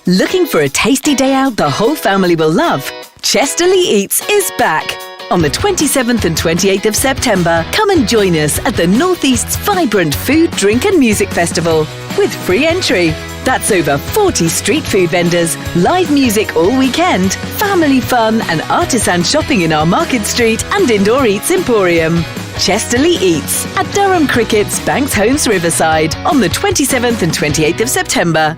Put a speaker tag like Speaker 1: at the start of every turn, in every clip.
Speaker 1: Looking for a tasty day out the whole family will love? Chesterley Eats is back. On the 27th and 28th of September, come and join us at the North East's vibrant food, drink and music festival with free entry. That's over 40 street food vendors, live music all weekend, family fun and artisan shopping in our Market Street and Indoor Eats Emporium. Chesterley Eats at Durham Cricket's Banks Homes Riverside on the 27th and 28th of September.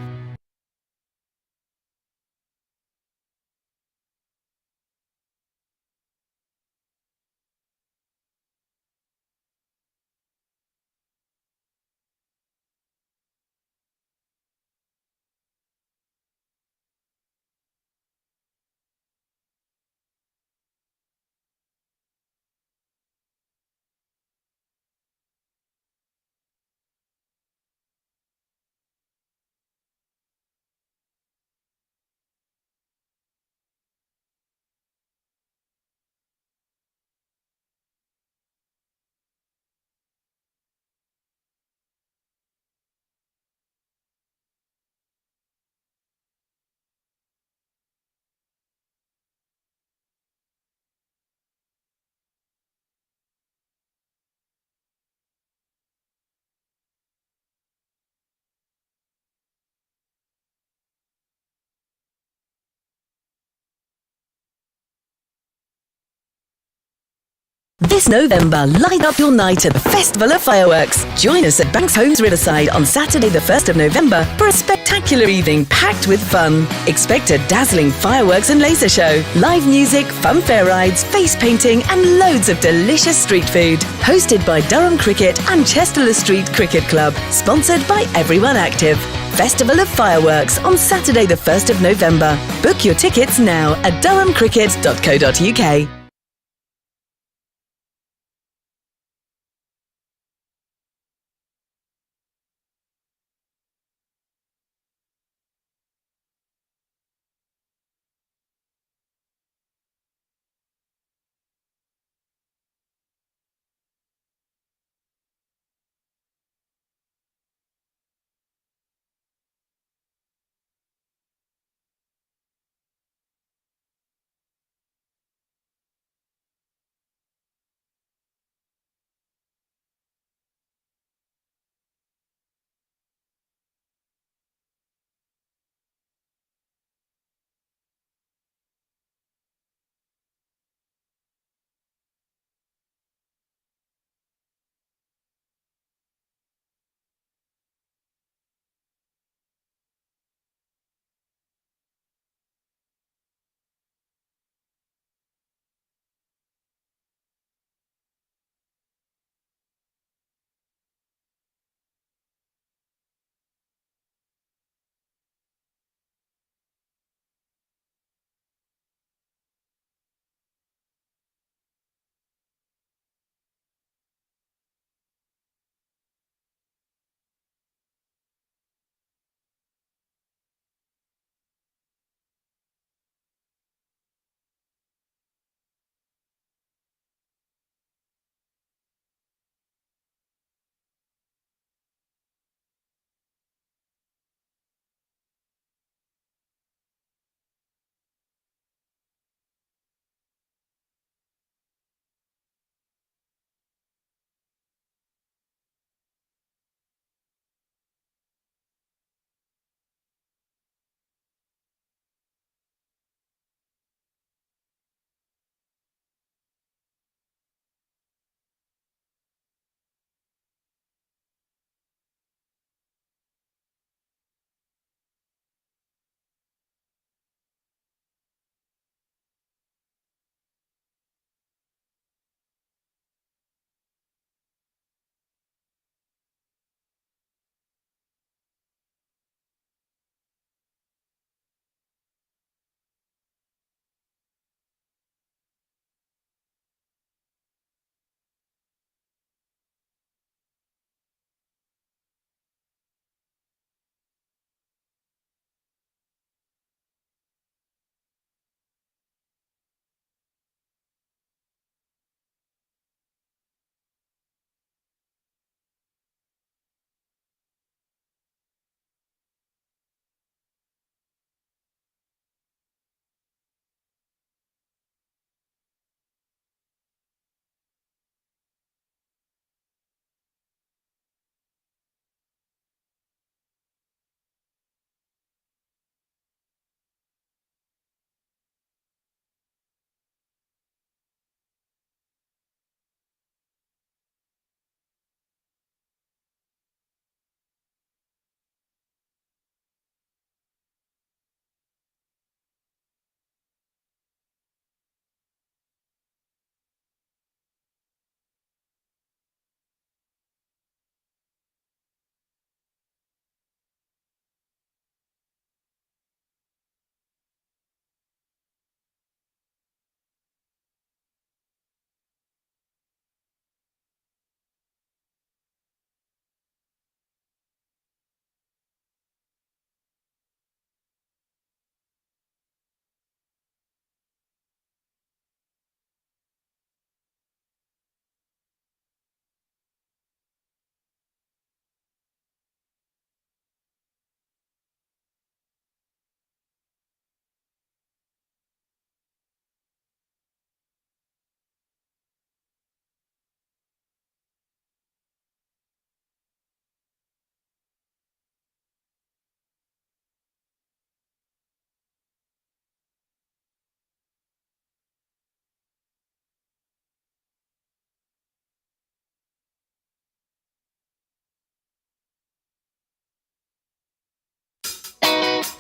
Speaker 1: This November, light up your night at the Festival of Fireworks. Join us at Banks Homes Riverside on Saturday the 1st of November for a spectacular evening packed with fun. Expect a dazzling fireworks and laser show, live music, fun fair rides, face painting and loads of delicious street food. Hosted by Durham Cricket and Chesterley Street Cricket Club. Sponsored by Everyone Active. Festival of Fireworks on Saturday the 1st of November. Book your tickets now at durhamcricket.co.uk.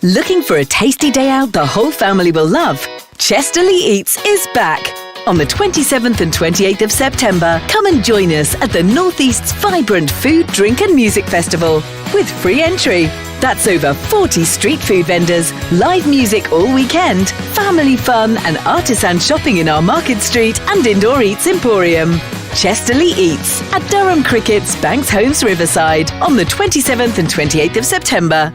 Speaker 1: Looking for a tasty day out the whole family will love? Chesterley Eats is back. On the 27th and 28th of September, come and join us at the Northeast's vibrant food, drink and music festival with free entry. That's over 40 street food vendors, live music all weekend, family fun and artisan shopping in our Market Street and Indoor Eats Emporium. Chesterley Eats at Durham Cricket's Banks Homes Riverside on the 27th and 28th of September.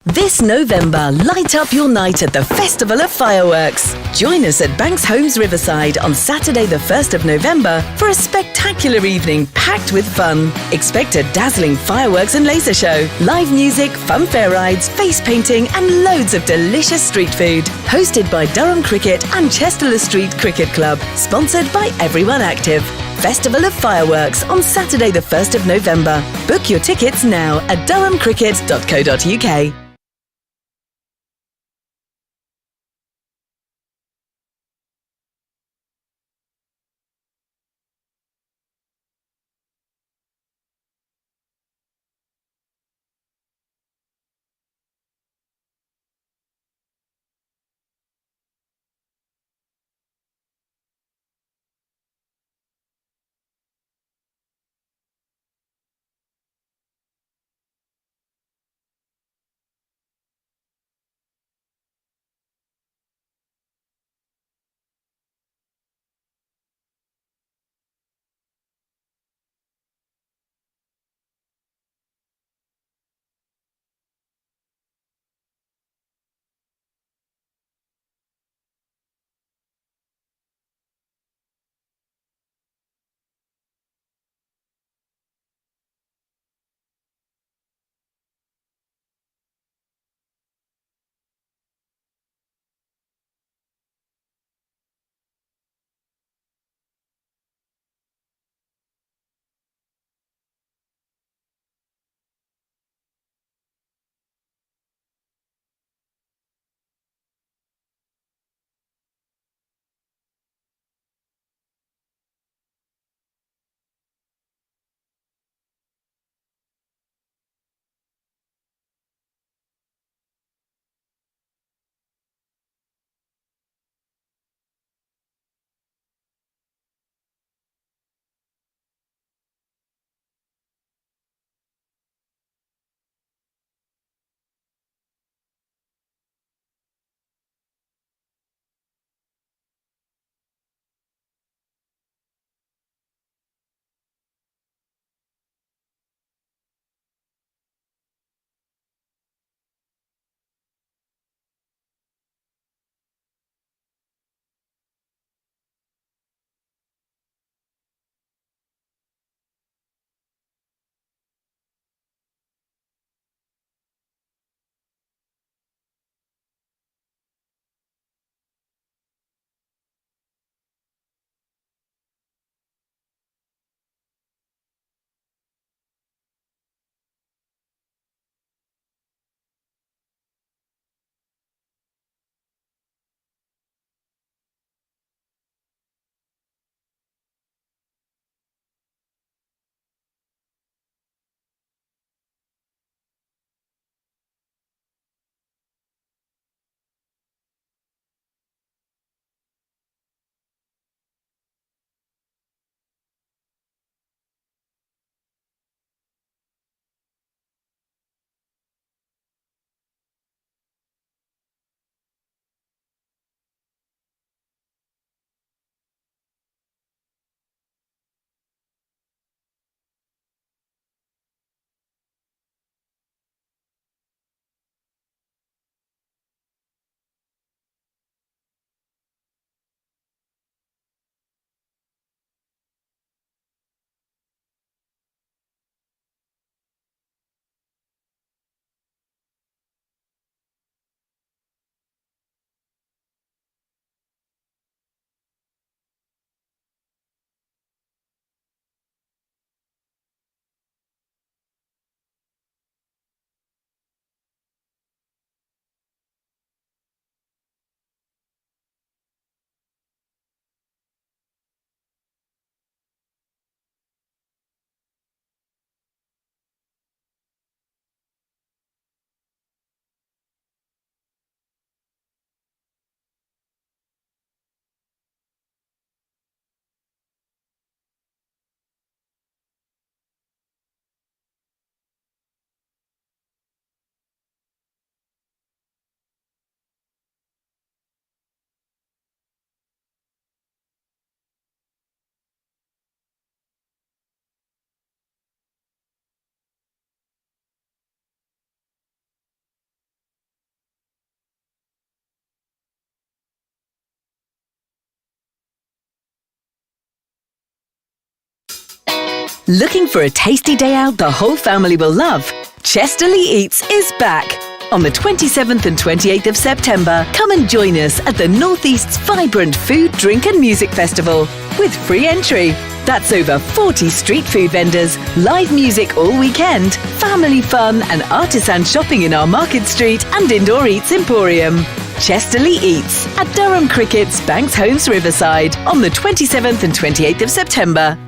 Speaker 1: This November, light up your night at the Festival of Fireworks. Join us at Banks Homes Riverside on Saturday the 1st of November for a spectacular evening packed with fun. Expect a dazzling fireworks and laser show, live music, funfair rides, face painting and loads of delicious street food. Hosted by Durham Cricket and Chester Street Cricket Club. Sponsored by Everyone Active. Festival of Fireworks on Saturday the 1st of November. Book your tickets now at durhamcricket.co.uk. Looking for a tasty day out the whole family will love? Chesterley Eats is back. On the 27th and 28th of September, come and join us at the Northeast's vibrant food, drink and music festival with free entry. That's over 40 street food vendors, live music all weekend, family fun and artisan shopping in our Market Street and Indoor Eats Emporium. Chesterley Eats at Durham Cricket's Banks Homes Riverside on the 27th and 28th of September.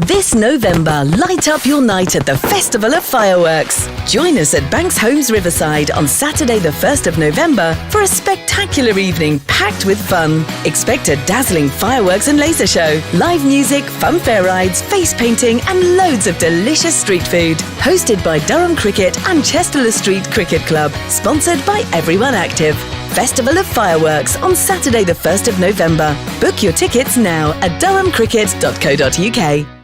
Speaker 1: This November, light up your night at the Festival of Fireworks. Join us at Banks Homes Riverside on Saturday the 1st of November for a spectacular evening packed with fun. Expect a dazzling fireworks and laser show, live music, funfair rides, face painting and loads of delicious street food. Hosted by Durham Cricket and Chesterley Street Cricket Club. Sponsored by Everyone Active. Festival of Fireworks on Saturday the 1st of November. Book your tickets now at durhamcricket.co.uk.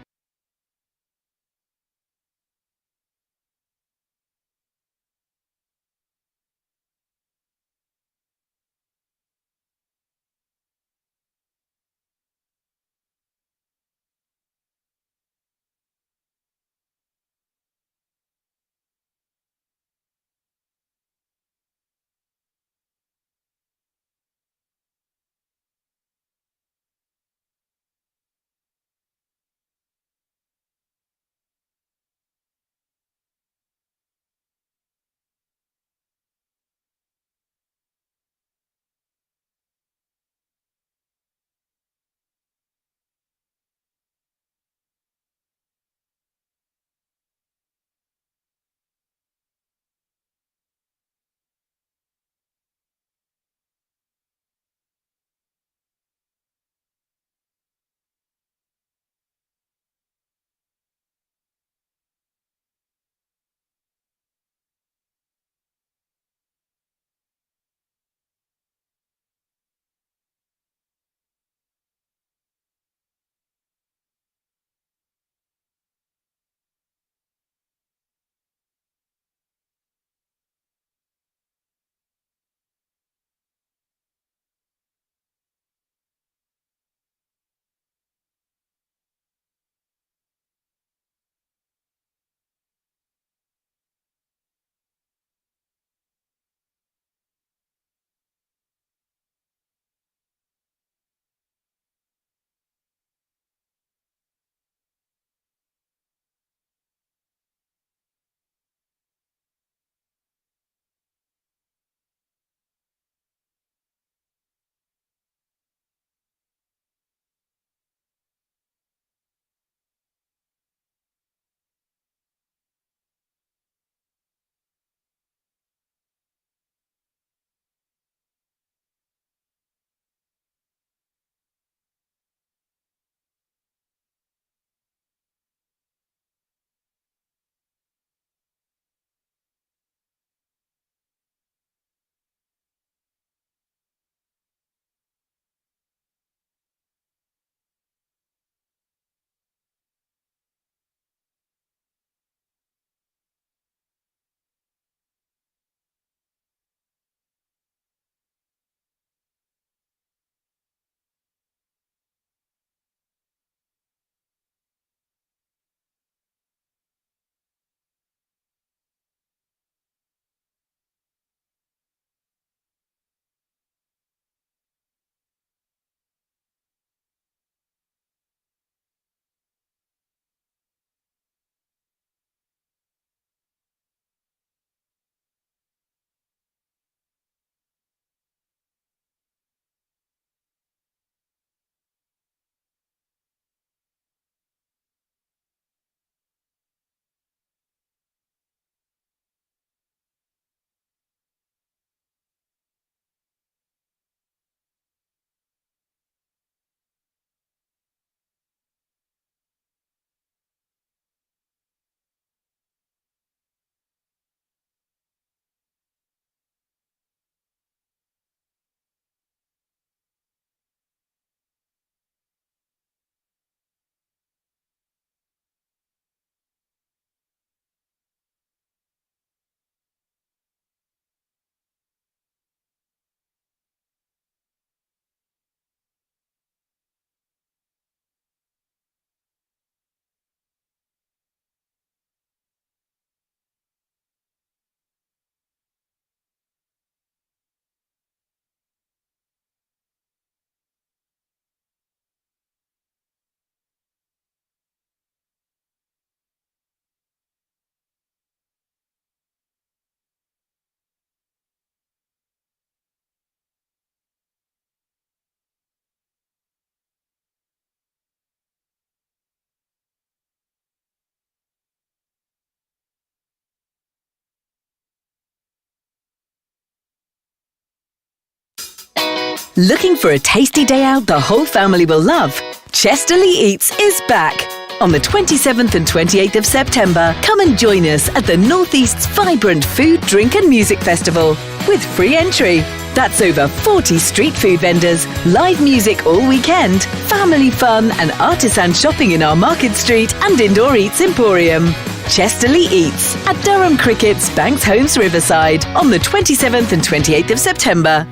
Speaker 1: Looking for a tasty day out the whole family will love? Chesterley Eats is back. On the 27th and 28th of September, come and join us at the Northeast's vibrant food, drink and music festival with free entry. That's over 40 street food vendors, live music all weekend, family fun and artisan shopping in our Market Street and Indoor Eats Emporium. Chesterley Eats at Durham Cricket's Banks Homes Riverside on the 27th and 28th of September.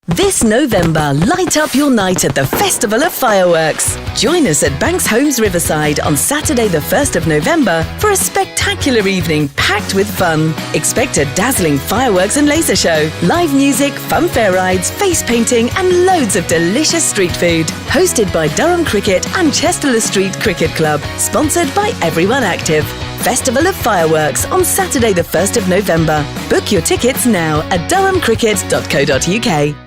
Speaker 1: This November, light up your night at the Festival of Fireworks. Join us at Banks Homes Riverside on Saturday the 1st of November for a spectacular evening packed with fun. Expect a dazzling fireworks and laser show, live music, funfair rides, face painting and loads of delicious street food. Hosted by Durham Cricket and Chesterley Street Cricket Club. Sponsored by Everyone Active. Festival of Fireworks on Saturday the 1st of November. Book your tickets now at durhamcricket.co.uk.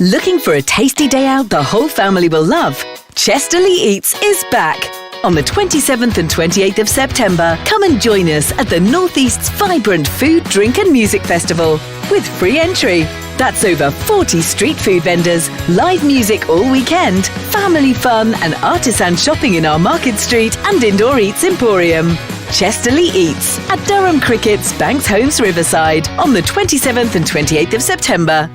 Speaker 1: Looking for a tasty day out the whole family will love? Chesterley Eats is back. On the 27th and 28th of September, come and join us at the Northeast's vibrant food, drink and music festival with free entry. That's over 40 street food vendors, live music all weekend, family fun and artisan shopping in our Market Street and Indoor Eats Emporium. Chesterley Eats at Durham Cricket's Banks Homes Riverside on the 27th and 28th of September.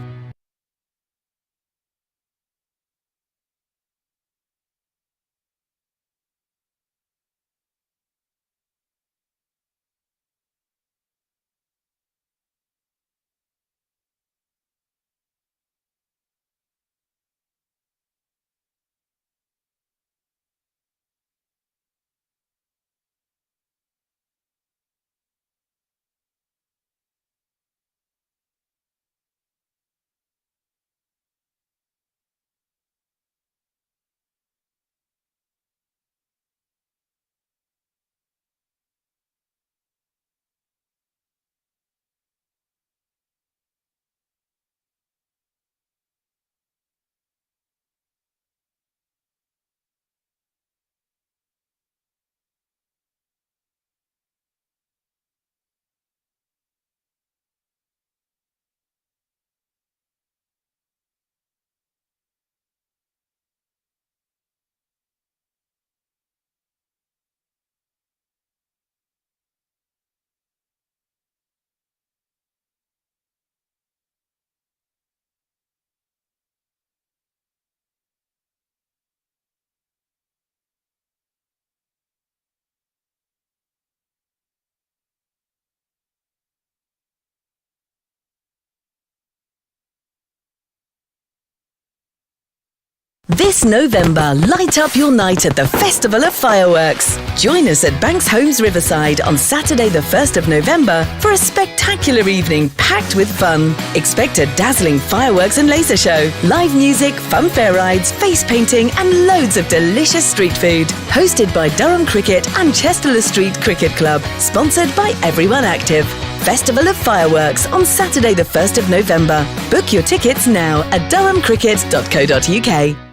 Speaker 1: This November, light up your night at the Festival of Fireworks. Join us at Banks Homes Riverside on Saturday the 1st of November for a spectacular evening packed with fun. Expect a dazzling fireworks and laser show, live music, fun fair rides, face painting and loads of delicious street food. Hosted by Durham Cricket and Chesterley Street Cricket Club. Sponsored by Everyone Active. Festival of Fireworks on Saturday the 1st of November. Book your tickets now at durhamcricket.co.uk.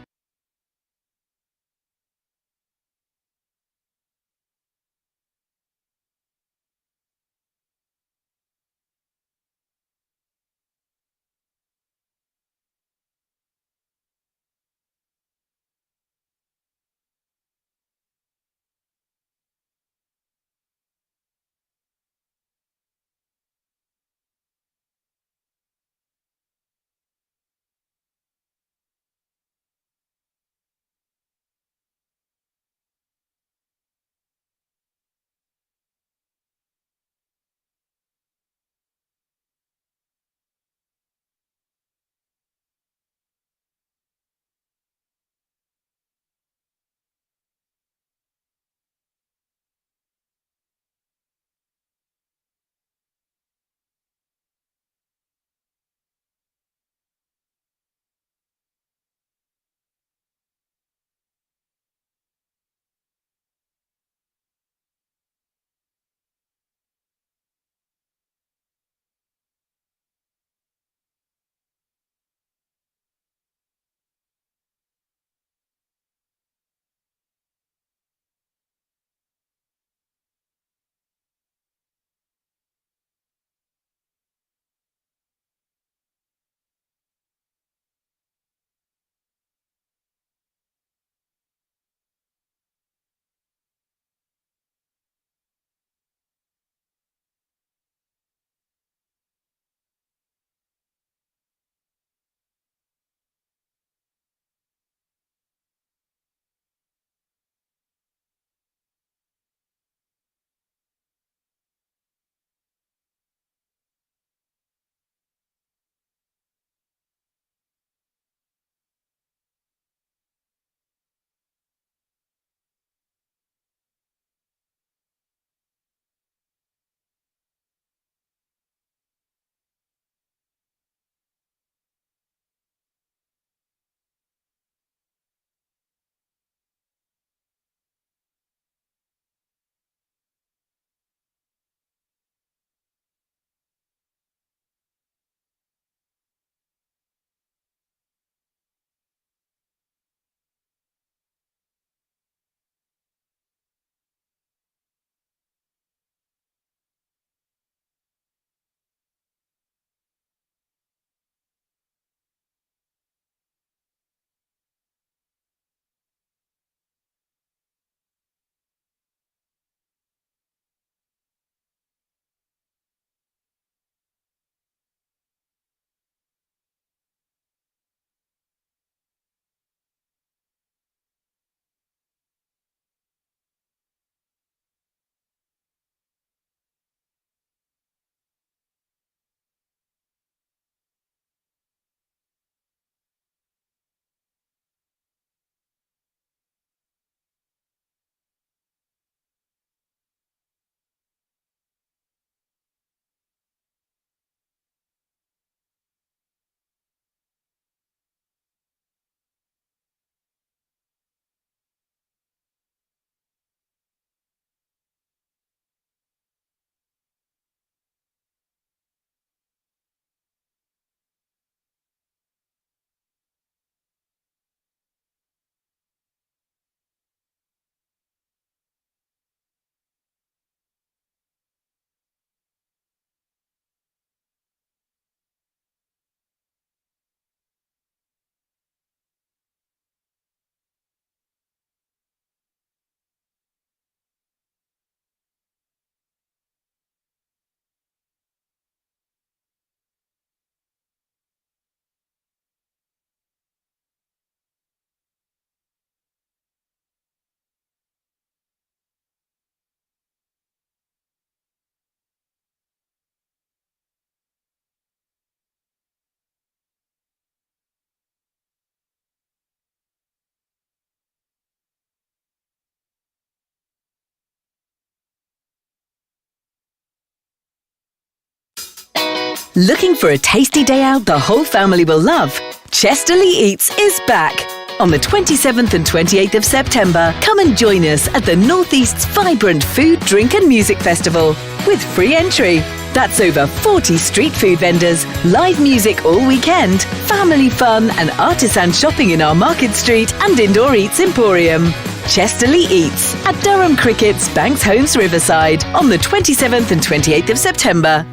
Speaker 1: Looking for a tasty day out the whole family will love? Chesterley Eats is back. On the 27th and 28th of September, come and join us at the Northeast's vibrant food, drink and music festival with free entry. That's over 40 street food vendors, live music all weekend, family fun and artisan shopping in our Market Street and Indoor Eats Emporium. Chesterley Eats at Durham Cricket's Banks Homes Riverside on the 27th and 28th of September.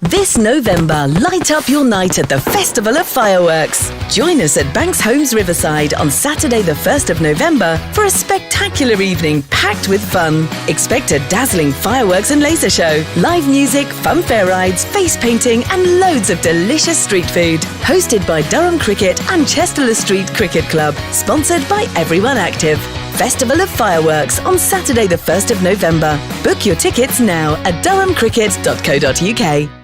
Speaker 1: This November, light up your night at the Festival of Fireworks. Join us at Banks Homes Riverside on Saturday the 1st of November for a spectacular evening packed with fun. Expect a dazzling fireworks and laser show, live music, funfair rides, face painting and loads of delicious street food. Hosted by Durham Cricket and Chesterley Street Cricket Club. Sponsored by Everyone Active. Festival of Fireworks on Saturday the 1st of November. Book your tickets now at durhamcricket.co.uk.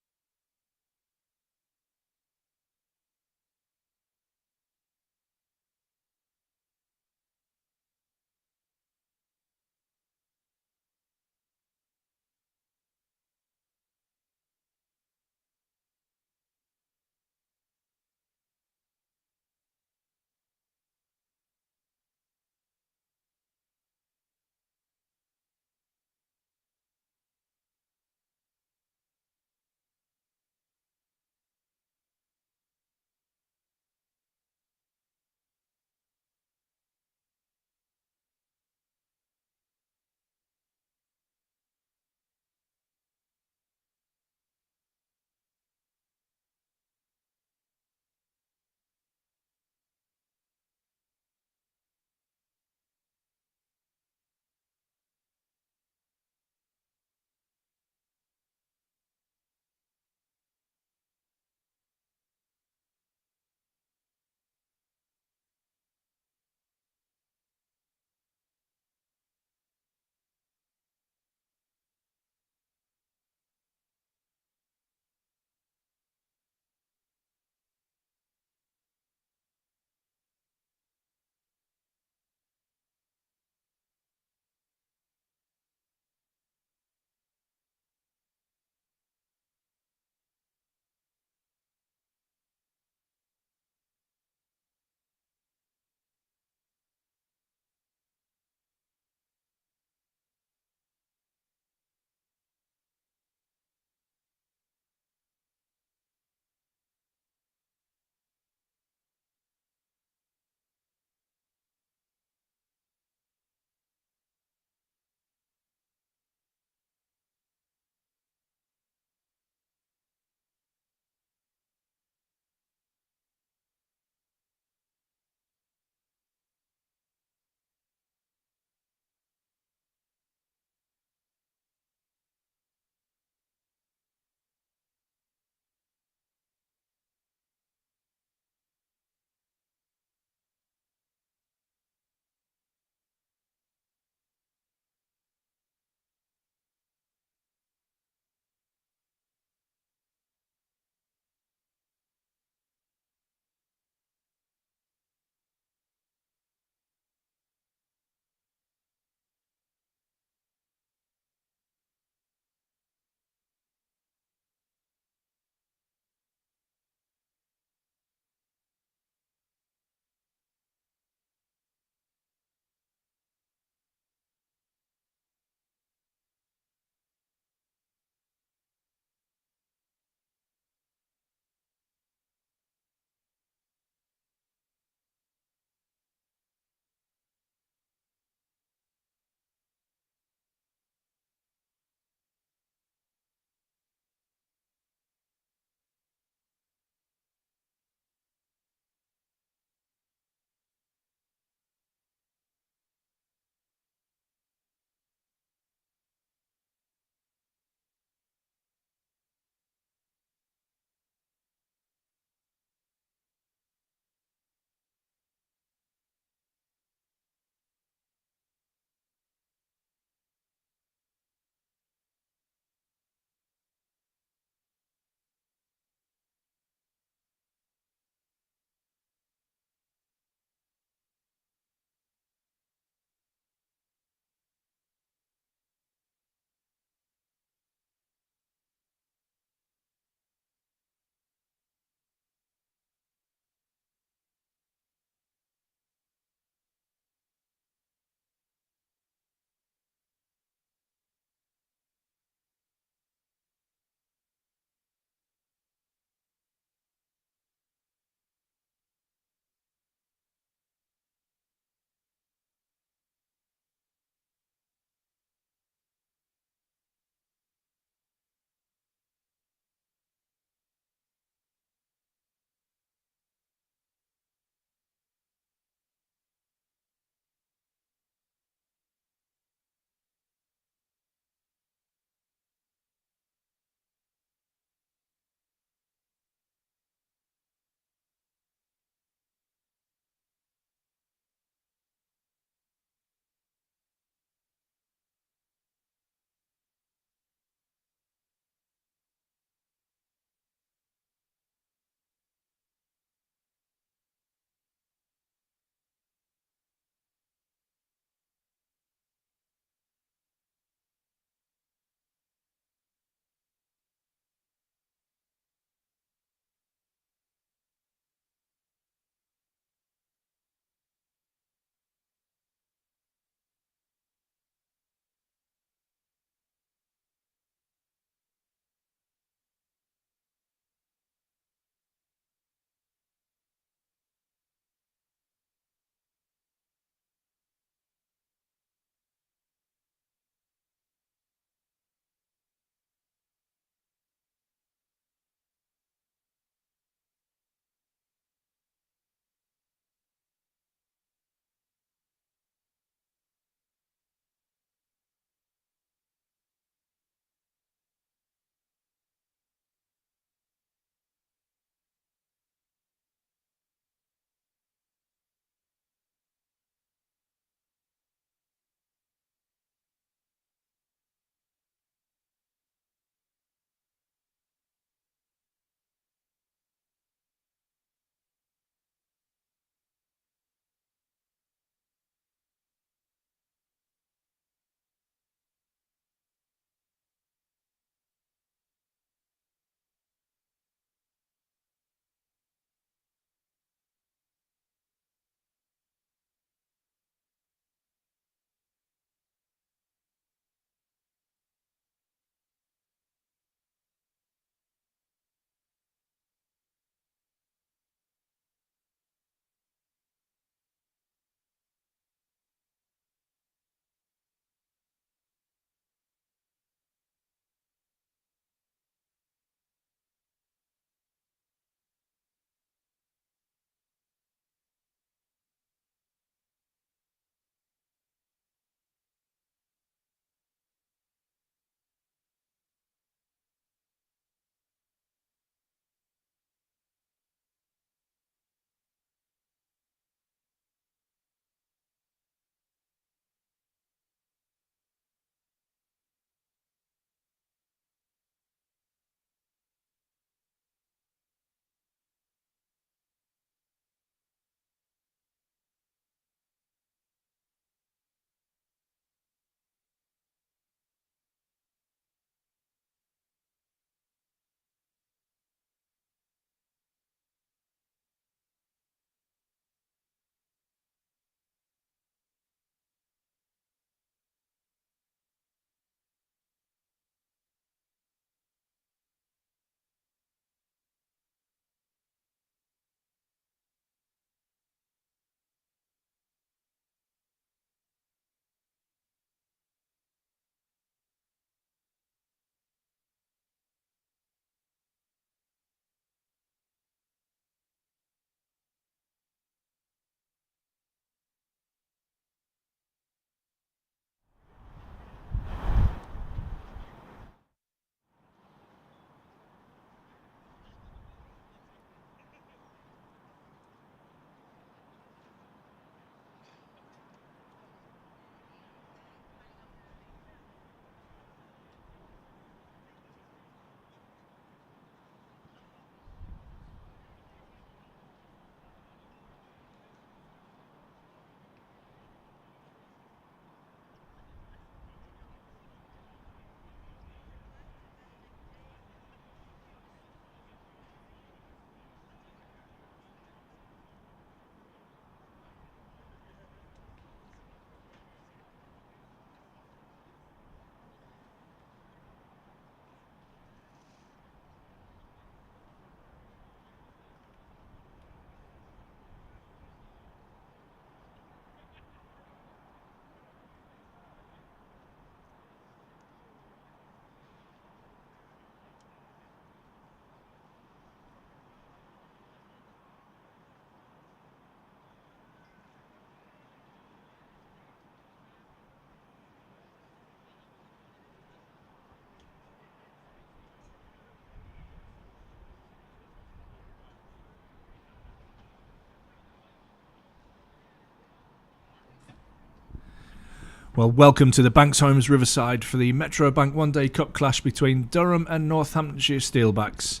Speaker 2: Well, welcome to the Banks Homes Riverside for the Metro Bank One Day Cup clash between Durham and Northamptonshire Steelbacks.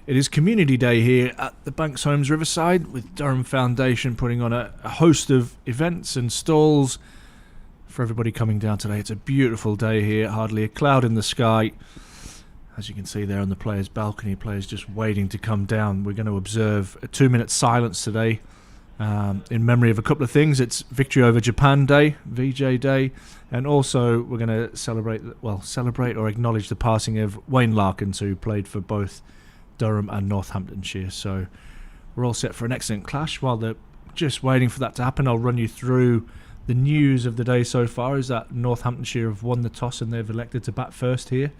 Speaker 2: It is Community Day here at the Banks Homes Riverside, with Durham Foundation putting on a host of events and stalls for everybody coming down today. It's a beautiful day here, hardly a cloud in the sky. As you can see there on the players' balcony, players just waiting to come down. We're going to observe a 2-minute silence today in memory of a couple of things. It's Victory over Japan Day, VJ Day, and also we're going to celebrate or acknowledge the passing of Wayne Larkins, who played for both Durham and Northamptonshire. So we're all set for an excellent clash. While they're just waiting for that to happen, I'll run you through the news of the day so far. Is that Northamptonshire have won the toss and they've elected to bat first here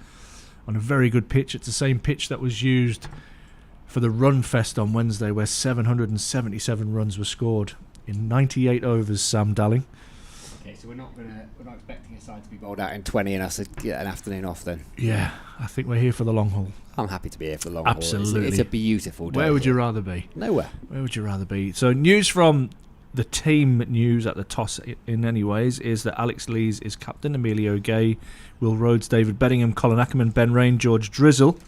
Speaker 2: on a very good pitch. It's the same pitch that was used for the Run Fest on Wednesday, where 777 runs were scored in 98 overs, Sam Dalling.
Speaker 3: Okay, so we're not expecting a side to be bowled out in 20 and us to get an afternoon off then.
Speaker 2: Yeah, I think we're here for the long haul.
Speaker 3: I'm happy to be here for the long
Speaker 2: Absolutely.
Speaker 3: haul. It's a beautiful day.
Speaker 2: Where would you rather be?
Speaker 3: Nowhere.
Speaker 2: Where would you rather be? So news from the team news at the toss in any ways is that Alex Lees is captain, Emilio Gay, Will Rhodes, David Bedingham, Colin Ackerman, Ben Rain, George Drizzle,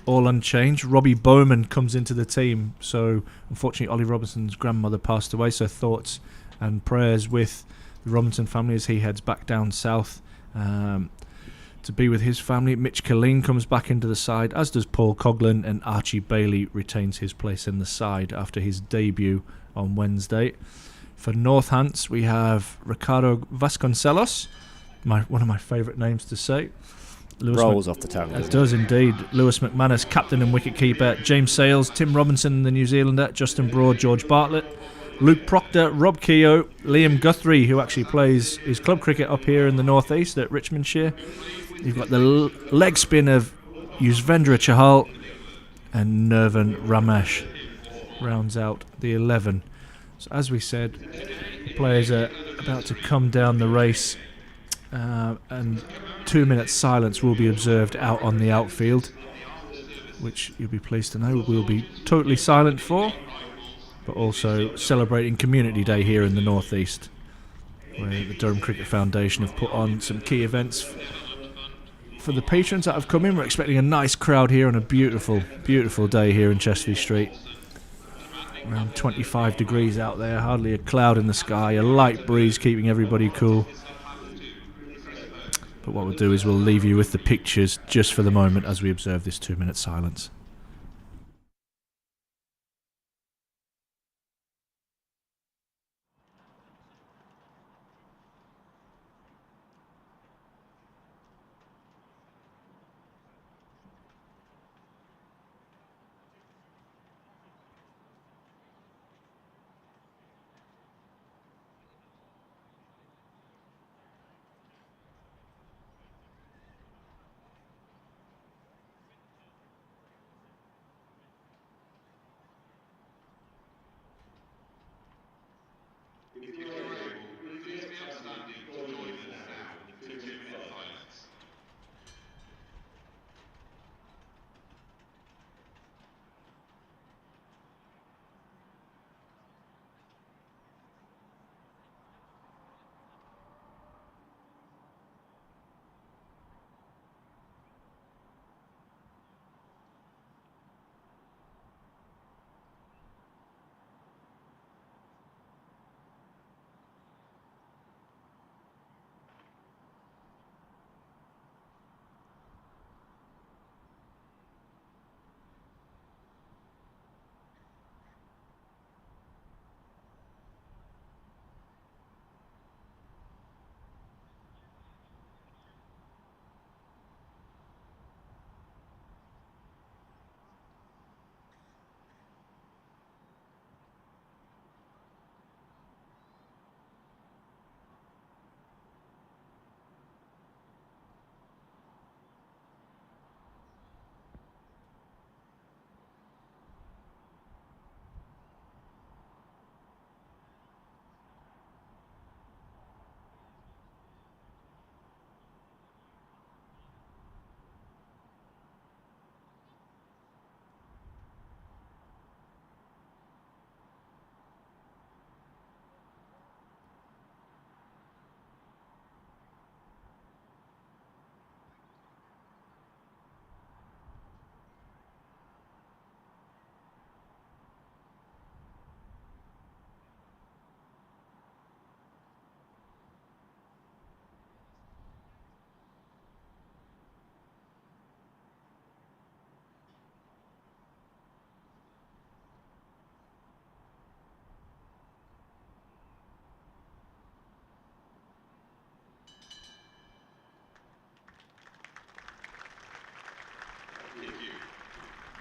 Speaker 2: all unchanged. Robbie Bowman comes into the team. So unfortunately Ollie Robinson's grandmother passed away, so thoughts and prayers with the Robinson family as he heads back down south to be with his family. Mitch Killeen comes back into the side, as does Paul Coughlin, and Archie Bailey retains his place in the side after his debut on Wednesday. For Northants, we have Ricardo Vasconcelos, one of my favourite names to say.
Speaker 3: Rolls off the tongue.
Speaker 2: It does indeed. Lewis McManus, captain and wicket-keeper. James Sales, Tim Robinson, the New Zealander. Justin Broad, George Bartlett. Luke Proctor, Rob Keogh, Liam Guthrie, who actually plays his club cricket up here in the northeast at Richmondshire. You've got the leg spin of Yuzvendra Chahal, and Nirvan Ramesh rounds out the 11. So as we said, the players are about to come down the race, and 2 minutes silence will be observed out on the outfield, which you'll be pleased to know we'll be totally silent for, but also celebrating Community Day here in the northeast, where the Durham Cricket Foundation have put on some key events for the patrons that have come in. We're expecting a nice crowd here on a beautiful, beautiful day here in Chesterfield Street. Around 25 degrees out there, hardly a cloud in the sky, a light breeze keeping everybody cool. But what we'll do is we'll leave you with the pictures just for the moment as we observe this 2-minute silence.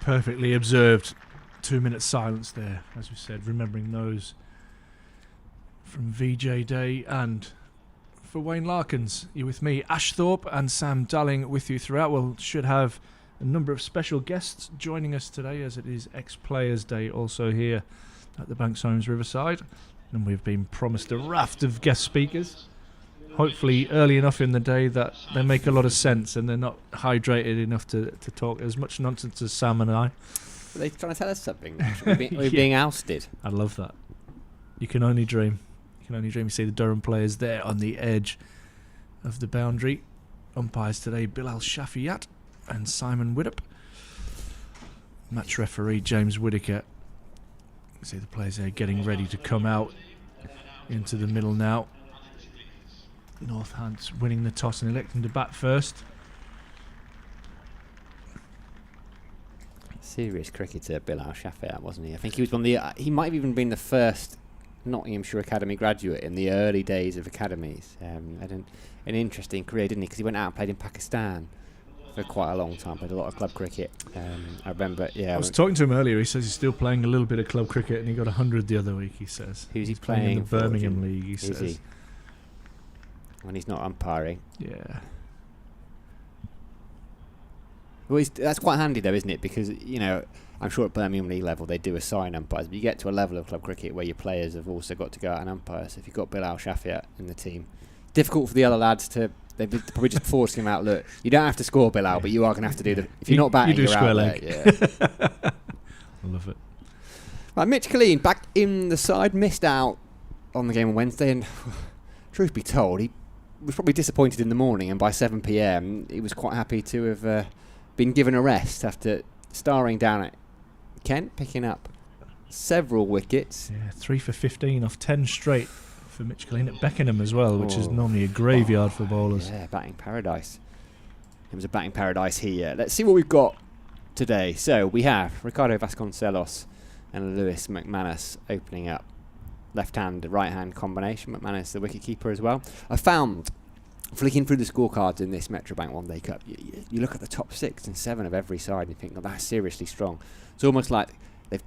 Speaker 2: Perfectly observed. 2 minutes silence there, as we said, remembering those from VJ Day. And for Wayne Larkins, you're with me, Ash Thorpe, and Sam Dalling with you throughout. We'll should have a number of special guests joining us today, as it is Ex-Players Day also here at the Banks Homes Riverside, and we've been promised a raft of guest speakers, hopefully early enough in the day that they make a lot of sense and they're not hydrated enough to talk as much nonsense as Sam and I.
Speaker 3: Are they trying to tell us something? We're being ousted.
Speaker 2: I love that. You can only dream. You can only dream. You see the Durham players there on the edge of the boundary. Umpires today, Bilal Shafiyat and Simon Widdop. Match referee, James Whittaker. You see the players there getting ready to come out into the middle now. Northants winning the toss and electing to bat first.
Speaker 3: Serious cricketer, Bilal Shafiyat, wasn't he? I think he was one of the. He might have even been the first Nottinghamshire Academy graduate in the early days of academies. Had an interesting career, didn't he? Because he went out and played in Pakistan for quite a long time. Played a lot of club cricket. I remember. Yeah,
Speaker 2: I was talking to him earlier. He says he's still playing a little bit of club cricket, and he got 100 the other week. He says.
Speaker 3: Who's he
Speaker 2: he's
Speaker 3: playing
Speaker 2: in the
Speaker 3: for,
Speaker 2: Birmingham League? He says.
Speaker 3: He? When he's not umpiring.
Speaker 2: Yeah.
Speaker 3: Well, that's quite handy though, isn't it? Because, you know, I'm sure at Birmingham League level they do assign umpires, but you get to a level of club cricket where your players have also got to go out and umpire. So if you've got Bilal Shafiyat in the team, difficult for the other lads to. They're probably just forcing him out. Look, you don't have to score, Bilal, but you are going to have to do the. If you're not batting,
Speaker 2: you do
Speaker 3: you're
Speaker 2: square
Speaker 3: out
Speaker 2: leg.
Speaker 3: there. Yeah.
Speaker 2: I love it.
Speaker 3: Right, Mitch Killeen back in the side, missed out on the game on Wednesday, and truth be told, he was probably disappointed in the morning, and by 7 p.m. he was quite happy to have been given a rest after starring down at Kent, picking up several wickets.
Speaker 2: Yeah, 3 for 15 off 10 straight for Mitch Killeen at Beckenham as well, which is normally a graveyard for bowlers.
Speaker 3: Yeah, batting paradise. It was a batting paradise here. Let's see what we've got today. So we have Ricardo Vasconcelos and Lewis McManus opening up. Left-hand, right-hand combination. McManus, the wicket-keeper as well. I found, flicking through the scorecards in this Metrobank One Day Cup, you look at the top 6 and 7 of every side and you think, oh, that's seriously strong. It's almost like they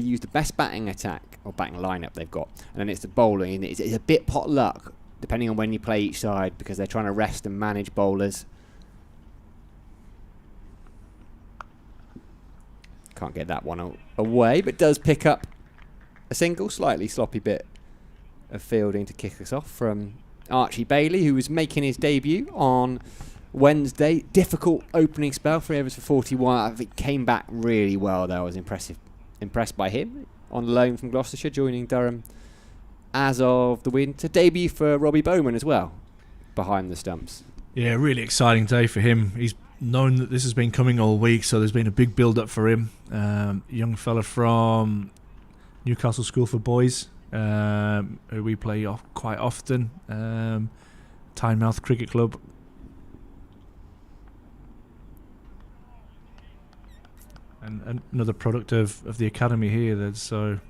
Speaker 3: use the best batting attack or batting lineup they've got, and then it's the bowling, and it's a bit pot luck depending on when you play each side, because they're trying to rest and manage bowlers. Can't get that one away, but does pick up a single, slightly sloppy bit of fielding to kick us off from Archie Bailey, who was making his debut on Wednesday. Difficult opening spell, 3 overs for 41. I think came back really well though. I was impressed by him on loan from Gloucestershire, joining Durham as of the winter. Debut for Robbie Bowman as well, behind the stumps.
Speaker 2: Yeah, really exciting day for him. He's known that this has been coming all week, so there's been a big build-up for him. Young fella from Newcastle School for Boys, who we play quite often. Tynemouth Cricket Club. And another product of the academy here. So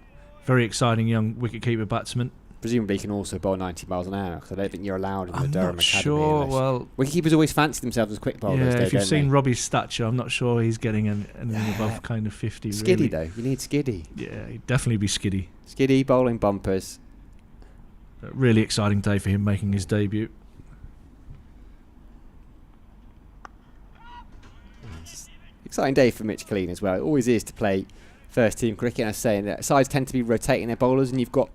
Speaker 2: very exciting young wicket-keeper batsman.
Speaker 3: Presumably he can also bowl 90 miles an hour, because I don't think you're allowed in the Durham Academy.
Speaker 2: Sure, well,
Speaker 3: wicketkeepers always fancy themselves as quick bowlers.
Speaker 2: Yeah, if you've seen Robbie's stature, I'm not sure he's getting anything above kind of 50.
Speaker 3: Skiddy
Speaker 2: really.
Speaker 3: though, you need skiddy.
Speaker 2: Yeah, he'd definitely be skiddy.
Speaker 3: Skiddy, bowling bumpers.
Speaker 2: But really exciting day for him making his debut.
Speaker 3: Exciting day for Mitch Killeen as well. It always is to play first team cricket. And I was saying that sides tend to be rotating their bowlers, and you've got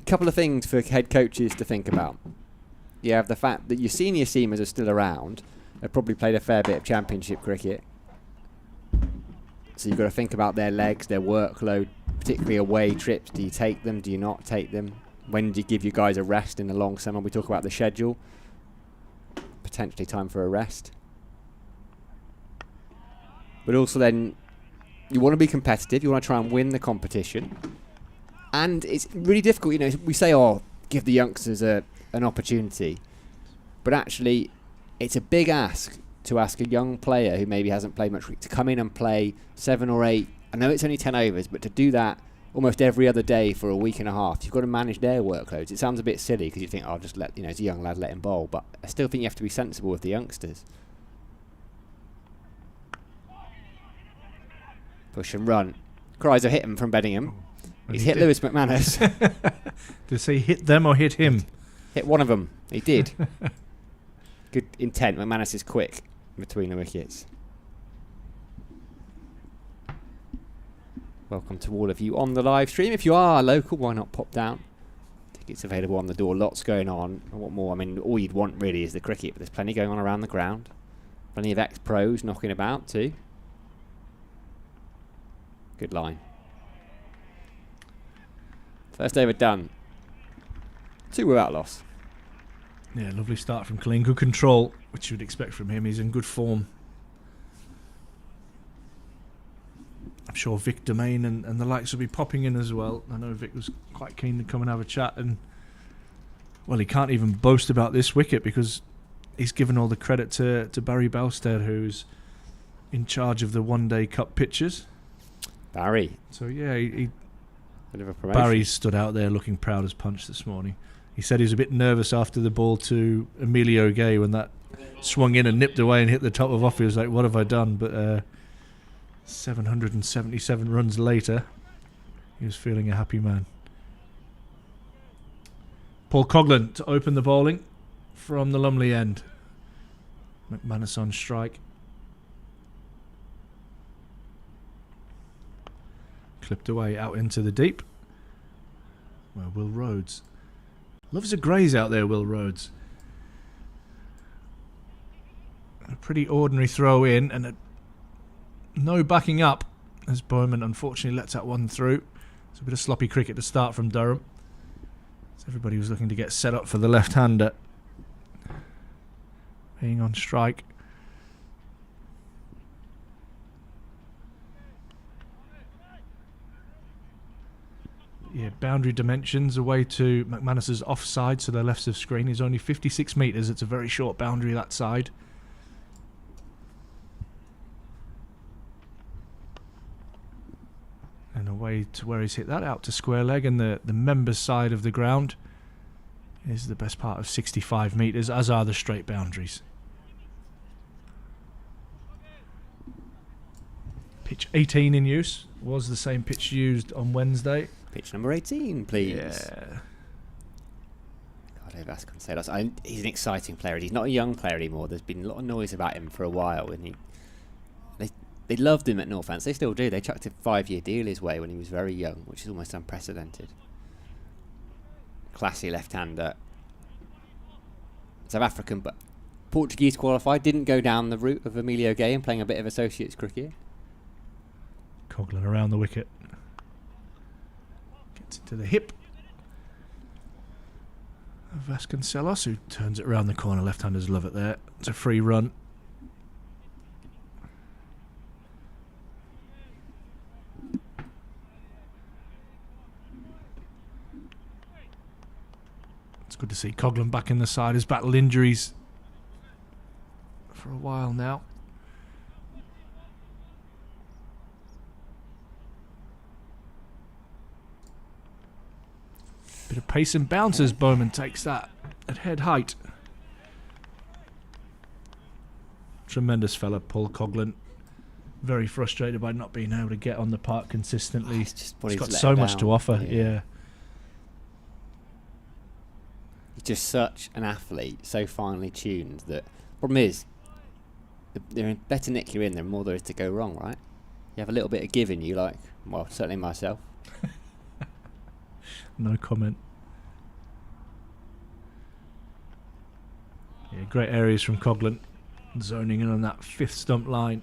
Speaker 3: a couple of things for head coaches to think about. You have the fact that your senior seamers are still around. They've probably played a fair bit of championship cricket. So you've got to think about their legs, their workload, particularly away trips. Do you take them? Do you not take them? When do you give you guys a rest in the long summer? We talk about the schedule. Potentially time for a rest. But also then, you want to be competitive. You want to try and win the competition. And it's really difficult. You know, we say, oh, give the youngsters an opportunity. But actually, it's a big ask to ask a young player who maybe hasn't played much to come in and play 7 or 8. I know it's only 10 overs, but to do that almost every other day for a week and a half, you've got to manage their workloads. It sounds a bit silly because you think, oh, just let, as a young lad, let him bowl. But I still think you have to be sensible with the youngsters. Push and run. Cries have hit him from Bedingham.
Speaker 2: And
Speaker 3: He's
Speaker 2: he
Speaker 3: hit
Speaker 2: did.
Speaker 3: Lewis McManus.
Speaker 2: Did he hit them or hit him?
Speaker 3: Hit one of them. He did. Good intent. McManus is quick between the wickets. Welcome to all of you on the live stream. If you are local, why not pop down? Tickets available on the door. Lots going on. And what more? I mean, all you'd want really is the cricket, but there's plenty going on around the ground. Plenty of ex-pros knocking about too. Good line. First over done. 2 without loss.
Speaker 2: Yeah, lovely start from Colleen. Good control, which you would expect from him. He's in good form. I'm sure Vic Domain and the likes will be popping in as well. I know Vic was quite keen to come and have a chat, and well, he can't even boast about this wicket because he's given all the credit to Barry Belstead, who's in charge of the one-day cup pitches.
Speaker 3: Barry.
Speaker 2: So yeah, he
Speaker 3: Bit of a promotion.
Speaker 2: Barry stood out there looking proud as punch this morning. He said he was a bit nervous after the ball to Emilio Gay when that swung in and nipped away and hit the top of off. He was like, what have I done? But 777 runs later, he was feeling a happy man. Paul Coughlin to open the bowling from the Lumley end. McManus on strike. Clipped away out into the deep. Well, Will Rhodes loves a graze out there, Will Rhodes. A pretty ordinary throw in and no backing up as Bowman unfortunately lets that one through. It's a bit of sloppy cricket to start from Durham. So everybody was looking to get set up for the left-hander. Being on strike. Yeah, boundary dimensions away to McManus's offside, so the left of screen is only 56 metres. It's a very short boundary that side. And away to where he's hit that out to square leg, and the members' side of the ground is the best part of 65 metres, as are the straight boundaries. Pitch 18 in use, was the same pitch used on Wednesday.
Speaker 3: Pitch number 18, please.
Speaker 2: Yeah.
Speaker 3: Ricardo Vasconcelos. He's an exciting player. He's not a young player anymore. There's been a lot of noise about him for a while, and they loved him at Northampton. They still do. They chucked a 5-year deal his way when he was very young, which is almost unprecedented. Classy left-hander. South African, but Portuguese qualified. Didn't go down the route of Emilio Gay and playing a bit of associates cricket.
Speaker 2: Coughlin around the wicket. Gets into the hip of Vasconcelos, who turns it around the corner. Left-handers love it there. It's a free run. It's good to see Coughlin back in the side. Has battled injuries for a while now. Bit of pace and bounce as Bowman takes that at head height. Tremendous fella, Paul Coughlin. Very frustrated by not being able to get on the park consistently.
Speaker 3: He's
Speaker 2: got so much to offer. Yeah.
Speaker 3: He's just such an athlete, so finely tuned that. Problem is, the better nick you're in, the more there is to go wrong, right? You have a little bit of give in you, like, well, certainly myself.
Speaker 2: No comment. Yeah, great areas from Coughlin. Zoning in on that 5th stump line.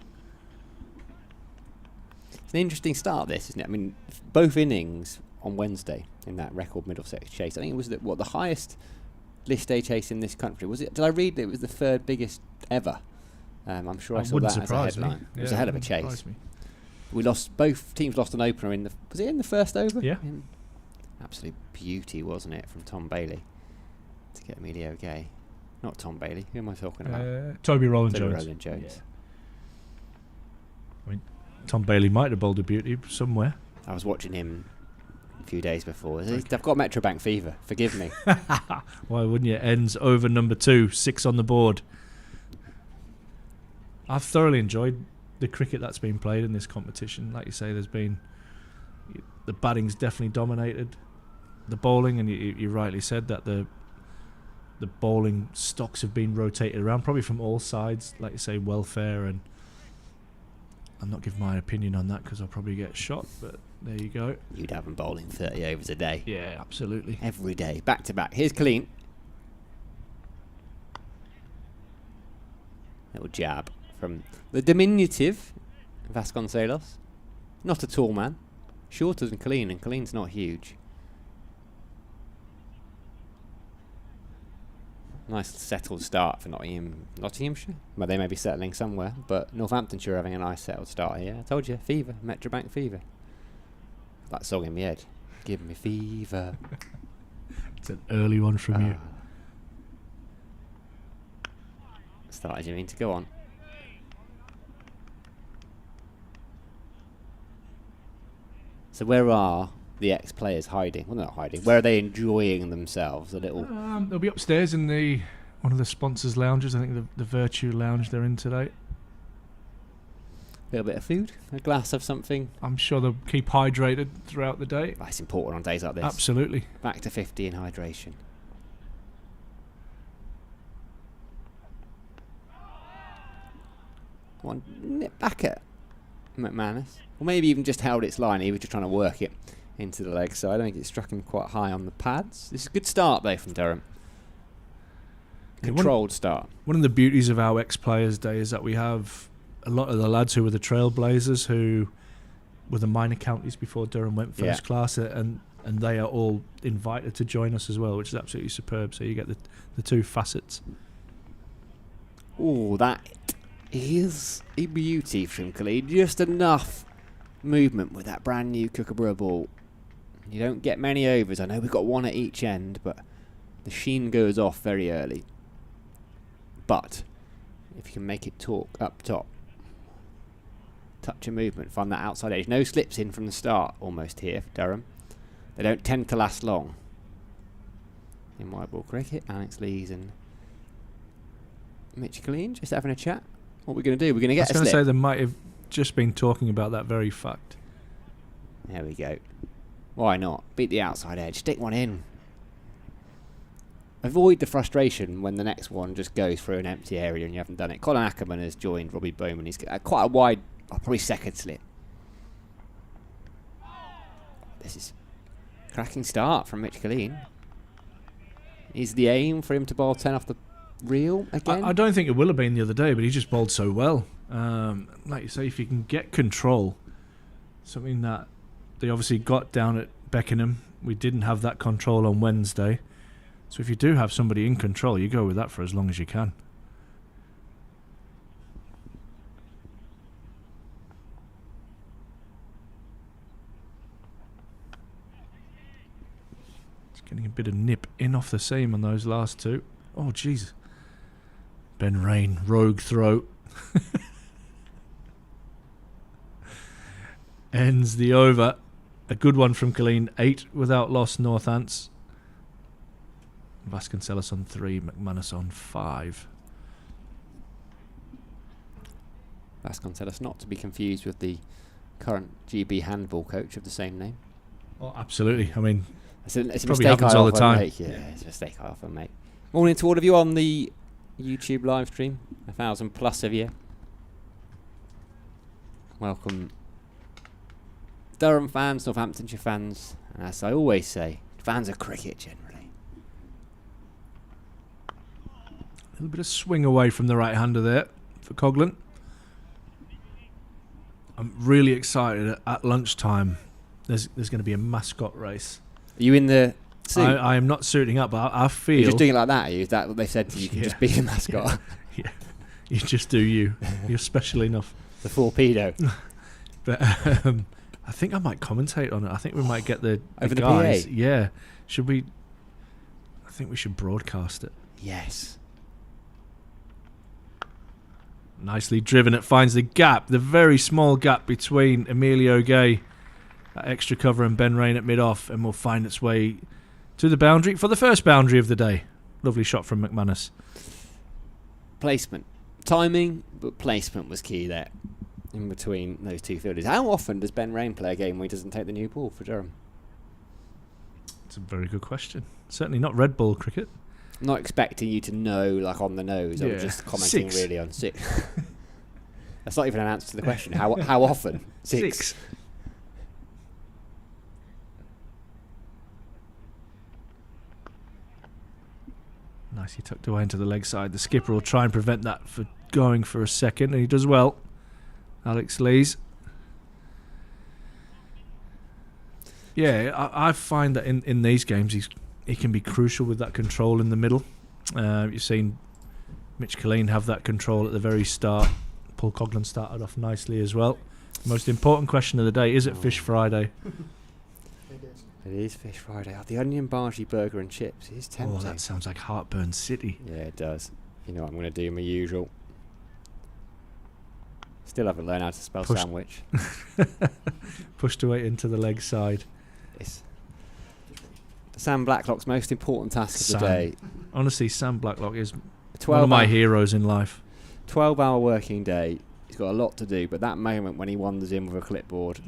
Speaker 3: It's an interesting start, this, isn't it? I mean, both innings on Wednesday in that record Middlesex chase. I think it was the highest list day chase in this country. Was it? Did I read that it was the 3rd biggest ever? I'm sure I saw that as a headline. It was a hell of a chase. We lost. Both teams lost an opener in the. Was it in the first over?
Speaker 2: Yeah.
Speaker 3: Absolute beauty, wasn't it, from Tom Bailey to get Emilio Gay. Not Tom Bailey. Who am I talking about?
Speaker 2: Toby Rowland
Speaker 3: Toby
Speaker 2: Jones.
Speaker 3: Rowland Jones.
Speaker 2: Yeah. I mean, Tom Bailey might have bowled a beauty somewhere.
Speaker 3: I was watching him a few days before. I've got Metrobank fever. Forgive me.
Speaker 2: Why wouldn't you? Ends over number 2, 6 on the board. I've thoroughly enjoyed the cricket that's been played in this competition. Like you say, the batting's definitely dominated the bowling, and you rightly said that the bowling stocks have been rotated around, probably from all sides. Like you say, welfare, and I'm not giving my opinion on that because I'll probably get shot, but there you go.
Speaker 3: You'd have them bowling 30 overs a day.
Speaker 2: Yeah, absolutely.
Speaker 3: Every day, back to back. Here's Colleen. Little jab from the diminutive Vasconcelos. Not a tall man. Shorter than Colleen, and Colleen's not huge. Nice settled start for Nottinghamshire. Well, they may be settling somewhere, but Northamptonshire are having a nice settled start here. I told you, fever, Metrobank fever. That song in my head. Give me fever.
Speaker 2: It's an early one from you.
Speaker 3: Started, you mean, to go on. So where are the ex-players hiding? Well, not hiding. Where are they enjoying themselves? A little.
Speaker 2: They'll be upstairs in one of the sponsors' lounges. I think the Virtue Lounge they're in today.
Speaker 3: A little bit of food, a glass of something.
Speaker 2: I'm sure they'll keep hydrated throughout the day.
Speaker 3: That's important on days like this.
Speaker 2: Absolutely.
Speaker 3: Back to 50 in hydration. One nip back at McManus. Or maybe even just held its line. He was just trying to work it into the leg, so I don't think it struck him quite high on the pads. This is a good start, though, from Durham. Controlled start. One
Speaker 2: of the beauties of our ex-players' day is that we have a lot of the lads who were the trailblazers, who were the minor counties before Durham went first class, and they are all invited to join us as well, which is absolutely superb. So you get the two facets.
Speaker 3: Oh, that is a beauty from Khalid. Just enough movement with that brand new Kookaburra ball. You don't get many overs. I know we've got one at each end, but the sheen goes off very early. But if you can make it talk up top, touch of movement, find that outside edge. No slips in from the start almost here for Durham. They don't tend to last long. In white ball cricket, Alex Lees and Mitch Colleen just having a chat. What are we going to do? We're going to get a slip.
Speaker 2: I was going to say they might have just been talking about that very fact.
Speaker 3: There we go. Why not? Beat the outside edge. Stick one in. Avoid the frustration when the next one just goes through an empty area and you haven't done it. Colin Ackerman has joined Robbie Bowman. He's got quite a wide, probably second slip. This is a cracking start from Mitch Colleen. Is the aim for him to bowl 10 off the reel again?
Speaker 2: I don't think it will have been the other day, but he just bowled so well. Like you say, if you can get control, something that they obviously got down at Beckenham. We didn't have that control on Wednesday. So if you do have somebody in control, you go with that for as long as you can. It's getting a bit of nip in off the seam on those last two. Oh, jeez. Ben Rain, rogue throat. Ends the over. A good one from Colleen. 8 without loss, Northants. Vasconcelos on 3, McManus on 5.
Speaker 3: Vasconcelos, not to be confused with the current GB handball coach of the same name.
Speaker 2: Oh, absolutely. I mean,
Speaker 3: it's a
Speaker 2: probably
Speaker 3: mistake
Speaker 2: happens all the time.
Speaker 3: Yeah, it's a mistake I often make. Morning to all of you on the YouTube live stream. 1,000 plus of you. Welcome, Durham fans, Northamptonshire fans, and as I always say, fans of cricket generally.
Speaker 2: A little bit of swing away from the right-hander there for Coghlan. I'm really excited. At lunchtime, there's going to be a mascot race.
Speaker 3: Are you in the suit?
Speaker 2: I am not suiting up, but I feel...
Speaker 3: You're just doing it like that, are you? Is that what they said to you? You can just be the mascot?
Speaker 2: Yeah. You just do you. You're special enough.
Speaker 3: The torpedo.
Speaker 2: But I think I might commentate on it. I think we might get the guys.
Speaker 3: PA?
Speaker 2: Yeah. Should we... I think we should broadcast it.
Speaker 3: Yes.
Speaker 2: Nicely driven. It finds the gap, the very small gap between Emilio Gay, that extra cover, and Ben Rain at mid-off, and will find its way to the boundary for the first boundary of the day. Lovely shot from McManus.
Speaker 3: Placement. Timing, but placement was key there. in between those two fielders. How often does Ben Rain play a game where he doesn't take the new ball for Durham?
Speaker 2: It's a very good question. Certainly not red ball cricket.
Speaker 3: I'm not expecting you to know, like, on the nose.
Speaker 2: Yeah.
Speaker 3: I'm just commenting
Speaker 2: 6.
Speaker 3: really on 6. That's not even an answer to the question. How often? 6.
Speaker 2: Nicely tucked away into the leg side. The skipper will try and prevent that for going for a second, and he does well. Alex Lees. Yeah, I find that in these games he can be crucial with that control in the middle. You've seen Mitch Killeen have that control at the very start. Paul Coughlin started off nicely as well. Most important question of the day, is it Fish Friday?
Speaker 3: It is Fish Friday. Oh, the onion bhaji burger and chips is tempting.
Speaker 2: Oh, that sounds like Heartburn City.
Speaker 3: Yeah, it does. You know what I'm going to do, my usual. Still haven't learned how to spell sandwich.
Speaker 2: Pushed away into the leg side.
Speaker 3: It's Sam Blacklock's most important task of the day.
Speaker 2: Honestly, Sam Blacklock is one of my heroes in life.
Speaker 3: 12-hour working day. He's got a lot to do, but that moment when he wanders in with a clipboard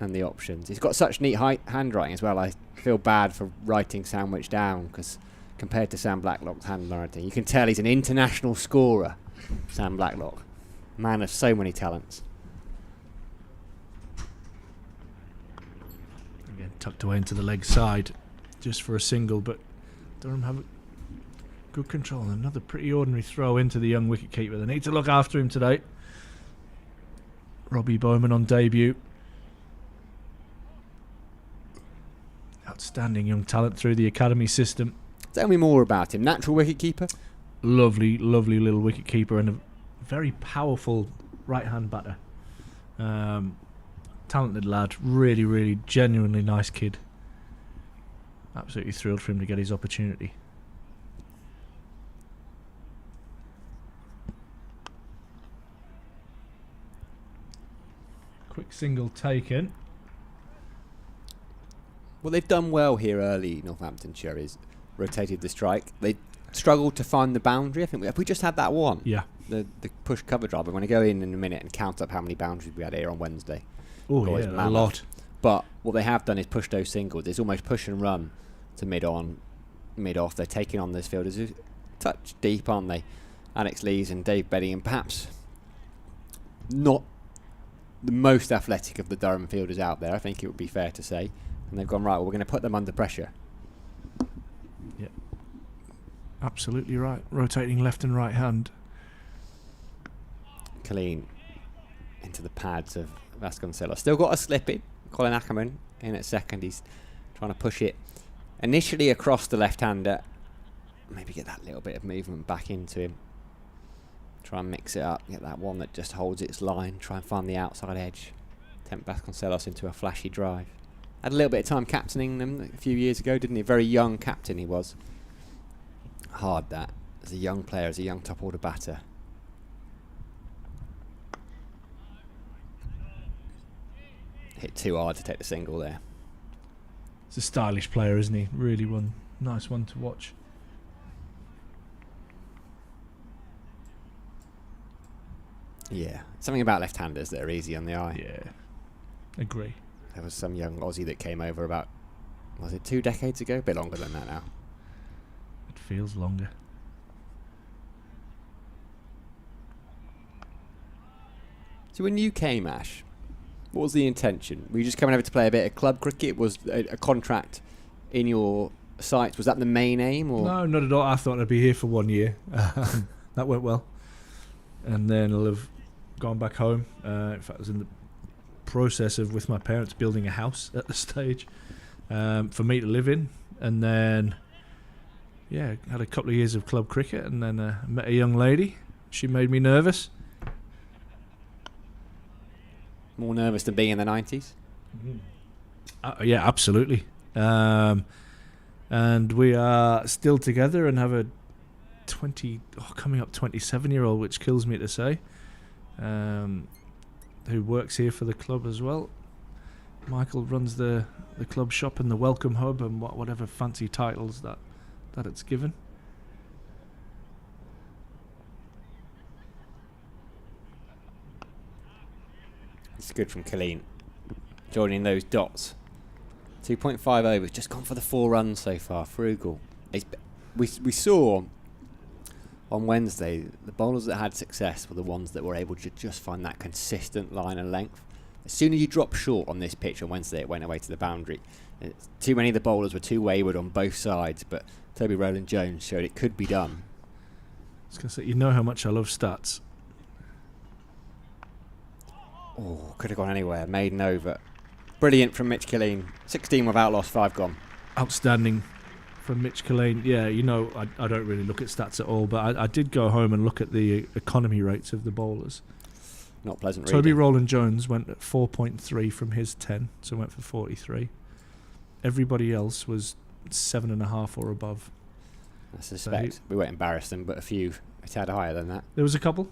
Speaker 3: and the options. He's got such neat handwriting as well. I feel bad for writing sandwich down, because compared to Sam Blacklock's handwriting, you can tell he's an international scorer, Sam Blacklock. Man of so many talents.
Speaker 2: Again, tucked away into the leg side, just for a single, but Durham have good control. Another pretty ordinary throw into the young wicket-keeper. They need to look after him today. Robbie Bowman on debut. Outstanding young talent through the academy system.
Speaker 3: Tell me more about him. Natural wicket-keeper?
Speaker 2: Lovely, lovely little wicket-keeper and a very powerful right-hand batter. Talented lad. Really, really genuinely nice kid. Absolutely thrilled for him to get his opportunity. Quick single taken.
Speaker 3: What they've done well here early, Northamptonshire, is rotated the strike. They struggled to find the boundary. I think we just had that one.
Speaker 2: Yeah.
Speaker 3: The push cover drive. I'm going to go in a minute and count up how many boundaries we had here on Wednesday.
Speaker 2: Oh, yeah, a lot.
Speaker 3: But what they have done is push those singles. It's almost push and run to mid-on, mid-off. They're taking on those fielders who touch deep, aren't they? Alex Lees and Dave Betty, and perhaps not the most athletic of the Durham fielders out there, I think it would be fair to say. And they've gone, right, well, we're going to put them under pressure.
Speaker 2: Yeah. Absolutely right. Rotating left and right hand.
Speaker 3: Clean into the pads of Vasconcelos. Still got a slip in. Colin Ackerman in at second. He's trying to push it initially across the left-hander. Maybe get that little bit of movement back into him. Try and mix it up. Get that one that just holds its line. Try and find the outside edge. Tempt Vasconcelos into a flashy drive. Had a little bit of time captaining them a few years ago, didn't he? Very young captain he was. Hard that. As a young player, as a young top order batter. Hit too hard to take the single there.
Speaker 2: He's a stylish player, isn't he? Really one. Nice one to watch.
Speaker 3: Yeah. Something about left-handers that are easy on the eye.
Speaker 2: Yeah. Agree.
Speaker 3: There was some young Aussie that came over about, was it 2 decades ago? A bit longer than that now.
Speaker 2: It feels longer.
Speaker 3: So when you came, Ash, what was the intention? Were you just coming over to play a bit of club cricket? Was a contract in your sights? Was that the main aim? Or?
Speaker 2: No, not at all. I thought I'd be here for 1 year. That went well. And then I'll have gone back home. In fact, I was in the process of, with my parents, building a house at the stage for me to live in. And then, yeah, had a couple of years of club cricket, and then met a young lady. She made me nervous.
Speaker 3: More nervous than being in the 90s?
Speaker 2: Yeah, absolutely. And we are still together and have a coming up 27-year-old, which kills me to say, who works here for the club as well. Michael runs the club shop and the welcome hub and whatever fancy titles that it's given.
Speaker 3: Good from Colleen. Joining those dots. 2.5 overs. Just gone for the 4 runs so far. Frugal. We saw on Wednesday the bowlers that had success were the ones that were able to just find that consistent line and length. As soon as you drop short on this pitch on Wednesday, it went away to the boundary. Too many of the bowlers were too wayward on both sides, but Toby Rowland-Jones showed it could be done.
Speaker 2: I was going to say, you know how much I love stats.
Speaker 3: Oh, could have gone anywhere. Maiden over. Brilliant from Mitch Killeen. 16 without loss, 5 gone.
Speaker 2: Outstanding from Mitch Killeen. Yeah, you know, I don't really look at stats at all, but I did go home and look at the economy rates of the bowlers.
Speaker 3: Not pleasant
Speaker 2: Toby
Speaker 3: reading.
Speaker 2: Rowland-Jones went at 4.3 from his 10, so went for 43. Everybody else was 7.5 or above.
Speaker 3: I suspect we won't embarrass them, but a few a tad higher than that.
Speaker 2: There was a couple,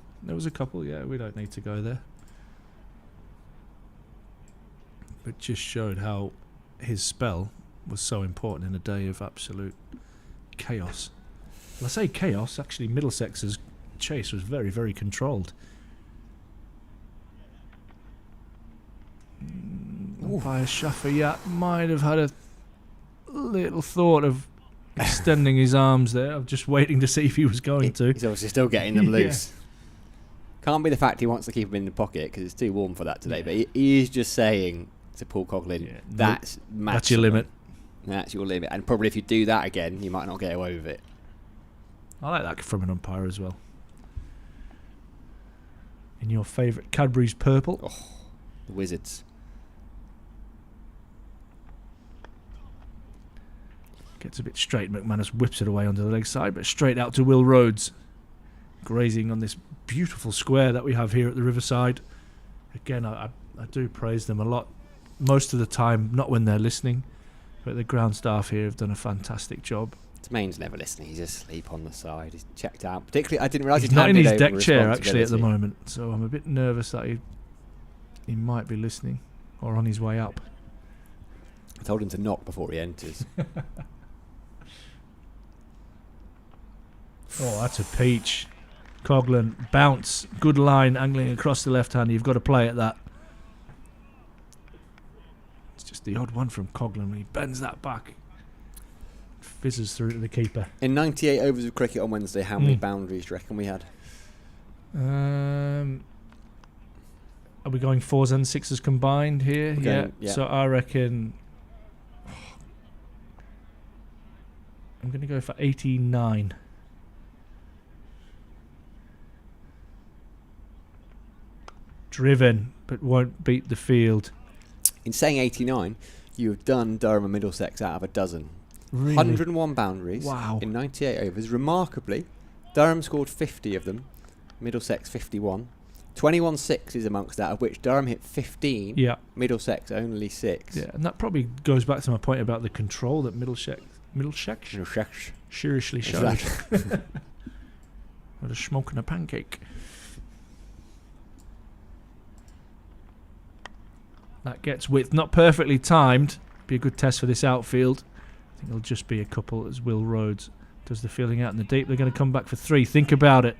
Speaker 2: yeah, we don't need to go there. But just showed how his spell was so important in a day of absolute chaos. Well, I say chaos, actually Middlesex's chase was very, very controlled. Umpire Shafiyat might have had a little thought of extending his arms there. I'm just waiting to see if he was going to.
Speaker 3: He's obviously still getting them
Speaker 2: Yeah.
Speaker 3: loose. Can't be the fact he wants to keep them in the pocket because it's too warm for that today. But he is just saying to Paul Coughlin, that's maximum.
Speaker 2: That's your limit.
Speaker 3: That's your limit. And probably if you do that again, you might not get away with it.
Speaker 2: I like that from an umpire as well. In your favourite Cadbury's purple.
Speaker 3: Oh, the Wizards.
Speaker 2: Gets a bit straight. McManus whips it away onto the leg side, but straight out to Will Rhodes. Grazing on this beautiful square that we have here at the Riverside. Again, I do praise them a lot. Most of the time, not when they're listening, but the ground staff here have done a fantastic job.
Speaker 3: Main's never listening. He's asleep on the side. He's checked out. Particularly, I didn't realise
Speaker 2: He's
Speaker 3: he'd
Speaker 2: not in
Speaker 3: handed
Speaker 2: his
Speaker 3: over
Speaker 2: deck chair actually at the
Speaker 3: responsibility.
Speaker 2: moment, so I'm a bit nervous that he might be listening or on his way up.
Speaker 3: I told him to knock before he enters.
Speaker 2: Oh, that's a peach. Coughlin, bounce, good line, angling across the left hand. You've got to play at that. It's just the odd one from Coughlin when he bends that back. Fizzes through to the keeper.
Speaker 3: In 98 overs of cricket on Wednesday, how many boundaries do you reckon we had?
Speaker 2: Are we going 4s and 6s combined here?
Speaker 3: Okay,
Speaker 2: Yeah.
Speaker 3: yeah.
Speaker 2: So I reckon I'm going to go for 89. Driven, but won't beat the field.
Speaker 3: In saying 89, you have done Durham and Middlesex out of a dozen.
Speaker 2: Really?
Speaker 3: 101 boundaries
Speaker 2: Wow.
Speaker 3: in 98 overs. Remarkably, Durham scored 50 of them, Middlesex 51. 21 sixes amongst that, of which Durham hit 15,
Speaker 2: Yeah.
Speaker 3: Middlesex only 6.
Speaker 2: Yeah, and that probably goes back to my point about the control that Middlesex
Speaker 3: Middlesex.
Speaker 2: seriously showed.
Speaker 3: Exactly.
Speaker 2: What a smoking a pancake. That gets width, not perfectly timed. Be a good test for this outfield. I think it'll just be a couple as Will Rhodes does the fielding out in the deep. They're going to come back for 3. Think about it.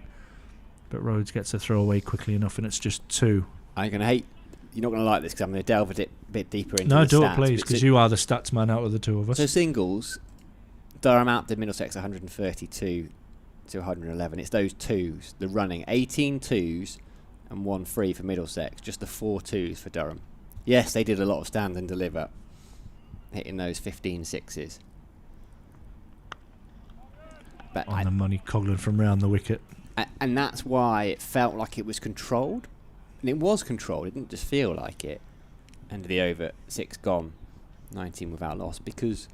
Speaker 2: But Rhodes gets a throw away quickly enough, and it's just 2.
Speaker 3: I'm going to hate... You're not going to like this because I'm going to delve a bit deeper into
Speaker 2: No,
Speaker 3: the
Speaker 2: do
Speaker 3: stats.
Speaker 2: it, please, because you are the stats man out of the two of us.
Speaker 3: So singles, Durham outdid Middlesex 132 to 111. It's those 2s, the running. 18 2s and 1 free for Middlesex. Just the 4 2s for Durham. Yes, they did a lot of stand and deliver, hitting those 15 6s. But
Speaker 2: On the money, Coughlin from round the wicket.
Speaker 3: and that's why it felt like it was controlled. And it was controlled. It didn't just feel like it. End of the over, 6 gone, 19 without loss. Because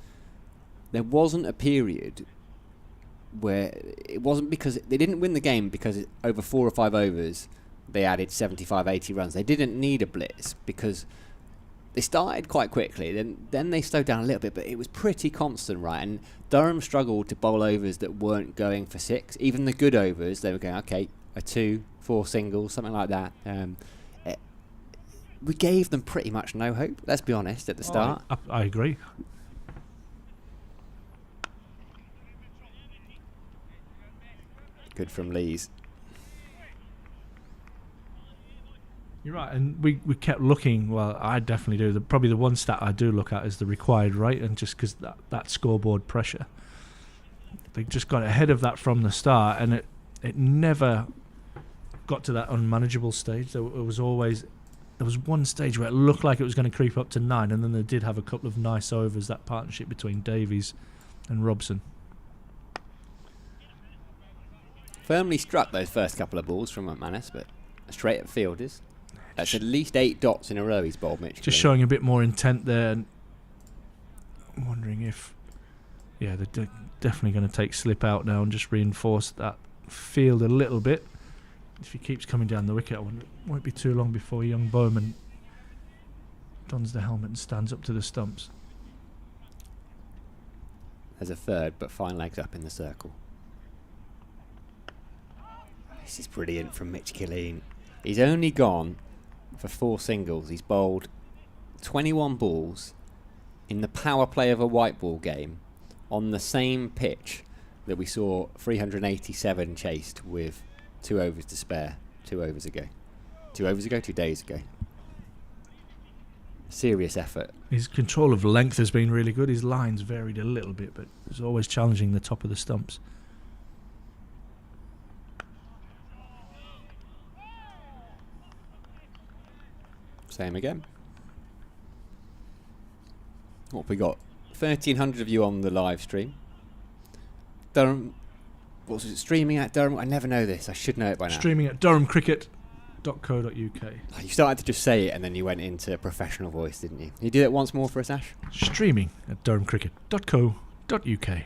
Speaker 3: there wasn't a period where it wasn't because they didn't win the game because over 4 or 5 overs they added 75, 80 runs. They didn't need a blitz because they started quite quickly. Then they slowed down a little bit, but it was pretty constant, right? And Durham struggled to bowl overs that weren't going for 6. Even the good overs, they were going, okay, a 2, 4 singles, something like that. We gave them pretty much no hope, let's be honest, at the start.
Speaker 2: I agree.
Speaker 3: Good from Lees.
Speaker 2: You're right, and we kept looking. Well, I definitely do. Probably the one stat I do look at is the required rate, and just because that scoreboard pressure, they just got ahead of that from the start, and it never got to that unmanageable stage. There was one stage where it looked like it was going to creep up to 9, and then they did have a couple of nice overs. That partnership between Davies and Robson.
Speaker 3: Firmly struck those first couple of balls from McManus, but straight at fielders. That's at least 8 dots in a row he's bowled, Mitch.
Speaker 2: Just showing a bit more intent there. And I'm wondering if, they're definitely going to take slip out now and just reinforce that field a little bit. If he keeps coming down the wicket, it won't be too long before young Bowman dons the helmet and stands up to the stumps.
Speaker 3: There's a third, but fine legs up in the circle. This is brilliant from Mitch Killeen. He's only gone for 4 singles. He's bowled 21 balls in the power play of a white ball game on the same pitch that we saw 387 chased with 2 overs to spare 2 overs ago. 2 overs ago, 2 days ago. Serious effort.
Speaker 2: His control of length has been really good. His lines varied a little bit, but he's always challenging the top of the stumps.
Speaker 3: Same again. What have we got? 1,300 of you on the live stream. Durham, what's it streaming at Durham? I never know this. I should know it by now.
Speaker 2: Streaming at durhamcricket.co.uk.
Speaker 3: Oh, you started to just say it and then you went into professional voice, didn't you? Can you do it once more for us, Ash?
Speaker 2: Streaming at durhamcricket.co.uk.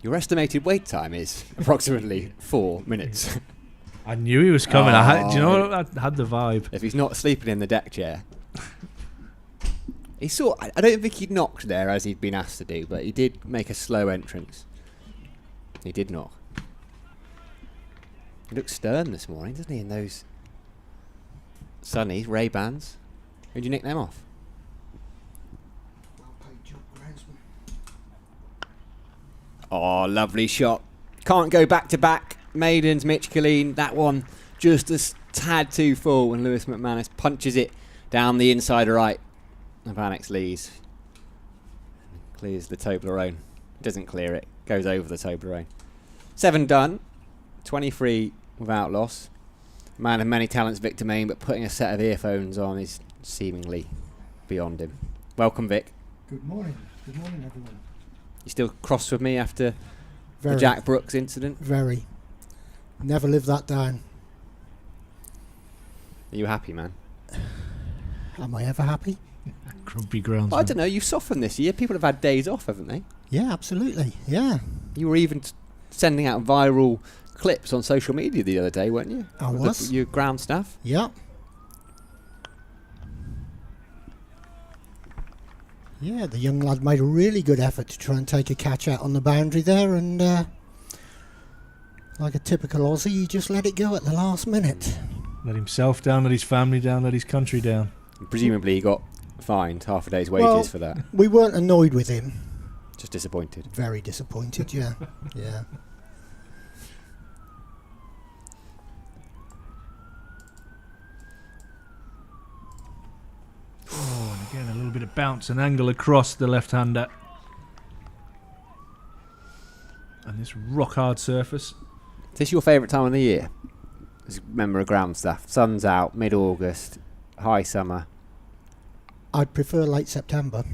Speaker 3: Your estimated wait time is approximately 4 minutes.
Speaker 2: I knew he was coming. Do you know what? I had the vibe.
Speaker 3: If he's not sleeping in the deck chair. I don't think he knocked there as he'd been asked to do, but he did make a slow entrance. He did knock. He looks stern this morning, doesn't he, in those sunnies, Ray-Bans. Who'd you nick them off? Oh, lovely shot. Can't go back to back. Maidens, Mitch Killeen. That one just a tad too full when Lewis McManus punches it down the inside right of Alex Lees. Clears the Toblerone. Doesn't clear it. Goes over the Toblerone. 7 done. 23 without loss. Man of many talents, Victor Main, but putting a set of earphones on is seemingly beyond him. Welcome, Vic.
Speaker 4: Good morning. Good morning, everyone.
Speaker 3: You still cross with me after
Speaker 4: Very.
Speaker 3: the Jack Brooks incident?
Speaker 4: Very. Never live that down.
Speaker 3: Are you happy, man?
Speaker 4: Am I ever happy?
Speaker 2: Grumpy grounds.
Speaker 3: I don't know. You've softened this year. People have had days off, haven't they?
Speaker 4: Yeah, absolutely. Yeah.
Speaker 3: You were even sending out viral clips on social media the other day, weren't you?
Speaker 4: I
Speaker 3: With
Speaker 4: was.
Speaker 3: your ground staff.
Speaker 4: Yeah. Yeah, the young lad made a really good effort to try and take a catch out on the boundary there, and like a typical Aussie, he just let it go at the last minute.
Speaker 2: Let himself down, let his family down, let his country down.
Speaker 3: Presumably he got fined half a day's wages for that.
Speaker 4: We weren't annoyed with him.
Speaker 3: Just disappointed.
Speaker 4: Very disappointed, yeah. Yeah.
Speaker 2: Oh, and again, a little bit of bounce and angle across the left-hander. And this rock-hard surface.
Speaker 3: Is this your favourite time of the year? As a member of ground staff. Sun's out, mid-August, high summer.
Speaker 4: I'd prefer late September.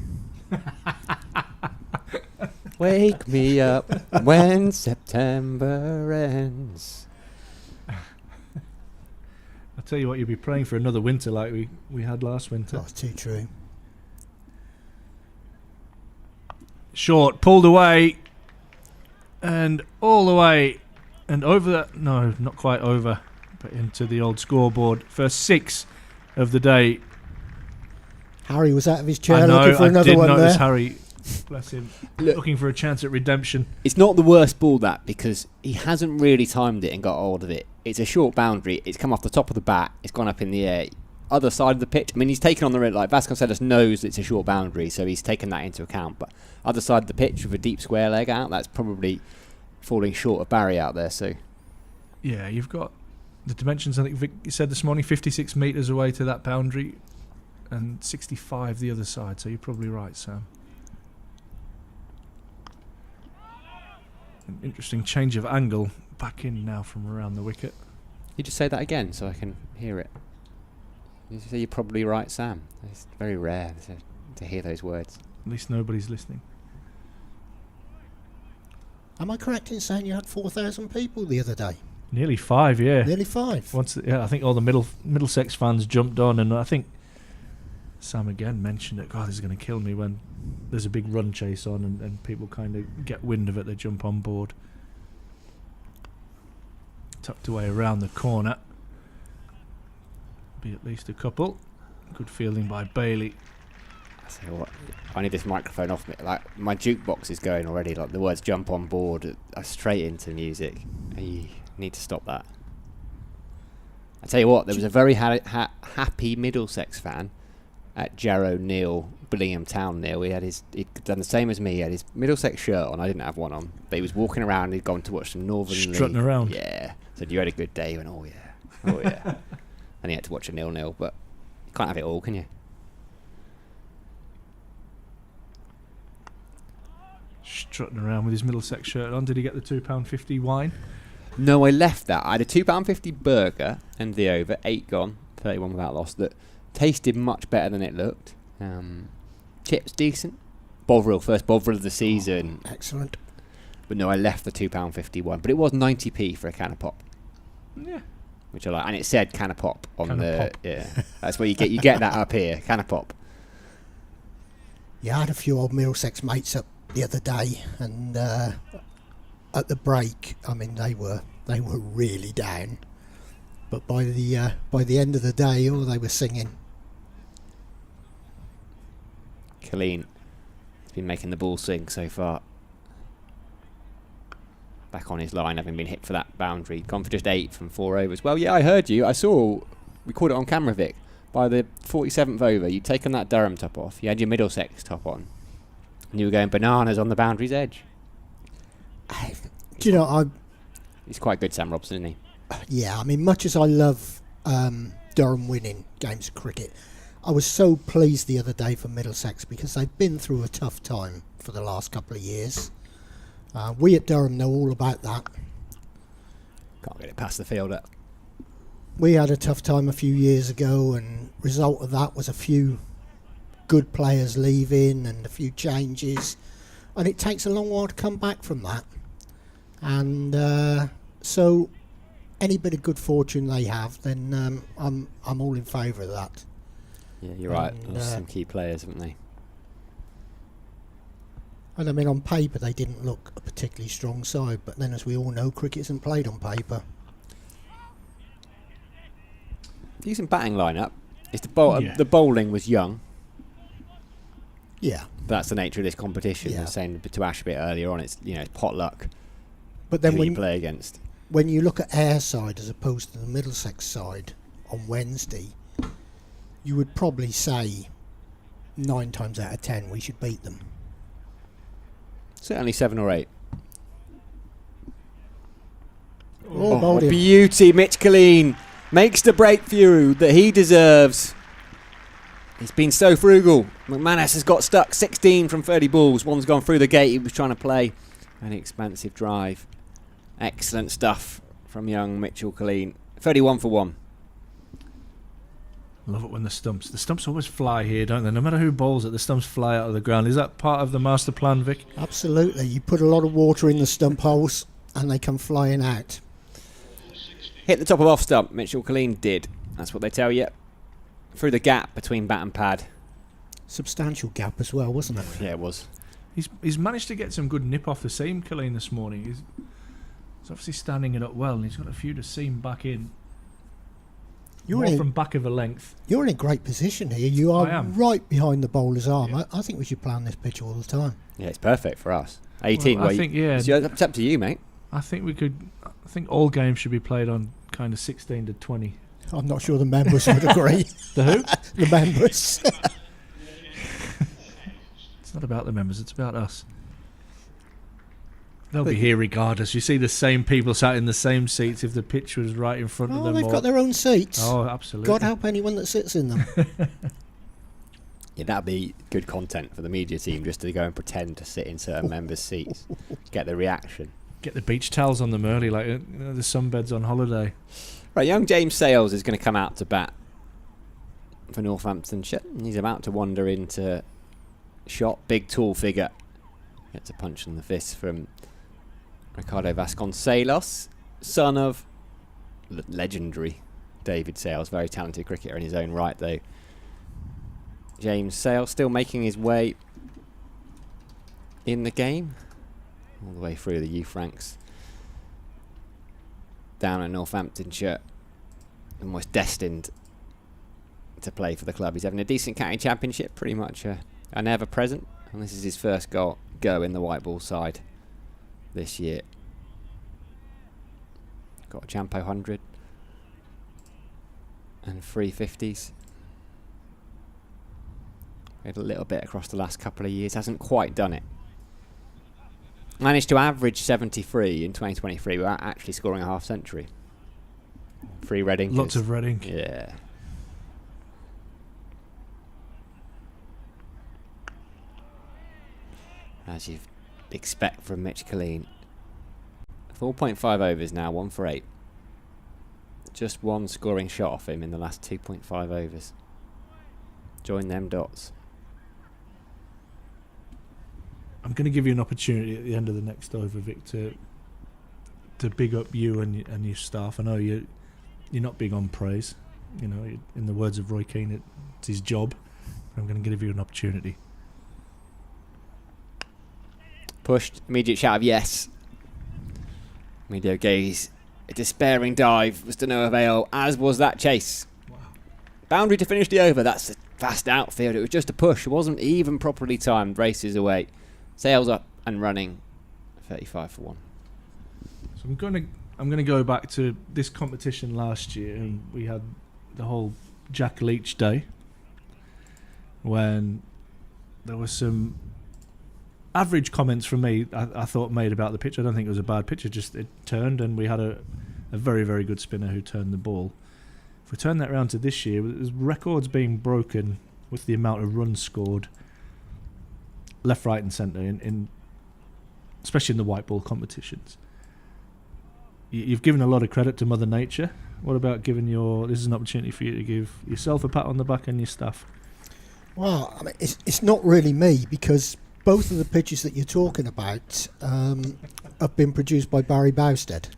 Speaker 3: Wake me up when September ends.
Speaker 2: I'll tell you what, you'll be praying for another winter like we had last winter.
Speaker 4: That's too true.
Speaker 2: Short, pulled away, and all the way, and over that, no, not quite over, but into the old scoreboard. First 6 of the day.
Speaker 4: Harry was out of his chair
Speaker 2: I know,
Speaker 4: looking for another
Speaker 2: did
Speaker 4: one
Speaker 2: notice
Speaker 4: there.
Speaker 2: Harry, bless him, looking for a chance at redemption.
Speaker 3: It's not the worst ball, that, because he hasn't really timed it and got hold of it. It's a short boundary. It's come off the top of the bat. It's gone up in the air. Other side of the pitch. I mean, he's taken on the red. Like Vasconcelos knows it's a short boundary, so he's taken that into account. But other side of the pitch with a deep square leg out, that's probably falling short of Barry out there. So
Speaker 2: Yeah, you've got the dimensions. I think Vic, you said this morning, 56 metres away to that boundary, and 65 the other side. So you're probably right, Sam. An interesting change of angle. Back in now from around the wicket.
Speaker 3: You just say that again so I can hear it. You say you're probably right, Sam. It's very rare to hear those words.
Speaker 2: At least nobody's listening.
Speaker 4: Am I correct in saying you had 4,000 people the other day?
Speaker 2: Nearly 5, yeah.
Speaker 4: Nearly 5.
Speaker 2: I think all the Middlesex fans jumped on, and I think Sam again mentioned it. God, this is going to kill me when there's a big run chase on and people kind of get wind of it. They jump on board. Tucked away around the corner. Be at least a couple. Good fielding by Bailey.
Speaker 3: I say what, I need this microphone off me. Like, my jukebox is going already. Like, the words "jump on board" are straight into music. You need to stop that. I tell you what, there was a very happy Middlesex fan at Jarrow Neil, Billingham Town Neil. He'd done the same as me. He had his Middlesex shirt on. I didn't have one on, but he was walking around. He'd gone to watch some Northern
Speaker 2: strutting
Speaker 3: League.
Speaker 2: Around.
Speaker 3: Yeah. Said, "You had a good day." He went, "Oh yeah, oh yeah." And he had to watch a 0-0, but you can't have it all, can you?
Speaker 2: Strutting around with his Middlesex shirt on. Did he get the £2.50 wine?
Speaker 3: No, I left that. I had a £2.50 burger and the over, 8 gone, 31 without loss, that tasted much better than it looked. Chips decent. Bovril, first Bovril of the season.
Speaker 4: Oh, excellent.
Speaker 3: But no, I left the £2.50 one. But it was 90p for a can of pop.
Speaker 2: Yeah.
Speaker 3: Which I like. And it said can of pop on
Speaker 2: Can of pop.
Speaker 3: Yeah. That's where you get that up here, can of pop.
Speaker 4: Yeah, I had a few old Middlesex mates up the other day, and at the break, I mean, they were really down. But by the end of the day, they were singing.
Speaker 3: Colleen has been making the ball sing so far. Back on his line, having been hit for that boundary. Gone for just 8 from 4 overs. Well, yeah, I heard you. I saw. We caught it on camera, Vic. By the 47th over, you'd taken that Durham top off. You had your Middlesex top on. And you were going bananas on the boundary's edge.
Speaker 4: Do you know,
Speaker 3: He's quite good, Sam Robson, isn't he?
Speaker 4: Yeah, I mean, much as I love Durham winning games of cricket, I was so pleased the other day for Middlesex because they've been through a tough time for the last couple of years. We at Durham know all about that.
Speaker 3: Can't get it past the fielder.
Speaker 4: We had a tough time a few years ago, and result of that was a few good players leaving and a few changes, and it takes a long while to come back from that. And so, any bit of good fortune they have, then I'm all in favour of that.
Speaker 3: Yeah, you're right. There's some key players, haven't they?
Speaker 4: And I mean, on paper they didn't look a particularly strong side, but then, as we all know, cricket isn't played on paper.
Speaker 3: Decent batting lineup. It's the bowling was young.
Speaker 4: Yeah.
Speaker 3: But that's the nature of this competition.
Speaker 4: Yeah.
Speaker 3: I was saying to Ash a bit earlier on, it's potluck.
Speaker 4: But then
Speaker 3: who
Speaker 4: when
Speaker 3: you play against.
Speaker 4: When you look at our side as opposed to the Middlesex side on Wednesday, you would probably say 9 times out of 10 we should beat them.
Speaker 3: Certainly 7 or 8.
Speaker 4: Oh,
Speaker 3: what a beauty. Mitch Colleen makes the breakthrough that he deserves. He's been so frugal. McManus has got stuck 16 from 30 balls. One's gone through the gate he was trying to play. An expansive drive. Excellent stuff from young Mitchell Colleen. 31 for 1.
Speaker 2: Love it when the stumps always fly here, don't they? No matter who bowls it, the stumps fly out of the ground. Is that part of the master plan, Vic?
Speaker 4: Absolutely. You put a lot of water in the stump holes and they come flying out.
Speaker 3: Hit the top of off stump. Mitchell Colleen did. That's what they tell you. Through the gap between bat and pad.
Speaker 4: Substantial gap as well, wasn't it?
Speaker 3: Yeah, it was.
Speaker 2: He's managed to get some good nip off the seam, Colleen, this morning. He's obviously standing it up well, and he's got a few to seam back in. More from back of a length.
Speaker 4: You're in a great position here. You are right behind the bowler's arm. Yeah. I think we should play on this pitch all the time.
Speaker 3: Yeah, it's perfect for us. 18.
Speaker 2: Well, I think,
Speaker 3: it's up to you, mate.
Speaker 2: I think all games should be played on kind of 16 to 20.
Speaker 4: I'm not sure the members would agree.
Speaker 2: The who?
Speaker 4: The members.
Speaker 2: It's not about the members, it's about us. They'll be here regardless. You see the same people sat in the same seats if the pitch was right in front of them.
Speaker 4: They've got their own seats.
Speaker 2: Oh, absolutely.
Speaker 4: God help anyone that sits in them.
Speaker 3: Yeah, that'd be good content for the media team, just to go and pretend to sit in certain members' seats, get the reaction.
Speaker 2: Get the beach towels on them early, like the sunbeds on holiday.
Speaker 3: Right, young James Sales is going to come out to bat for Northamptonshire. He's about to wander into shot. Big, tall figure. Gets a punch in the fist from Ricardo Vasconcelos, son of legendary David Sales. Very talented cricketer in his own right, though. James Sales still making his way in the game, all the way through the youth ranks down at Northamptonshire, almost destined to play for the club. He's having a decent county championship, pretty much an ever present, and this is his first go in the white ball side this year. Got a Champo 100 and 350s. Made a little bit across the last couple of years, hasn't quite done it. Managed to average 73 in 2023 without actually scoring a half century. 3 Reading.
Speaker 2: Lots of Reading.
Speaker 3: Yeah. As you'd expect from Mitch Killeen. 4.5 overs now, 1 for 8. Just one scoring shot off him in the last 2.5 overs. Join them dots.
Speaker 2: I'm going to give you an opportunity at the end of the next over, Vic, to big up you and your staff. I know you're not big on praise. You know, in the words of Roy Keane, it's his job. I'm going to give you an opportunity.
Speaker 3: Pushed, immediate shout of yes. Medio Gaze, a despairing dive was to no avail, as was that chase.
Speaker 2: Wow.
Speaker 3: Boundary to finish the over, that's a fast outfield. It was just a push, it wasn't even properly timed. Races away. Sales up and running, 35 for 1.
Speaker 2: So I'm going to go back to this competition last year, and we had the whole Jack Leach day, when there was some average comments from me, I thought, made about the pitch. I don't think it was a bad pitch, it turned, and we had a very, very good spinner who turned the ball. If we turn that around to this year, there's records being broken with the amount of runs scored left, right and centre, in especially in the white ball competitions. You've given a lot of credit to Mother Nature. What about giving this is an opportunity for you to give yourself a pat on the back and your staff?
Speaker 4: Well, I mean, it's not really me, because both of the pitches that you're talking about have been produced by Barry Bowstead.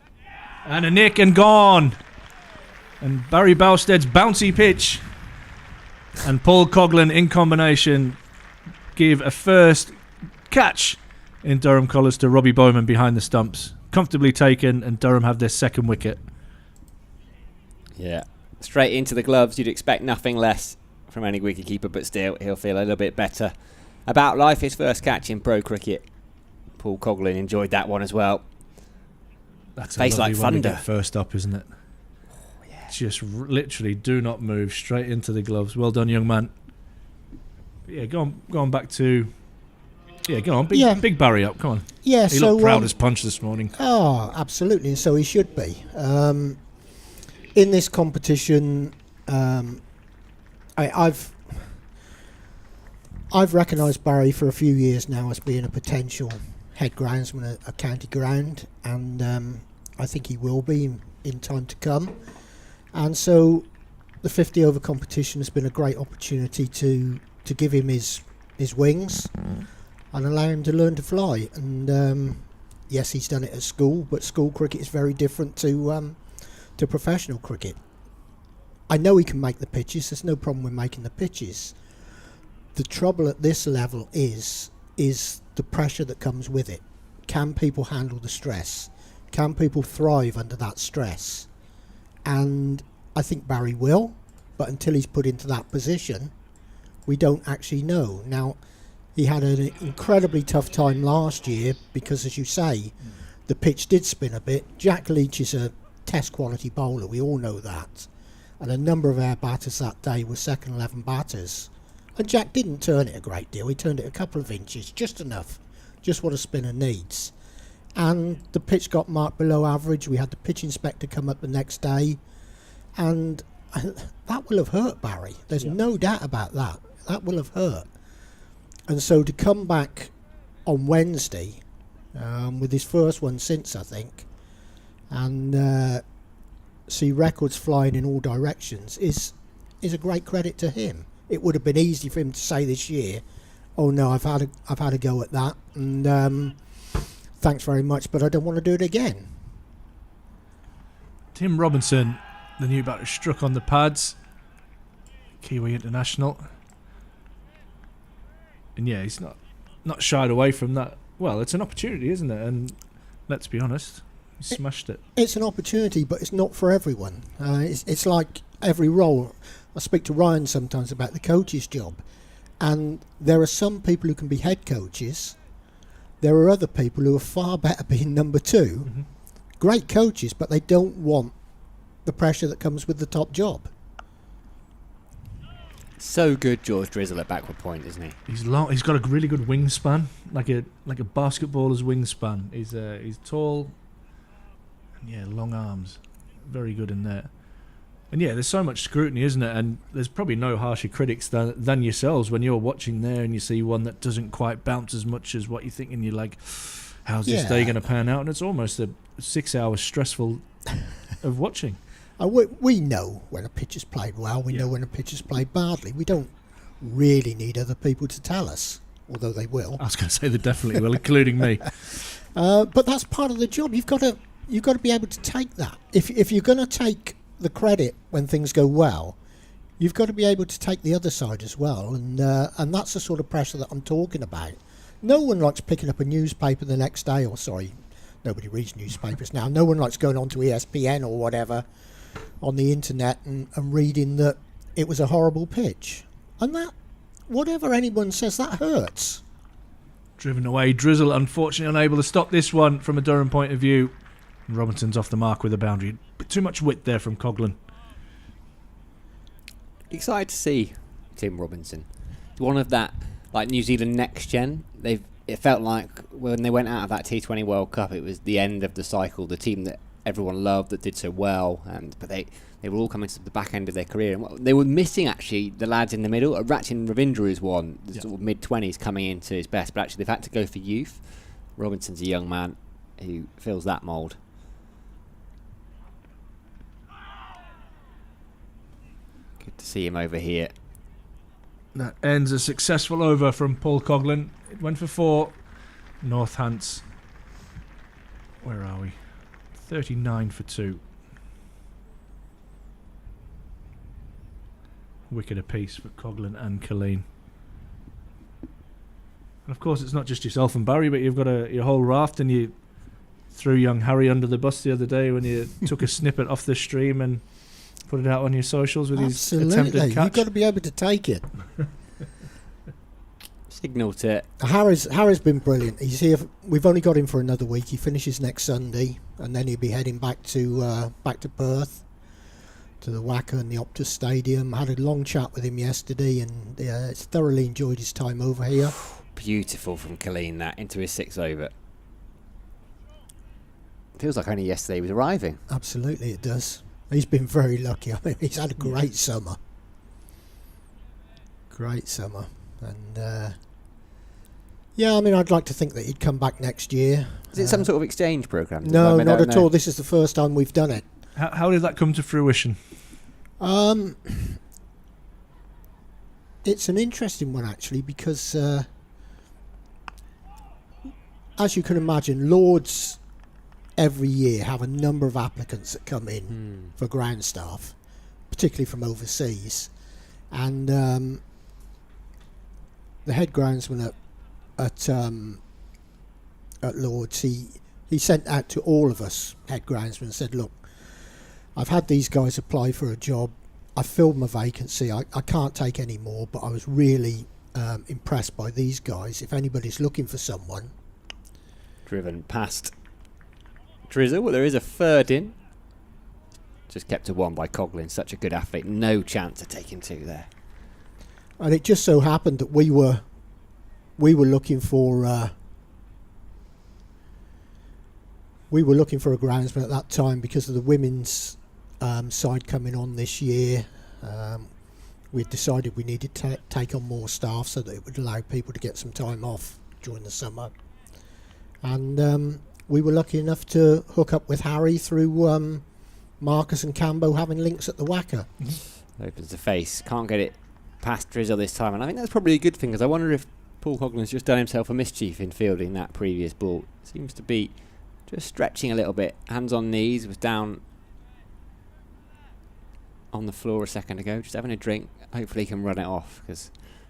Speaker 2: And a nick and gone. And Barry Bowstead's bouncy pitch and Paul Coughlin in combination give a first catch in Durham colours to Robbie Bowman behind the stumps. Comfortably taken, and Durham have their second wicket.
Speaker 3: Yeah, straight into the gloves. You'd expect nothing less from any wicketkeeper, but still, he'll feel a little bit better about life. His first catch in pro cricket. Paul Coughlin enjoyed that one as well.
Speaker 2: That's
Speaker 3: face like thunder.
Speaker 2: First up, isn't it?
Speaker 3: Oh, yeah.
Speaker 2: Just literally do not move, straight into the gloves. Well done, young man. Yeah, go on back to... Yeah, go on. Big Barry up, come on.
Speaker 4: Yeah,
Speaker 2: he looked proud as punch this morning.
Speaker 4: Oh, absolutely, and so he should be. In this competition, I've recognised Barry for a few years now as being a potential head groundsman at a county ground, and I think he will be in time to come. And so the 50 over competition has been a great opportunity to give him his wings and allow him to learn to fly. And yes, he's done it at school, but school cricket is very different to professional cricket. I know he can make the pitches. There's no problem with making the pitches. The trouble at this level is the pressure that comes with it. Can people handle the stress? Can people thrive under that stress? And I think Barry will, but until he's put into that position, we don't actually know. Now, he had an incredibly tough time last year because, as you say, the pitch did spin a bit. Jack Leach is a test quality bowler, we all know that. And a number of our batters that day were second 11 batters. And Jack didn't turn it a great deal. He turned it a couple of inches, just enough, just what a spinner needs. and the pitch got marked below average. We had the pitch inspector come up the next day, and that will have hurt Barry. There's no doubt about that. That will have hurt. And so to come back on Wednesday with his first one since, I think, and see records flying in all directions is a great credit to him. It would have been easy for him to say this year, "Oh no, I've had a go at that, and thanks very much, but I don't want to do it again."
Speaker 2: Tim Robinson, the new batter, struck on the pads. Kiwi international. And yeah, he's not shied away from that. Well, it's an opportunity, isn't it? And let's be honest, he smashed it.
Speaker 4: It's an opportunity, but it's not for everyone. It's like every role. I speak to Ryan sometimes about the coach's job, and there are some people who can be head coaches. There are other people who are far better being number two.
Speaker 2: Mm-hmm.
Speaker 4: Great coaches, but they don't want the pressure that comes with the top job.
Speaker 3: So good, George Drizzle at backward point, isn't he?
Speaker 2: He's long. He's got a really good wingspan, like a basketballer's wingspan. He's tall, and yeah, long arms. Very good in there. And yeah, there's so much scrutiny, isn't it? And there's probably no harsher critics than yourselves when you're watching there and you see one that doesn't quite bounce as much as what you're thinking. You're like, how's this day going to pan out? And it's almost a 6 hours stressful of watching.
Speaker 4: We know when a pitch is played well. We know when a pitch is played badly. We don't really need other people to tell us, although they will.
Speaker 2: I was going to say they definitely will, including me.
Speaker 4: But that's part of the job. You've got to be able to take that. If you're going to take the credit when things go well, you've got to be able to take the other side as well. And that's the sort of pressure that I'm talking about. No one likes picking up a newspaper the next day, or sorry, nobody reads newspapers now. No one likes going on to ESPN or whatever on the internet and reading that it was a horrible pitch. And that, whatever anyone says, that hurts.
Speaker 2: Driven away, Drizzle unfortunately unable to stop this one from a Durham point of view. Robinson's off the mark with a boundary. Bit too much width there from Coghlan.
Speaker 3: Excited to see Tim Robinson. One of that, like New Zealand next gen. It felt like when they went out of that T20 World Cup, it was the end of the cycle. The team that everyone loved, that did so well, but they were all coming to the back end of their career, and they were missing actually the lads in the middle. Rachin Ravindra is one, sort of mid-20s coming into his best, but actually they've had to go for youth. Robinson's a young man who fills that mould. Good to see him over here.
Speaker 2: That ends a successful over from Paul Coghlan. It went for 4. Northants. Where are we? 39 for 2. Wicket apiece for Coghlan and Colleen. And of course, it's not just yourself and Barry, but you've got your whole raft, and you threw young Harry under the bus the other day when you took a snippet off the stream and put it out on your socials with his attempted catch.
Speaker 4: You've got to be able to take it.
Speaker 3: Signal to
Speaker 4: Harry's been brilliant. He's here. We've only got him for another week. He finishes next Sunday, and then he'll be heading back to Perth, to the Wacker and the Optus Stadium. I had a long chat with him yesterday, and thoroughly enjoyed his time over here.
Speaker 3: Beautiful from Colleen, that into his 6th over. Feels like only yesterday he was arriving.
Speaker 4: Absolutely, it does. He's been very lucky. I mean, he's had a great summer. Great summer, and. Yeah, I mean, I'd like to think that he'd come back next year.
Speaker 3: Is it some sort of exchange programme?
Speaker 4: No, not at all. This is the first time we've done it.
Speaker 2: How did that come to fruition?
Speaker 4: It's an interesting one, actually, because as you can imagine, Lords every year have a number of applicants that come in for ground staff, particularly from overseas. And the head groundsman at Lords, he sent out to all of us head groundsmen and said, look, I've had these guys apply for a job. I filled my vacancy. I can't take any more, but I was really impressed by these guys. If anybody's looking for someone.
Speaker 3: Driven past Drizzle. Well, there is a third in. Just kept to 1 by Coghlan. Such a good athlete. No chance of taking 2 there.
Speaker 4: And it just so happened that we were looking for We were looking for a groundsman at that time because of the women's side coming on this year. We decided we needed to take on more staff so that it would allow people to get some time off during the summer. And we were lucky enough to hook up with Harry through Marcus and Cambo having links at the Wacker.
Speaker 3: Opens the face, can't get it past Drizzle this time, and I think that's probably a good thing, because I wonder if Paul Coughlin's just done himself a mischief in fielding that previous ball. Seems to be just stretching a little bit, hands on knees, was down on the floor a second ago, just having a drink. Hopefully he can run it off, because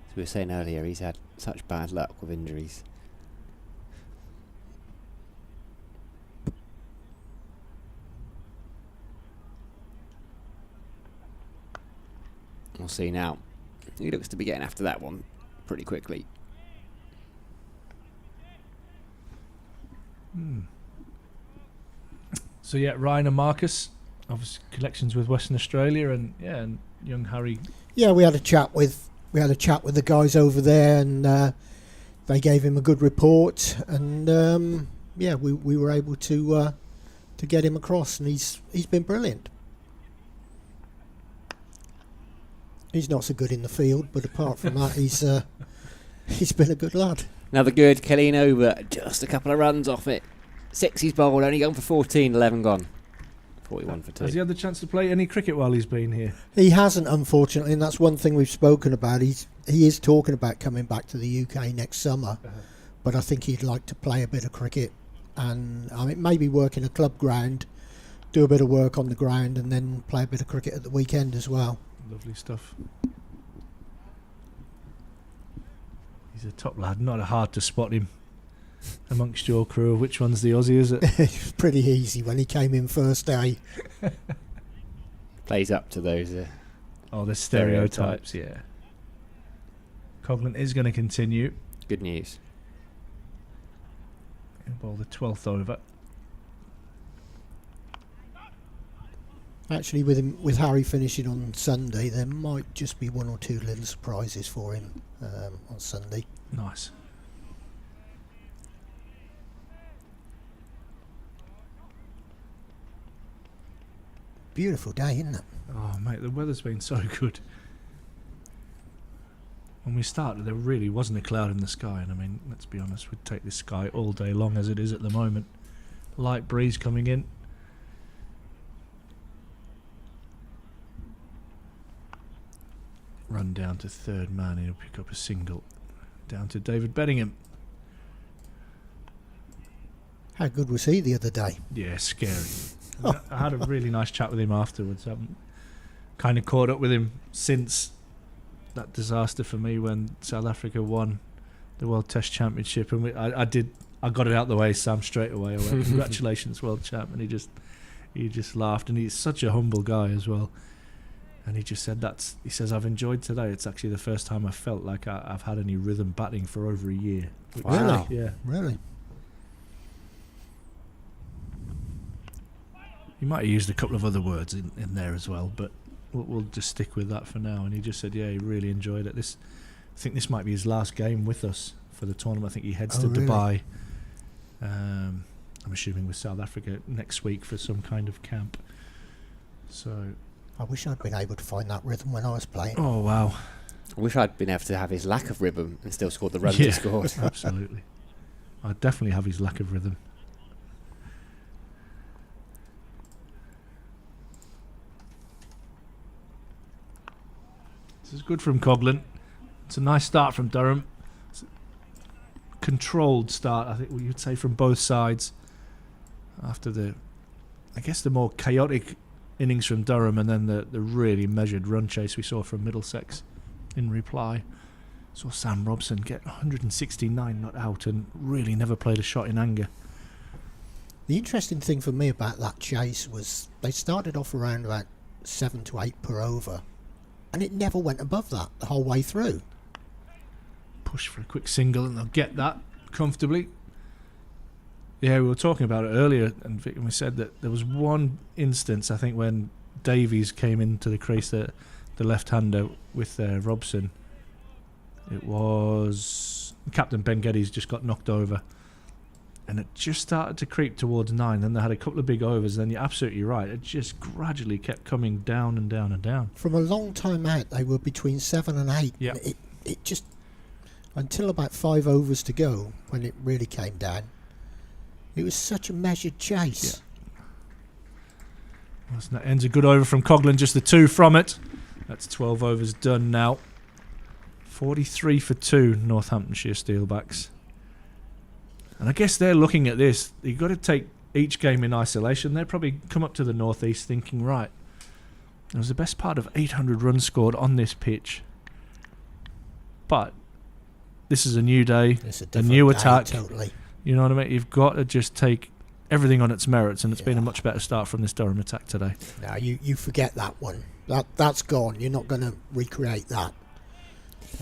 Speaker 3: as we were saying earlier, he's had such bad luck with injuries. We'll see now. He looks to be getting after that one pretty quickly.
Speaker 2: So yeah, Ryan and Marcus, obviously connections with Western Australia, and young Harry.
Speaker 4: Yeah, we had a chat with the guys over there, and they gave him a good report, and we were able to get him across, and he's been brilliant. He's not so good in the field, but apart from that, he's been a good lad.
Speaker 3: Another good Killeen over, just a couple of runs off it. 6 he's bowled, only gone for 14, 11 gone. 41 for 2.
Speaker 2: Has he had the chance to play any cricket while he's been here?
Speaker 4: He hasn't, unfortunately, and that's one thing we've spoken about. He is talking about coming back to the UK next summer, but I think he'd like to play a bit of cricket, and I mean, maybe work in a club ground, do a bit of work on the ground, and then play a bit of cricket at the weekend as well.
Speaker 2: Lovely stuff. He's a top lad, not hard to spot him amongst your crew. Which one's the Aussie, is it?
Speaker 4: It was pretty easy when he came in first day.
Speaker 3: Plays up to those
Speaker 2: the stereotypes, yeah. Coughlin is going to continue.
Speaker 3: Good news.
Speaker 2: He'll bowl the 12th over.
Speaker 4: Actually, with Harry finishing on Sunday, there might just be 1 or 2 little surprises for him on Sunday.
Speaker 2: Nice.
Speaker 4: Beautiful day, isn't it?
Speaker 2: Oh, mate, the weather's been so good. When we started, there really wasn't a cloud in the sky, and I mean, let's be honest, we'd take this sky all day long as it is at the moment. Light breeze coming in. Run down to third man, he'll pick up a single. Down to David Bedingham.
Speaker 4: How good was he the other day?
Speaker 2: Yeah, scary. I had a really nice chat with him afterwards. I haven't kind of caught up with him since that disaster for me when South Africa won the World Test Championship, and I got it out the way, Sam, straight away. I went, congratulations, world champ, and he just laughed, and he's such a humble guy as well. And he just said he says, I've enjoyed today. It's actually the first time I felt like I've had any rhythm batting for over a year.
Speaker 3: Wow.
Speaker 4: Really?
Speaker 2: Yeah.
Speaker 4: Really?
Speaker 2: He might have used a couple of other words in there as well, but we'll just stick with that for now. And he just said, yeah, he really enjoyed it. I think this might be his last game with us for the tournament. I think he heads to
Speaker 4: really?
Speaker 2: Dubai. I'm assuming with South Africa next week for some kind of camp. So
Speaker 4: I wish I'd been able to find that rhythm when I was playing.
Speaker 2: Oh, wow.
Speaker 3: I wish I'd been able to have his lack of rhythm and still scored the runs he scored.
Speaker 2: Absolutely. I'd definitely have his lack of rhythm. This is good from Coughlin. It's a nice start from Durham. It's a controlled start, I think you'd say, from both sides. After the more chaotic innings from Durham, and then the really measured run chase we saw from Middlesex in reply. Saw Sam Robson get 169 not out and really never played a shot in anger.
Speaker 4: The interesting thing for me about that chase was they started off around about 7 to 8 per over, and it never went above that the whole way through.
Speaker 2: Push for a quick single, and they'll get that comfortably. Yeah, we were talking about it earlier, and we said that there was one instance, I think, when Davies came into the crease, the left-hander with Robson. It was Captain Ben Geddes just got knocked over, and it just started to creep towards 9. Then they had a couple of big overs. Then you're absolutely right. It just gradually kept coming down and down and down.
Speaker 4: From a long time out, they were between 7 and 8.
Speaker 2: Yeah.
Speaker 4: It just, until about 5 overs to go, when it really came down, it was such a measured chase.
Speaker 2: Well, that ends a good over from Coghlan, just the 2 from it. That's 12 overs done now. 43 for 2, Northamptonshire Steelbacks. And I guess they're looking at this. You've got to take each game in isolation. They'll probably come up to the northeast thinking, right, it was the best part of 800 runs scored on this pitch. But this is a new day, a new attack.
Speaker 4: Totally.
Speaker 2: You know what I mean? You've got to just take everything on its merits, and it's been a much better start from this Durham attack today.
Speaker 4: Now you forget that one. That's gone. You're not going to recreate that.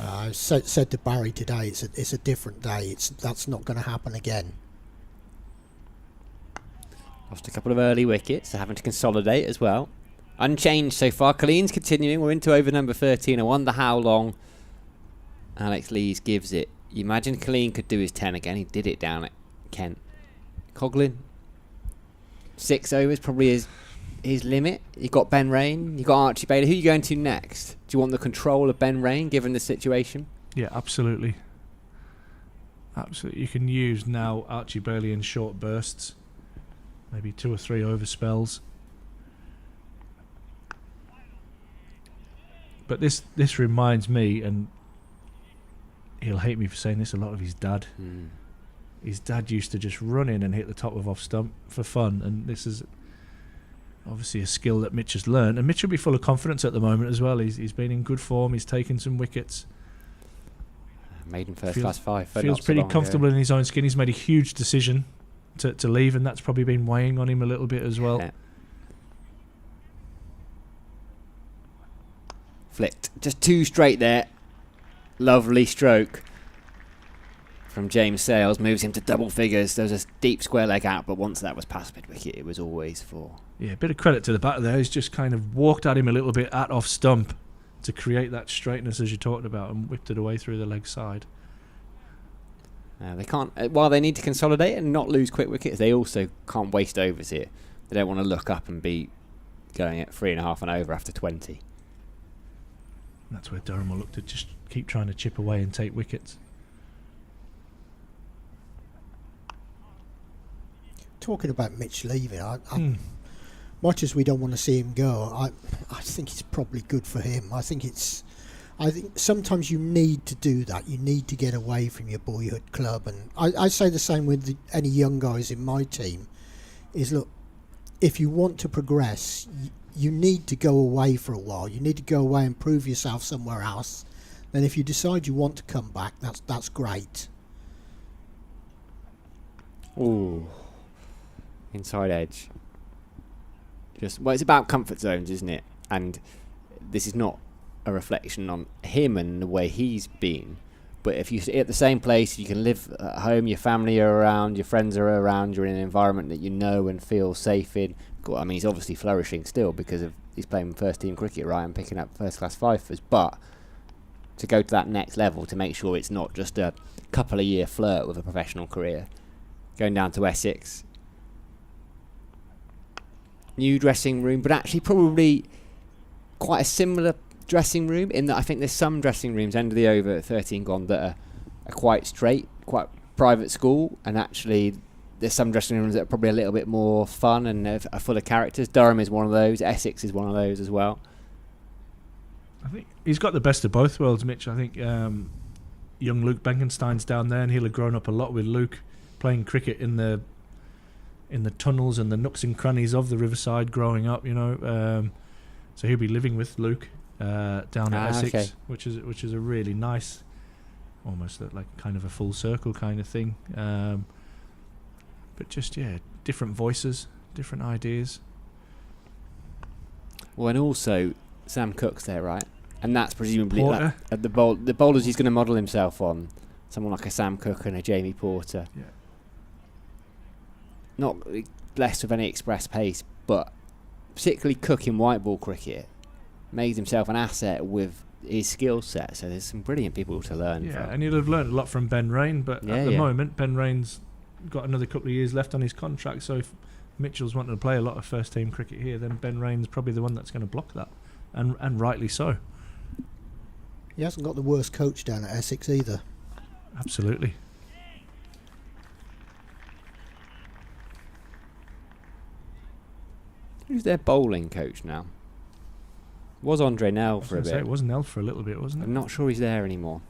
Speaker 4: I said to Barry today, it's a different day. That's not going to happen again.
Speaker 3: Lost a couple of early wickets, so having to consolidate as well. Unchanged so far. Colleen's continuing. We're into over number 13. I wonder how long Alex Lees gives it. You imagine Colleen could do his 10 again. He did it down at Kent. Coghlan, 6 overs probably his limit. You got Ben Rain, you got Archie Bailey. Who are you going to next? Do you want the control of Ben Rain given the situation?
Speaker 2: Yeah, absolutely. Absolutely. You can use now Archie Bailey in short bursts, maybe 2 or 3 over spells. But this reminds me, and he'll hate me for saying this, a lot of his dad. His dad used to just run in and hit the top of off stump for fun, and this is obviously a skill that Mitch has learned, and Mitch will be full of confidence at the moment as well. He's been in good form. He's taken some wickets.
Speaker 3: Maiden first class 5.
Speaker 2: Feels pretty comfortable in his own skin. He's made a huge decision to leave, and that's probably been weighing on him a little bit as well.
Speaker 3: Yeah. Flicked. Just 2 straight there. Lovely stroke from James Sales. Moves him to double figures. There was a deep square leg out, but once that was past mid-wicket, it was always 4. Yeah,
Speaker 2: a bit of credit to the batter there. He's just kind of walked at him a little bit at off stump to create that straightness as you talked about, and whipped it away through the leg side.
Speaker 3: They can't, while they need to consolidate and not lose quick wickets, they also can't waste overs here. They don't want to look up and be going at 3.5 and over after 20.
Speaker 2: That's where Durham will look to just keep trying to chip away and take wickets.
Speaker 4: Talking about Mitch leaving, much as we don't want to see him go, I think it's probably good for him. I think sometimes you need to do that. You need to get away from your boyhood club, and I say the same with any young guys in my team. Is look, if you want to progress, you need to go away for a while. You need to go away and prove yourself somewhere else. Then if you decide you want to come back, that's great.
Speaker 3: Ooh. Inside edge. It's about comfort zones, isn't it? And this is not a reflection on him and the way he's been. But if you're at the same place, you can live at home, your family are around, your friends are around, you're in an environment that you know and feel safe in. I mean, he's obviously flourishing still because he's playing first team cricket, right, and picking up first class fifers. But to go to that next level, to make sure it's not just a couple of year flirt with a professional career. Going down to Essex. New dressing room, but actually probably quite a similar dressing room in that I think there's some dressing rooms end of the over at 13 gone that are quite straight, quite private school, and actually there's some dressing rooms that are probably a little bit more fun and are full of characters. Durham is one of those. Essex is one of those as well.
Speaker 2: I think he's got the best of both worlds, Mitch. I think young Luke Benkenstein's down there, and he'll have grown up a lot with Luke playing cricket in the tunnels and the nooks and crannies of the Riverside growing up, so he'll be living with Luke down at Essex, okay. which is a really nice, almost like kind of a full circle kind of thing, but just different voices, different ideas.
Speaker 3: Well, and also Sam Cook's there, right? And that's presumably the bowlers he's going to model himself on, someone like a Sam Cook and a Jamie Porter.
Speaker 2: Yeah.
Speaker 3: Not blessed with any express pace, but particularly Cook in white ball cricket made himself an asset with his skill set. So there's some brilliant people to learn from.
Speaker 2: And you'll have learned a lot from Ben Rain, but at the moment Ben Rain's got another couple of years left on his contract, so if Mitchell's wanting to play a lot of first team cricket here, then Ben Rain's probably the one that's going to block that, and rightly so.
Speaker 4: He hasn't got the worst coach down at Essex either.
Speaker 2: Absolutely.
Speaker 3: Who's their bowling coach now? Was Andre Nell for a bit.
Speaker 2: It was Nell for a little bit, wasn't it?
Speaker 3: I'm not sure he's there anymore.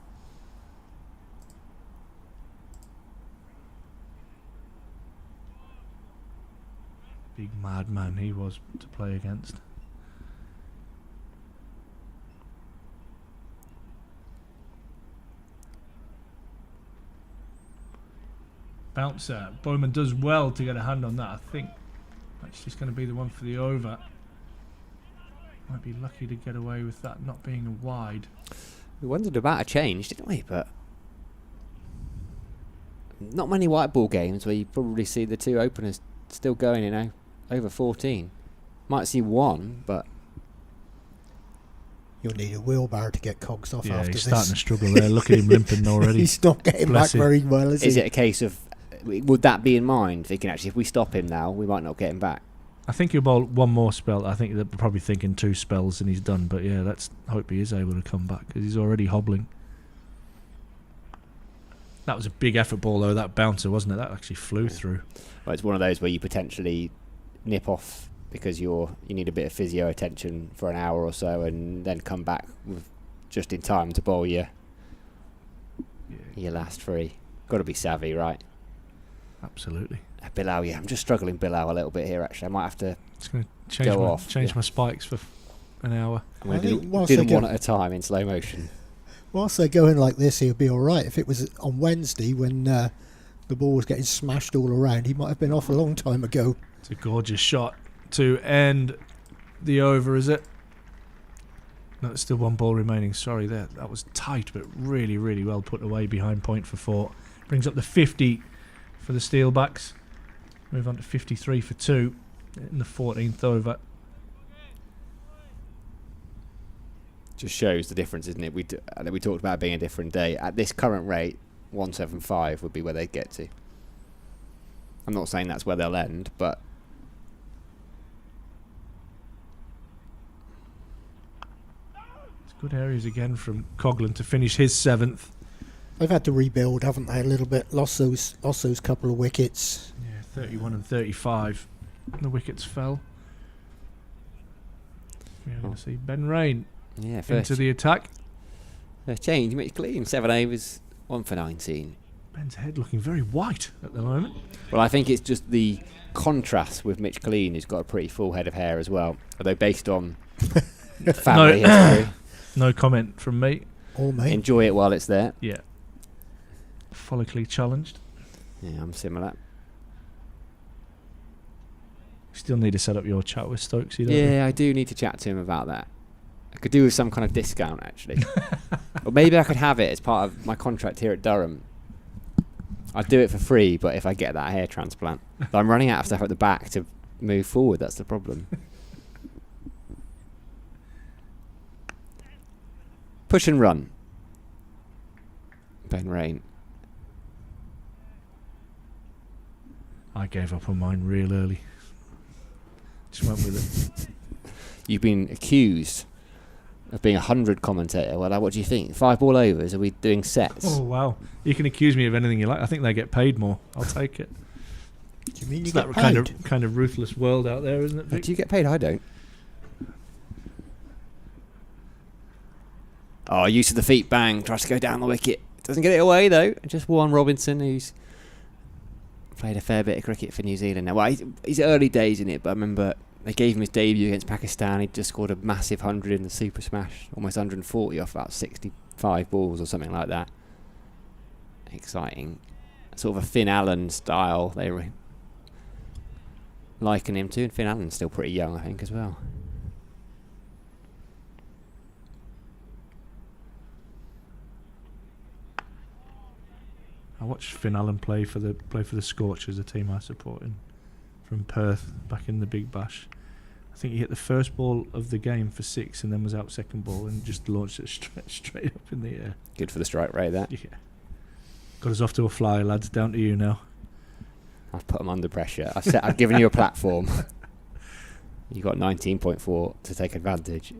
Speaker 2: Big madman he was to play against. Bouncer. Bowman does well to get a hand on that. I think that's just going to be the one for the over. Might be lucky to get away with that not being a wide.
Speaker 3: We wondered about a change, didn't we? But not many white ball games where you probably see the two openers still going, over 14. Might see one, but
Speaker 4: You'll need a wheelbarrow to get Cogs off after
Speaker 2: he's
Speaker 4: this.
Speaker 2: starting to struggle there. Look at him limping already.
Speaker 4: He's not getting
Speaker 2: Bless
Speaker 4: back
Speaker 2: him.
Speaker 4: very well, is
Speaker 3: is
Speaker 4: he?
Speaker 3: it a case of, would that be in mind, thinking actually if we stop him now, we might not get him back?
Speaker 2: I think he'll bowl one more spell. I think they're probably thinking 2 spells and he's done. But yeah, let's hope he is able to come back because he's already hobbling. That was a big effort ball though, that bouncer, wasn't it? That actually flew through.
Speaker 3: Well, it's one of those where you potentially nip off because you need a bit of physio attention for an hour or so and then come back with just in time to bowl your last 3. Got to be savvy, right?
Speaker 2: Absolutely.
Speaker 3: Bilal, I'm just struggling Bilal a little bit here actually. I might have to
Speaker 2: It's going to change my spikes for an hour.
Speaker 3: I'm going
Speaker 4: I
Speaker 3: to
Speaker 4: think
Speaker 3: do
Speaker 4: whilst
Speaker 3: them
Speaker 4: they
Speaker 3: one
Speaker 4: go-
Speaker 3: at a time in slow motion.
Speaker 4: Whilst they're going like this, he'll be all right. If it was on Wednesday when the ball was getting smashed all around, he might have been off a long time ago.
Speaker 2: It's a gorgeous shot to end the over, is it? No, there's still 1 ball remaining. Sorry, that was tight, but really, really well put away behind point for Thorpe. Brings up the 50 for the Steelbacks. Move on to 53 for 2 in the 14th over.
Speaker 3: Just shows the difference, isn't it? We talked about it being a different day. At this current rate, 175 would be where they'd get to. I'm not saying that's where they'll end, but
Speaker 2: It's good areas again from Coghlan to finish his 7th.
Speaker 4: They've had to rebuild, haven't they, a little bit? Lost those couple of wickets.
Speaker 2: Yeah, 31 and 35. The wickets fell. We're going to see Ben Rain
Speaker 3: yeah, first
Speaker 2: into the attack.
Speaker 3: change. Mitch Clean, 7 overs, 1 for 19.
Speaker 2: Ben's head looking very white at the moment.
Speaker 3: Well, I think it's just the contrast with Mitch Clean, who's got a pretty full head of hair as well. Although based on family history,
Speaker 2: No comment from me.
Speaker 4: All me.
Speaker 3: enjoy it while it's there.
Speaker 2: Yeah. Follically challenged.
Speaker 3: Yeah, I'm similar.
Speaker 2: Still need to set up your chat with Stokesy, don't you?
Speaker 3: Yeah, I do need to chat to him about that. I could do with some kind of discount, actually. Or maybe I could have it as part of my contract here at Durham. I'd do it for free, but if I get that hair transplant. But I'm running out of stuff at the back to move forward, that's the problem. Push and run. Ben Rain.
Speaker 2: I gave up on mine real early. Just went with it.
Speaker 3: You've been accused of being a 100 commentator. Well, what do you think? 5 ball overs? Are we doing sets?
Speaker 2: Oh, wow. You can accuse me of anything you like. I think they get paid more. I'll take it.
Speaker 4: Do you mean you
Speaker 2: It's
Speaker 4: get
Speaker 2: that
Speaker 4: paid?
Speaker 2: kind of ruthless world out there, isn't it, Vic?
Speaker 3: Do you get paid? I don't. Oh, use of the feet, bang. Tries to go down the wicket. Doesn't get it away, though. Just Warren Robinson, who's played a fair bit of cricket for New Zealand now. Well, he's early days in it, but I remember they gave him his debut against Pakistan. He just scored a massive 100 in the Super Smash. Almost 140 off about 65 balls or something like that. Exciting. Sort of a Finn Allen style they were liken him to. And Finn Allen's still pretty young, I think, as well.
Speaker 2: I watched Finn Allen play for the Scorchers, the team I support from Perth back in the Big Bash. I think he hit the first ball of the game for 6 and then was out second ball and just launched it straight up in the air.
Speaker 3: Good for the strike rate, that.
Speaker 2: Yeah. Got us off to a flyer, lads. Down to you now.
Speaker 3: I've put them under pressure. I've given you a platform. You got 19.4 to take advantage.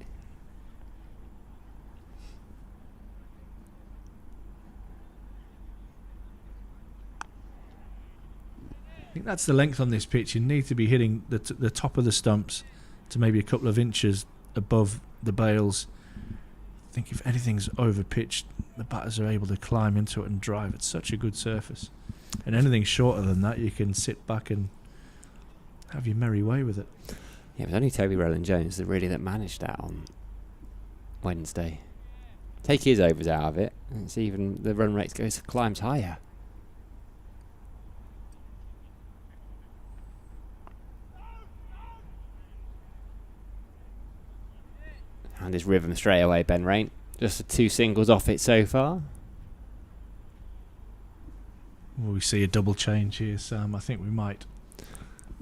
Speaker 2: I think that's the length on this pitch. You need to be hitting the top of the stumps to maybe a couple of inches above the bails. I think if anything's over pitched, the batters are able to climb into it and drive. It's such a good surface. And anything shorter than that, you can sit back and have your merry way with it.
Speaker 3: Yeah, it was only Toby Rowland-Jones that managed that on Wednesday. Take his overs out of it, and it's even the run rate climbs higher. And his rhythm straight away, Ben Rain. Just the 2 singles off it so far.
Speaker 2: Will we see a double change here, Sam? I think we might.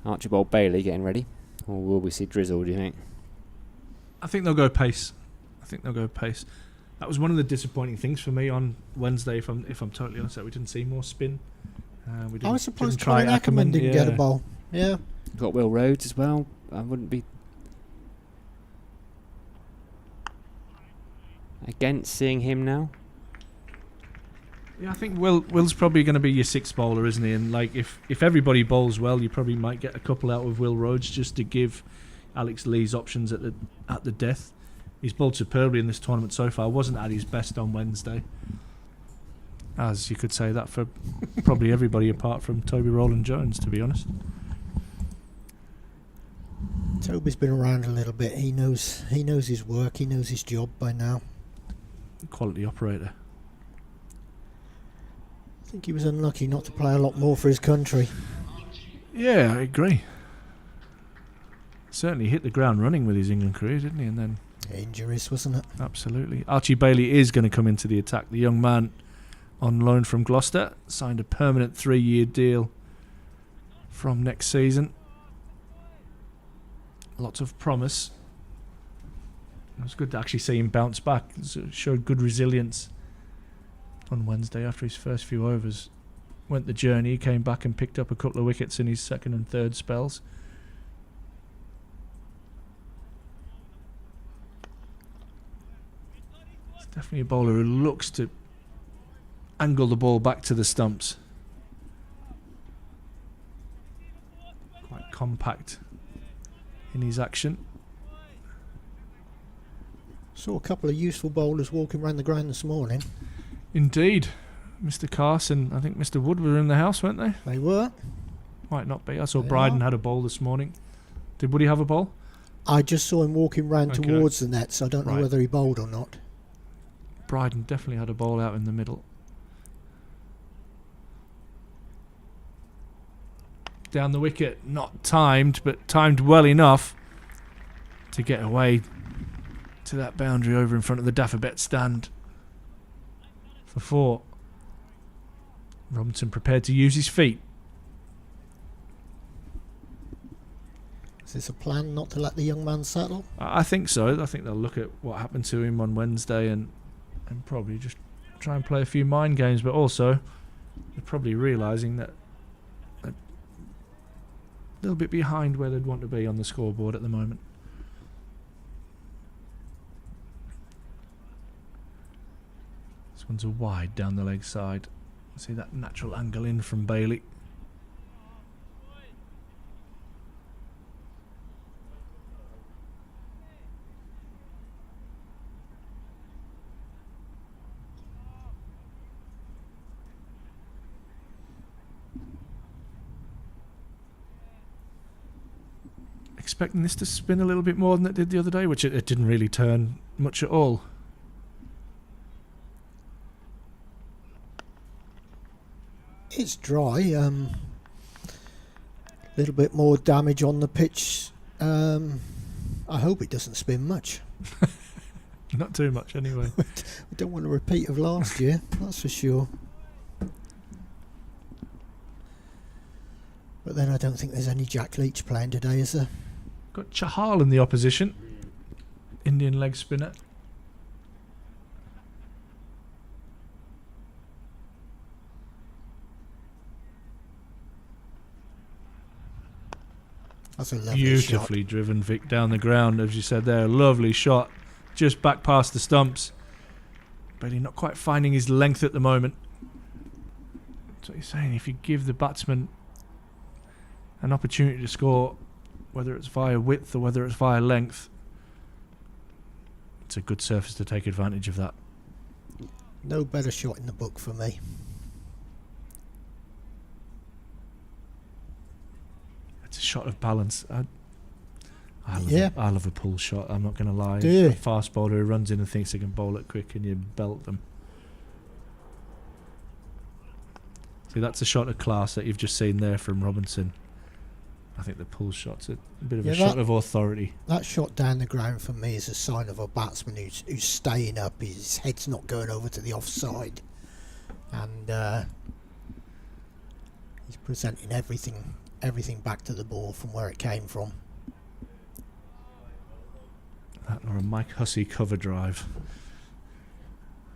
Speaker 3: Archibald Bailey getting ready. Or will we see Drizzle, do you think?
Speaker 2: I think they'll go pace. That was one of the disappointing things for me on Wednesday, if I'm totally honest, that we didn't see more spin.
Speaker 4: I was surprised Colin Ackerman didn't get a ball. Yeah.
Speaker 3: Got Will Rhodes as well. I wouldn't be against seeing him now.
Speaker 2: Yeah, I think Will's probably going to be your 6th bowler, isn't he? And like if everybody bowls well, you probably might get a couple out of Will Rhodes just to give Alex Lee's options at the death. He's bowled superbly in this tournament so far. Wasn't at his best on Wednesday, as you could say that for probably everybody apart from Toby Rowland-Jones, to be honest.
Speaker 4: Toby's been around a little bit. He knows his work. He knows his job by now.
Speaker 2: Quality operator.
Speaker 4: I think he was unlucky not to play a lot more for his country.
Speaker 2: Yeah, I agree. Certainly hit the ground running with his England career, didn't he? And then
Speaker 4: injuries, wasn't it?
Speaker 2: Absolutely. Archie Bailey is going to come into the attack. The young man on loan from Gloucester signed a permanent 3-year deal from next season. Lots of promise. It was good to actually see him bounce back. It showed good resilience on Wednesday after his first few overs. Went the journey, came back and picked up a couple of wickets in his second and third spells. It's definitely a bowler who looks to angle the ball back to the stumps. Quite compact in his action.
Speaker 4: Saw a couple of useful bowlers walking around the ground this morning.
Speaker 2: Indeed. Mr. Carson, I think Mr. Wood were in the house, weren't they?
Speaker 4: They were.
Speaker 2: Might not be. I saw Bryden had a bowl this morning. Did Woody have a bowl?
Speaker 4: I just saw him walking round towards the net, so I don't know whether he bowled or not.
Speaker 2: Bryden definitely had a bowl out in the middle. Down the wicket, not timed, but timed well enough to get away to that boundary over in front of the Daffabet stand for 4. Robinson prepared to use his feet.
Speaker 4: Is this a plan not to let the young man settle?
Speaker 2: I think so. I think they'll look at what happened to him on Wednesday and probably just try and play a few mind games, but also they're probably realising that they're a little bit behind where they'd want to be on the scoreboard at the moment. This one's a wide down the leg side. See that natural angle in from Bailey. Expecting this to spin a little bit more than it did the other day, which it didn't really turn much at all.
Speaker 4: It's dry. Little bit more damage on the pitch. I hope it doesn't spin much.
Speaker 2: Not too much anyway.
Speaker 4: We don't want a repeat of last year, that's for sure. But then I don't think there's any Jack Leach playing today, is there?
Speaker 2: Got Chahal in the opposition. Indian leg spinner.
Speaker 4: That's a lovely
Speaker 2: Beautifully
Speaker 4: shot.
Speaker 2: driven Vic down the ground, as you said there. Lovely shot. Just back past the stumps. Bailey not quite finding his length at the moment. That's what you're saying. If you give the batsman an opportunity to score, whether it's via width or whether it's via length, it's a good surface to take advantage of that.
Speaker 4: No better shot in the book for me.
Speaker 2: It's a shot of balance. I love a pull shot, I'm not going to lie.
Speaker 4: Do you?
Speaker 2: A fast bowler who runs in and thinks they can bowl it quick and you belt them. See, that's a shot of class that you've just seen there from Robinson. I think the pull shot's a bit of a shot of authority.
Speaker 4: That shot down the ground for me is a sign of a batsman who's staying up. His head's not going over to the offside, and he's presenting everything back to the ball from where it came from.
Speaker 2: That or a Mike Hussey cover drive.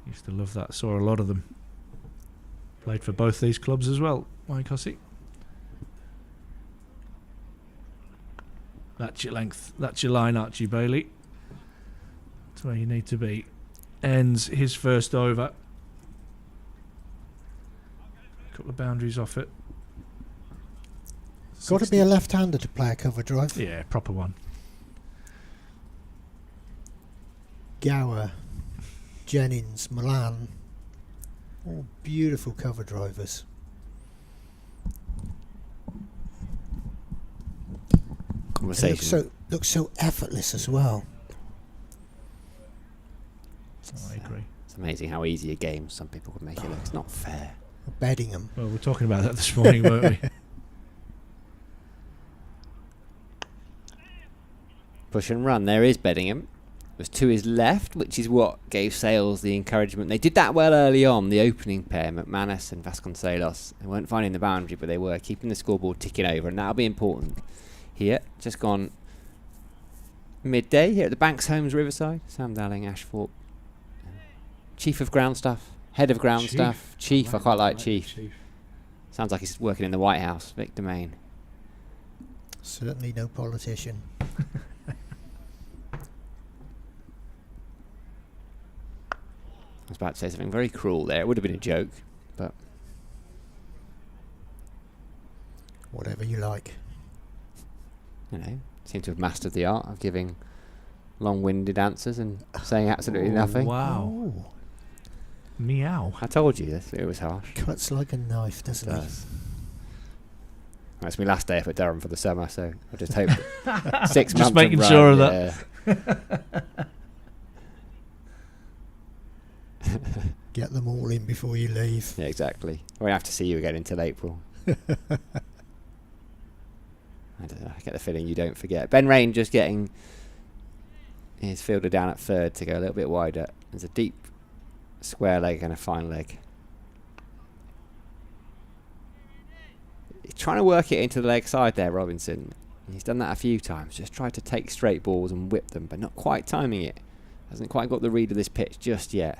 Speaker 2: Used to love that. Saw a lot of them. Played for both these clubs as well, Mike Hussey. That's your length. That's your line, Archie Bailey. That's where you need to be. Ends his first over. A couple of boundaries off it.
Speaker 4: Got to be a left-hander to play a cover drive.
Speaker 2: Yeah, proper one.
Speaker 4: Gower, Jennings, Milan, all beautiful cover drivers.
Speaker 3: Conversation.
Speaker 4: Looks so effortless as well.
Speaker 2: I agree.
Speaker 3: It's amazing how easy a game some people would make it look. It's not fair.
Speaker 4: Beddingham.
Speaker 2: Well, we're talking about that this morning, weren't we?
Speaker 3: Push and run. There is Beddingham. It was to his left, which is what gave Sales the encouragement. They did that well early on, the opening pair, McManus and Vasconcelos. They weren't finding the boundary, but they were keeping the scoreboard ticking over, and that'll be important here. Just gone midday here at the Banks Homes Riverside. Sam Dalling, Ash Thorpe. Chief of Ground Staff, Head of Ground Staff, Chief. I quite like Chief. Sounds like he's working in the White House. Vic Domain.
Speaker 4: Certainly no politician.
Speaker 3: I was about to say something very cruel there. It would have been a joke, but
Speaker 4: Whatever you like.
Speaker 3: you know, seem to have mastered the art of giving long-winded answers and saying absolutely nothing.
Speaker 2: Wow.
Speaker 4: Oh,
Speaker 2: Meow.
Speaker 3: I told you this. It was harsh.
Speaker 4: cuts like a knife, doesn't he?
Speaker 3: That's my last day up at Durham for the summer, so I just hope 6 months.
Speaker 2: Just making
Speaker 3: run,
Speaker 2: sure of that.
Speaker 4: Get them all in before you leave.
Speaker 3: Yeah, exactly. I won't have to see you again until April. I don't know. I get the feeling you don't forget. Ben Rain just getting his fielder down at third to go a little bit wider. There's a deep square leg and a fine leg. He's trying to work it into the leg side there, Robinson. He's done that a few times. Just tried to take straight balls and whip them, but not quite timing it. Hasn't quite got the read of this pitch just yet.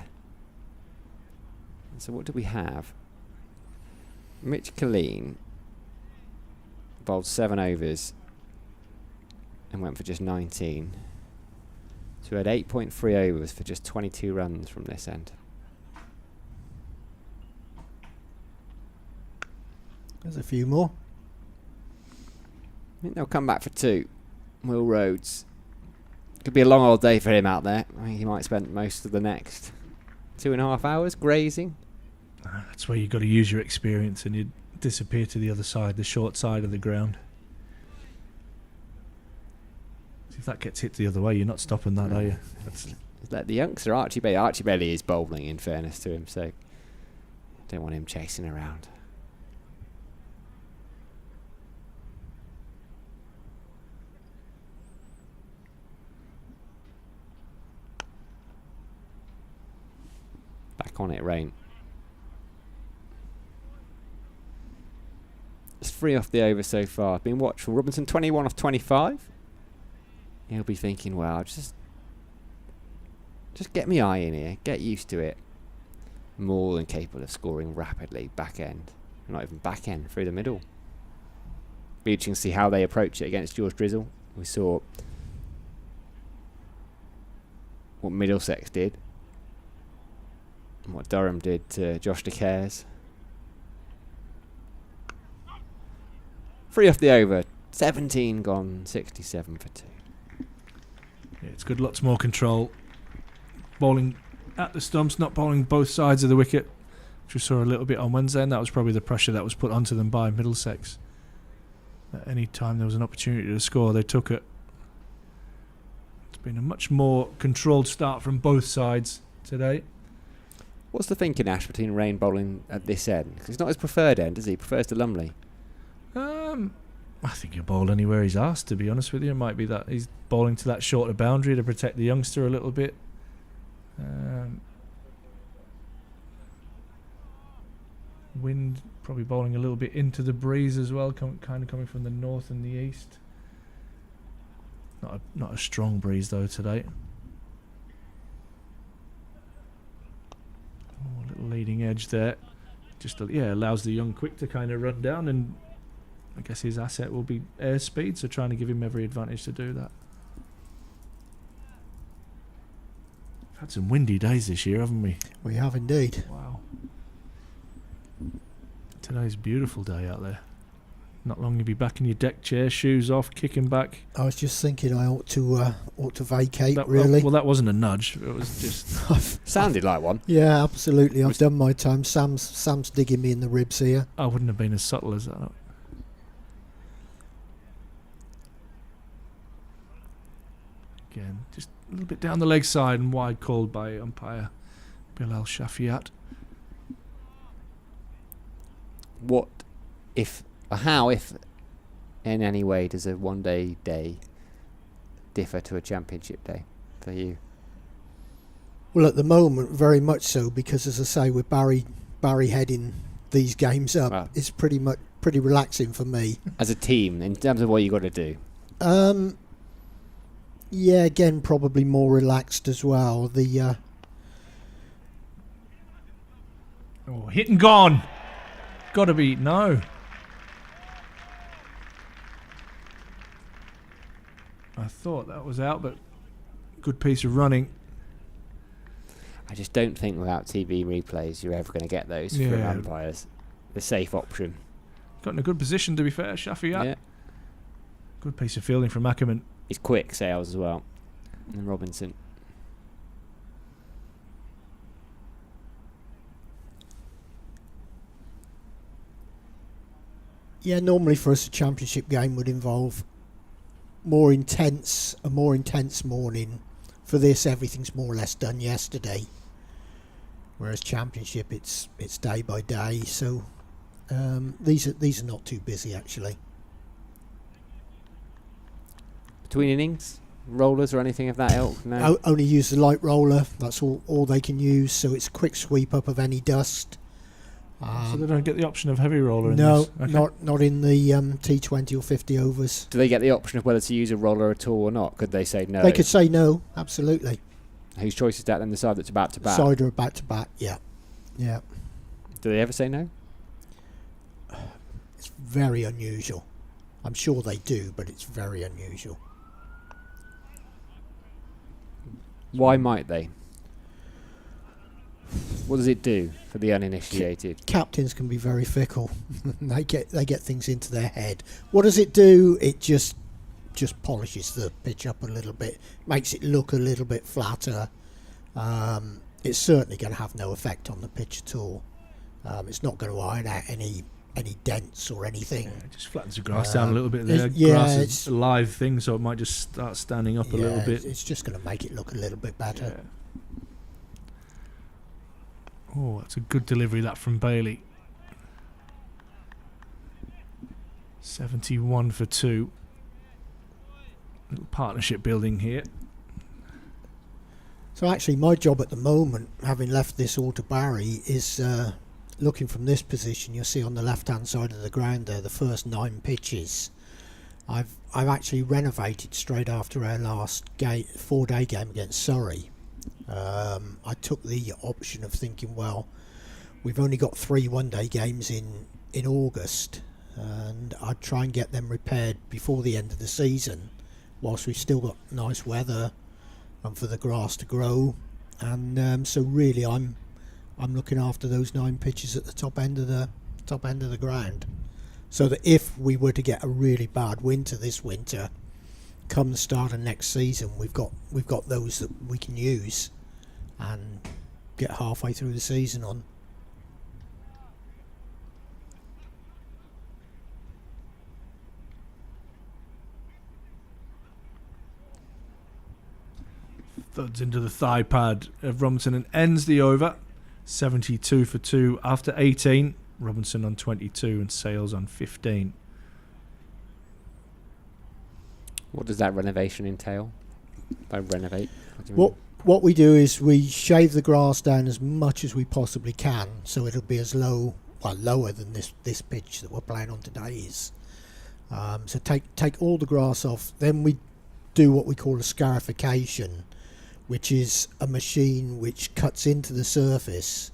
Speaker 3: So what do we have? Mitch Killeen bowled 7 overs and went for just 19. So we had 8.3 overs for just 22 runs from this end.
Speaker 4: There's a few more.
Speaker 3: I think they'll come back for 2. Will Rhodes. Could be a long old day for him out there. I think he might spend most of the next 2.5 hours grazing.
Speaker 2: That's where you've got to use your experience and you disappear to the other side, the short side of the ground. If that gets hit the other way, you're not stopping that, are you?
Speaker 3: Let the youngster Archie Bailey. Archie Bailey is bowling, in fairness to him, so don't want him chasing around. Back on it, Rain. It's 3 off the over so far. Been watchful. Robinson 21 off 25. He'll be thinking, well, just get me eye in here. Get used to it. More than capable of scoring rapidly. Back end. Not even back end. Through the middle. Be interesting to see how they approach it against George Drizzle. We saw what Middlesex did and what Durham did to Josh De Cares. 3 off the over, 17 gone, 67 for 2.
Speaker 2: Yeah, it's good. Lots more control. Bowling at the stumps, not bowling both sides of the wicket, which we saw a little bit on Wednesday, and that was probably the pressure that was put onto them by Middlesex. At any time there was an opportunity to score, they took it. It's been a much more controlled start from both sides today.
Speaker 3: What's the thinking, Ash, between Rain bowling at this end? 'Cause it's not his preferred end, is he? He prefers to Lumley.
Speaker 2: I think he'll bowl anywhere he's asked, to be honest with you. It might be that he's bowling to that shorter boundary to protect the youngster a little bit. Wind probably bowling a little bit into the breeze as well, kind of coming from the north and the east. Not a strong breeze though today. Oh, a little leading edge there. Just allows the young quick to kind of run down, and I guess his asset will be airspeed, so trying to give him every advantage to do that. We've had some windy days this year, haven't we?
Speaker 4: We have indeed.
Speaker 2: Wow. Today's a beautiful day out there. Not long you'll be back in your deck chair, shoes off, kicking back.
Speaker 4: I was just thinking I ought to vacate, really.
Speaker 2: Well, that wasn't a nudge. It was just...
Speaker 3: Sounded like one.
Speaker 4: Yeah, absolutely. I've done my time. Sam's digging me in the ribs here.
Speaker 2: I wouldn't have been as subtle as that. Again, just a little bit down the leg side and wide, called by umpire Bilal Shafiat.
Speaker 3: How, if in any way, does a one-day day differ to a championship day for you?
Speaker 4: Well, at the moment, very much so, because as I say, with Barry heading these games up, it's pretty relaxing for me. As
Speaker 3: a team, in terms of what you got to do?
Speaker 4: Yeah, again, probably more relaxed as well.
Speaker 2: Hit and gone. Got to be no. I thought that was out, but good piece of running.
Speaker 3: I just don't think without TV replays you're ever going to get those from umpires. The safe option.
Speaker 2: Got in a good position, to be fair, Shafiat. Yeah. Good piece of fielding from Ackerman.
Speaker 3: He's quick, Sales as well. And Robinson.
Speaker 4: Yeah, normally for us a championship game would involve a more intense morning. For this, everything's more or less done yesterday. Whereas championship, it's day by day. So these are not too busy actually.
Speaker 3: Between innings, rollers or anything of that ilk? No.
Speaker 4: Only use the light roller. That's all they can use. So it's a quick sweep up of any dust.
Speaker 2: So they don't get the option of heavy roller in
Speaker 4: no,
Speaker 2: this? Okay.
Speaker 4: not in the T20 or 50 overs.
Speaker 3: Do they get the option of whether to use a roller at all or not? Could they say no?
Speaker 4: They could say no, absolutely.
Speaker 3: Whose choice is that then? The side that's about to bat?
Speaker 4: Side or about to bat, yeah. Yeah.
Speaker 3: Do they ever say no?
Speaker 4: It's very unusual. I'm sure they do, but it's very unusual.
Speaker 3: Why might they? What does it do for the uninitiated?
Speaker 4: Captains can be very fickle. they get things into their head. What does it do? It just polishes the pitch up a little bit, makes it look a little bit flatter. It's certainly going to have no effect on the pitch at all. It's not going to iron out any dents or anything.
Speaker 2: Yeah, it just flattens the grass down a little bit there. Grass is a live thing, so it might just start standing up a little bit.
Speaker 4: It's just going to make it look a little bit better.
Speaker 2: Yeah. Oh, that's a good delivery, that from Bailey. 71 for 2. Little partnership building here.
Speaker 4: So actually my job at the moment, having left this all to Barry, is looking from this position. You'll see on the left hand side of the ground there the first 9 pitches. I've actually renovated straight after our last 4-day game against Surrey. I took the option of thinking, well, we've only got 3 one-day games in August. and I'd try and get them repaired before the end of the season, whilst we've still got nice weather and for the grass to grow. And so really, I'm looking after those 9 pitches at the top end of the ground, so that if we were to get a really bad winter this winter, come the start of next season, we've got those that we can use and get halfway through the season on.
Speaker 2: Thuds into the thigh pad of Robinson and ends the over. 72 for 2 after 18. Robinson on 22 and Sales on 15.
Speaker 3: What does that renovation entail? By renovate?
Speaker 4: What we do is we shave the grass down as much as we possibly can, so it'll be as lower than this pitch that we're playing on today is. So take all the grass off. Then we do what we call a scarification, which is a machine which cuts into the surface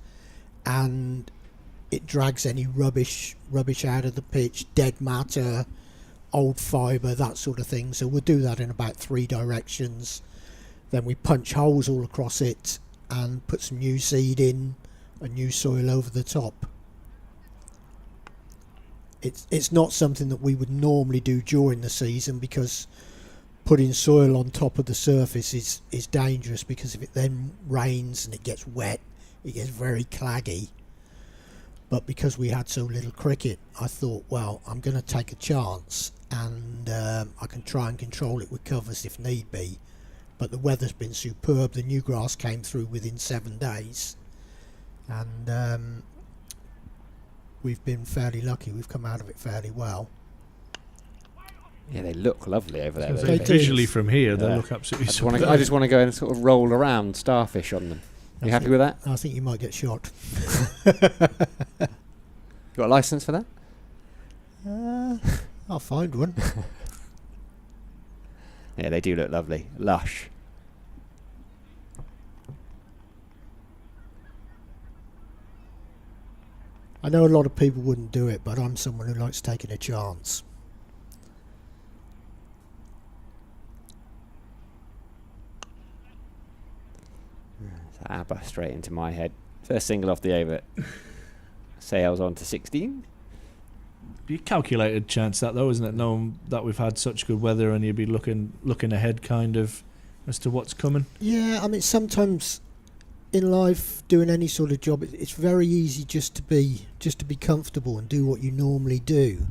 Speaker 4: and it drags any rubbish out of the pitch, dead matter, old fibre, that sort of thing. So we'll do that in about 3 directions. Then we punch holes all across it and put some new seed in and new soil over the top. It's not something that we would normally do during the season, because putting soil on top of the surface is dangerous, because if it then rains and it gets wet, it gets very claggy. But because we had so little cricket, I thought, well, I'm going to take a chance, and I can try and control it with covers if need be. But the weather's been superb. The new grass came through within 7 days, and we've been fairly lucky. We've come out of it fairly well.
Speaker 3: Yeah, they look lovely over there.
Speaker 4: They do.
Speaker 2: Visually from here, they look absolutely superb.
Speaker 3: I just want to go and sort of roll around starfish on them. Are you happy with that?
Speaker 4: I think you might get shot.
Speaker 3: You got a licence for that?
Speaker 4: I'll find one.
Speaker 3: Yeah, they do look lovely. Lush.
Speaker 4: I know a lot of people wouldn't do it, but I'm someone who likes taking a chance.
Speaker 3: ABBA straight into my head. First single off the over. Sales on to 16.
Speaker 2: Be a calculated chance that, though, isn't it? Knowing that we've had such good weather, and you'd be looking ahead, kind of, as to what's coming.
Speaker 4: Yeah, I mean, sometimes in life, doing any sort of job, it's very easy just to be comfortable and do what you normally do.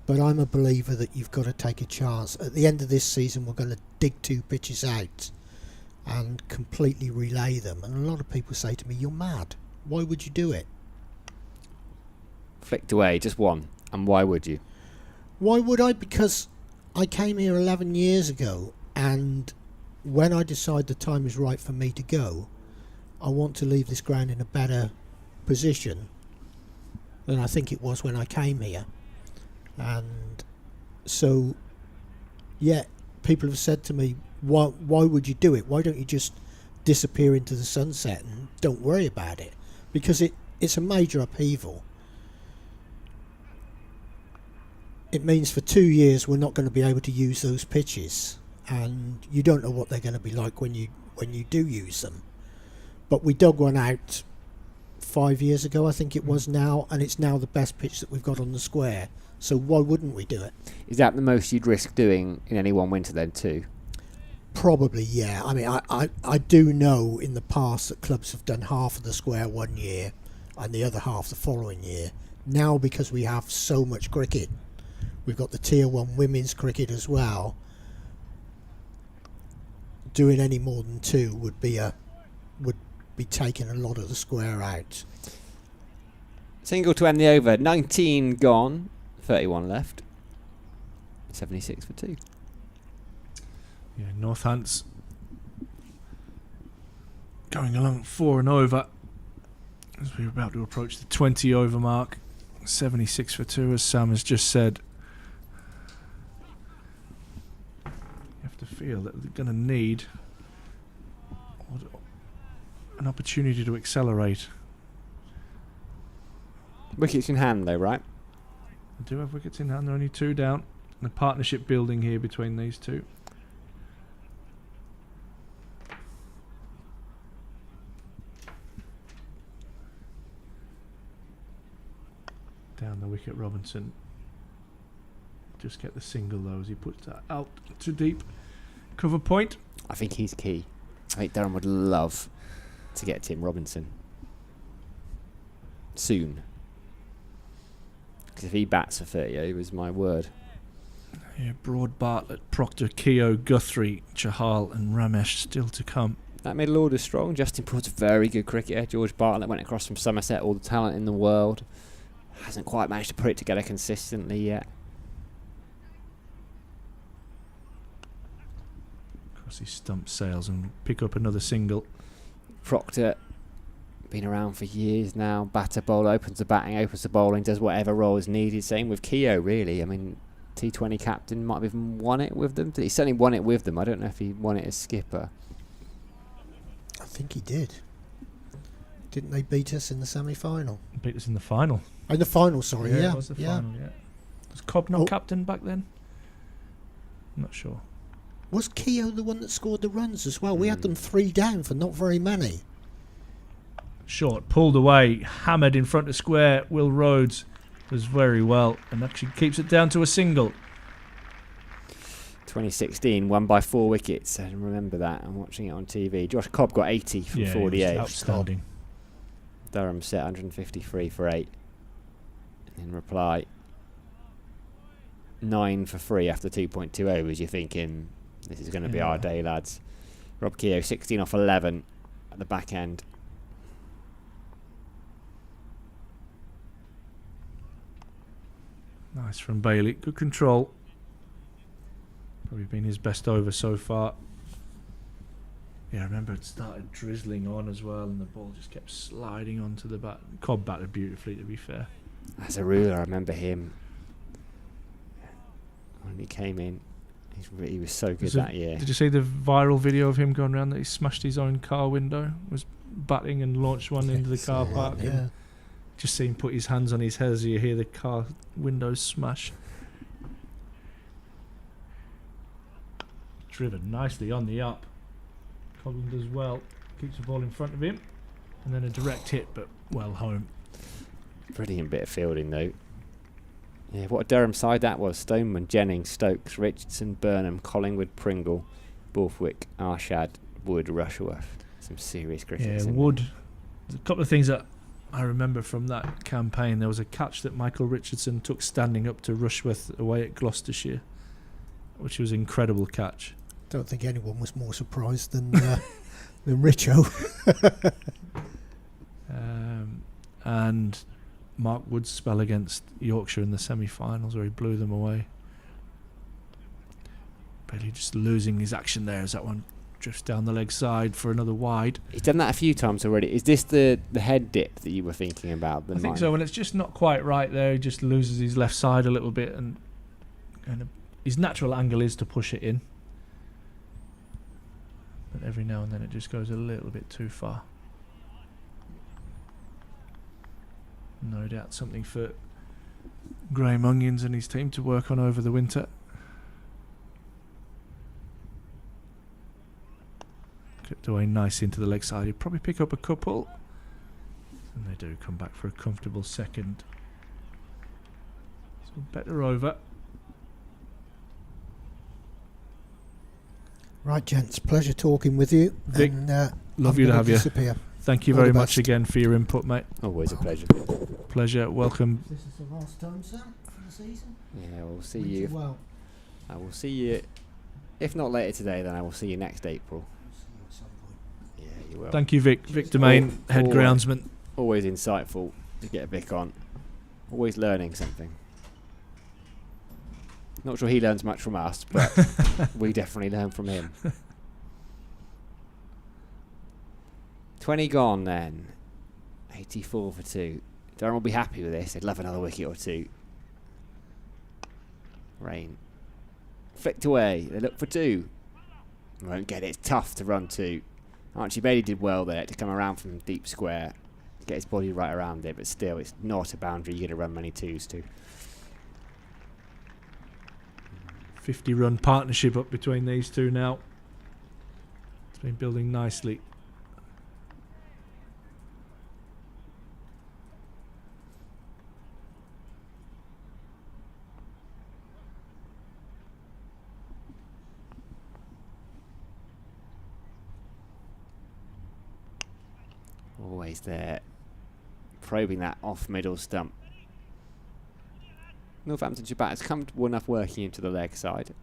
Speaker 4: But I'm a believer that you've got to take a chance. At the end of this season, we're going to dig 2 pitches out and completely relay them. And a lot of people say to me, "You're mad. Why would you do it?"
Speaker 3: Flicked away, just one. And why would you?
Speaker 4: Why would I? Because I came here 11 years ago, and when I decide the time is right for me to go, I want to leave this ground in a better position than I think it was when I came here. And so, yeah, people have said to me, why would you do it? Why don't you just disappear into the sunset and don't worry about it? Because it's a major upheaval. It means for 2 years we're not going to be able to use those pitches, and you don't know what they're going to be like when you do use them. But we dug one out 5 years ago, I think it was now, and it's now the best pitch that we've got on the square. So why wouldn't we do it?
Speaker 3: Is that the most you'd risk doing in any one winter then too?
Speaker 4: Probably, yeah. I mean, I do know in the past that clubs have done half of the square one year and the other half the following year. Now, because we have so much cricket, we've got the Tier 1 women's cricket as well, doing any more than 2 would be taking a lot of the square out.
Speaker 3: Single to end the over. 19 gone. 31 left. 76 for 2.
Speaker 2: Yeah, Northants going along 4 and over as we're about to approach the 20 over mark. 76 for 2, as Sam has just said. You have to feel that they're going to need an opportunity to accelerate.
Speaker 3: Wickets in hand though, right?
Speaker 2: do have wickets in hand. They're only 2 down. And a partnership building here between these two. Down the wicket, Robinson. Just get the single though as he puts that out to deep. Cover point.
Speaker 3: I think he's key. I think Durham would love to get Tim Robinson soon. Because if he bats for 30, it was my word.
Speaker 2: Yeah, Broad, Bartlett, Proctor, Keogh, Guthrie, Chahal and Ramesh still to come.
Speaker 3: That middle order's strong. Justin Broad's a very good cricketer. George Bartlett went across from Somerset, all the talent in the world. Hasn't quite managed to put it together consistently yet.
Speaker 2: Across his stump sails and pick up another single.
Speaker 3: Proctor, been around for years now. Batter, bowler, opens the batting, opens the bowling, does whatever role is needed. Same with Keogh, really. I mean, T20 captain, might have even won it with them. He certainly won it with them. I don't know if he won it as skipper.
Speaker 4: I think he did. Didn't they beat us in the semi-final?
Speaker 2: Beat us in the final.
Speaker 4: In the final, sorry, yeah.
Speaker 2: It was the final, yeah. Was Cobb not captain back then? I'm not sure.
Speaker 4: Was Keogh the one that scored the runs as well? We had them 3 down for not very many.
Speaker 2: Short, pulled away, hammered in front of square. Will Rhodes does very well and actually keeps it down to a single.
Speaker 3: 2016, won by 4 wickets. I remember that. I'm watching it on TV. Josh Cobb got 80 from 48.
Speaker 2: Outstanding.
Speaker 3: Durham set 153 for 8. In reply, 9 for 3 after 2.2 overs. You're thinking, this is going to be our day, lads. Rob Keogh, 16 off 11 at the back end.
Speaker 2: Nice from Bailey. Good control. Probably been his best over so far. Yeah, I remember it started drizzling on as well and the ball just kept sliding onto the bat. Cobb batted beautifully, to be fair.
Speaker 3: As a ruler, I remember him when he came in. He was so good that year.
Speaker 2: Did you see the viral video of him going around that he smashed his own car window? Was batting and launched one into the car park.
Speaker 4: Yeah.
Speaker 2: Just see him put his hands on his head as you hear the car windows smash. Driven nicely on the up. Coghlan does well. Keeps the ball in front of him. And then a direct hit, but well home.
Speaker 3: Brilliant bit of fielding, though. Yeah, what a Durham side that was. Stoneman, Jennings, Stokes, Richardson, Burnham, Collingwood, Pringle, Borthwick, Arshad, Wood, Rushworth. Some serious cricket.
Speaker 2: Yeah, Wood. There's a couple of things that I remember from that campaign. There was a catch that Michael Richardson took standing up to Rushworth away at Gloucestershire, which was an incredible catch.
Speaker 4: Don't think anyone was more surprised than Richo.
Speaker 2: And Mark Wood's spell against Yorkshire in the semi-finals where he blew them away. Bailey just losing his action there as that one drifts down the leg side for another wide.
Speaker 3: He's done that a few times already. Is this the head dip that you were thinking about?
Speaker 2: I think so. When it's just not quite right there, he just loses his left side a little bit, and his natural angle is to push it in. But every now and then it just goes a little bit too far. No doubt something for Graham Onions and his team to work on over the winter. Clipped away nice into the leg side. He'd probably pick up a couple. And they do come back for a comfortable second. So better over.
Speaker 4: Right, gents. Pleasure talking with you.
Speaker 2: Vic,
Speaker 4: and,
Speaker 2: love you to have you.
Speaker 4: Disappear.
Speaker 2: Thank you
Speaker 4: All
Speaker 2: very
Speaker 4: the
Speaker 2: much
Speaker 4: best.
Speaker 2: again for your input, mate.
Speaker 3: Always a pleasure.
Speaker 2: Pleasure. Welcome.
Speaker 4: This is the last time, sir, for the season.
Speaker 3: Yeah, we'll see
Speaker 4: Went
Speaker 3: you.
Speaker 4: well.
Speaker 3: I will see you. If not later today, then I will see you next April.
Speaker 4: I'll see you at some point.
Speaker 3: Yeah, you will.
Speaker 2: Thank you, Vic. Vic Domain, head groundsman.
Speaker 3: Always insightful to get Vic on. Always learning something. Not sure he learns much from us, but we definitely learn from him. 20 gone then. 84 for 2. Durham will be happy with this. They'd love another wicket or two. Rain. Flicked away. They look for 2. Won't get it. It's tough to run 2. Archie Bailey did well there to come around from deep square. Get his body right around it, but still, it's not a boundary you're going to run many 2s to.
Speaker 2: 50-run partnership up between these two now. It's been building nicely.
Speaker 3: Always there, probing that off middle stump. Northamptonshire batter's comfortable enough working into the leg side.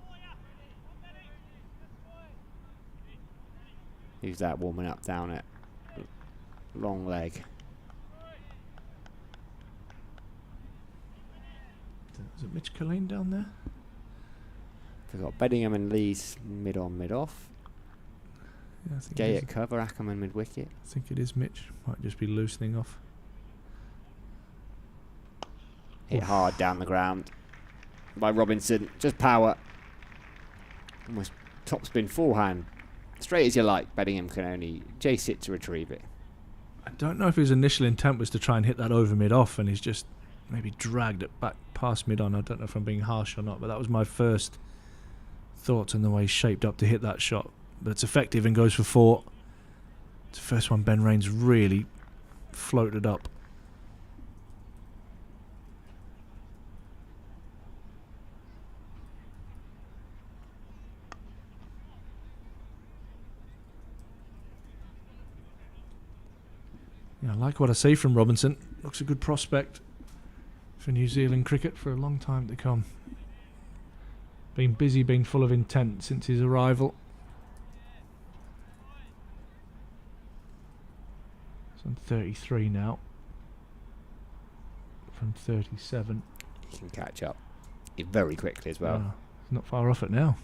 Speaker 3: Who's that warming up down at long leg?
Speaker 2: Is it Mitch Colleen down there?
Speaker 3: We've got Bedingham and Lee's mid on, mid off.
Speaker 2: Yeah, I think
Speaker 3: Gay
Speaker 2: it
Speaker 3: at
Speaker 2: is.
Speaker 3: cover, Ackerman mid wicket.
Speaker 2: I think it is Mitch. Might just be loosening off.
Speaker 3: Hit hard down the ground by Robinson. Just power. Almost top spin forehand. Straight as you like. Bedingham can only chase it to retrieve it.
Speaker 2: I don't know if his initial intent was to try and hit that over mid-off, and he's just maybe dragged it back past mid-on. I don't know if I'm being harsh or not, but that was my first thoughts on the way he's shaped up to hit that shot. But it's effective and goes for 4. It's the first one Ben Raines really floated up. Yeah, I like what I see from Robinson. Looks a good prospect for New Zealand cricket for a long time to come. Been busy, been full of intent since his arrival. He's on 33 now. From 37.
Speaker 3: He can catch up very quickly as well.
Speaker 2: Yeah, he's not far off it now.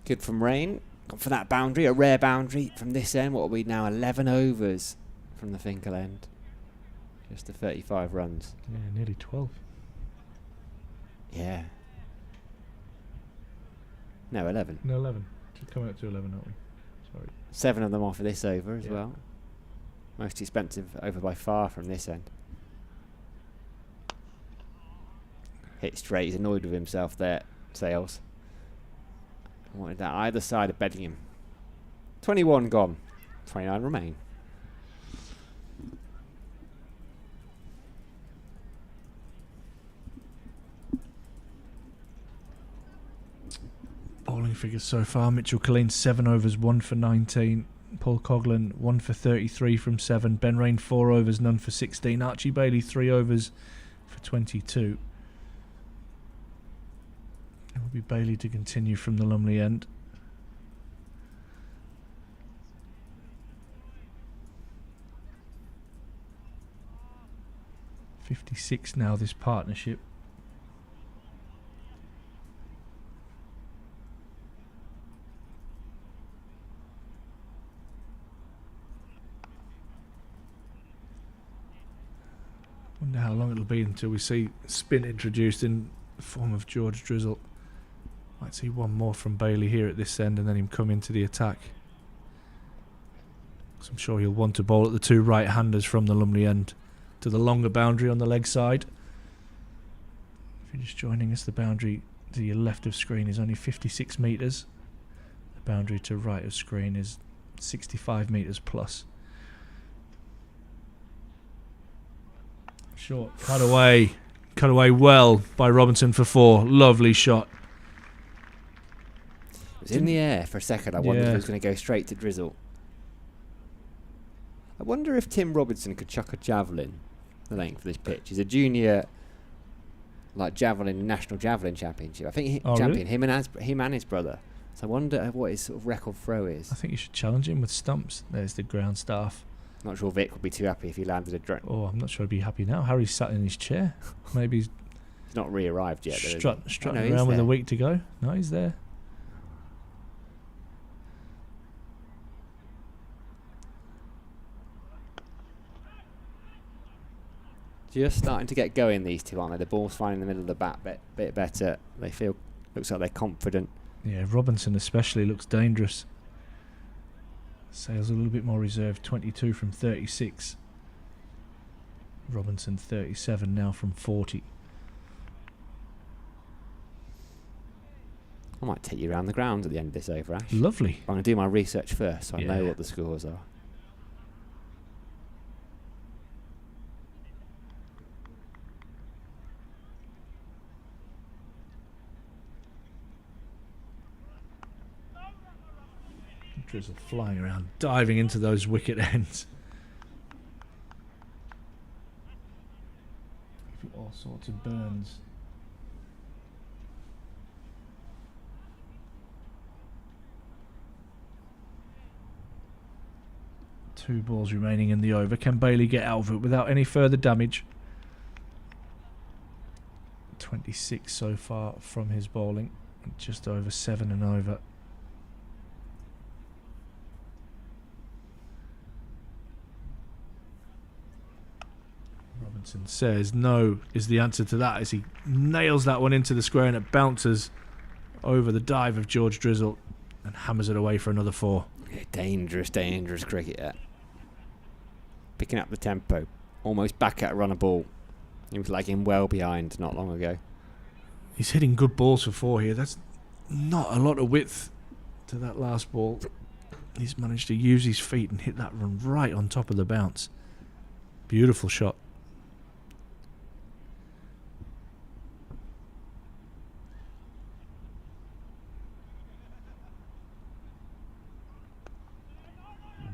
Speaker 3: Good from Rain. Gone for that boundary, a rare boundary from this end. What are we now? 11 overs from the Finkel end. Just the 35 runs.
Speaker 2: Yeah, nearly 12.
Speaker 3: Yeah. No, 11.
Speaker 2: No, 11. Just coming up to 11, aren't we? Sorry.
Speaker 3: 7 of them off of this over as
Speaker 2: Yeah.
Speaker 3: well. Most expensive over by far from this end. Hit straight. He's annoyed with himself there, Sales. Wanted that either side of Bedingham. 21 gone. 29 remain.
Speaker 2: Bowling figures so far. Mitchell Colleen 7 overs, 1 for 19. Paul Coughlin 1 for 33 from 7. Ben Rain 4 overs, none for 16. Archie Bailey 3 overs for 22. It will be Bailey to continue from the Lumley end. .56 now, this partnership. Wonder how long it'll be until we see spin introduced in the form of George Drizzle. Might see one more from Bailey here at this end and then him come into the attack. So I'm sure he'll want to bowl at the 2 right-handers from the Lumley end to the longer boundary on the leg side. If you're just joining us, the boundary to your left of screen is only 56 metres. The boundary to right of screen is 65 metres plus. Short. Cut away well by Robinson for 4. Lovely shot.
Speaker 3: It was in the air for a second. I wondered if
Speaker 2: Yeah.
Speaker 3: it was going to go straight to Drizzle. I wonder if Tim Robinson could chuck a javelin the length of this pitch. He's a junior, like javelin, national javelin championship. I think champion.
Speaker 2: Really?
Speaker 3: Him and his brother. So I wonder what his sort of record throw is.
Speaker 2: I think you should challenge him with stumps. There's the ground staff.
Speaker 3: Not sure Vic would be too happy if he landed a drone.
Speaker 2: Oh, I'm not sure he'd be happy now. Harry's sat in his chair. Maybe he's
Speaker 3: He's not re-arrived yet. though, is he?
Speaker 2: strutting
Speaker 3: Oh, no, he's
Speaker 2: around with
Speaker 3: there.
Speaker 2: a week to go. No, he's there.
Speaker 3: Just starting to get going, these two, aren't they? The ball's finding the middle of the bat bit better. They feel Looks like they're confident.
Speaker 2: Yeah, Robinson especially looks dangerous. Sales a little bit more reserved, 22 from 36. Robinson 37 now from 40.
Speaker 3: I might take you around the grounds at the end of this over, Ash.
Speaker 2: Lovely.
Speaker 3: I'm going to do my research first, so I know
Speaker 2: Yeah.
Speaker 3: what the scores are.
Speaker 2: Drizzle flying around, diving into those wicket ends. All sorts of burns. Two balls remaining in the over. Can Bailey get out of it without any further damage? 26 so far from his bowling. Just over 7 and over. Robinson says no is the answer to that as he nails that one into the square and it bounces over the dive of George Drizzle and hammers it away for another 4.
Speaker 3: Yeah, dangerous cricket. Yeah. Picking up the tempo. Almost back at a run of ball. He was lagging well behind not long ago.
Speaker 2: He's hitting good balls for 4 here. That's not a lot of width to that last ball. He's managed to use his feet and hit that run right on top of the bounce. Beautiful shot.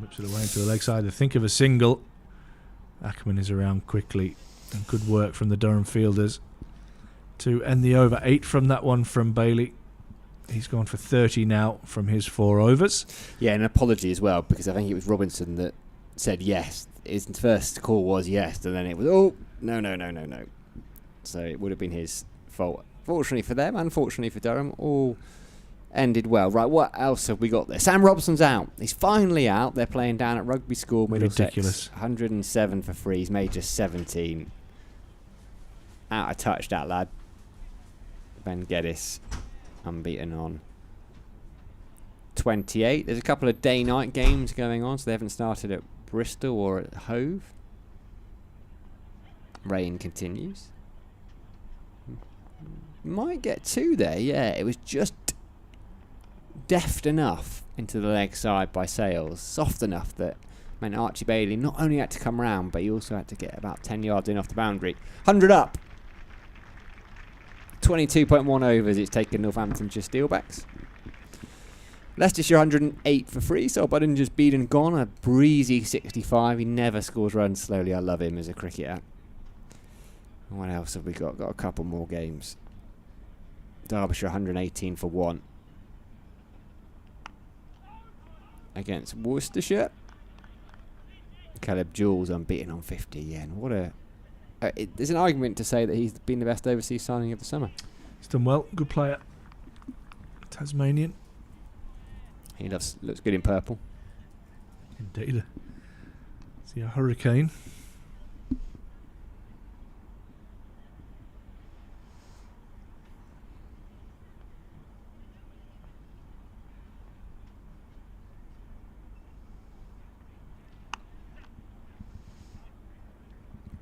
Speaker 2: Whips it away into the leg side. They think of a single. Ackerman is around quickly. And good work from the Durham fielders to end the over. 8 from that one from Bailey. He's gone for 30 now from his 4 overs.
Speaker 3: Yeah, and an apology as well, because I think it was Robinson that said yes. His first call was yes, and then it was, oh, no. So it would have been his fault. Fortunately for them, unfortunately for Durham, all ended well. Right, what else have we got there? Sam Robson's out. He's finally out. They're playing down at Rugby School, Middlesex.
Speaker 2: Ridiculous.
Speaker 3: 107 for free. He's made just 17. Out of touch, that lad. Ben Geddes, unbeaten on 28. There's a couple of day-night games going on, so they haven't started at Bristol or at Hove. Rain continues. Might get 2 there, yeah. It was just deft enough into the leg side by Sales, soft enough that meant Archie Bailey not only had to come round, but he also had to get about 10 yards in off the boundary. 100 up. 22.1 overs it's taken Northamptonshire Steelbacks. Leicestershire 108 for free, so Budden just beat and gone. A breezy 65. He never scores runs slowly. I love him as a cricketer. What else have we got? Got a couple more games. Derbyshire 118 for 1. Against Worcestershire. Caleb Jules unbeaten on 50. Yeah, and what a... there's an argument to say that he's been the best overseas signing of the summer.
Speaker 2: He's done well. Good player. Tasmanian.
Speaker 3: He looks good in purple.
Speaker 2: Indeed. Is he a hurricane?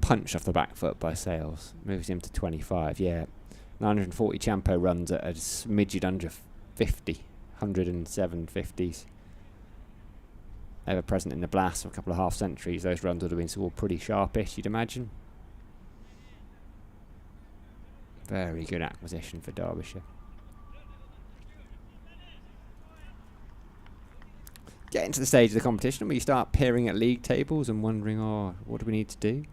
Speaker 3: Punch off the back foot by Sales. Moves him to 25, yeah. 940 Champo runs at a smidgen under 50. 107 50s. Ever present in the blast for a couple of half centuries. Those runs would have been scored pretty sharpish, you'd imagine. Very good acquisition for Derbyshire. Getting to the stage of the competition where you start peering at league tables and wondering, oh, what do we need to do?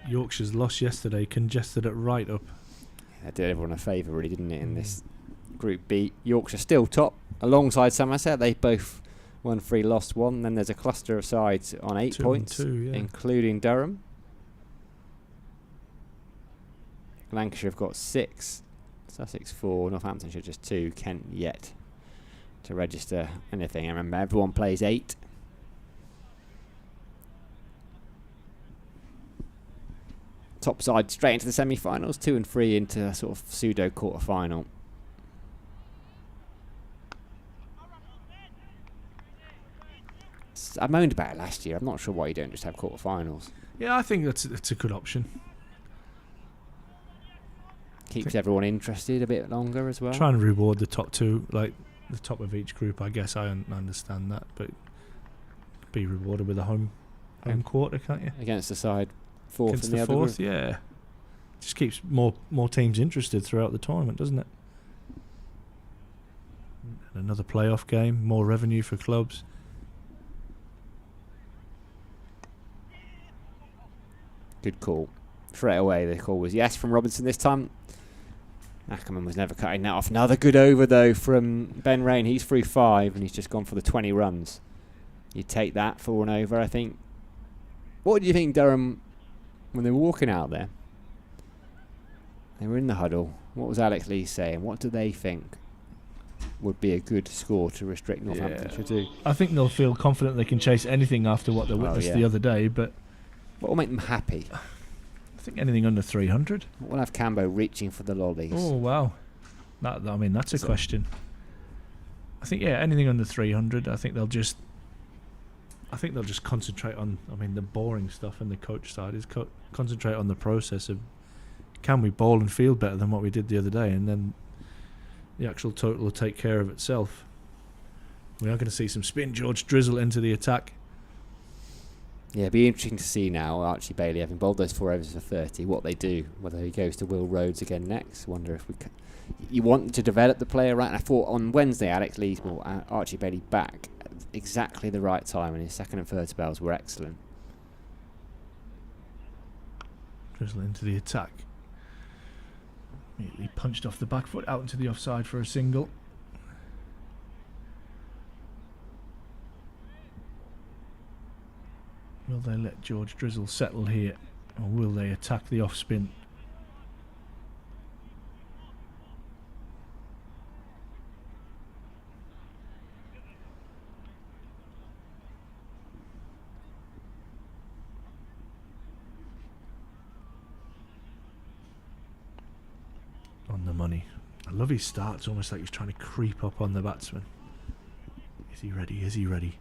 Speaker 2: Yorkshire's loss yesterday congested it right up.
Speaker 3: That did everyone a favour, really, didn't it, in this Group B. Yorkshire still top, alongside Somerset. They both won 3, lost 1. Then there's a cluster of sides on 8 points,
Speaker 2: 2 and 2, yeah.
Speaker 3: including Durham. Lancashire have got 6, Sussex 4, Northamptonshire just 2, Kent yet to register anything. I remember everyone plays 8. top side straight into the semi-finals, 2 and 3 into a sort of pseudo quarter-final. I moaned about it last year. I'm not sure why you don't just have quarter-finals.
Speaker 2: Yeah, I think that's a good option.
Speaker 3: Keeps everyone interested a bit longer as well.
Speaker 2: Trying to reward the top two, like the top of each group. I guess I understand that, but be rewarded with a home quarter, can't you?
Speaker 3: Against the side fourth
Speaker 2: Against
Speaker 3: in the
Speaker 2: the
Speaker 3: other
Speaker 2: fourth,
Speaker 3: group.
Speaker 2: yeah. Just keeps more teams interested throughout the tournament, doesn't it? And another playoff game, more revenue for clubs.
Speaker 3: Good call. Straight away, the call was yes from Robinson this time. Ackerman was never cutting that off. Another good over, though, from Ben Rain. He's through 5, and he's just gone for the 20 runs. You take that for an over, I think. What do you think, Durham, when they were walking out there? They were in the huddle. What was Alex Lee saying? What do they think would be a good score to restrict Northamptonshire to?
Speaker 2: I think they'll feel confident they can chase anything after what they witnessed the other day, but
Speaker 3: what will make them happy?
Speaker 2: I think anything under 300.
Speaker 3: We'll have Cambo reaching for the lollies.
Speaker 2: Oh, wow. That's a question. I think, anything under 300, I think they'll just concentrate on, the boring stuff, and the coach side is concentrate on the process of can we bowl and field better than what we did the other day, and then the actual total will take care of itself. We are going to see some spin George Drizzle into the attack.
Speaker 3: Yeah, it'd be interesting to see now Archie Bailey, having bowled those 4 overs for 30, what they do, whether he goes to Will Rhodes again next. Wonder if you want to develop the player right. And I thought on Wednesday Alex Lee's brought Archie Bailey back at exactly the right time, and his second and third spells were excellent.
Speaker 2: Drizzle into the attack. Immediately punched off the back foot out into the offside for a single. Will they let George Drizzle settle here, or will they attack the off spin? On the money. I love his start. It's almost like he's trying to creep up on the batsman. Is he ready? Is he ready?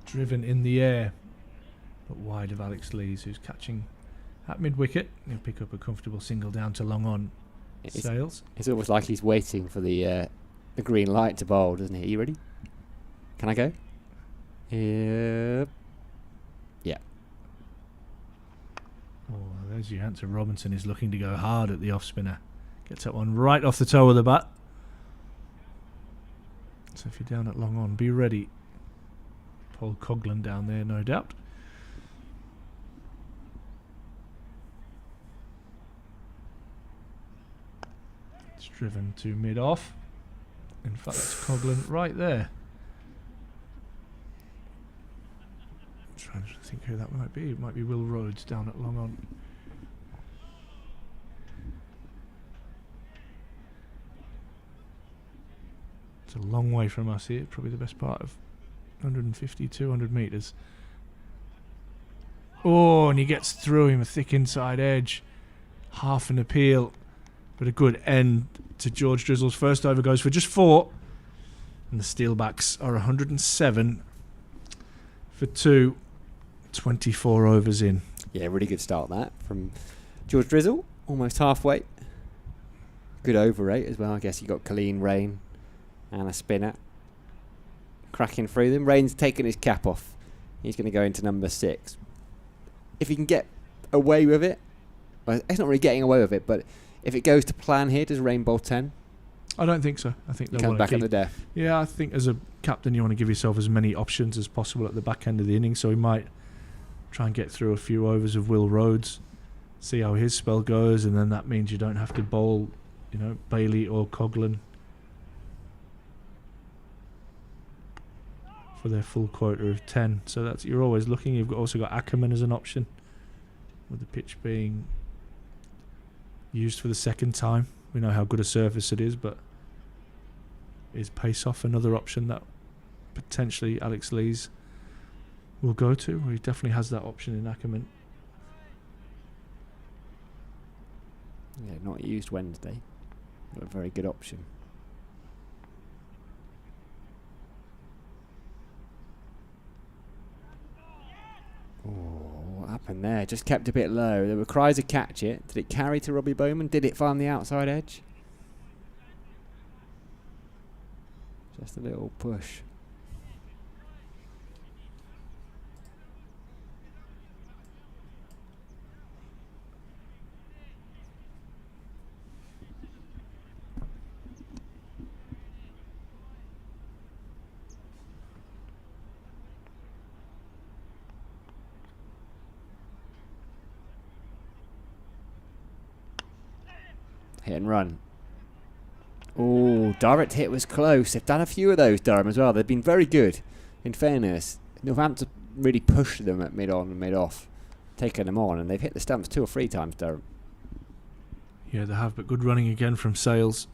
Speaker 2: Driven in the air, but wide of Alex Lees, who's catching at mid-wicket. He'll pick up a comfortable single down to long on. Sails.
Speaker 3: It's almost like he's waiting for the green light to bowl, doesn't he? Are you ready? Can I go? Yep. Yeah.
Speaker 2: Oh, there's your answer. Robinson is looking to go hard at the off-spinner. Gets that one right off the toe of the bat. So if you're down at long on, be ready. Paul Coghlan down there, no doubt. It's driven to mid-off. In fact, it's Coghlan right there. I'm trying to think who that might be. It might be Will Rhodes down at long on. It's a long way from us here. Probably the best part of 150, 200 metres. Oh, and he gets through him, a thick inside edge. Half an appeal, but a good end to George Drizzle's first over goes for just 4. And the Steelbacks are 107 for 2. 24 overs in.
Speaker 3: Yeah, really good start that from George Drizzle, almost halfway. Good over 8 as well. I guess you got Colleen, Rain, and a spinner cracking through them. Rain's taken his cap off. He's going to go into number 6. If he can get away with it, well, it's not really getting away with it, but if it goes to plan here, does Rain bowl 10?
Speaker 2: I don't think so. I think they'll
Speaker 3: come back
Speaker 2: keep
Speaker 3: at the death.
Speaker 2: Yeah, I think as a captain you want to give yourself as many options as possible at the back end of the innings, so he might try and get through a few overs of Will Rhodes, see how his spell goes, and then that means you don't have to bowl, Bailey or Coghlan for their full quota of 10. So that's, you're always looking. You've also got Ackerman as an option, with the pitch being used for the second time. We know how good a surface it is, but is pace off another option that potentially Alex Lees will go to? Or he definitely has that option in Ackerman.
Speaker 3: Yeah, not used Wednesday. Not a very good option. Oh, what happened there? Just kept a bit low. There were cries to catch it. Did it carry to Robbie Bowman? Did it find the outside edge? Just a little push. Hit and run. Oh, direct hit was close. They've done a few of those, Durham, as well. They've been very good. In fairness, Northampton really pushed them at mid-on and mid-off, taking them on, and they've hit the stumps 2 or 3 times, Durham.
Speaker 2: Yeah, they have, but good running again from Sales.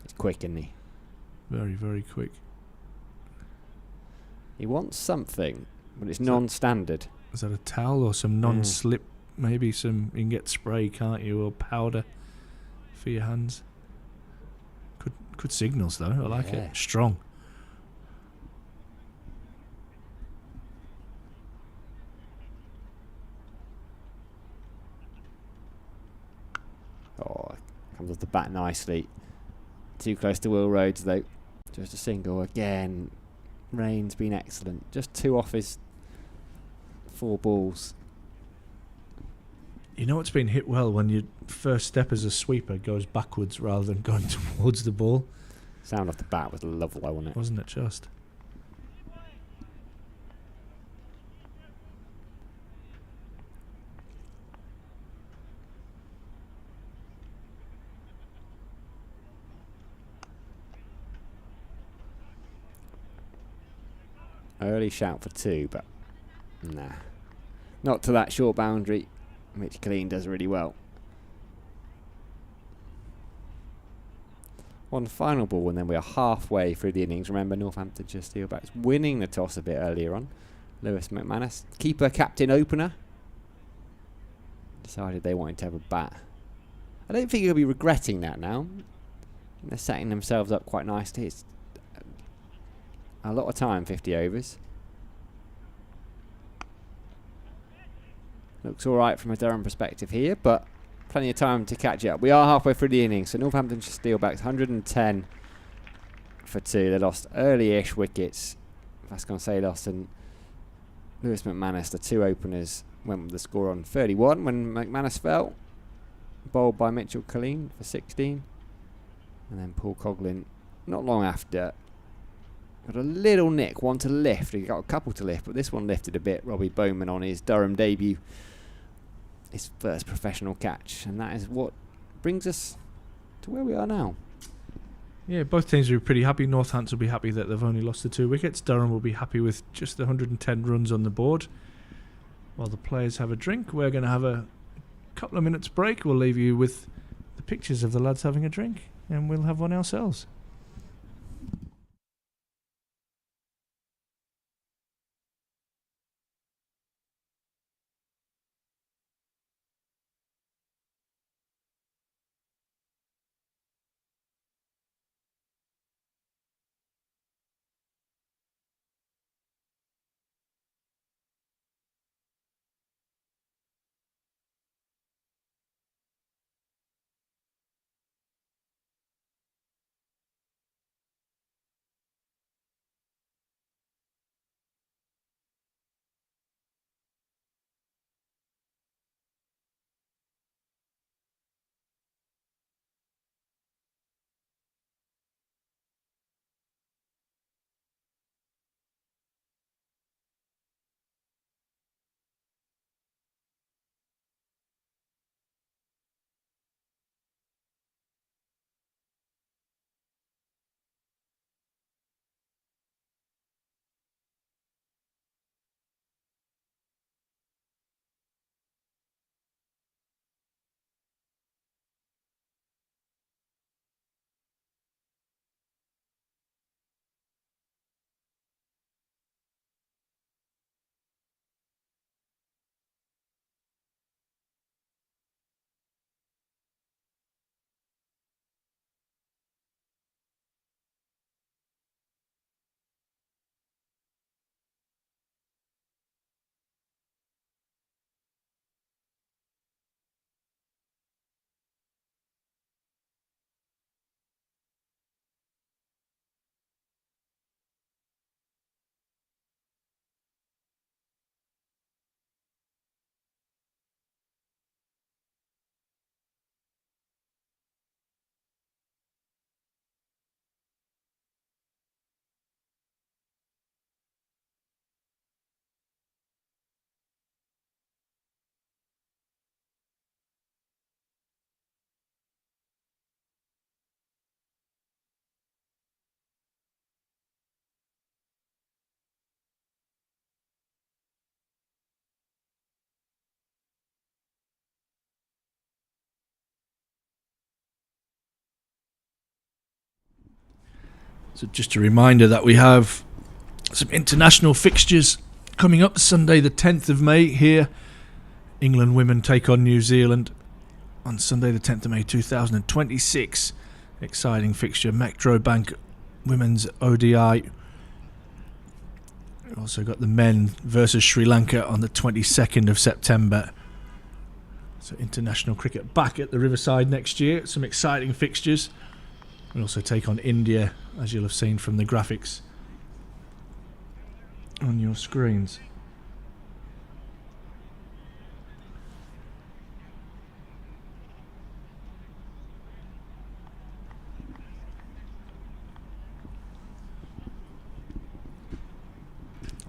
Speaker 3: He's quick, isn't he?
Speaker 2: Very, very quick.
Speaker 3: He wants something, but it's non-standard.
Speaker 2: Is that a towel or some non-slip? Maybe some, you can get spray, can't you, or powder for your hands. Good signals though, I like it. Strong.
Speaker 3: Oh, comes off the bat nicely. Too close to Will Rhodes though. Just a single again. Rain's been excellent. Just 2 off his 4 balls.
Speaker 2: You know it's been hit well when your first step as a sweeper goes backwards rather than going towards the ball.
Speaker 3: Sound off the bat was lovely, wasn't it?
Speaker 2: Wasn't it just?
Speaker 3: Early shout for 2, but nah. Not to that short boundary, which Colleen does really well. One final ball, and then we are halfway through the innings. Remember, Northamptonshire Steelbacks winning the toss a bit earlier on. Lewis McManus, keeper, captain, opener, decided they wanted to have a bat. I don't think he'll be regretting that now. They're setting themselves up quite nicely. It's a lot of time, 50 overs. Looks alright from a Durham perspective here, but plenty of time to catch up. We are halfway through the innings, so Northamptonshire Steelbacks 110 for 2. They lost early-ish wickets. Vasconcelos and Lewis McManus, the 2 openers, went with the score on 31 when McManus fell. Bowled by Mitchell Colleen for 16. And then Paul Coughlin, not long after, got a little nick, one to lift. He got a couple to lift, but this one lifted a bit. Robbie Bowman on his Durham debut. His first professional catch, and that is what brings us to where we are now.
Speaker 2: Yeah, both teams will be pretty happy. Northampton will be happy that they've only lost the 2 wickets. Durham will be happy with just the 110 runs on the board. While the players have a drink, we're going to have a couple of minutes break. We'll leave you with the pictures of the lads having a drink, and we'll have one ourselves. So just a reminder that we have some international fixtures coming up Sunday the 10th of May here. England women take on New Zealand on Sunday the 10th of May 2026. Exciting fixture. Metro Bank Women's ODI. We've also got the men versus Sri Lanka on the 22nd of September. So international cricket back at the Riverside next year. Some exciting fixtures. We also take on India, as you'll have seen from the graphics on your screens.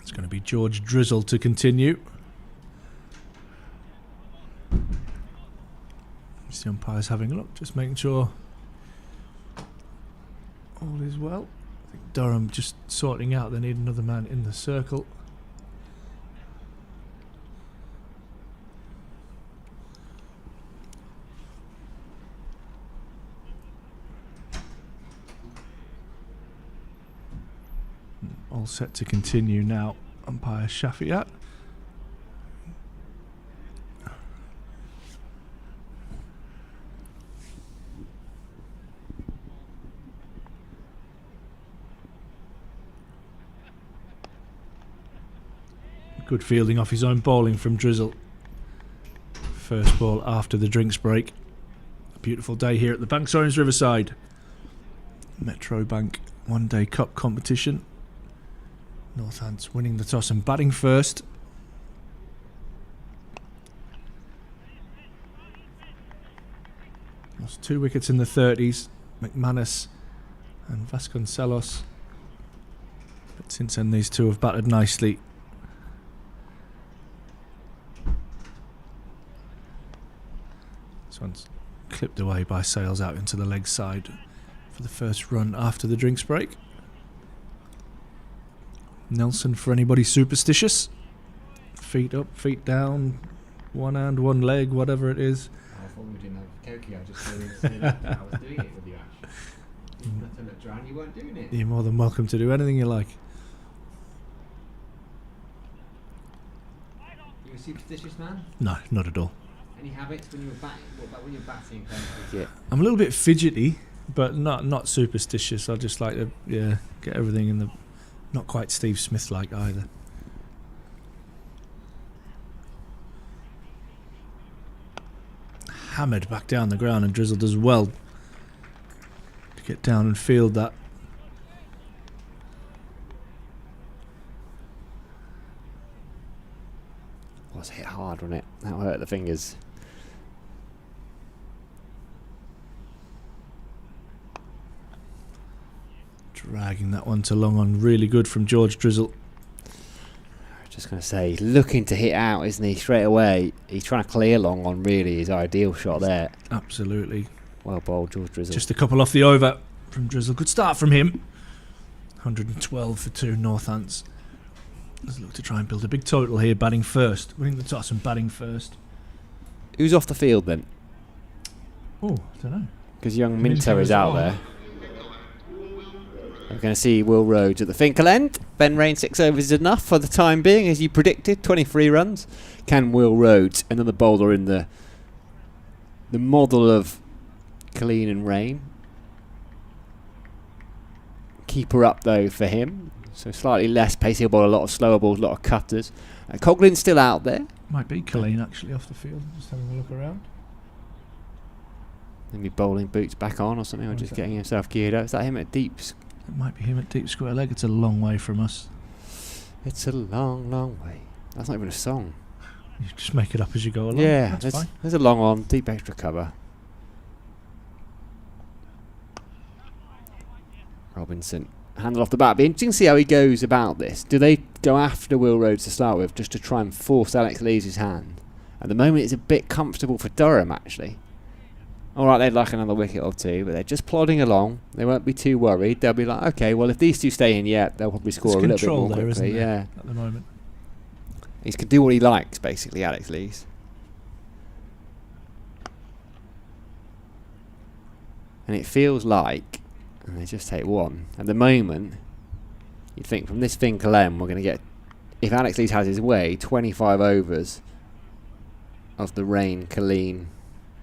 Speaker 2: It's going to be George Drizzle to continue. The umpire's having a look, just making sure all is well. I think Durham just sorting out they need another man in the circle. All set to continue now, umpire Shafiat. Good fielding off his own bowling from Drizzle. First ball after the drinks break. A beautiful day here at the Banks Homes Riverside. Metro Bank One Day Cup competition. Northants winning the toss and batting first. Lost 2 wickets in the 30s. McManus and Vasconcelos. But since then these two have batted nicely. This one's clipped away by Sales out into the leg side for the first run after the drinks break. Nelson for anybody superstitious. Feet up, feet down, one hand, one leg, whatever it is.
Speaker 3: I thought we didn't have Koki. I just said that I was doing it with you, Ash. I looked around, you weren't doing it.
Speaker 2: You're more than welcome to do anything you like.
Speaker 3: You a superstitious man?
Speaker 2: No, not at all.
Speaker 3: Any habits when you were batting? What about when you're batting? Yeah.
Speaker 2: I'm a little bit fidgety, but not superstitious. I just like to get everything in the. Not quite Steve Smith like either. Hammered back down the ground, and Drizzle does well to get down and field that.
Speaker 3: Was hit hard, wasn't it? That hurt the fingers.
Speaker 2: Dragging that one to long on, really good from George Drizzle.
Speaker 3: Just going to say, he's looking to hit out, isn't he? Straight away, he's trying to clear long on. Really, his ideal shot there.
Speaker 2: Absolutely.
Speaker 3: Well bowled, George Drizzle.
Speaker 2: Just a couple off the over from Drizzle. Good start from him. 112 for 2 Northants. Let's look to try and build a big total here. Batting first, winning the toss and batting first.
Speaker 3: Who's off the field then?
Speaker 2: Oh, I don't know.
Speaker 3: Because young Minter is out there. We're going to see Will Rhodes at the Finkel end. Ben Rain 6 overs is enough for the time being, as you predicted. 23 runs. Can Will Rhodes, another bowler in the model of Colleen and Rain. Keeper up though for him. So slightly less pace. He'll bowl a lot of slower balls, a lot of cutters. Coughlin's still out there.
Speaker 2: Might be Colleen actually off the field. Just having a look around.
Speaker 3: Maybe bowling boots back on or something, or just getting himself geared up. Is that him at deeps?
Speaker 2: It might be him at deep square leg. It's a long way from us.
Speaker 3: It's a long, long way. That's not even a song.
Speaker 2: You just make it up as you go along.
Speaker 3: Yeah,
Speaker 2: that's fine.
Speaker 3: There's a long on, deep extra cover. Robinson, handle off the bat. Be interesting to see how he goes about this. Do they go after Will Rhodes to start with, just to try and force Alex Lees' hand? At the moment, it's a bit comfortable for Durham, actually. Alright, they'd like another wicket or two, but they're just plodding along. They won't be too worried. They'll be like, okay, well, if these two stay in yet, they'll probably score a little bit more quickly.
Speaker 2: Isn't there,
Speaker 3: yeah,
Speaker 2: at the moment.
Speaker 3: He can do what he likes, basically, Alex Lees. And it feels like, And they just take one. At the moment, you'd think from this Finkel end we're going to get, if Alex Lees has his way, 25 overs of the Rain, Colleen,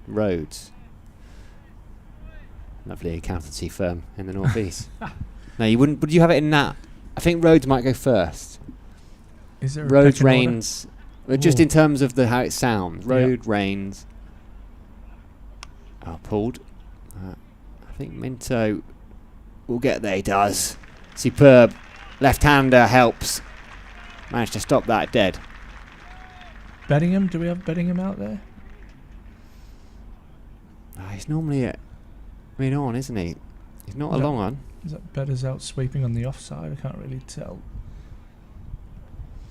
Speaker 3: Rhodes. Lovely accountancy firm in the northeast. No, you wouldn't. Would you have it in that? I think Rhodes might go first.
Speaker 2: Is there a
Speaker 3: Rhodes,
Speaker 2: pecking order?
Speaker 3: Rains, just in terms of how it sounds. Road, Rains. Oh, pulled. I think Minto will get there. He does. Superb. Left-hander helps. Managed to stop that dead.
Speaker 2: Bedingham? Do we have Bedingham out there?
Speaker 3: He's normally at mid-on, isn't he? He's not a long one.
Speaker 2: Is that Bedder's out sweeping on the offside? I can't really tell.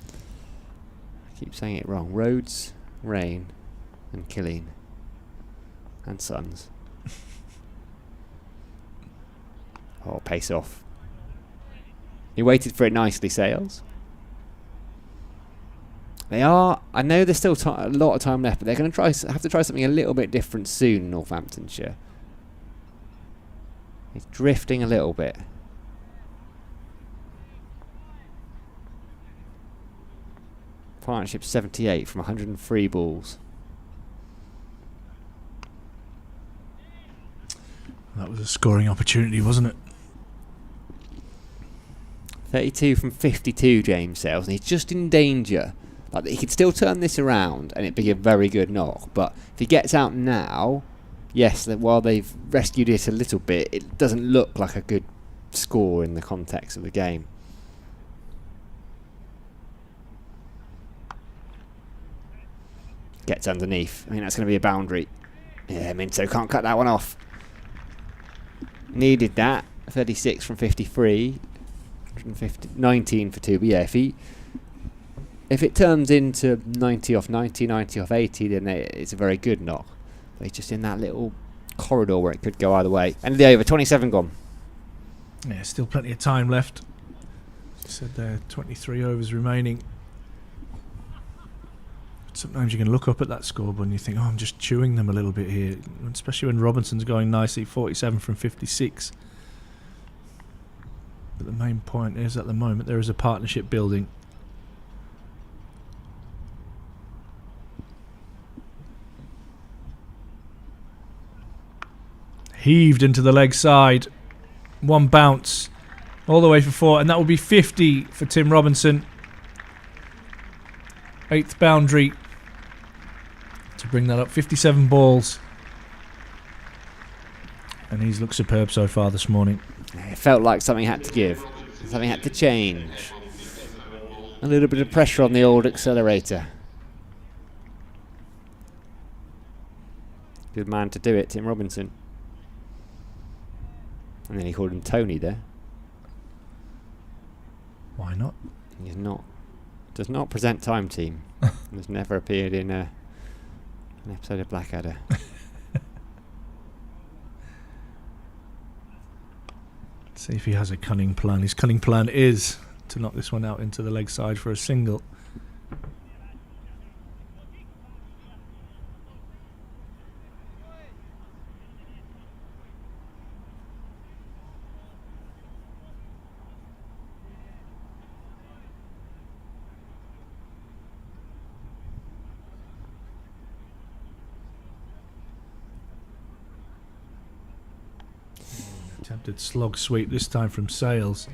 Speaker 3: I keep saying it wrong. Rhodes, Rain, and Killeen. And Sons. Oh, pace off. He waited for it nicely, Sales. They are. I know there's still a lot of time left, but they're going to have to try something a little bit different soon in Northamptonshire. He's drifting a little bit. Partnership 78 from 103 balls.
Speaker 2: That was a scoring opportunity, wasn't it?
Speaker 3: 32 from 52, James Sales, and he's just in danger. Like, he could still turn this around and it'd be a very good knock, but if he gets out now, yes, while they've rescued it a little bit, it doesn't look like a good score in the context of the game. Gets underneath. I mean, that's going to be a boundary. Yeah, Minto can't cut that one off. Needed that. 36 from 53. 19 for 2. But yeah, if it turns into 90 off 90, 90 off 80, then it's a very good knock. But he's just in that little corridor where it could go either way. End of the over, 27 gone.
Speaker 2: Yeah, still plenty of time left. Said there, 23 overs remaining. Sometimes you can look up at that scoreboard and you think, oh, I'm just chewing them a little bit here. Especially when Robinson's going nicely, 47 from 56. But the main point is, at the moment, there is a partnership building. Heaved into the leg side. One bounce. All the way for 4. And that will be 50 for Tim Robinson. 8th boundary. To bring that up. 57 balls. And he's looked superb so far this morning.
Speaker 3: It felt like something had to give. Something had to change. A little bit of pressure on the old accelerator. Good man to do it, Tim Robinson. And then he called him Tony there.
Speaker 2: Why not?
Speaker 3: He's not. Does not present Time Team. Has never appeared in an episode of Blackadder.
Speaker 2: See if he has a cunning plan. His cunning plan is to knock this one out into the leg side for a single. Attempted slog sweep this time from Sales.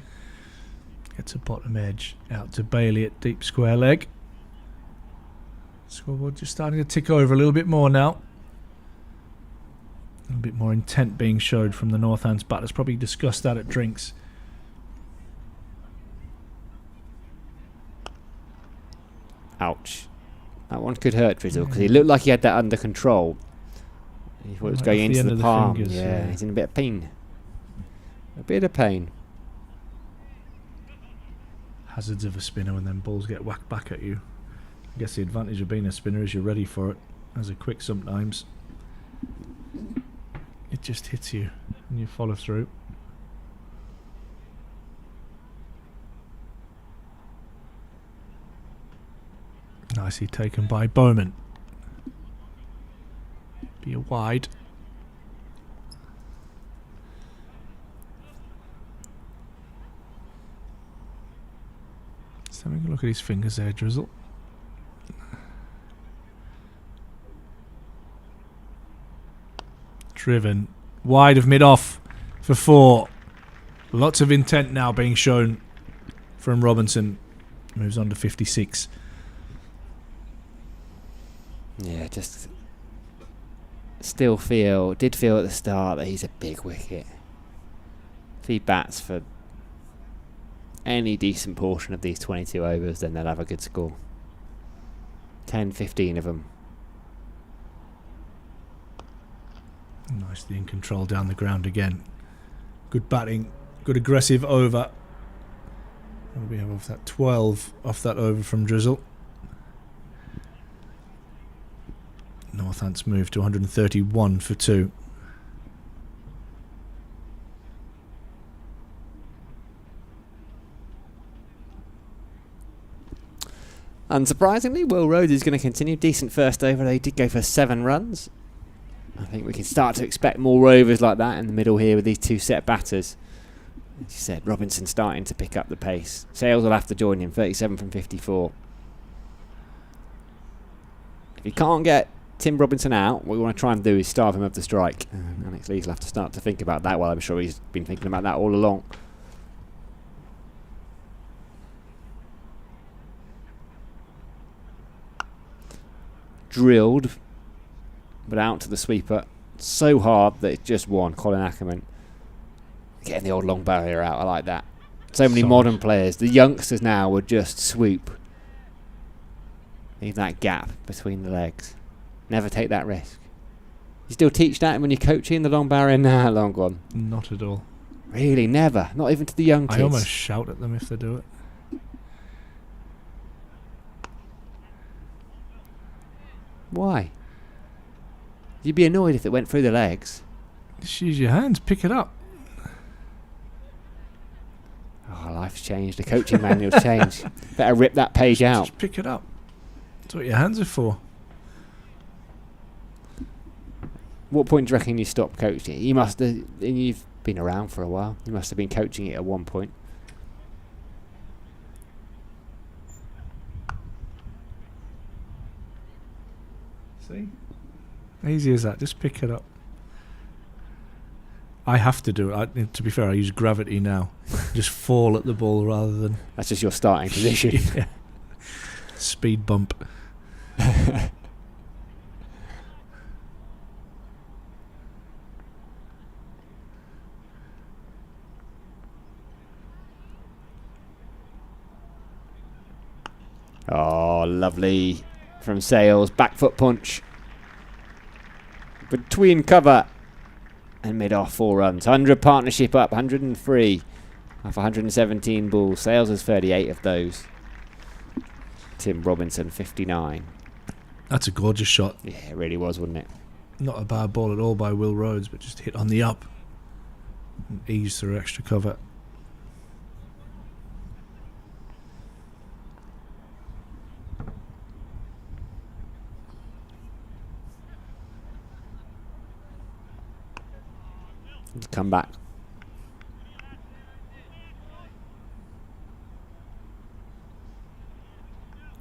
Speaker 2: Gets a bottom edge out to Bailey at deep square leg. Scoreboard just starting to tick over a little bit more now. A bit more intent being showed from the Northants batters. Probably discussed that at drinks.
Speaker 3: Ouch. That one could hurt Drizzle because he looked like he had that under control. He thought it was going into the palm.
Speaker 2: Fingers,
Speaker 3: yeah, he's in a bit of pain. A bit of pain.
Speaker 2: Hazards of a spinner when them balls get whacked back at you. I guess the advantage of being a spinner is you're ready for it. As a quick sometimes. It just hits you and you follow through. Nicely taken by Bowman. Be a wide. Just having a look at his fingers there, Drizzle. Driven wide of mid-off for 4. Lots of intent now being shown from Robinson. Moves on to 56.
Speaker 3: Yeah, just did feel at the start that he's a big wicket. If he bats for any decent portion of these 22 overs, then they'll have a good score. 10, 15 of them.
Speaker 2: Nicely in control down the ground again. Good batting, good aggressive over. What do we have off that? 12 off that over from Drizzle. Northants moved to 131 for 2.
Speaker 3: Unsurprisingly, Will Rhodes is going to continue. Decent first over. They did go for 7 runs. I think we can start to expect more overs like that in the middle here with these 2 set batters. As you said, Robinson starting to pick up the pace. Sales will have to join him, 37 from 54. If you can't get Tim Robinson out, what we want to try and do is starve him of the strike. Alex Lees will have to start to think about that. Well, I'm sure he's been thinking about that all along. Drilled, but out to the sweeper. So hard that it's just one. Colin Ackerman getting the old long barrier out. I like that. So many modern players. The youngsters now would just swoop. Leave that gap between the legs. Never take that risk. You still teach that when you're coaching the long barrier? Nah, long gone.
Speaker 2: Not at all.
Speaker 3: Really, never. Not even to the young kids.
Speaker 2: I almost shout at them if they do it.
Speaker 3: Why? You'd be annoyed if it went through the legs.
Speaker 2: Just use your hands, pick it up.
Speaker 3: Oh, life's changed. The coaching manual's changed. Better rip that page out.
Speaker 2: Just pick it up. That's what your hands are for.
Speaker 3: What point do you reckon you stopped coaching? You must have, and you've been around for a while. You must have been coaching it at one point.
Speaker 2: See? Easy as that. Just pick it up. I have to do it. To be fair, I use gravity now. Just fall at the ball rather than...
Speaker 3: That's just your starting position.
Speaker 2: Yeah. Speed bump.
Speaker 3: Oh, lovely. From Sales, back foot punch. Between cover and mid-off 4 runs. 100 partnership up, 103 off 117 balls. Sales has 38 of those. Tim Robinson, 59.
Speaker 2: That's a gorgeous shot.
Speaker 3: Yeah, it really was, wasn't it?
Speaker 2: Not a bad ball at all by Will Rhodes, but just hit on the up and ease through extra cover.
Speaker 3: Come back.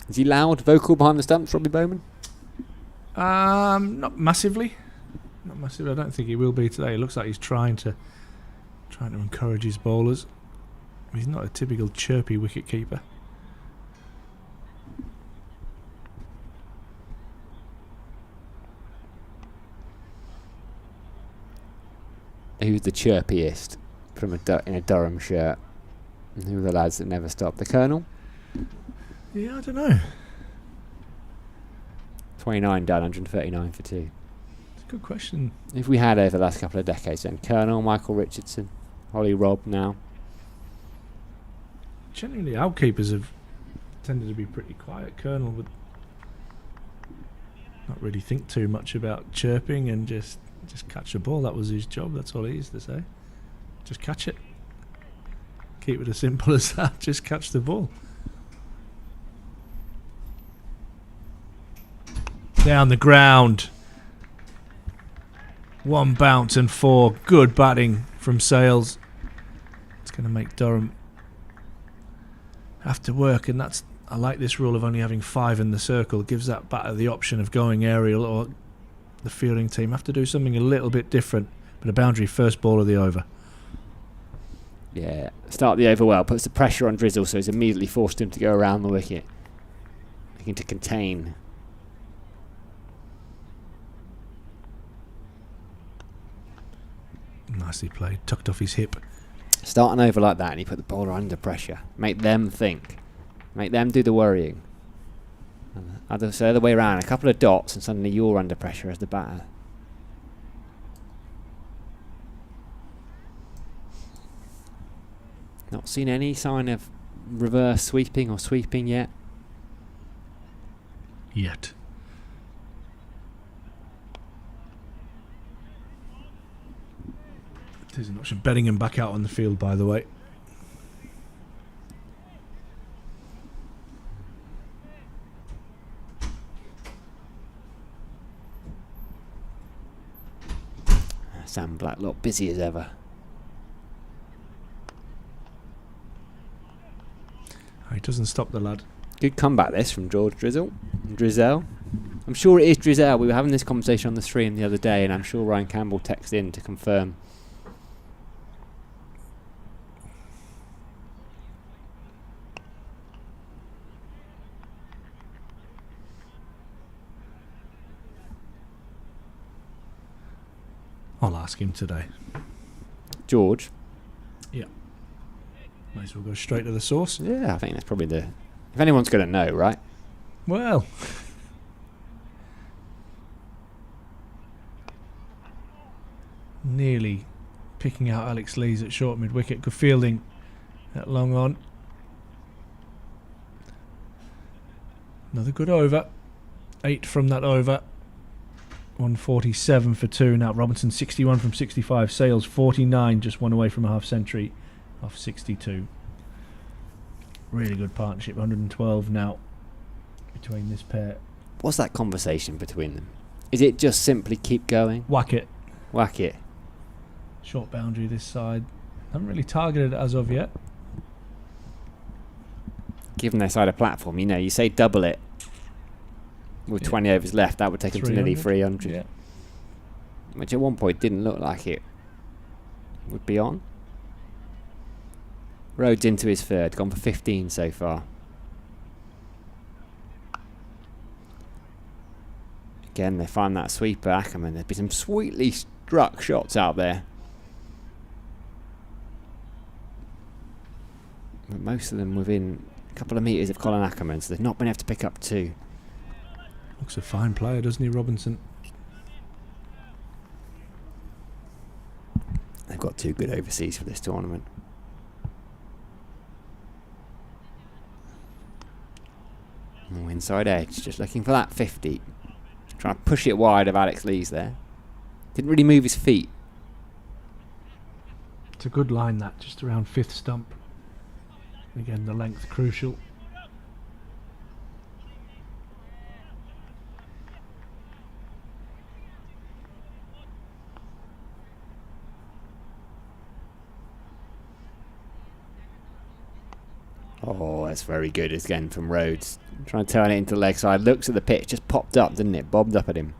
Speaker 3: Is he loud, vocal behind the stumps, Robbie Bowman?
Speaker 2: Not massively. Not massively. I don't think he will be today. It looks like he's trying to encourage his bowlers. He's not a typical chirpy wicket keeper.
Speaker 3: Who's the chirpiest from in a Durham shirt? And who are the lads that never stop? The Colonel?
Speaker 2: Yeah, I don't know.
Speaker 3: 29 done, 139 for 2.
Speaker 2: It's a good question.
Speaker 3: If we had over the last couple of decades, then Colonel, Michael Richardson, Holly Robb now.
Speaker 2: Generally, outkeepers have tended to be pretty quiet. Colonel would not really think too much about chirping and just catch the ball. That was his job. That's all he used to say. Just catch it. Keep it as simple as that. Just catch the ball. Down the ground. 1 bounce and 4. Good batting from Sales. It's going to make Durham have to work, and I like this rule of only having 5 in the circle. It gives that batter the option of going aerial, or the fielding team have to do something a little bit different. But a boundary first ball of the over.
Speaker 3: Yeah, start the over well, puts the pressure on Drizzle, so he's immediately forced him to go around the wicket, looking to contain.
Speaker 2: Nicely played, tucked off his hip.
Speaker 3: Start an over like that and you put the bowler under pressure. Make them think. Make them do the worrying. So the other way around, a couple of dots and suddenly you're under pressure as the batter. Not seen any sign of reverse sweeping or sweeping yet.
Speaker 2: Yet. There's an option. Bellingham back out on the field, by the way.
Speaker 3: Sam Blacklock busy as ever.
Speaker 2: He doesn't stop the lad.
Speaker 3: Good comeback this from George Drizzle. Drizzell. I'm sure it is Drizzell. We were having this conversation on the stream the other day and I'm sure Ryan Campbell texted in to confirm.
Speaker 2: I'll ask him today.
Speaker 3: George?
Speaker 2: Yeah. Might as well go straight to the source.
Speaker 3: Yeah, I think that's probably the... If anyone's going to know, right?
Speaker 2: Well. Nearly picking out Alex Lees at short mid-wicket. Good fielding at long on. Another good over. 8 from that over. 147 for 2. Now Robinson 61 from 65. Sales 49, just one away from a half century off 62. Really good partnership. 112 now between this pair.
Speaker 3: What's that conversation between them? Is it just simply keep going?
Speaker 2: Whack it.
Speaker 3: Whack it.
Speaker 2: Short boundary this side. Haven't really targeted it as of yet.
Speaker 3: Given their side of platform, you know, you say double it. With 20 overs left, that would take him to nearly 300.
Speaker 2: Yeah.
Speaker 3: Which at one point didn't look like it would be on. Rhodes into his third, gone for 15 so far. Again, they find that sweeper Ackerman. There's been some sweetly struck shots out there. But most of them within a couple of metres of Colin Ackerman, so they've not been able to pick up 2.
Speaker 2: Looks a fine player, doesn't he, Robinson?
Speaker 3: They've got 2 good overseas for this tournament. Oh, inside edge, just looking for that 50. Trying to push it wide of Alex Lees there. Didn't really move his feet.
Speaker 2: It's a good line, that, just around 5th stump. Again, the length crucial.
Speaker 3: Oh, that's very good again from Rhodes. Trying to turn it into leg side. Looks at the pitch, just popped up, didn't it? Bobbed up at him.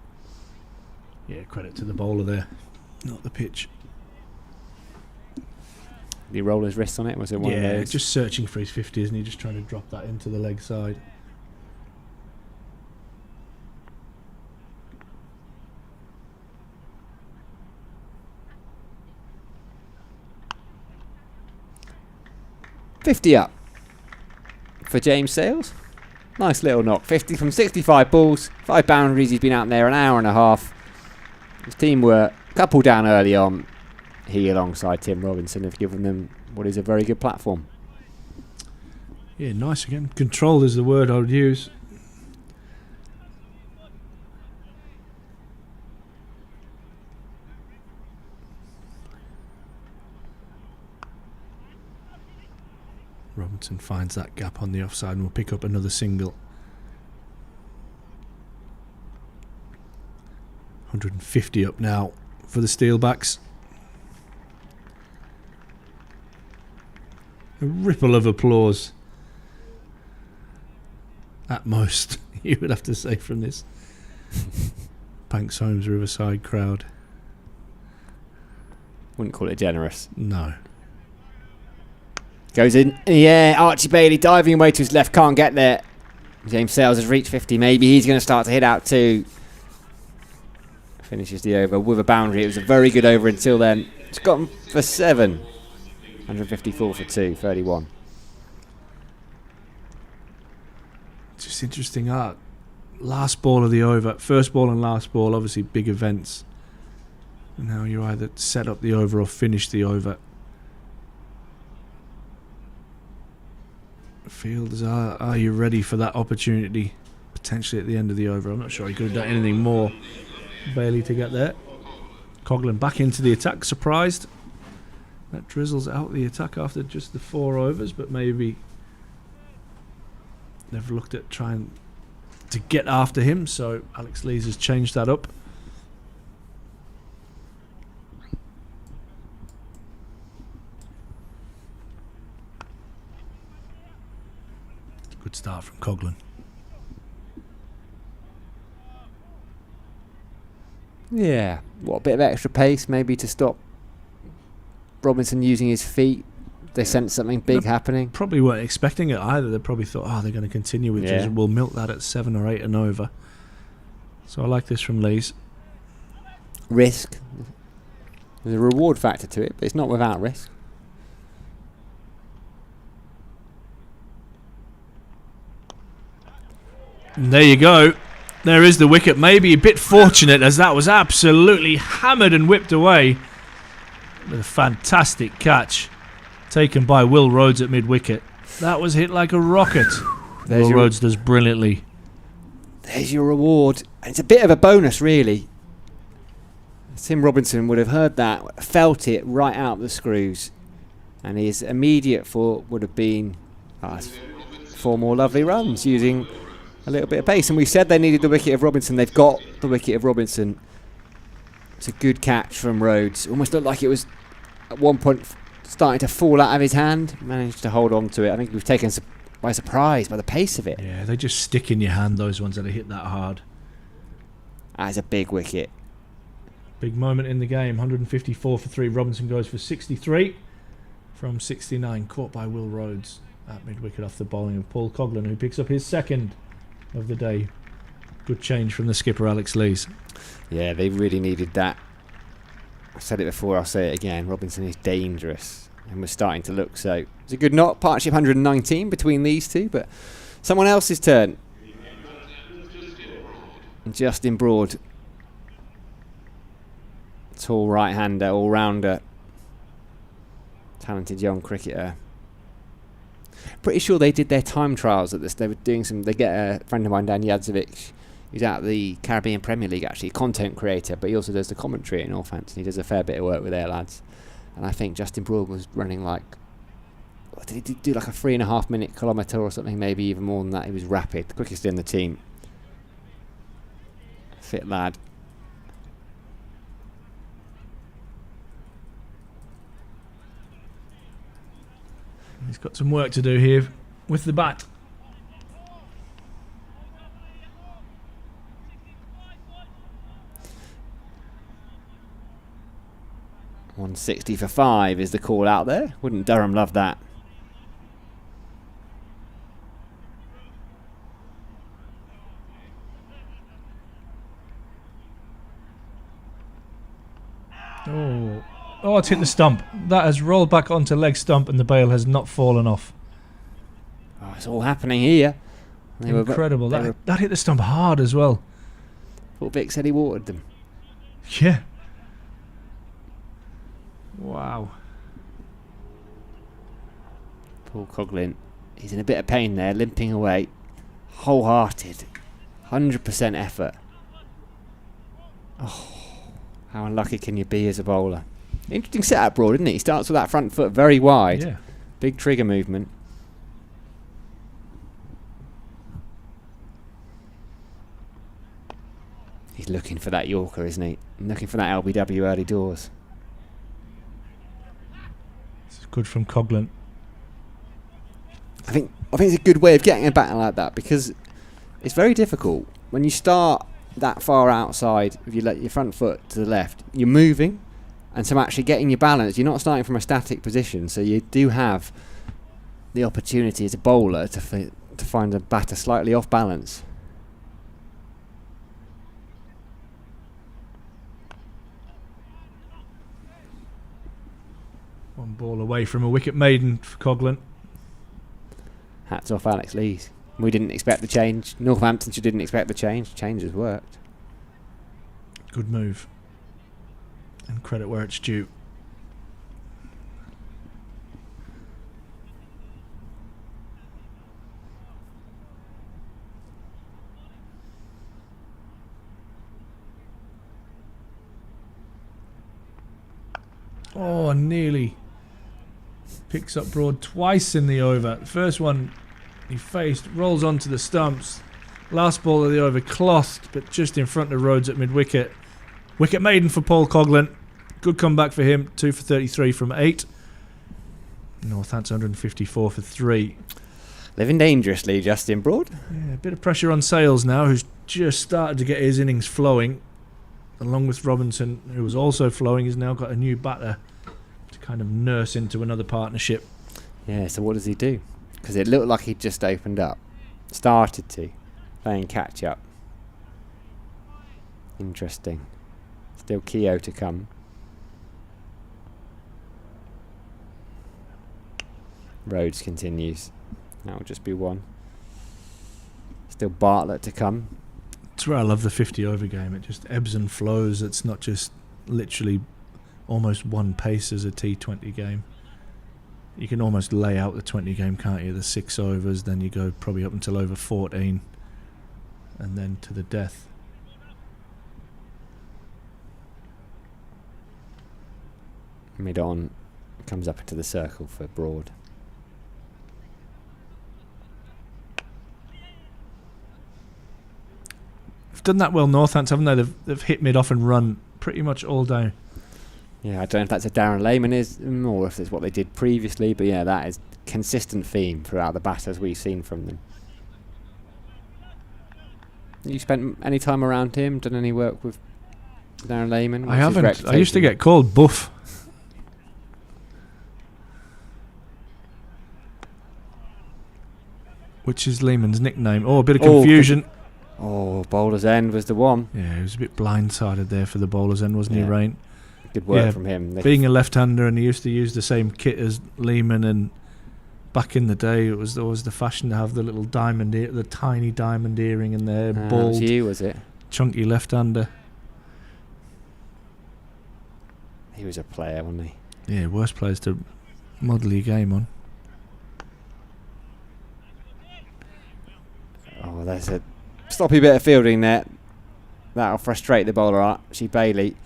Speaker 2: Yeah, credit to the bowler there, not the pitch.
Speaker 3: Did he roll his wrist on it? Was it one of
Speaker 2: Yeah,
Speaker 3: those?
Speaker 2: just searching for his 50, isn't he? Just trying to drop that into the leg side.
Speaker 3: $50 up for James Sales. Nice little knock. 50 from 65 balls, 5 boundaries. He's been out there an hour and a half. His team were a couple down early on. He, alongside Tim Robinson, have given them what is a very good platform.
Speaker 2: Yeah, nice again. Controlled is the word I would use. Robinson finds that gap on the offside and will pick up another single. 150 up now for the Steelbacks. A ripple of applause at most, you would have to say, from this Banks Homes Riverside crowd.
Speaker 3: Wouldn't call it generous.
Speaker 2: No.
Speaker 3: Goes in. Yeah, Archie Bailey diving away to his left. Can't get there. James Sales has reached 50. Maybe he's going to start to hit out too. Finishes the over with a boundary. It was a very good over until then. It's got him for 7. 154 for 2. 31.
Speaker 2: Just interesting art. Last ball of the over. First ball and last ball, obviously big events. Now you either set up the over or finish the over. Fielders, are you ready for that opportunity? Potentially at the end of the over. I'm not sure he could have done anything more. Bailey to get there. Coghlan back into the attack. Surprised. That drizzles out the attack after just the 4 overs, but maybe they've looked at trying to get after him, so Alex Lees has changed that up. Good start from Coghlan.
Speaker 3: Yeah. What, a bit of extra pace maybe to stop Robinson using his feet. They sensed something big happening.
Speaker 2: Probably weren't expecting it either. They probably thought, they're going to continue with this. We'll milk that at 7 or 8 and over. So I like this from Lees.
Speaker 3: Risk. There's a reward factor to it, but it's not without risk.
Speaker 2: And there you go. There is the wicket. Maybe a bit fortunate as that was absolutely hammered and whipped away. With a fantastic catch taken by Will Rhodes at mid-wicket. That was hit like a rocket. Will Rhodes does brilliantly.
Speaker 3: There's your reward. And it's a bit of a bonus, really. Tim Robinson would have heard that, felt it right out the screws. And his immediate thought would have been 4 more lovely runs using a little bit of pace. And we said they needed the wicket of Robinson. They've got the wicket of Robinson. It's a good catch from Rhodes. Almost looked like it was at one point starting to fall out of his hand. Managed to hold on to it. I think we've taken by surprise by the pace of it.
Speaker 2: Yeah, they just stick in your hand, those ones that are hit that hard.
Speaker 3: That is a big wicket.
Speaker 2: Big moment in the game. 154 for 3. Robinson goes for 63 from 69. Caught by Will Rhodes at mid-wicket off the bowling of Paul Coghlan, who picks up his 2nd of the day. Good change from the skipper, Alex Lees.
Speaker 3: Yeah, they really needed that. I've said it before, I'll say it again. Robinson is dangerous and was starting to look so. It's a good knot. Partnership 119 between these two, but someone else's turn. Justin Broad. Tall right-hander, all-rounder. Talented young cricketer. Pretty sure they did their time trials at this. They were doing some. They get a friend of mine, Dan Jadzovic. He's out of the Caribbean Premier League, actually, content creator, but he also does the commentary at Northampton. He does a fair bit of work with their lads. And I think Justin Broad was running like, did he do like a 3.5 minute kilometre or something, maybe even more than that. He was rapid, the quickest in the team. Fit lad.
Speaker 2: He's got some work to do here with the bat.
Speaker 3: $160 for 5 is the call out there. Wouldn't Durham love that?
Speaker 2: Oh, it's hit the stump. That has rolled back onto leg stump and the bail has not fallen off.
Speaker 3: Oh, it's all happening here.
Speaker 2: Incredible. That hit the stump hard as well.
Speaker 3: Thought Vic said he watered them.
Speaker 2: Yeah. Wow.
Speaker 3: Paul Coghlan, he's in a bit of pain there, limping away. Wholehearted. 100% effort. Oh, how unlucky can you be as a bowler? Interesting setup, Broad, isn't it? He starts with that front foot very wide.
Speaker 2: Yeah.
Speaker 3: Big trigger movement. He's looking for that Yorker, isn't he? Looking for that LBW early doors.
Speaker 2: This is good from Coghlan.
Speaker 3: I think it's a good way of getting a batter like that, because it's very difficult when you start that far outside. If you let your front foot to the left, you're moving, and so actually getting your balance. You're not starting from a static position, so you do have the opportunity as a bowler to find a batter slightly off balance.
Speaker 2: One ball away from a wicket maiden for Coghlan.
Speaker 3: Hats off Alex Lees. We didn't expect the change. Northamptonshire didn't expect the change. Change has worked.
Speaker 2: Good move. And credit where it's due. Oh, nearly picks up Broad twice in the over. The first one he faced, rolls onto the stumps. Last ball of the over, clothed, but just in front of Rhodes at mid-wicket. Wicket maiden for Paul Coghlan. Good comeback for him. 2 for 33 from 8. Northampton 154 for 3.
Speaker 3: Living dangerously, Justin Broad.
Speaker 2: Yeah, a bit of pressure on Sales now, who's just started to get his innings flowing. Along with Robinson, who was also flowing, he's now got a new batter to kind of nurse into another partnership.
Speaker 3: Yeah, so what does he do? Because it looked like he'd just opened up. Started to. Playing catch up. Interesting. Still Keogh to come. Rhodes continues. That will just be one. Still Bartlett to come.
Speaker 2: That's where I love the 50 over game. It just ebbs and flows. It's not just literally almost one pace as a T20 game. You can almost lay out the 20 game, can't you? The 6 overs, then you go probably up until over 14, and then to the death.
Speaker 3: Mid on, comes up into the circle for Broad.
Speaker 2: They've done that well, Northampton, haven't they? They've hit mid off and run pretty much all day.
Speaker 3: Yeah, I don't know if that's a Darren Lehmannism or if it's what they did previously, but yeah, that is consistent theme throughout the batters we've seen from them. You spent any time around him? Done any work with Darren Lehmann?
Speaker 2: I haven't. I used to get called Buff. Which is Lehmann's nickname. Oh, a bit of confusion.
Speaker 3: Oh, bowler's end was the one.
Speaker 2: Yeah, he was a bit blindsided there for the bowler's end, wasn't he, Rain?
Speaker 3: Good work from him.
Speaker 2: Being a left-hander, and he used to use the same kit as Lehmann, and back in the day it was always the fashion to have the little diamond ear, the tiny diamond earring in there, bald.
Speaker 3: That was you, was it?
Speaker 2: Chunky left-hander.
Speaker 3: He was a player, wasn't he?
Speaker 2: Yeah, worst players to model your game on.
Speaker 3: Oh, there's a sloppy bit of fielding there. That'll frustrate the bowler, Archie Bailey.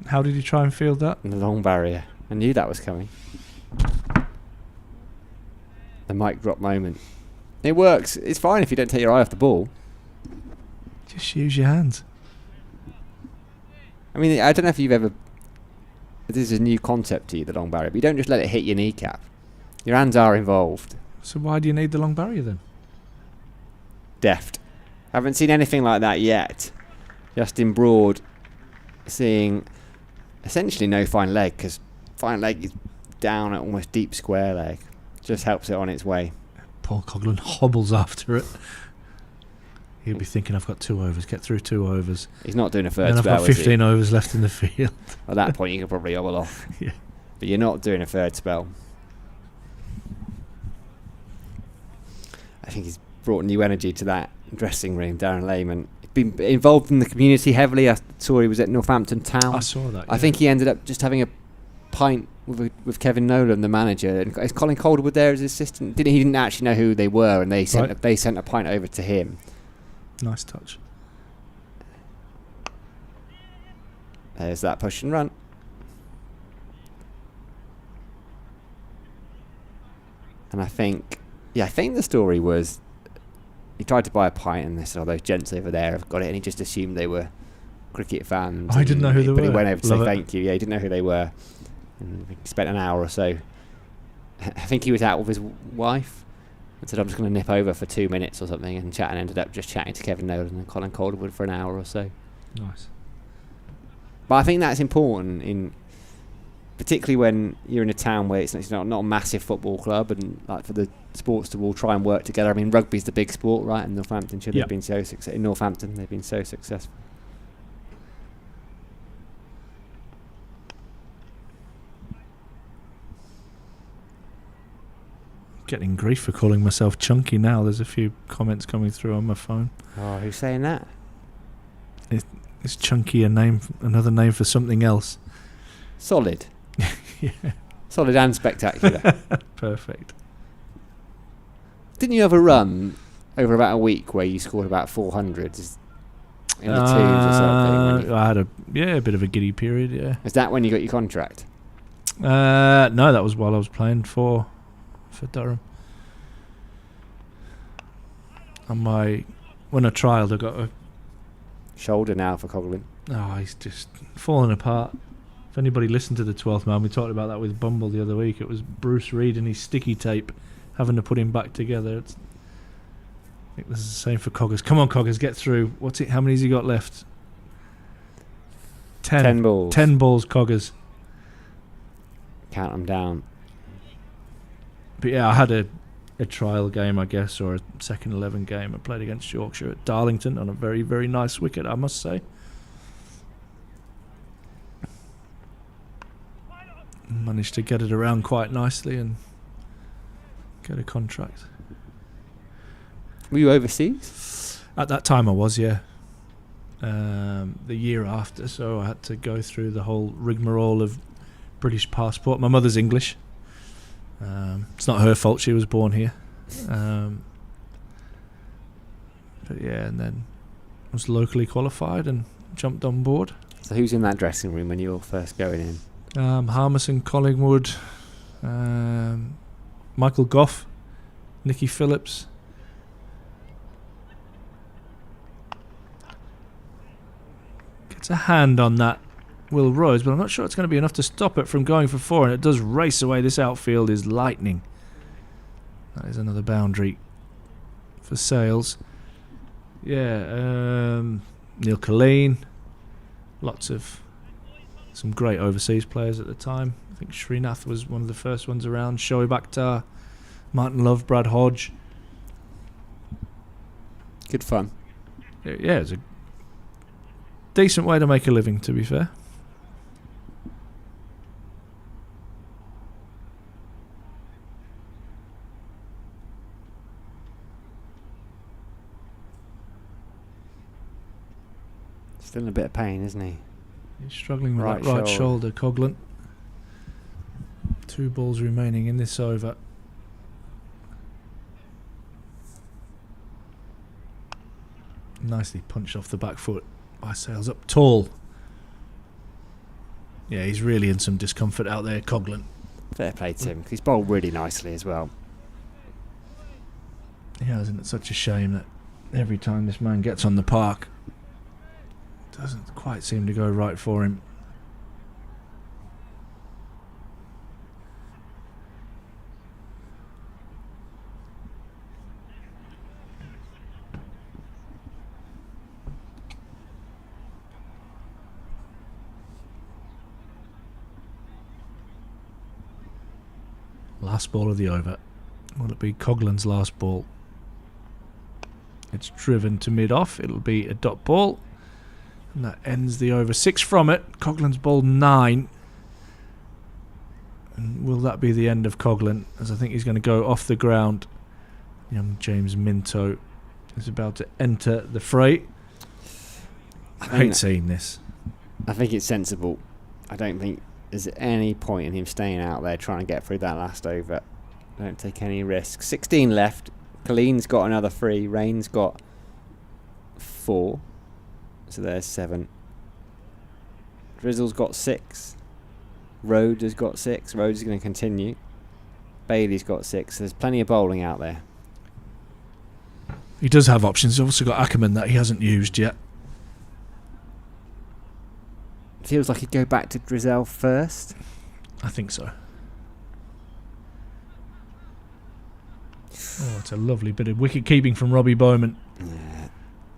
Speaker 2: How did he try and field that?
Speaker 3: In the long barrier. I knew that was coming. The mic drop moment. It works. It's fine if you don't take your eye off the ball.
Speaker 2: Just use your hands.
Speaker 3: I mean, I don't know if you've ever... This is a new concept to you, the long barrier, but you don't just let it hit your kneecap. Your hands are involved.
Speaker 2: So why do you need the long barrier then?
Speaker 3: Deft. Haven't seen anything like that yet. Justin Broad seeing essentially no fine leg, because fine leg is down at almost deep square leg. Just helps it on its way.
Speaker 2: Paul Coghlan hobbles after it. He'll be thinking, I've got 2 overs, get through 2 overs.
Speaker 3: He's not doing a third
Speaker 2: spell.
Speaker 3: I've
Speaker 2: got 15 overs left in the field.
Speaker 3: At that point, you could probably hobble off.
Speaker 2: Yeah.
Speaker 3: But you're not doing a third spell. I think he's brought new energy to that dressing room, Darren Lehmann. Been involved in the community heavily. I saw he was at Northampton Town.
Speaker 2: I saw that.
Speaker 3: I think he ended up just having a pint with Kevin Nolan, the manager, and is Colin Calderwood there as assistant? He didn't actually know who they were, and they sent a pint over to him.
Speaker 2: Nice touch.
Speaker 3: There's that push and run. And I think the story was he tried to buy a pint, and they said, "Oh, those gents over there have got it," and he just assumed they were cricket fans.
Speaker 2: I didn't know who they were.
Speaker 3: But he went over to say thank you. Yeah, he didn't know who they were. And he spent an hour or so. I think he was out with his wife, and said, I'm just going to nip over for 2 minutes or something and chat, and ended up just chatting to Kevin Nolan and Colin Calderwood for an hour or so.
Speaker 2: Nice.
Speaker 3: But I think that's important, particularly when you're in a town where it's not a massive football club, and like for the sports to all try and work together. I mean, rugby's the big sport, right? In Northamptonshire, they've been so successful. In Northampton, they've been so successful.
Speaker 2: Getting grief for calling myself chunky now. There's a few comments coming through on my phone.
Speaker 3: Oh, who's saying that?
Speaker 2: Is chunky another name for something else?
Speaker 3: Solid.
Speaker 2: Yeah.
Speaker 3: Solid and spectacular.
Speaker 2: Perfect.
Speaker 3: Didn't you have a run over about a week where you scored about 400 in the twos or something?
Speaker 2: I had a bit of a giddy period, yeah.
Speaker 3: Is that when you got your contract?
Speaker 2: No, that was while I was playing for Durham. And when I trialled, I got a
Speaker 3: Shoulder now for Coughlin.
Speaker 2: Oh, he's just falling apart. If anybody listened to the 12th man, we talked about that with Bumble the other week. It was Bruce Reed and his sticky tape having to put him back together. I think this is the same for Coggers. Come on, Coggers, get through. How many has he got left?
Speaker 3: 10 balls.
Speaker 2: 10 balls, Coggers.
Speaker 3: Count them down.
Speaker 2: But yeah, I had a trial game, I guess, or a second 11 game. I played against Yorkshire at Darlington on a very, very nice wicket, I must say. Managed to get it around quite nicely and get a contract.
Speaker 3: Were you overseas?
Speaker 2: At that time I was, yeah. The year after, so I had to go through the whole rigmarole of British passport. My mother's English. It's not her fault, she was born here. But yeah, and then I was locally qualified and jumped on board.
Speaker 3: So who's in that dressing room when you were first going in?
Speaker 2: Harmison, Collingwood, Michael Gough, Nicky Phillips. Gets a hand on that Will Rose, but I'm not sure it's going to be enough to stop it from going for 4, and it does race away. This outfield is lightning. That is another boundary for Sales. Yeah, Neil Colleen. Lots of some great overseas players at the time. I think Srinath was one of the first ones around. Shoaib Akhtar, Martin Love, Brad Hodge.
Speaker 3: Good fun.
Speaker 2: Yeah, it's a decent way to make a living, to be fair.
Speaker 3: Still in a bit of pain, isn't he?
Speaker 2: He's struggling with that right shoulder, Coughlin. 2 balls remaining in this over. Nicely punched off the back foot by Sales, up tall. Yeah, he's really in some discomfort out there, Coughlin.
Speaker 3: Fair play to him, 'cause he's bowled really nicely as well.
Speaker 2: Yeah, isn't it such a shame that every time this man gets on the park, it doesn't quite seem to go right for him. Last ball of the over. Will it be Coughlin's last ball? It's driven to mid-off. It'll be a dot ball. And that ends the over. 6 from it. Coughlin's bowled 9. And will that be the end of Coughlin? As I think he's going to go off the ground. Young James Minto is about to enter the fray. I hate seeing this.
Speaker 3: I think it's sensible. I don't think there's any point in him staying out there trying to get through that last over. Don't take any risks. 16 left. Colleen's got another 3. Rain's got 4. So there's 7. Drizzle's got 6. Rhodes has got 6. Rhodes is going to continue. Bailey's got 6. There's plenty of bowling out there.
Speaker 2: He does have options. He's also got Ackerman that he hasn't used yet.
Speaker 3: Feels like he'd go back to Drizzle first.
Speaker 2: I think so. Oh, it's a lovely bit of wicket keeping from Robbie Bowman.
Speaker 3: Yeah.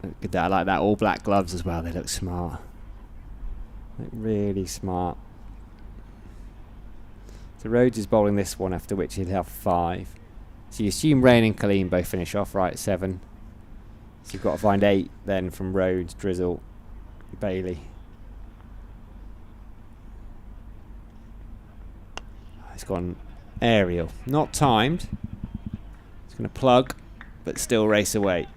Speaker 3: Look at that. I like that all black gloves as well. They look smart. Look really smart. So Rhodes is bowling this one, after which he'll have 5. So you assume Rain and Colleen both finish off, right, 7. So you've got to find 8 then from Rhodes, Drizzle, Bailey. It's gone aerial. Not timed. It's going to plug, but still race away.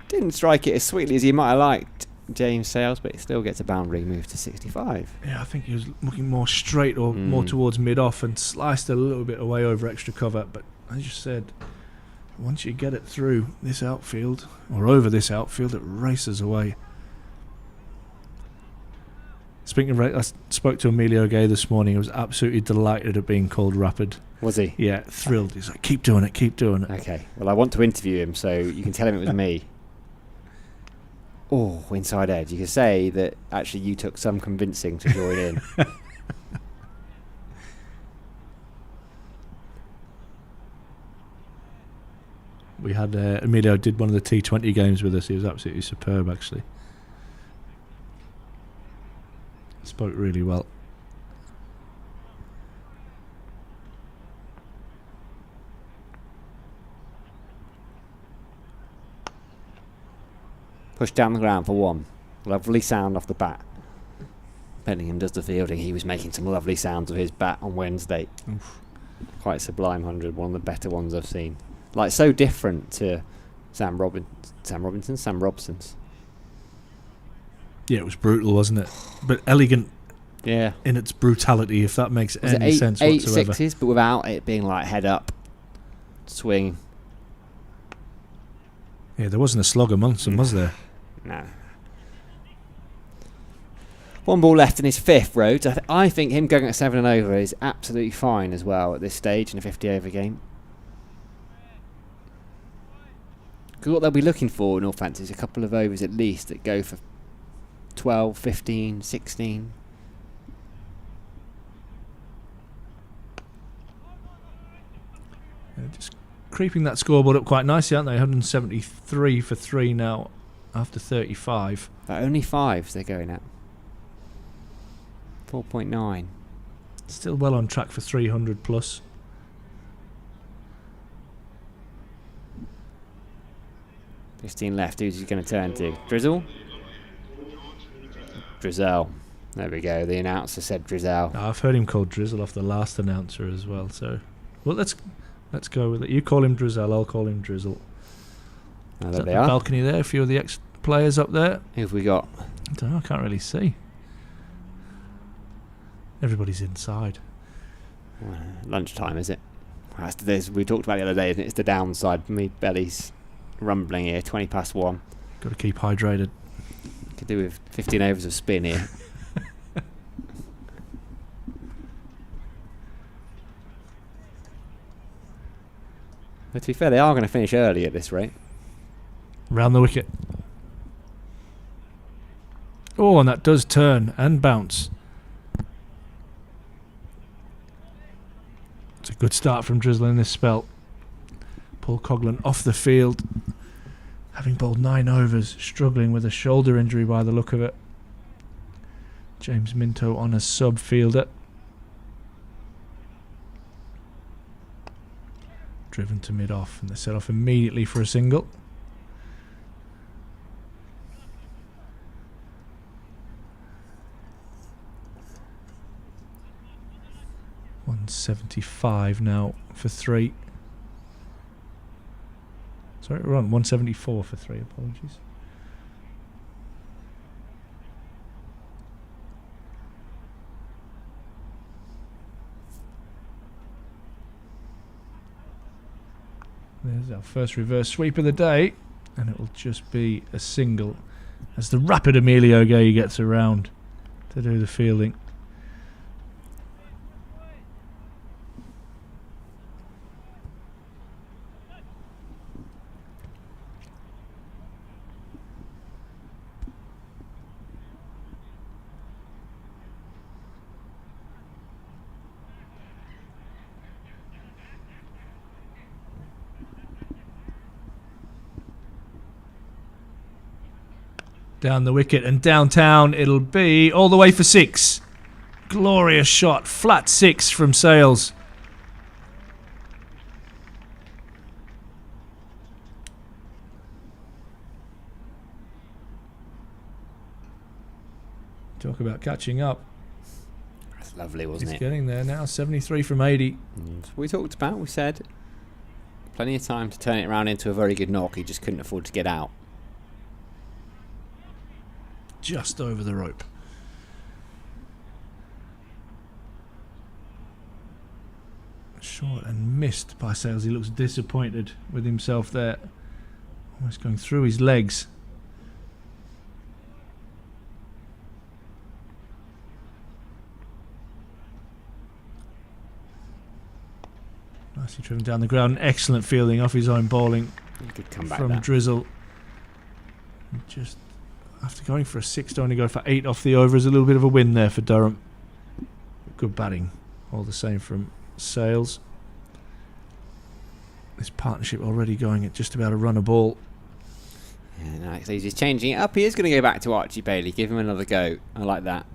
Speaker 3: Didn't strike it as sweetly as you might have liked, James Sales, but it still gets a boundary move to 65.
Speaker 2: Yeah, I think he was looking more straight or more towards mid-off and sliced a little bit away over extra cover. But as you said, once you get it through this outfield, or over this outfield, it races away. Speaking of, I spoke to Emilio Gay this morning. He was absolutely delighted at being called rapid.
Speaker 3: Was he?
Speaker 2: Yeah, thrilled. He's like, keep doing it, keep doing it.
Speaker 3: Okay, well, I want to interview him, so you can tell him it was me. Oh, inside edge. You can say that actually you took some convincing to join in.
Speaker 2: We had Emilio did one of the T20 games with us. He was absolutely superb, actually. Spoke really well.
Speaker 3: Push down the ground for 1. Lovely sound off the bat. Bellingham does the fielding. He was making some lovely sounds of his bat on Wednesday.
Speaker 2: Oof.
Speaker 3: Quite sublime 100. One of the better ones I've seen. Like, so different to Sam Robson's.
Speaker 2: Yeah, it was brutal, wasn't it? But elegant.
Speaker 3: Yeah.
Speaker 2: In its brutality, if that makes any sense
Speaker 3: eight
Speaker 2: whatsoever.
Speaker 3: 6s, but without it being like head up, swing.
Speaker 2: Yeah, there wasn't a slog amongst them, was there?
Speaker 3: No. 1 ball left in his 5th, Rhodes. I think him going at 7 and over is absolutely fine as well at this stage in a 50 over game. Because what they'll be looking for in Northampton is a couple of overs at least that go for 12, 15, 16.
Speaker 2: Just creeping that scoreboard up quite nicely, aren't they? 173 for 3 now after 35.
Speaker 3: But only 5s they're going at. 4.9.
Speaker 2: Still well on track for 300 plus.
Speaker 3: $15 left. Who's he going to turn to? Drizzle? Drizzle. There we go. The announcer said Drizzle.
Speaker 2: I've heard him called Drizzle off the last announcer as well. So, well, let's go with it. You call him Drizzle, I'll call him Drizzle.
Speaker 3: Oh,
Speaker 2: Is
Speaker 3: there
Speaker 2: that
Speaker 3: they
Speaker 2: the
Speaker 3: are.
Speaker 2: balcony there? A few of the ex-players up there.
Speaker 3: Who have we got?
Speaker 2: I don't know. I can't really see. Everybody's inside.
Speaker 3: Lunchtime, is it? We talked about it the other day, isn't it? It's the downside. Me belly's rumbling here. 1. Got
Speaker 2: to keep hydrated.
Speaker 3: Could do with 15 overs of spin here. But to be fair, they are going to finish early at this rate.
Speaker 2: Round the wicket. Oh, and that does turn and bounce. It's a good start from Drizzle in this spell. Paul Coghlan off the field, having bowled 9 overs, struggling with a shoulder injury by the look of it. James Minto on a sub fielder. Driven to mid-off, and they set off immediately for a single. $175 now for 3. Sorry, we're on 174 for 3, apologies. There's our first reverse sweep of the day, and it will just be a single as the rapid Emilio Gay gets around to do the fielding. Down the wicket and downtown it'll be all the way for 6. Glorious shot, flat 6 from Sales. Talk about catching up.
Speaker 3: That's lovely, wasn't
Speaker 2: He's
Speaker 3: it?
Speaker 2: getting there now, 73 from 80.
Speaker 3: We talked about, we said, plenty of time to turn it around into a very good knock. He just couldn't afford to get out.
Speaker 2: Just over the rope. Short and missed by Sales. He looks disappointed with himself there. Almost going through his legs. Nicely driven down the ground. Excellent fielding off his own bowling
Speaker 3: Good comeback
Speaker 2: from
Speaker 3: that.
Speaker 2: Drizzle. Just after going for a 6 to only go for 8 off the over is a little bit of a win there for Durham. Good batting all the same from Sales. This partnership already going at just about a run a ball.
Speaker 3: Yeah, no, so he's just changing it up. He is going to go back to Archie Bailey. Give him another go. I like that.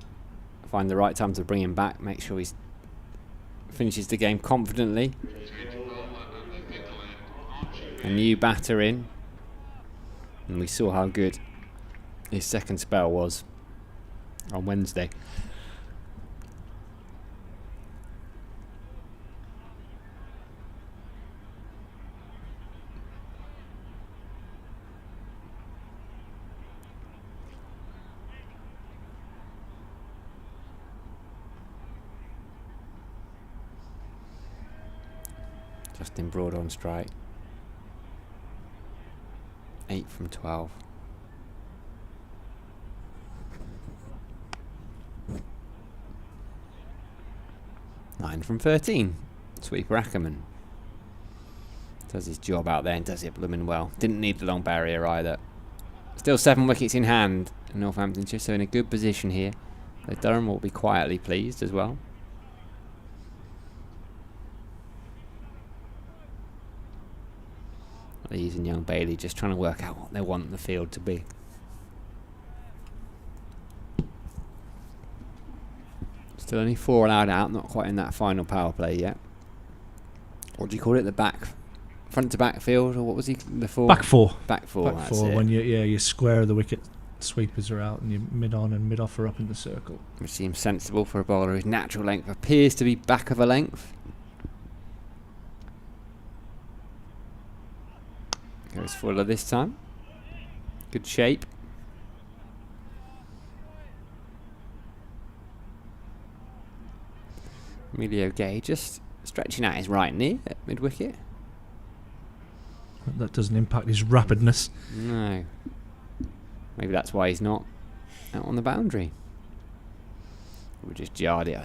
Speaker 3: Find the right time to bring him back. Make sure he finishes the game confidently. A new batter in. And we saw how good his second spell was on Wednesday. Justin Broad on strike. 8 from 12. Nine from 13. Sweeper Ackerman does his job out there and does it blooming well. Didn't need the long barrier either. Still 7 wickets in hand in Northamptonshire, so in a good position here. So Durham will be quietly pleased as well. Lees and young Bailey just trying to work out what they want the field to be. Still only 4 allowed out, not quite in that final power play yet. What do you call it? The front to back field, or what was he before?
Speaker 2: Back 4.
Speaker 3: Back 4.
Speaker 2: Back
Speaker 3: that's
Speaker 2: 4
Speaker 3: it.
Speaker 2: when you square the wicket sweepers are out and your mid on and mid off are up in the circle.
Speaker 3: Which seems sensible for a bowler whose natural length appears to be back of a length. Goes Fuller this time. Good shape. Emilio Gay just stretching out his right knee at mid wicket.
Speaker 2: That doesn't impact his rapidness.
Speaker 3: No. Maybe that's why he's not out on the boundary. We just jarred it.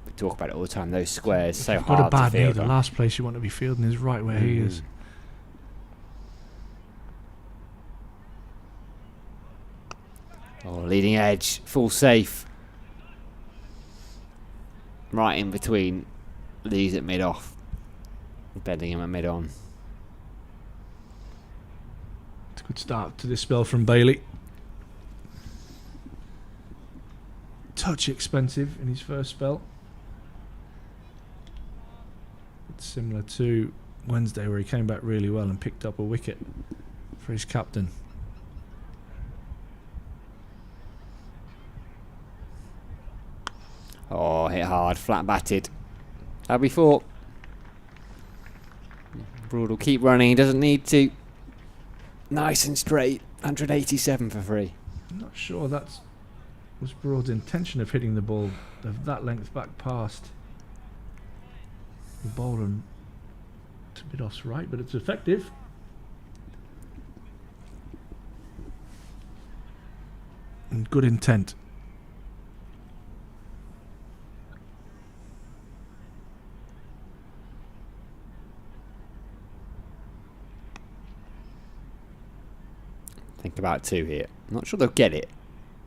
Speaker 3: We talk about it all the time. Those squares so
Speaker 2: You've got
Speaker 3: hard
Speaker 2: a bad
Speaker 3: to
Speaker 2: knee.
Speaker 3: field
Speaker 2: The
Speaker 3: on.
Speaker 2: last place you want to be fielding is right where he is.
Speaker 3: Oh, leading edge, full safe. Right in between Lees at mid off. Bending him at mid on.
Speaker 2: It's a good start to this spell from Bailey. Touch expensive in his first spell. It's similar to Wednesday where he came back really well and picked up a wicket for his captain.
Speaker 3: Oh, hit hard, flat batted. How we thought. Broad will keep running, he doesn't need to. Nice and straight, 187 for 3.
Speaker 2: I'm not sure that was Broad's intention of hitting the ball of that length back past the bowler and to mid-off's right, but it's effective. And good intent.
Speaker 3: Think about 2 here. Not sure they'll get it.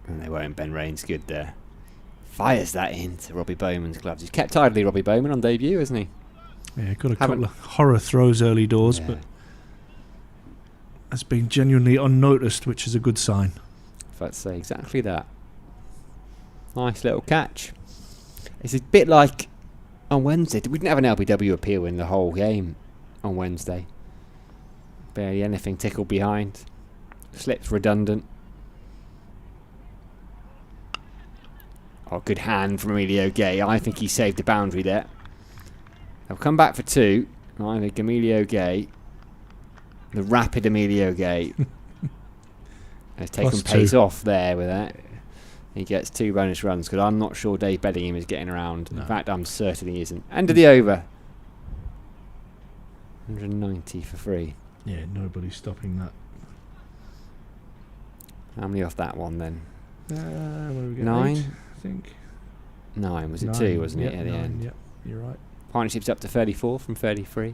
Speaker 3: And they won't. Ben Rain's good there. Fires that into Robbie Bowman's gloves. He's kept idly, Robbie Bowman, on debut, hasn't he?
Speaker 2: Yeah, got a couple of horror throws early doors,
Speaker 3: Yeah.
Speaker 2: but has been genuinely unnoticed, which is a good sign.
Speaker 3: about to say exactly that. Nice little catch. It's a bit like on Wednesday. We didn't have an LBW appeal in the whole game on Wednesday. Barely anything tickled behind. Slips redundant. Oh, good hand from Emilio Gay. I think he saved the boundary there. They'll come back for two. I think Emilio Gay, the rapid Emilio Gay, has taken pace off there with that. He gets 2 bonus runs because I'm not sure Dave Bellingham is getting around.
Speaker 2: No.
Speaker 3: In fact, I'm certain he isn't. End of the over. 190 for free.
Speaker 2: Yeah, nobody's stopping that.
Speaker 3: How many off that one then?
Speaker 2: What do we get?
Speaker 3: 9?
Speaker 2: 8, I think.
Speaker 3: 9, was it
Speaker 2: 9,
Speaker 3: 2, wasn't it,
Speaker 2: yep,
Speaker 3: at the
Speaker 2: 9,
Speaker 3: end?
Speaker 2: Yep, you're right.
Speaker 3: Partnership's up to 34 from 33.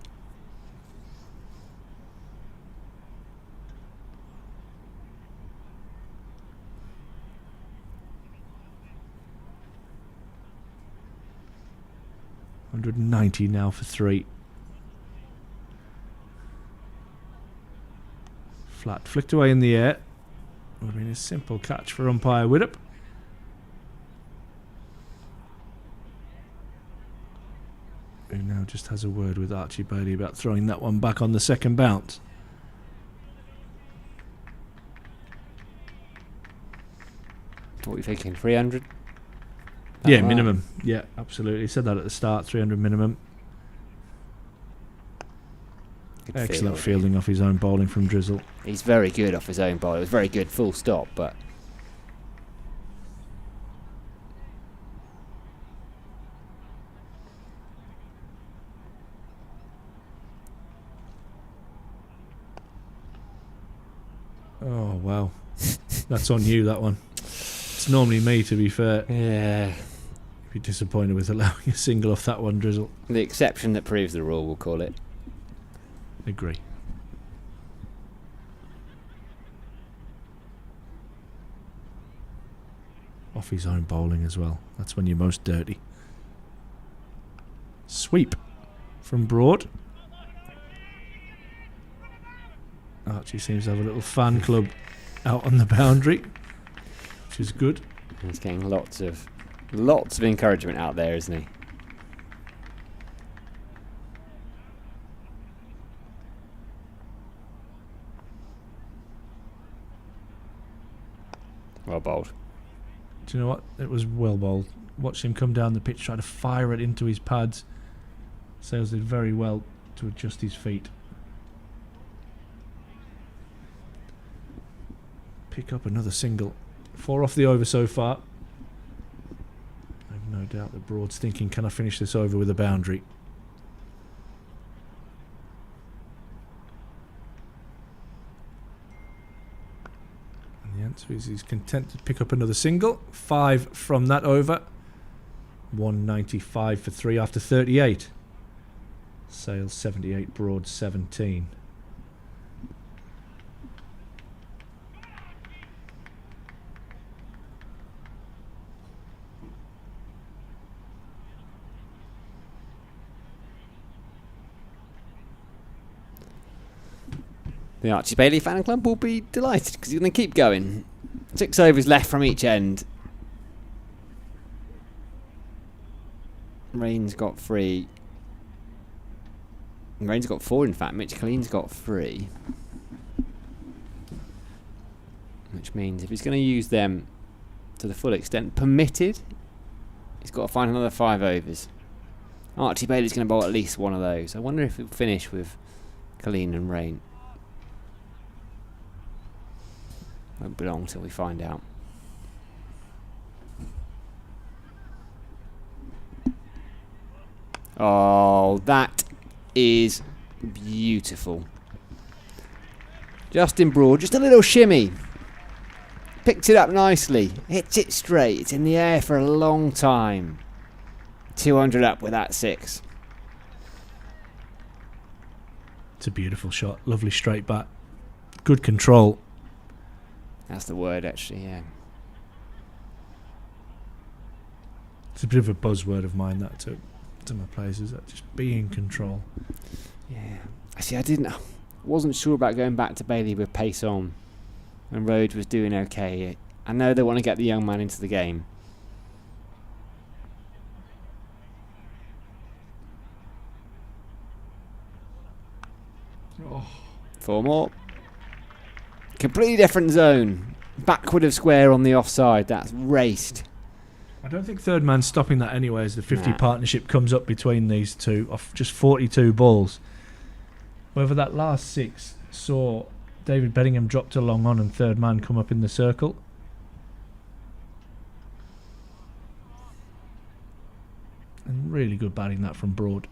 Speaker 2: $190 now for 3. Flat flicked away in the air. Would have been a simple catch for umpire Widdop. Who now just has a word with Archie Bailey about throwing that one back on the second bounce.
Speaker 3: What are we thinking? 300?
Speaker 2: Yeah, minimum. Yeah, absolutely. Said that at the start. 300 minimum.
Speaker 3: Good
Speaker 2: Excellent fielding off his own bowling from Drizzle.
Speaker 3: He's very good off his own ball. It was very good, full stop, but
Speaker 2: Oh, wow. That's on you, that one. It's normally me, to be fair.
Speaker 3: yeah,
Speaker 2: Be disappointed with allowing a single off that one, Drizzle.
Speaker 3: the exception that proves the rule, we'll call it.
Speaker 2: Agree. Off his own bowling as well. That's when you're most dirty. Sweep from Broad. Archie seems to have a little fan club out on the boundary, which is good.
Speaker 3: He's getting lots of encouragement out there, isn't he? Well bowled.
Speaker 2: Do you know what? It was well bowled. Watched him come down the pitch, try to fire it into his pads. Sales did very well to adjust his feet. Pick up another single. 4 off the over so far. I've no doubt that Broad's thinking, can I finish this over with a boundary? And the answer is he's content to pick up another single. 5 from that over. 195 for 3 after 38. Sales 78, Broad 17.
Speaker 3: The Archie Bailey fan club will be delighted because he's going to keep going. 6 overs left from each end. Rain's got 3. Rain's got 4, in fact. Mitch Colleen's got 3. Which means if he's going to use them to the full extent permitted, he's got to find another 5 overs. Archie Bailey's going to bowl at least one of those. I wonder if he'll finish with Colleen and Rain. Won't be long till we find out. Oh, that is beautiful. Justin Broad, just a little shimmy. Picked it up nicely. Hits it straight. It's in the air for a long time. 200 up with that 6.
Speaker 2: It's a beautiful shot. Lovely straight bat. Good control.
Speaker 3: That's the word, actually, yeah.
Speaker 2: It's a bit of a buzzword of mine, that, to my players, is that just be in control.
Speaker 3: Yeah. See, wasn't sure about going back to Bailey with pace on when Rhodes was doing okay. I know they want to get the young man into the game.
Speaker 2: Oh.
Speaker 3: 4 more. Completely different zone. Backward of square on the offside. That's raced.
Speaker 2: I don't think third man's stopping that anyway as the 50
Speaker 3: Nah.
Speaker 2: partnership comes up between these two off just 42 balls. Whether that last 6 saw David Bedingham drop to long on and third man come up in the circle. And really good batting that from Broad.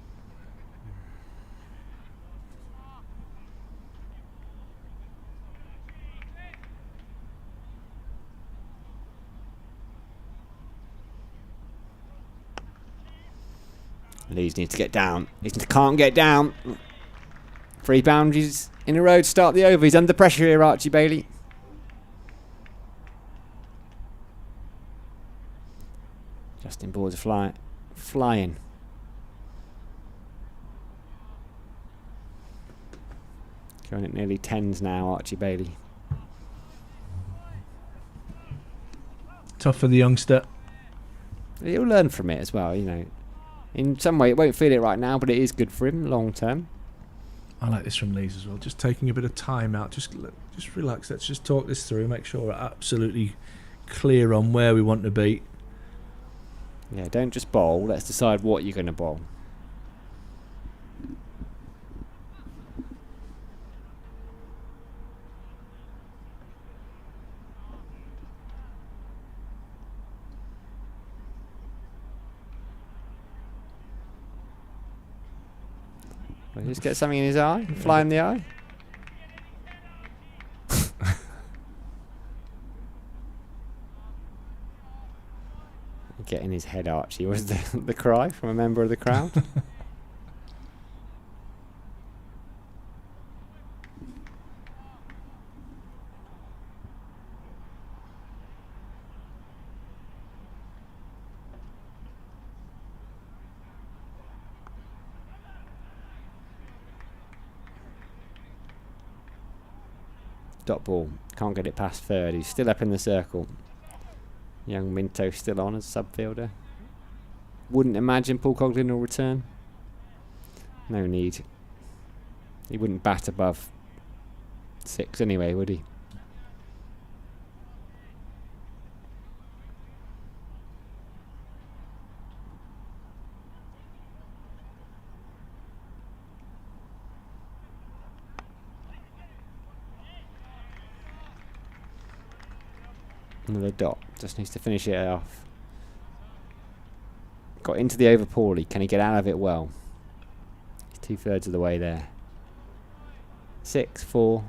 Speaker 3: Leeds needs to get down. Leeds can't get down. 3 boundaries in a row to start the over. He's under pressure here, Archie Bailey. Justin Board's flying. Going at nearly 10s now, Archie Bailey.
Speaker 2: Tough for the youngster.
Speaker 3: He'll learn from it as well, you know. In some way, it won't feel it right now, but it is good for him long term.
Speaker 2: I like this from Leeds as well. Just taking a bit of time out. Just relax. Let's just talk this through. Make sure we're absolutely clear on where we want to be.
Speaker 3: Yeah, don't just bowl. Let's decide what you're going to bowl. Will he just get something in his eye? Fly in the eye? Get in his head, Archie, was the cry from a member of the crowd. Dot ball. Can't get it past third. He's still up in the circle. Young Minto still on as subfielder. Wouldn't imagine Paul Coughlin will return. No need. He wouldn't bat above 6 anyway, would he? Another dot. Just needs to finish it off. Got into the over poorly. Can he get out of it well? He's 2/3 of the way there. 6, 4,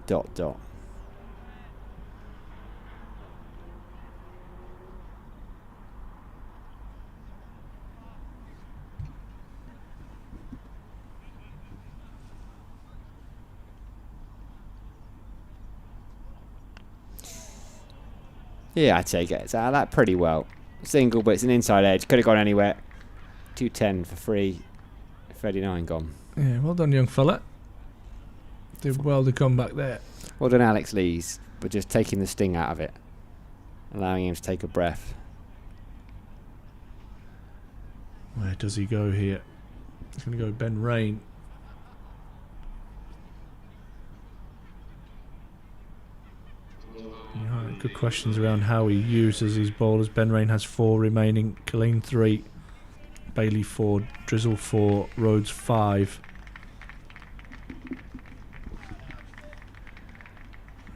Speaker 3: dot, dot. Yeah, I'd say gets out of that pretty well. Single, but it's an inside edge. Could have gone anywhere. 210 for free. 39 gone.
Speaker 2: Yeah, well done, young fella. Did well to come back there.
Speaker 3: Well done, Alex Lees, but just taking the sting out of it. Allowing him to take a breath.
Speaker 2: Where does he go here? He's going to go Ben Rain. Yeah, good questions around how he uses his bowlers. Ben Rain has 4 remaining. Killeen 3. Bailey 4. Drizzle 4. Rhodes 5.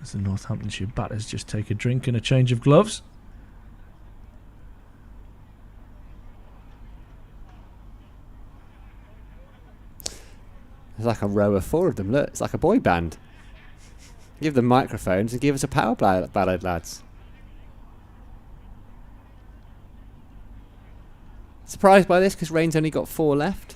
Speaker 2: As the Northamptonshire batters just take a drink and a change of gloves.
Speaker 3: There's like a row of 4 of them. Look, it's like a boy band. Give them microphones and give us a power ballad, lads. Surprised by this because Rain's only got 4 left?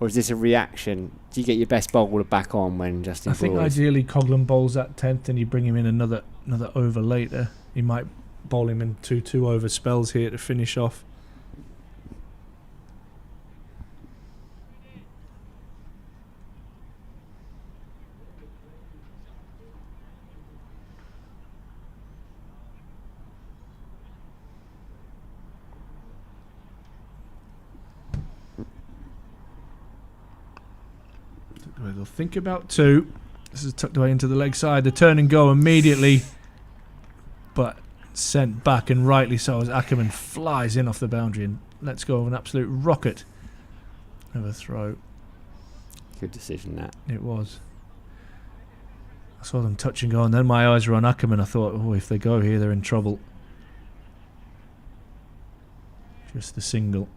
Speaker 3: Or is this a reaction? Do you get your best bowler back on when Justin
Speaker 2: I think
Speaker 3: Broad
Speaker 2: ideally Coughlin bowls at 10th and you bring him in another over later. He might bowl him in 2 over spells here to finish off. They'll think about 2. This is tucked away into the leg side. The turn and go immediately, but sent back, and rightly so, as Ackerman flies in off the boundary and lets go of an absolute rocket of a throw.
Speaker 3: Good decision, that.
Speaker 2: It was. I saw them touch and go, and then my eyes were on Ackerman. I thought, oh, if they go here, they're in trouble. Just the single.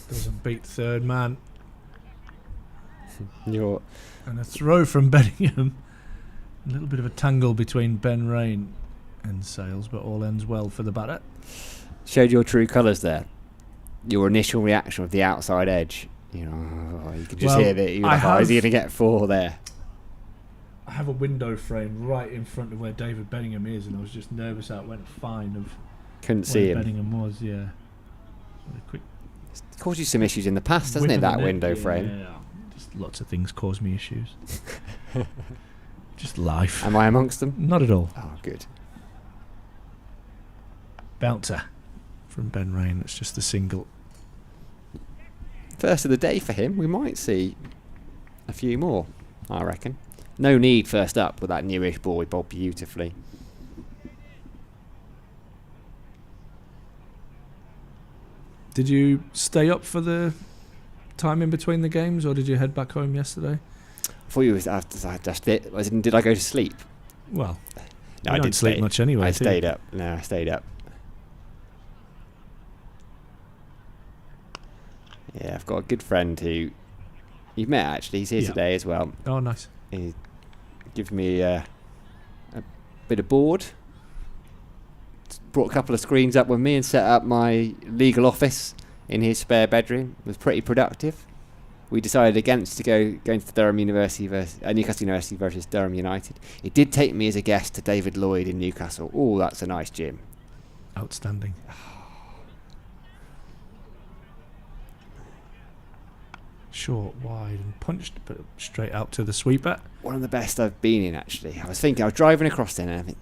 Speaker 2: Doesn't beat third man.
Speaker 3: And
Speaker 2: a throw from Bellingham. A little bit of a tangle between Ben Rain and Sales, but all ends well for the batter.
Speaker 3: Showed your true colours there. Your initial reaction with the outside edge. You could just hear that. You're like, is he going to get 4 there?
Speaker 2: I have a window frame right in front of where David Bellingham is, and I was just nervous how it went fine of
Speaker 3: couldn't see him.
Speaker 2: Bellingham was, yeah. Quick.
Speaker 3: It's caused you some issues in the past, hasn't it, that window frame?
Speaker 2: Yeah, just lots of things cause me issues. Just life.
Speaker 3: Am I amongst them?
Speaker 2: Not at all.
Speaker 3: Oh, good.
Speaker 2: Bouncer from Ben Rain. It's just the single.
Speaker 3: First of the day for him. We might see a few more, I reckon. No need first up with that newish ball. He bowled beautifully.
Speaker 2: Did you stay up for the time in between the games, or did you head back home yesterday?
Speaker 3: I thought you was just it. Did I go to sleep?
Speaker 2: Well,
Speaker 3: no,
Speaker 2: I didn't sleep much anyway.
Speaker 3: I stayed up. No, I stayed up. Yeah, I've got a good friend who you've met actually. He's here today as well.
Speaker 2: Oh, nice.
Speaker 3: He gives me a bit of board. Brought a couple of screens up with me and set up my legal office in his spare bedroom. It was pretty productive. We decided against going to Durham University Newcastle University versus Durham United. It did take me as a guest to David Lloyd in Newcastle. Oh, that's a nice gym.
Speaker 2: Outstanding. Short, wide, and punched, but straight out to the sweeper.
Speaker 3: One of the best I've been in, actually. I was driving across then, and I think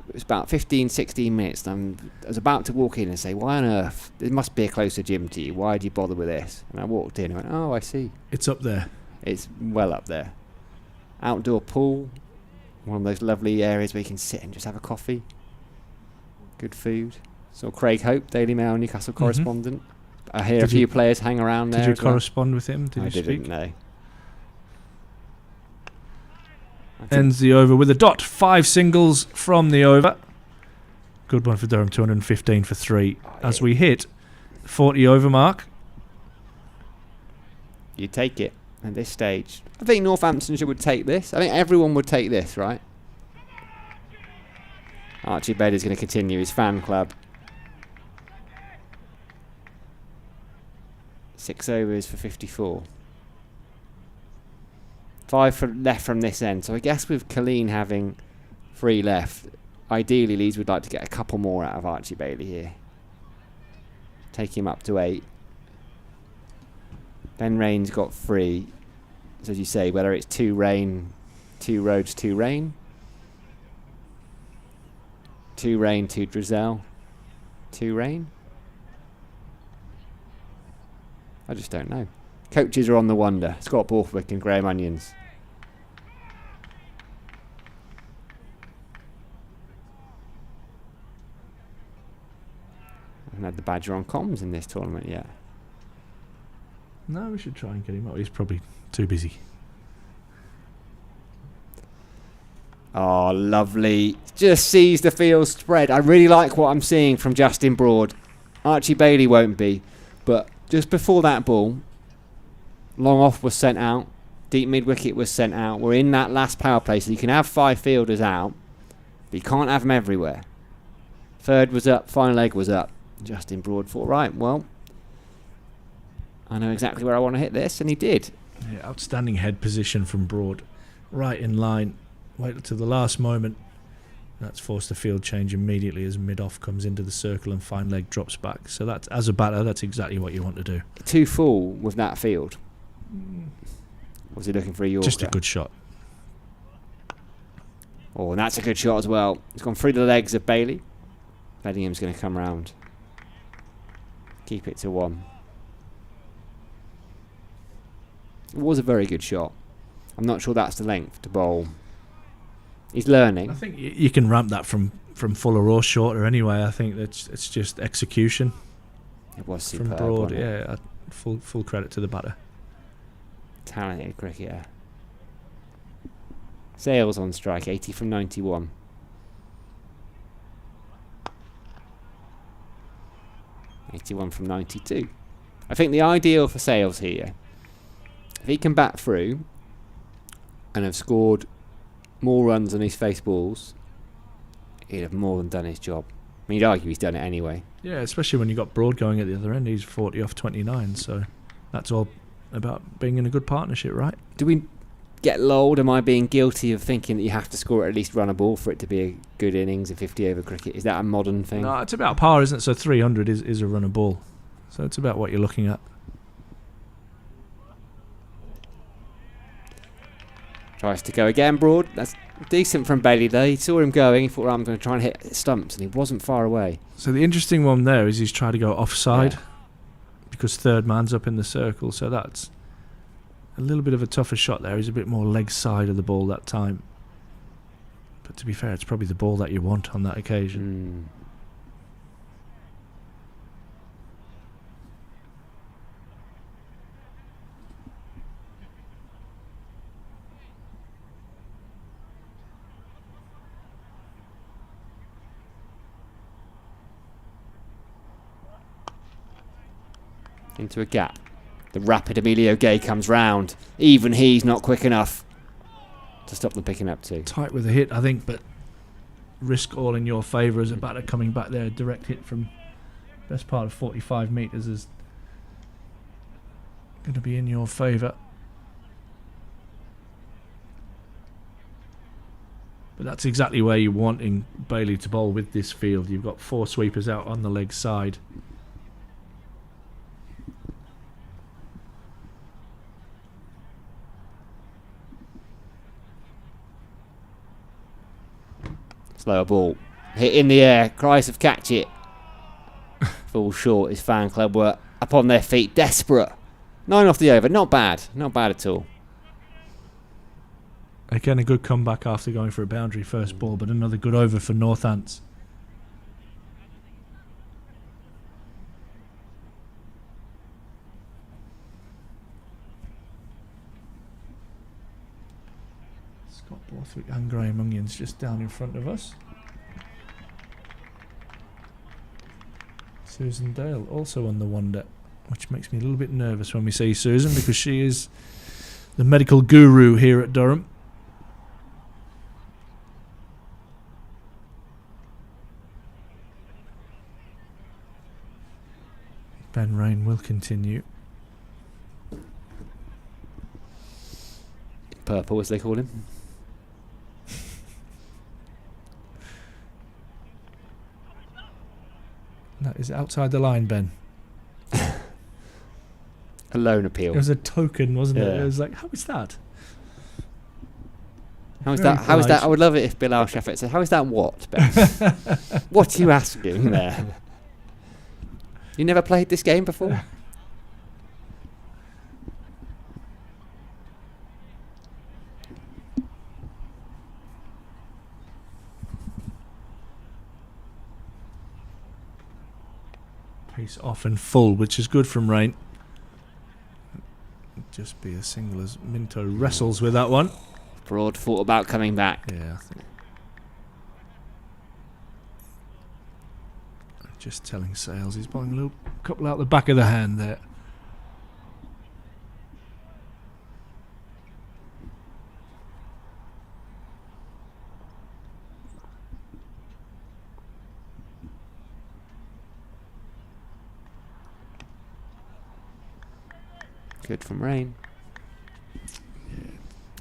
Speaker 3: it was about 15, 16 minutes, and I was about to walk in and say, why on earth? There must be a closer gym to you. Why do you bother with this? And I walked in and went, oh, I see.
Speaker 2: It's up there.
Speaker 3: It's well up there. Outdoor pool. One of those lovely areas where you can sit and just have a coffee. Good food. Saw Craig Hope, Daily Mail Newcastle correspondent. I hear a few players hang around there.
Speaker 2: Did you correspond with him?
Speaker 3: I didn't know.
Speaker 2: Ends the over with a dot. 5 singles from the over. Good one for Durham, 215 for 3. As we hit 40 over mark.
Speaker 3: You take it at this stage. I think Northamptonshire would take this. I think everyone would take this, right? Archie Bailey's going to continue his fan club. 6 overs for 54. 5 left from this end. So I guess with Colleen having 3 left, ideally Leeds would like to get a couple more out of Archie Bailey here. Take him up to 8. Ben Rain's got 3. So as you say, whether it's 2 rain, 2 roads, 2 rain. 2 rain, 2 drizzle, 2 rain. I just don't know. Coaches are on the wonder. Scott Borthwick and Graham Onions. I haven't had the Badger on comms in this tournament yet.
Speaker 2: No, we should try and get him up. He's probably too busy.
Speaker 3: Oh, lovely. Just sees the field spread. I really like what I'm seeing from Justin Broad. Archie Bailey won't be, but just before that ball, long off was sent out, deep mid-wicket was sent out. We're in that last power play, so you can have 5 fielders out, but you can't have them everywhere. Third was up, final leg was up. Justin Broad thought, right, well, I know exactly where I want to hit this, and he did.
Speaker 2: Yeah, outstanding head position from Broad. Right in line. Wait till the last moment. That's forced a field change immediately as mid-off comes into the circle and fine leg drops back. So that, as a batter, that's exactly what you want to do.
Speaker 3: Too full with that field. Was he looking for a Yorker?
Speaker 2: Just a good shot.
Speaker 3: Oh, and that's a good shot as well. It's gone through the legs of Bailey. Bellingham's going to come round. Keep it to 1. It was a very good shot. I'm not sure that's the length to bowl. He's learning.
Speaker 2: I think you can ramp that from fuller or shorter anyway. I think it's just execution.
Speaker 3: It was
Speaker 2: From
Speaker 3: superb.
Speaker 2: broad,
Speaker 3: wasn't it?
Speaker 2: yeah. Full credit to the batter.
Speaker 3: Talented cricketer. Sales on strike, 80 from 91. (81 from 92). I think the ideal for Sales here, if he can bat through and have scored more runs than his face balls, he'd have more than done his job. I mean, you'd argue he's done it anyway.
Speaker 2: Yeah, especially when you got Broad going at the other end. He's 40 off 29, so that's all about being in a good partnership, right?
Speaker 3: Do we get lulled? Am I being guilty of thinking that you have to score at least run a ball for it to be a good innings in 50 over cricket? Is that a modern thing?
Speaker 2: No, it's about par, isn't it? So 300 is a run of ball. So it's about what you're looking at.
Speaker 3: Tries to go again, Broad. That's decent from Bailey though. He saw him going. He thought, I'm going to try and hit stumps, and he wasn't far away.
Speaker 2: So the interesting one there is he's tried to go offside because third man's up in the circle. So that's a little bit of a tougher shot there. He's a bit more leg side of the ball that time. But to be fair, it's probably the ball that you want on that occasion.
Speaker 3: Into a gap. The rapid Emilio Gay comes round. Even he's not quick enough to stop them picking up 2.
Speaker 2: Tight with a hit, I think, but risk all in your favour as a batter coming back there. Direct hit from best part of 45 metres is going to be in your favour. But that's exactly where you're wanting Bailey to bowl with this field. You've got 4 sweepers out on the leg side.
Speaker 3: Slower ball. Hit in the air. Cries of catch it. Fall short. His fan club were up on their feet. Desperate. 9 off the over. Not bad. Not bad at all.
Speaker 2: Again, a good comeback after going for a boundary first ball, but another good over for Northants. Scott Borthwick and Graham Onions just down in front of us. Susan Dale also on the wonder, which makes me a little bit nervous when we see Susan because she is the medical guru here at Durham. Ben Rain will continue.
Speaker 3: Purple, as they call him.
Speaker 2: That is outside the line, Ben.
Speaker 3: A lone appeal.
Speaker 2: It was a token, wasn't it?
Speaker 3: Yeah.
Speaker 2: It was like, how is that?
Speaker 3: How is
Speaker 2: Very
Speaker 3: that? How is that?
Speaker 2: polite.
Speaker 3: I would love it if Bilal Shafet said, "How is that what, Ben? What are you asking there? You never played this game before?"
Speaker 2: Pace off and full, which is good from Rain. Just be a single as Minto wrestles with that one.
Speaker 3: Broad thought about coming back.
Speaker 2: Yeah, I think. Just telling Sales he's bowling a little couple out the back of the hand there.
Speaker 3: Good from Rain.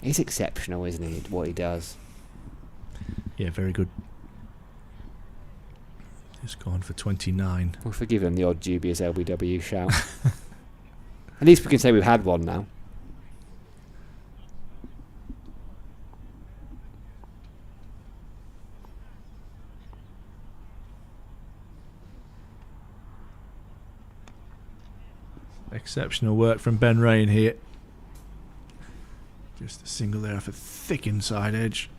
Speaker 3: He's exceptional, isn't he? What he does.
Speaker 2: Yeah, very good. Just gone for 29.
Speaker 3: We'll forgive him the odd dubious LBW shout. At least we can say we've had one now.
Speaker 2: Exceptional work from Ben Rain here. Just a single there off a thick inside edge.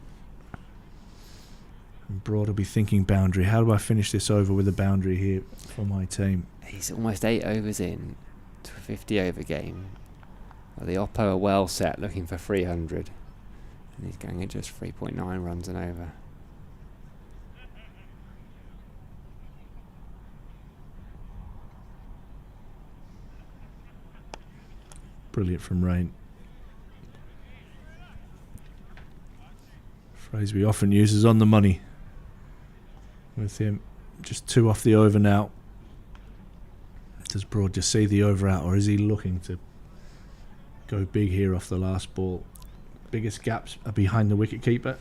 Speaker 2: And Broad will be thinking boundary. How do I finish this over with a boundary here for my team?
Speaker 3: He's almost 8 overs in to a 50 over game. Well, the Oppo are well set, looking for 300. And he's going at just 3.9 runs and over.
Speaker 2: Brilliant from Rain. Phrase we often use is on the money. With him just 2 off the over now. Does Broad just see the over out, or is he looking to go big here off the last ball? Biggest gaps are behind the wicket keeper.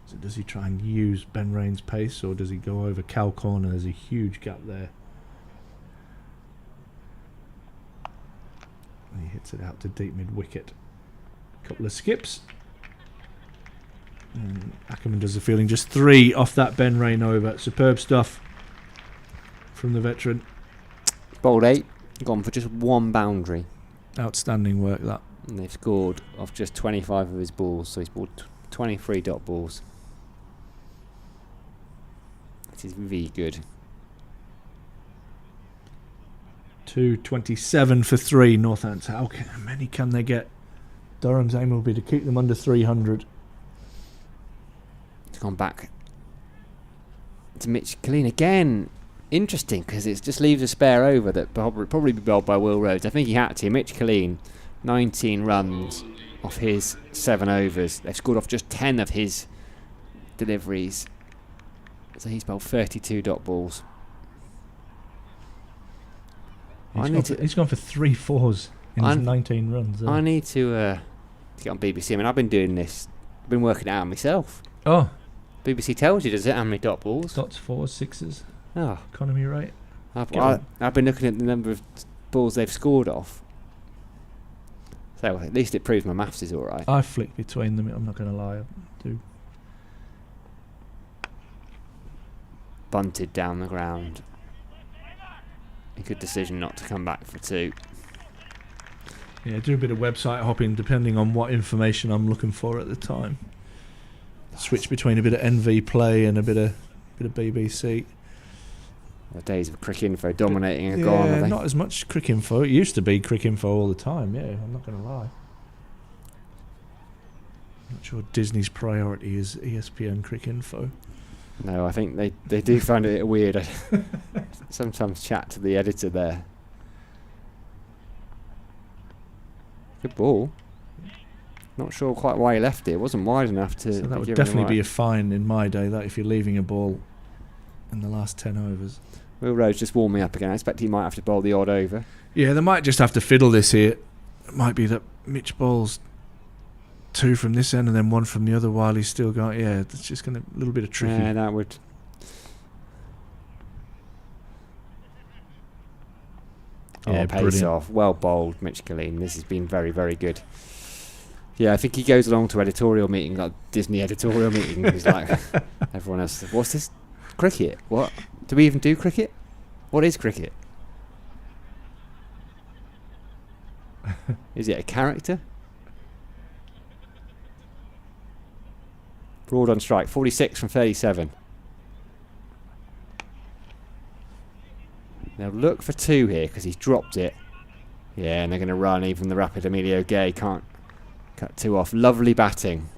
Speaker 2: So does he try and use Ben Rain's pace, or does he go over cow corner? There's a huge gap there. And he hits it out to deep mid wicket. Couple of skips. And Ackerman does the fielding. Just 3 off that Ben Rain over. Superb stuff from the veteran.
Speaker 3: Bowled 8, gone for just 1 boundary.
Speaker 2: Outstanding work, that.
Speaker 3: And they've scored off just 25 of his balls, so he's balled 23 dot balls. This is really good.
Speaker 2: 227 for 3, Northampton. How many can they get? Durham's aim will be to keep them under 300.
Speaker 3: It's gone back to Mitch Killeen again. Interesting, because it just leaves a spare over that probably be bowled by Will Rhodes. I think he had to. Mitch Killeen, 19 runs off his 7 overs. They've scored off just 10 of his deliveries. So he's bowled 32 dot balls.
Speaker 2: He's gone for 3 fours in his 19 runs.
Speaker 3: I need to get on BBC. I mean, I've been doing this. I've been working it out myself.
Speaker 2: Oh.
Speaker 3: BBC tells you, does it, how many dot balls?
Speaker 2: Dots, 4s, 6s.
Speaker 3: Oh.
Speaker 2: Economy rate.
Speaker 3: I've been looking at the number of balls they've scored off. So at least it proves my maths is alright.
Speaker 2: I flick between them, I'm not going to lie. I do.
Speaker 3: Bunted down the ground. A good decision not to come back for 2.
Speaker 2: Yeah, do a bit of website hopping depending on what information I'm looking for at the time. Switch between a bit of NV Play and a bit of BBC.
Speaker 3: The days of Cricinfo dominating are gone, are they?
Speaker 2: Not as much Cricinfo. It used to be Cricinfo all the time, yeah, I'm not going to lie. Not sure Disney's priority is ESPN Cricinfo.
Speaker 3: No, I think they do find it weird. I sometimes chat to the editor there. Good ball. Not sure quite why he left it. It wasn't wide enough to...
Speaker 2: So that would definitely be a fine in my day, that if you're leaving a ball in the last 10 overs.
Speaker 3: Will Rhodes just warming up again. I expect he might have to bowl the odd over.
Speaker 2: Yeah, they might just have to fiddle this here. It might be that Mitch bowls 2 from this end and then 1 from the other while he's still going. Yeah, it's just going to a little bit of tricky.
Speaker 3: Yeah, that would...
Speaker 2: Yeah,
Speaker 3: pace
Speaker 2: brilliant.
Speaker 3: off. Well bowled, Mitch Killeen. This has been very, very good. Yeah, I think he goes along to editorial meeting, like Disney editorial meeting. He's like, everyone else, what's this? Cricket? What? Do we even do cricket? What is cricket? Is it a character? Broad on strike, 46 from 37. They'll look for 2 here because he's dropped it. Yeah, and they're going to run. Even the rapid Emilio Gay can't cut 2 off. Lovely batting.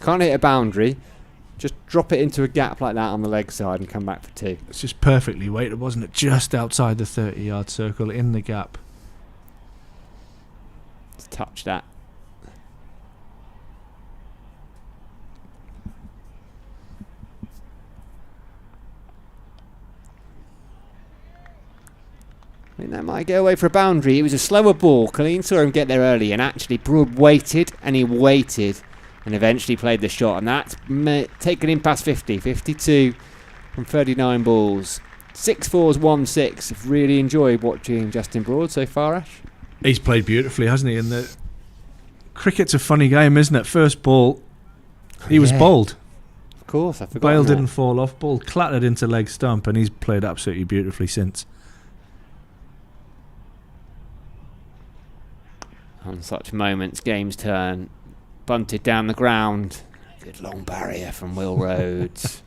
Speaker 3: Can't hit a boundary. Just drop it into a gap like that on the leg side and come back for 2.
Speaker 2: It's just perfectly weighted, wasn't it? Just outside the 30-yard circle, in the gap.
Speaker 3: Let's touch that. I think that might go away for a boundary. It was a slower ball. Killeen saw him get there early, and actually Broad waited and eventually played the shot, and that's taken him past 50. 52 from 39 balls. 6 fours, 1 6. I've really enjoyed watching Justin Broad so far, Ash.
Speaker 2: He's played beautifully, hasn't he? And the cricket's a funny game, isn't it? First ball, he was bowled.
Speaker 3: Of course, I forgot.
Speaker 2: Bail didn't fall off. Ball clattered into leg stump, and he's played absolutely beautifully since.
Speaker 3: On such moments, games turn. Bunted down the ground. Good long barrier from Will Rhodes.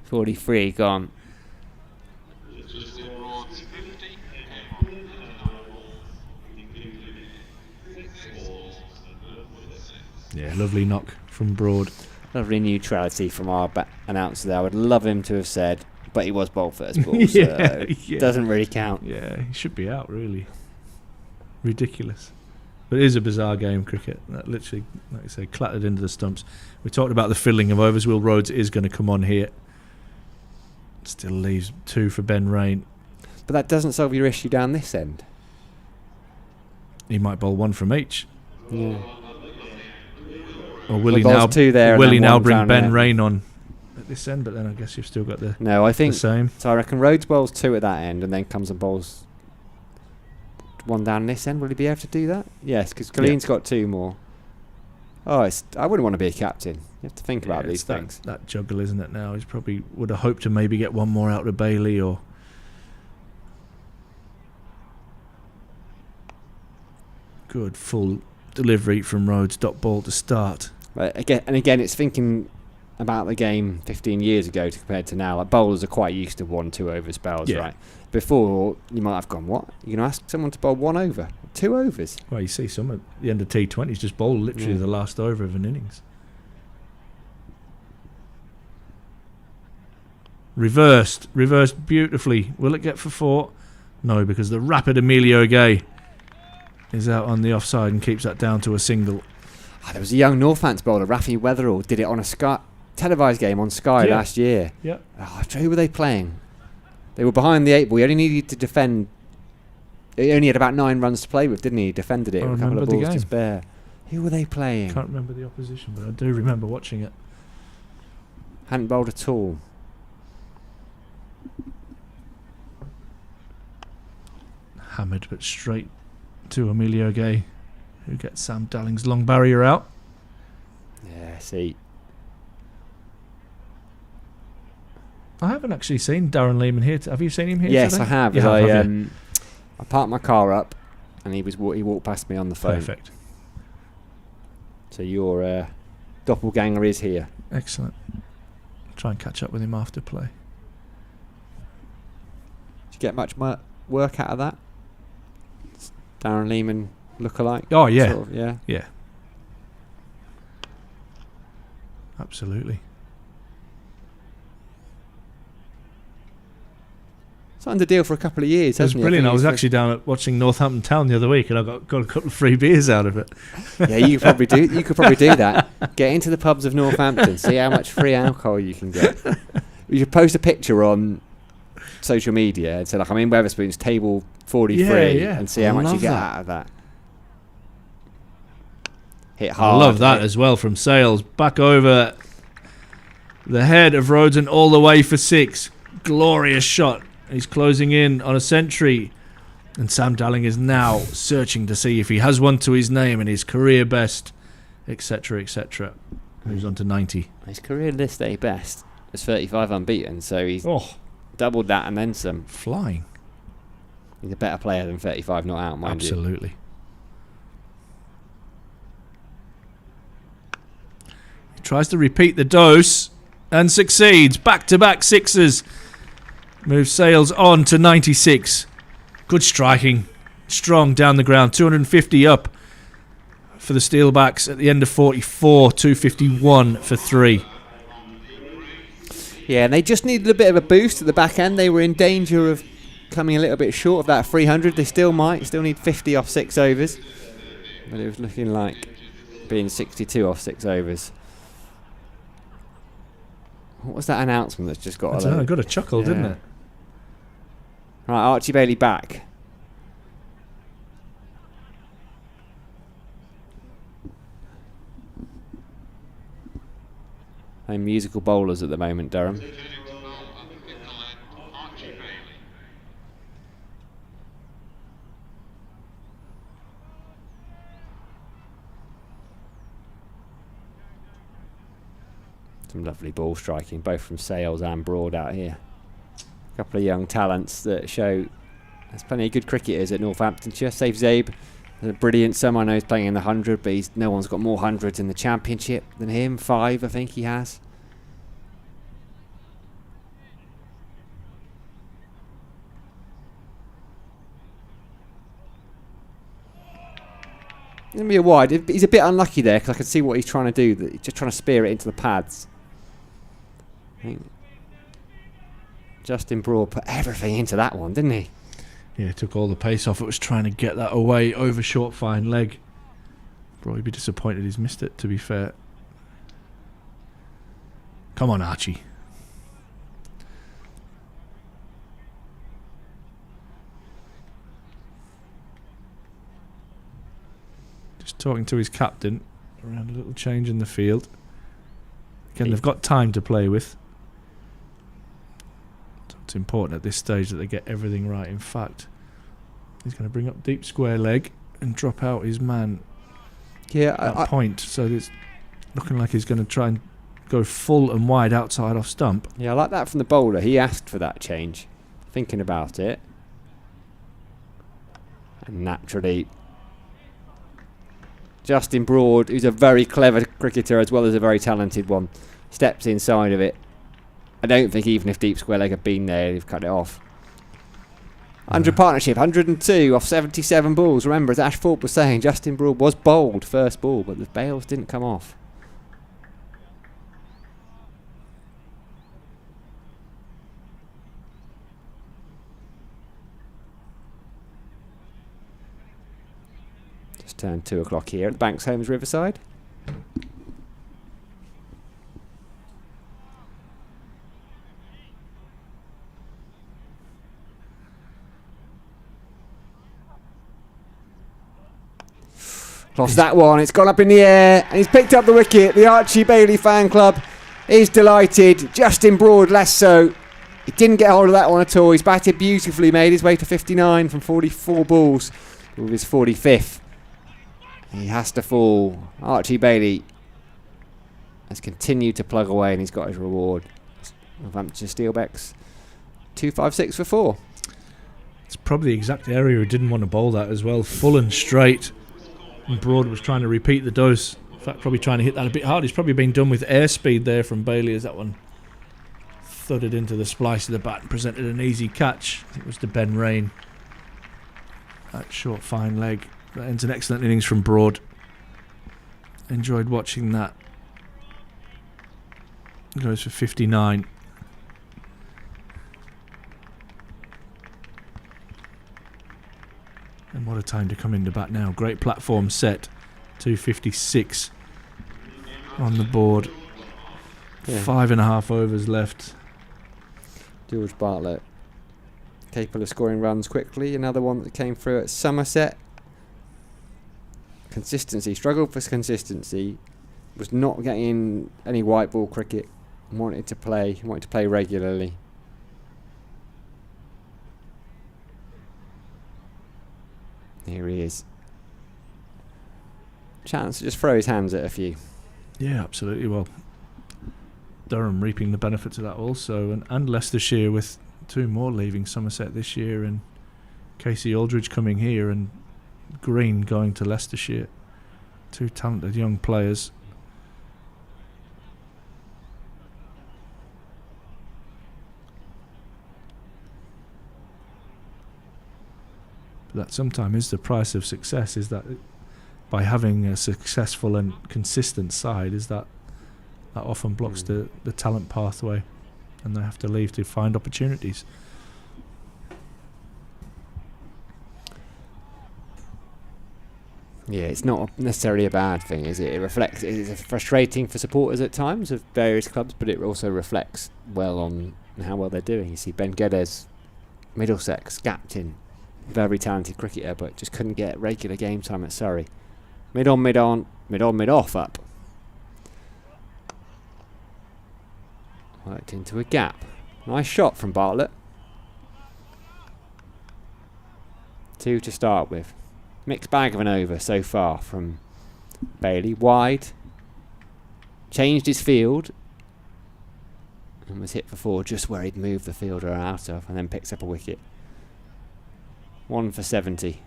Speaker 3: 43 gone.
Speaker 2: Yeah, lovely knock from Broad.
Speaker 3: Lovely neutrality from our announcer there. I would love him to have said, but he was bowled first ball,
Speaker 2: Yeah,
Speaker 3: so
Speaker 2: yeah.
Speaker 3: doesn't really count.
Speaker 2: Yeah, he should be out, really. Ridiculous. But it is a bizarre game, cricket. That literally, like I say, clattered into the stumps. We talked about the fiddling of overs. Will Rhodes is going to come on here. Still leaves 2 for Ben Rain.
Speaker 3: But that doesn't solve your issue down this end.
Speaker 2: He might bowl 1 from each.
Speaker 3: Yeah.
Speaker 2: Or will he
Speaker 3: Well,
Speaker 2: now,
Speaker 3: bowls 2 there and
Speaker 2: will
Speaker 3: then
Speaker 2: he now
Speaker 3: one
Speaker 2: bring
Speaker 3: down
Speaker 2: Ben
Speaker 3: there.
Speaker 2: Rain on at this end? But then I guess you've still got the
Speaker 3: No, I think
Speaker 2: same.
Speaker 3: so. I reckon Rhodes bowls 2 at that end and then comes and bowls 1 down this end. Will he be able to do that? Yes, because Colleen's got 2 more. Oh, I wouldn't want to be a captain. You have to think about these
Speaker 2: it's that,
Speaker 3: things.
Speaker 2: that juggle, isn't it, now? He's probably would have hoped to maybe get 1 more out of Bailey or... Good full delivery from Rhodes. Dot ball to start.
Speaker 3: Right, again, it's thinking about the game 15 years ago compared to now. Like bowlers are quite used to 1-2 over spells,
Speaker 2: Yeah.
Speaker 3: right? Before, you might have gone, what? You're going to ask someone to bowl 1 over? 2 overs?
Speaker 2: Well, you see some at the end of T20s just bowl literally
Speaker 3: Yeah.
Speaker 2: the last over of an innings. Reversed beautifully. Will it get for 4? No, because the rapid Emilio Gay is out on the offside and keeps that down to a single.
Speaker 3: There was a young Northampton bowler, Rafi Weatherall, did it on a Sky televised game on Sky
Speaker 2: Yeah.
Speaker 3: last year.
Speaker 2: Yeah.
Speaker 3: Who were they playing? They were behind the 8 ball. He only needed to defend. He only had about 9 runs to play with, didn't he? He defended it
Speaker 2: I
Speaker 3: with a couple of
Speaker 2: remember the
Speaker 3: balls to
Speaker 2: game.
Speaker 3: spare. Who were they playing?
Speaker 2: Can't remember the opposition, but I do remember watching it.
Speaker 3: Hadn't bowled at all.
Speaker 2: Hammered but straight to Emilio Gay, who gets Sam Dalling's long barrier out.
Speaker 3: Yeah, see.
Speaker 2: I haven't actually seen Darren Lehman here. Have you seen him here
Speaker 3: Yes,
Speaker 2: today?
Speaker 3: I have.
Speaker 2: You
Speaker 3: as
Speaker 2: have,
Speaker 3: I
Speaker 2: have you?
Speaker 3: I parked my car up, and he walked past me on the phone.
Speaker 2: Perfect.
Speaker 3: So your doppelganger is here.
Speaker 2: Excellent. Try and catch up with him after play.
Speaker 3: Did you get much work out of that? Darren Lehman look-alike?
Speaker 2: Oh, yeah.
Speaker 3: Sort of, yeah.
Speaker 2: Yeah. Absolutely.
Speaker 3: It's under deal for a couple of years,
Speaker 2: It was
Speaker 3: hasn't
Speaker 2: brilliant.
Speaker 3: it?
Speaker 2: I was actually down at watching Northampton Town the other week, and I got a couple of free beers out of it.
Speaker 3: Yeah, you could probably do that. Get into the pubs of Northampton, see how much free alcohol you can get. You should post a picture on social media and say, like, I'm in Wetherspoons, table 43,
Speaker 2: Yeah.
Speaker 3: and see how
Speaker 2: I
Speaker 3: much you
Speaker 2: love
Speaker 3: get
Speaker 2: that.
Speaker 3: out of that. Hit
Speaker 2: I
Speaker 3: hard.
Speaker 2: love that as well from Sales. Back over the head of Rhodes and all the way for 6. Glorious shot. He's closing in on a century. And Sam Dalling is now searching to see if he has one to his name and his career best, etc., etc. Moves on to 90.
Speaker 3: His career list day best is 35 unbeaten, so he's
Speaker 2: Oh,
Speaker 3: doubled that and then some.
Speaker 2: flying.
Speaker 3: He's a better player than 35 not out, mind you.
Speaker 2: Absolutely. He tries to repeat the dose and succeeds. Back-to-back 6s. Moves Sales on to 96. Good striking. Strong down the ground. 250 up for the Steelbacks at the end of 44. 251 for 3.
Speaker 3: Yeah, and they just needed a bit of a boost at the back end. They were in danger of coming a little bit short of that 300. They still need 50 off 6 overs. But it was looking like being 62 off 6 overs. What was that announcement that's just got
Speaker 2: I
Speaker 3: a
Speaker 2: don't know,
Speaker 3: load?
Speaker 2: got a chuckle, didn't it?
Speaker 3: Right, Archie Bailey back. Playing musical bowlers at the moment, Durham. Some lovely ball striking, both from Sales and Broad out here. A couple of young talents that show there's plenty of good cricketers at Northamptonshire. Save Zabe Brilliant. Some I know he's playing in the 100, but no one's got more hundreds in the championship than him. 5, I think he has. It's going to be a wide. He's a bit unlucky there because I can see what he's trying to do. He's just trying to spear it into the pads. I think Justin Broad put everything into that one, didn't he?
Speaker 2: Yeah, took all the pace off. It was trying to get that away over short fine leg. Probably be disappointed he's missed it, to be fair. Come on, Archie. Just talking to his captain around a little change in the field. Again, they've got time to play with. So it's important at this stage that they get everything right. In fact, he's going to bring up deep square leg and drop out his man at point. So it's looking like he's going to try and go full and wide outside off stump.
Speaker 3: Yeah, I like that from the bowler. He asked for that change. Thinking about it. And naturally, Justin Broad, who's a very clever cricketer as well as a very talented one, steps inside of it. I don't think even if deep square leg had been there, he'd cut it off. 100 partnership, 102 off 77 balls. Remember, as Ash Thorpe was saying, Justin Broad was bowled first ball, but the bails didn't come off. Just turned 2 o'clock here at the Banks Homes Riverside. Lost that one. It's gone up in the air and he's picked up the wicket. The Archie Bailey fan club is delighted. Justin Broad less so. He didn't get hold of that one at all. He's batted beautifully, made his way to 59 from 44 balls with his 45th. He has to fall. Archie Bailey has continued to plug away and he's got his reward. Northamptonshire Steelbacks 256 for 4.
Speaker 2: It's probably the exact area he didn't want to bowl that as well. Full and straight. And Broad was trying to repeat the dose. In fact, probably trying to hit that a bit hard. He's probably been done with airspeed there from Bailey as that one thudded into the splice of the bat and presented an easy catch. I think it was to Ben Rain. That short, fine leg. That ends an excellent innings from Broad. Enjoyed watching that. Goes for 59. And what a time to come into bat now. Great platform set. 256 on the board. Yeah. 5.5 overs left.
Speaker 3: George Bartlett capable of scoring runs quickly. Another one that came through at Somerset. Consistency. Struggled for consistency. Was not getting any white ball cricket. Wanted to play regularly. Here he is. Chance to just throw his hands at a few.
Speaker 2: Yeah, absolutely. Well, Durham reaping the benefits of that also, and Leicestershire with 2 more leaving Somerset this year, and Casey Aldridge coming here, and Green going to Leicestershire. 2 talented young players. That sometimes is the price of success, is that by having a successful and consistent side, is that often blocks the talent pathway and they have to leave to find opportunities.
Speaker 3: Yeah, it's not necessarily a bad thing, is it? It reflects. It's frustrating for supporters at times of various clubs, but it also reflects well on how well they're doing. You see Ben Geddes, Middlesex captain, very talented cricketer, but just couldn't get regular game time at Surrey. Mid on, mid off up. Worked into a gap. Nice shot from Bartlett. 2 to start with. Mixed bag of an over so far from Bailey. Wide. Changed his field. And was hit for 4 just where he'd moved the fielder out of, and then picks up a wicket. 1 for 70.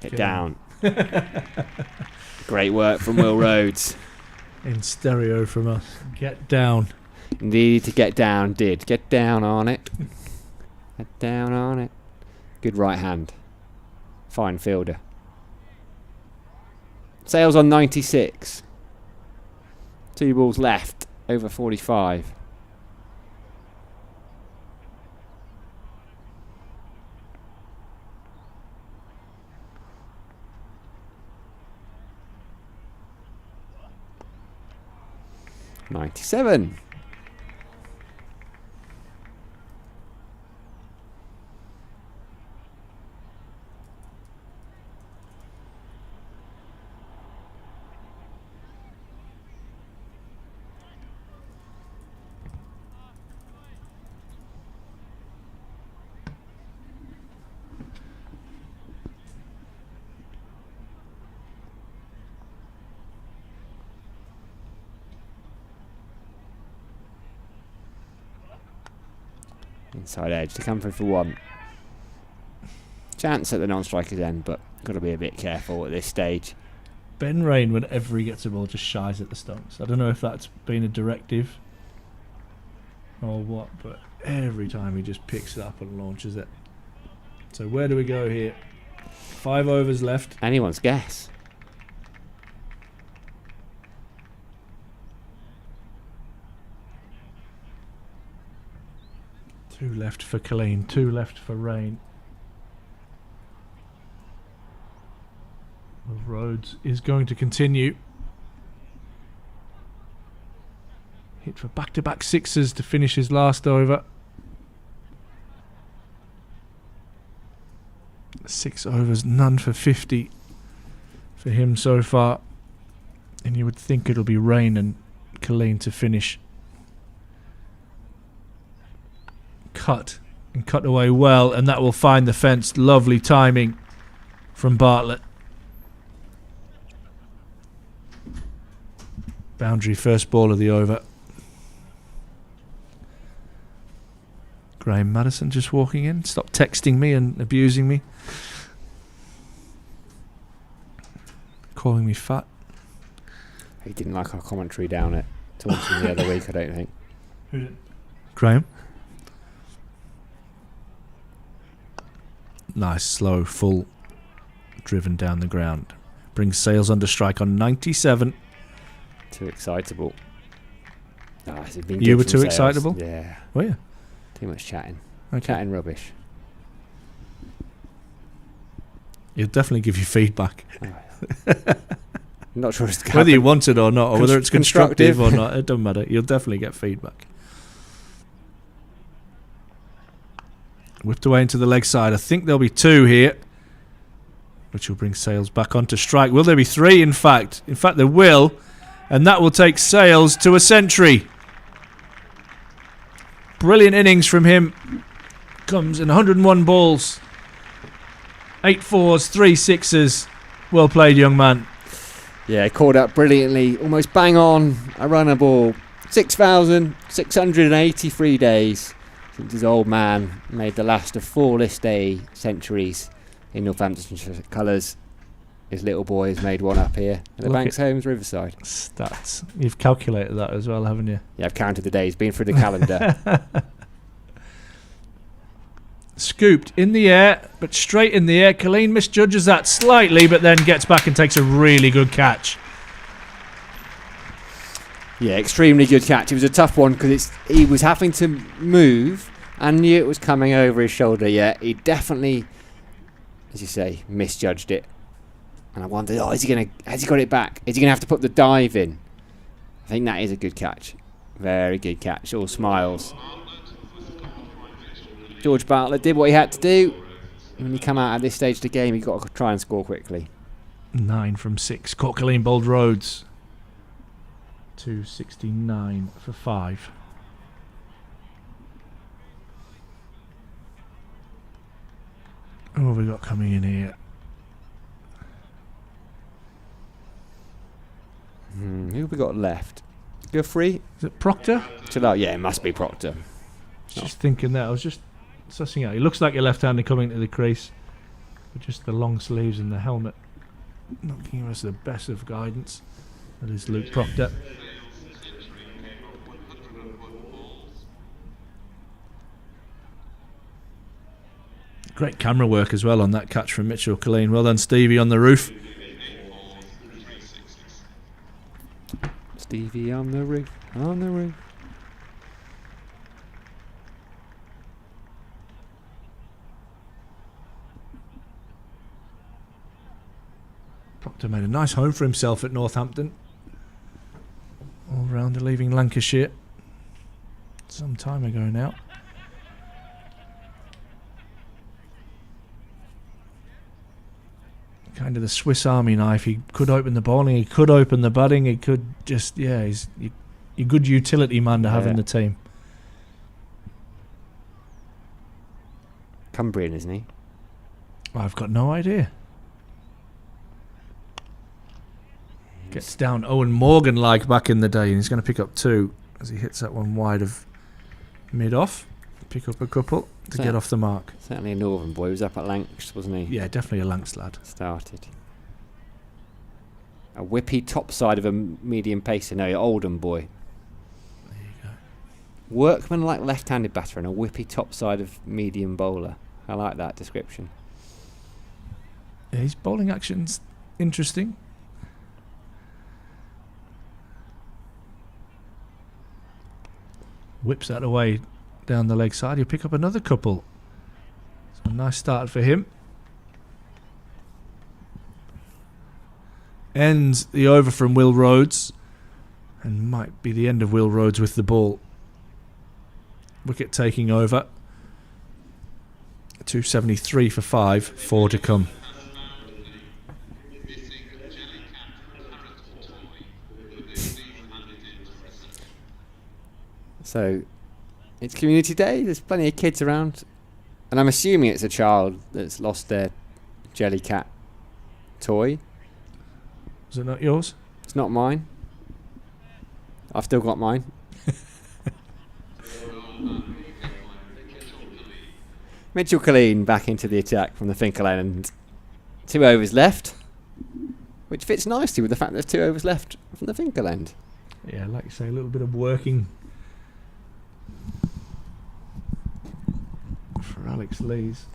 Speaker 3: Get down. Great work from Will Rhodes.
Speaker 2: In stereo from us. Get down.
Speaker 3: Needed to get down, did. Get down on it. Get down on it. Good right hand. Fine fielder. Sales on 96. 2 balls left. Over 45. $97. Inside edge to come through for 1. Chance at the non-striker's end, but got to be a bit careful at this stage.
Speaker 2: Ben Rain, whenever he gets a ball, just shies at the stumps. I don't know if that's been a directive or what, but every time he just picks it up and launches it. So where do we go here? 5 overs left.
Speaker 3: Anyone's guess.
Speaker 2: Two left for Colleen, 2 left for Rain. Well, Rhodes is going to continue. Hit for back-to-back sixes to finish his last over. 6 overs, none for 50 for him so far. And you would think it'll be Rain and Colleen to finish. Cut and cut away well, and that will find the fence. Lovely timing from Bartlett. Boundary first ball of the over. Graham Madison just walking in. Stop texting me and abusing me. Calling me fat.
Speaker 3: He didn't like our commentary down at Taunton the other week, I don't think.
Speaker 2: Who's it? Graham. Nice, slow, full, driven down the ground. Brings Sales under strike on 97.
Speaker 3: Too excitable. It's been
Speaker 2: You
Speaker 3: good
Speaker 2: were
Speaker 3: from
Speaker 2: too
Speaker 3: Sales.
Speaker 2: excitable?
Speaker 3: Yeah.
Speaker 2: Oh, yeah.
Speaker 3: Too much chatting.
Speaker 2: Okay.
Speaker 3: Chatting rubbish.
Speaker 2: He'll definitely give you feedback.
Speaker 3: I'm not sure it's
Speaker 2: Whether you want it or not, or whether it's constructive
Speaker 3: constructive.
Speaker 2: or not, it doesn't matter. You'll definitely get feedback. Whipped away into the leg side. I think there'll be 2 here, which will bring Sales back onto strike. Will there be 3, in fact? In fact, there will. And that will take Sales to a century. Brilliant innings from him. Comes in 101 balls. 8 4s, 3 6s. Well played, young man.
Speaker 3: Yeah, called up brilliantly. Almost bang on a runner ball. 6,683 days since his old man made the last of 4 list day centuries in Northamptonshire colours. His little boy has made one up here at the Banks Homes Riverside.
Speaker 2: Stats. You've calculated that as well, haven't you?
Speaker 3: Yeah, I've counted the days, been through the calendar.
Speaker 2: Scooped in the air, but straight in the air. Colleen misjudges that slightly, but then gets back and takes a really good catch.
Speaker 3: Yeah, extremely good catch. It was a tough one because he was having to move and knew it was coming over his shoulder. Yeah, he definitely, as you say, misjudged it. And I wondered, has he got it back? Is he going to have to put the dive in? I think that is a good catch. Very good catch. All smiles. George Bartlett did what he had to do. When you come out at this stage of the game, you've got to try and score quickly.
Speaker 2: 9 from 6. Caught Colleen bowled Rhodes. 269 for 5. Who have we got coming in here?
Speaker 3: Who have we got left? Guthrie?
Speaker 2: Is it Proctor?
Speaker 3: Chill out. Yeah, it must be Proctor.
Speaker 2: Just thinking that. I was just sussing out. He looks like a left-hander coming to the crease. with just the long sleeves and the helmet not giving us the best of guidance. That is Luke Proctor. Great camera work as well on that catch from Mitchell Colleen. Well done, Stevie, on the roof.
Speaker 3: Stevie on the roof, on the roof.
Speaker 2: Proctor made a nice home for himself at Northampton. All-rounder leaving Lancashire some time ago now. Kind of the Swiss Army knife. He could open the bowling, he could open the batting, he could just, he's a good utility man to have in the team.
Speaker 3: Cumbrian, isn't he?
Speaker 2: I've got no idea. Gets down Owen Morgan like back in the day, and he's going to pick up 2 as he hits that one wide of mid-off. Pick up a couple to get off the mark.
Speaker 3: Certainly a northern boy. He was up at Lancs, wasn't he?
Speaker 2: Yeah, definitely a Lancs lad.
Speaker 3: Started. A whippy top side of a medium pacer. No, Oldham boy.
Speaker 2: There you go.
Speaker 3: Workman like left-handed batter and a whippy top side of medium bowler. I like that description.
Speaker 2: Yeah, his bowling action's interesting. Whips that away down the leg side. He'll pick up another couple. So a nice start for him. Ends the over from Will Rhodes, and might be the end of Will Rhodes with the ball. Wicket taking over. 273 for 5, 4 to come.
Speaker 3: So, it's community day. There's plenty of kids around, and I'm assuming it's a child that's lost their Jellycat toy.
Speaker 2: Is it not yours?
Speaker 3: It's not mine. I've still got mine. Mitchell Colleen back into the attack from the Finkel end. 2 overs left, which fits nicely with the fact there's 2 overs left from the Finkel end.
Speaker 2: Yeah, like you say, a little bit of working for Alex Lees.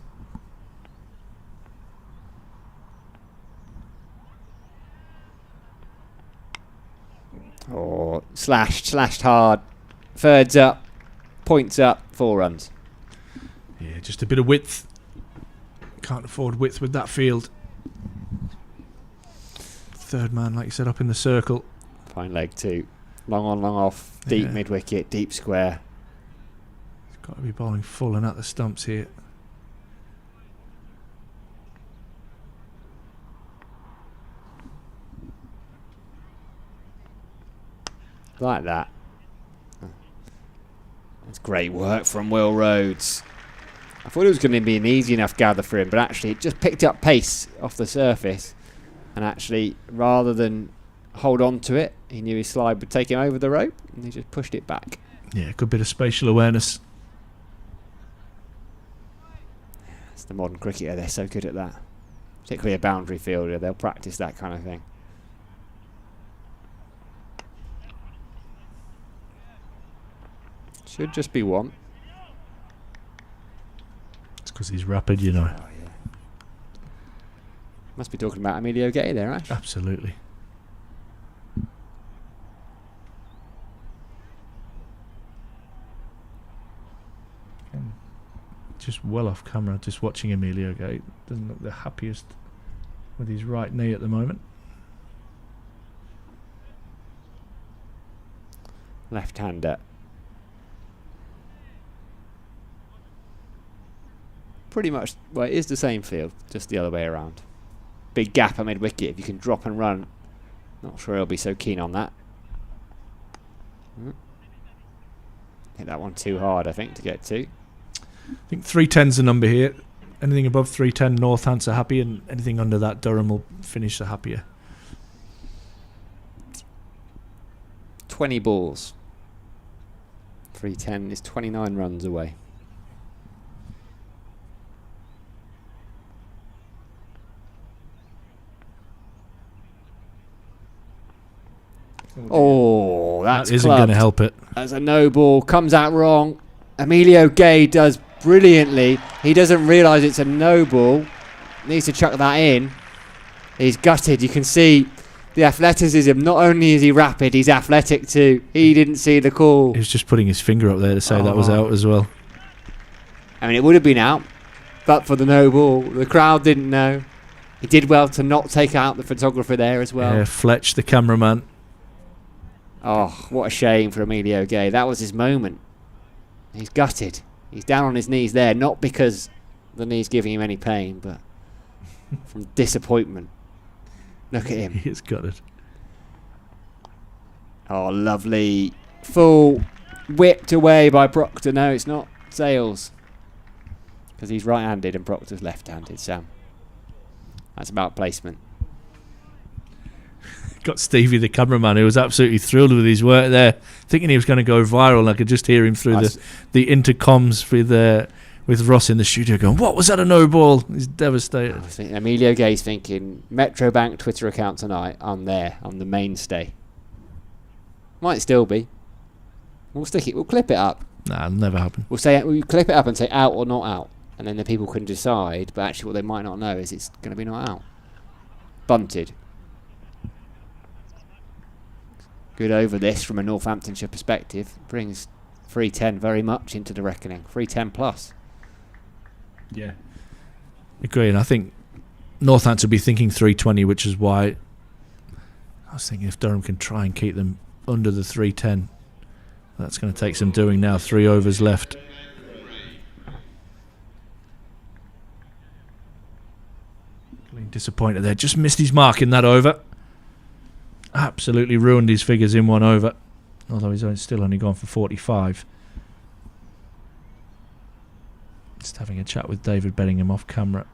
Speaker 3: Oh, slashed hard. Thirds up, points up, 4 runs.
Speaker 2: Yeah, just a bit of width. Can't afford width with that field. Third man, like you said, up in the circle.
Speaker 3: Fine leg too. Long on, long off. Deep
Speaker 2: Yeah.
Speaker 3: mid-wicket, deep square.
Speaker 2: He's got to be bowling full and at the stumps here.
Speaker 3: Like that. That's great work from Will Rhodes. I thought it was going to be an easy enough gather for him, but actually it just picked up pace off the surface. And actually, rather than hold on to it, he knew his slide would take him over the rope, and he just pushed it back.
Speaker 2: Yeah, good bit of spatial awareness.
Speaker 3: It's the modern cricketer, they're so good at that. Particularly a boundary fielder, they'll practice that kind of thing. Should just be one.
Speaker 2: It's because he's rapid, you know.
Speaker 3: Oh, yeah. Must be talking about Emilio Gay there, Ash.
Speaker 2: Absolutely. Just well off camera, just watching Emilio Gate. Doesn't look the happiest with his right knee at the moment.
Speaker 3: Left-hander. Pretty much, well, it is the same field, just the other way around. Big gap at mid-wicket. If you can drop and run, not sure he'll be so keen on that. Hit that one too hard, I think, to get to.
Speaker 2: I think 310's the number here. Anything above 310, Northants are happy, and anything under that, Durham will finish the happier.
Speaker 3: 20 balls. 310 is 29 runs away. Oh, that's
Speaker 2: that isn't going to help it.
Speaker 3: That's a no ball. Comes out wrong. Emilio Gay does brilliantly. He doesn't realise it's a no ball. Needs to chuck that in. He's gutted. You can see the athleticism. Not only is he rapid, he's athletic too. He didn't see the call.
Speaker 2: He was just putting his finger up there to say that was out as well.
Speaker 3: I mean, it would have been out, but for the no ball. The crowd didn't know. He did well to not take out the photographer there as well.
Speaker 2: Yeah, Fletch, the cameraman.
Speaker 3: Oh, what a shame for Emilio Gay. That was his moment. He's gutted. He's down on his knees there, not because the knee's giving him any pain, but from disappointment. Look at him.
Speaker 2: He is gutted.
Speaker 3: Oh, lovely. Full whipped away by Proctor. No, it's not Sales. Because he's right-handed and Proctor's left-handed, Sam. That's about placement.
Speaker 2: Got Stevie, the cameraman, who was absolutely thrilled with his work there, thinking he was going to go viral. I could just hear him through the intercoms with Ross in the studio going, "What was that, a no ball?" He's devastated.
Speaker 3: Emilio Gay's thinking, Metrobank Twitter account tonight, I'm there, I'm the mainstay. Might still be. We'll stick it, we'll clip it up.
Speaker 2: Nah, it'll never happen.
Speaker 3: We'll clip it up and say out or not out, and then the people can decide, but actually what they might not know is it's going to be not out. Bunted. Good over this from a Northamptonshire perspective. Brings 310 very much into the reckoning. 310 plus.
Speaker 2: Yeah. Agree, and I think Northampton will be thinking 320, which is why I was thinking if Durham can try and keep them under the 310, that's going to take some doing now. 3 overs left. Disappointed there. Just missed his mark in that over. Absolutely ruined his figures in 1 over. Although he's still only gone for 45. Just having a chat with David Bellingham off camera.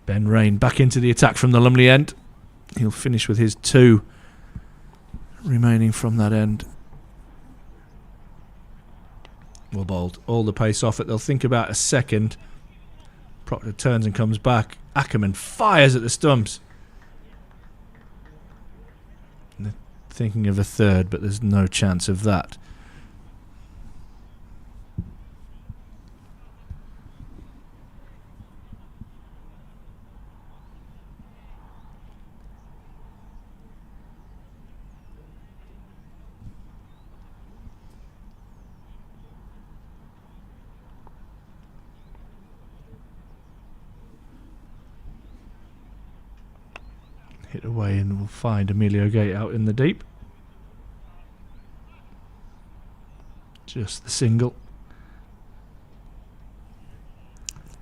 Speaker 2: Ben Rain back into the attack from the Lumley end. He'll finish with his 2 remaining from that end. Well bowled. All the pace off it. They'll think about a second. Proctor turns and comes back. Ackerman fires at the stumps. And they're thinking of a third, but there's no chance of that. Hit away and we'll find Emilio Gay out in the deep. Just the single.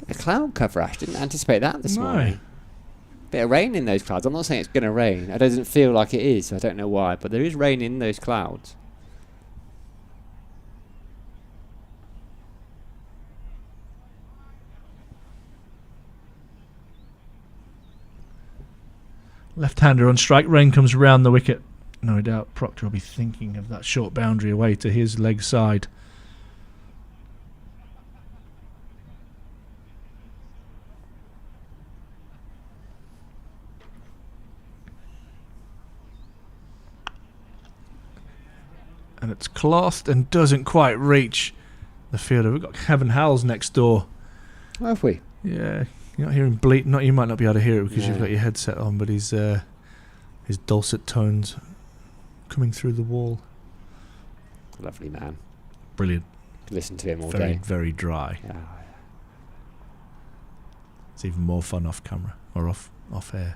Speaker 3: A cloud cover, Ash. Didn't anticipate that this morning. Bit of rain in those clouds. I'm not saying it's going to rain. It doesn't feel like it is. I don't know why, but there is rain in those clouds.
Speaker 2: Left-hander on strike. Rain comes round the wicket. No doubt Proctor will be thinking of that short boundary away to his leg side. And it's clothed and doesn't quite reach the fielder. We've got Kevin Howells next door.
Speaker 3: Have we?
Speaker 2: Yeah. You're not hearing bleat. Not you might not be able to hear it because you've got your headset on, but his dulcet tones coming through the wall.
Speaker 3: Lovely man.
Speaker 2: Brilliant.
Speaker 3: Listen to him all
Speaker 2: Very,
Speaker 3: day.
Speaker 2: very dry.
Speaker 3: Yeah.
Speaker 2: It's even more fun off camera or off air.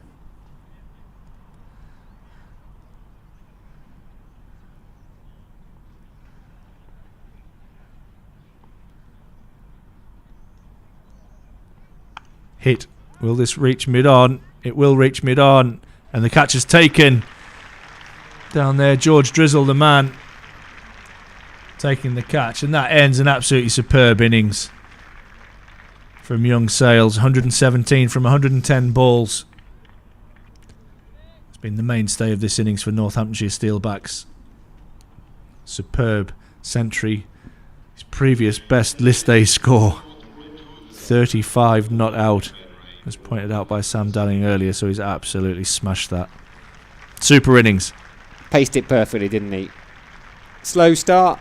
Speaker 2: Hit. Will this reach mid-on? It will reach mid-on. And the catch is taken. Down there, George Drizzle, the man, taking the catch. And that ends an absolutely superb innings from young Sales. 117 from 110 balls. It's been the mainstay of this innings for Northamptonshire Steelbacks. superb century. His previous best list A score, 35 not out, as pointed out by Sam Dalling earlier, so he's absolutely smashed that. Super innings.
Speaker 3: Paced it perfectly, didn't he? Slow start,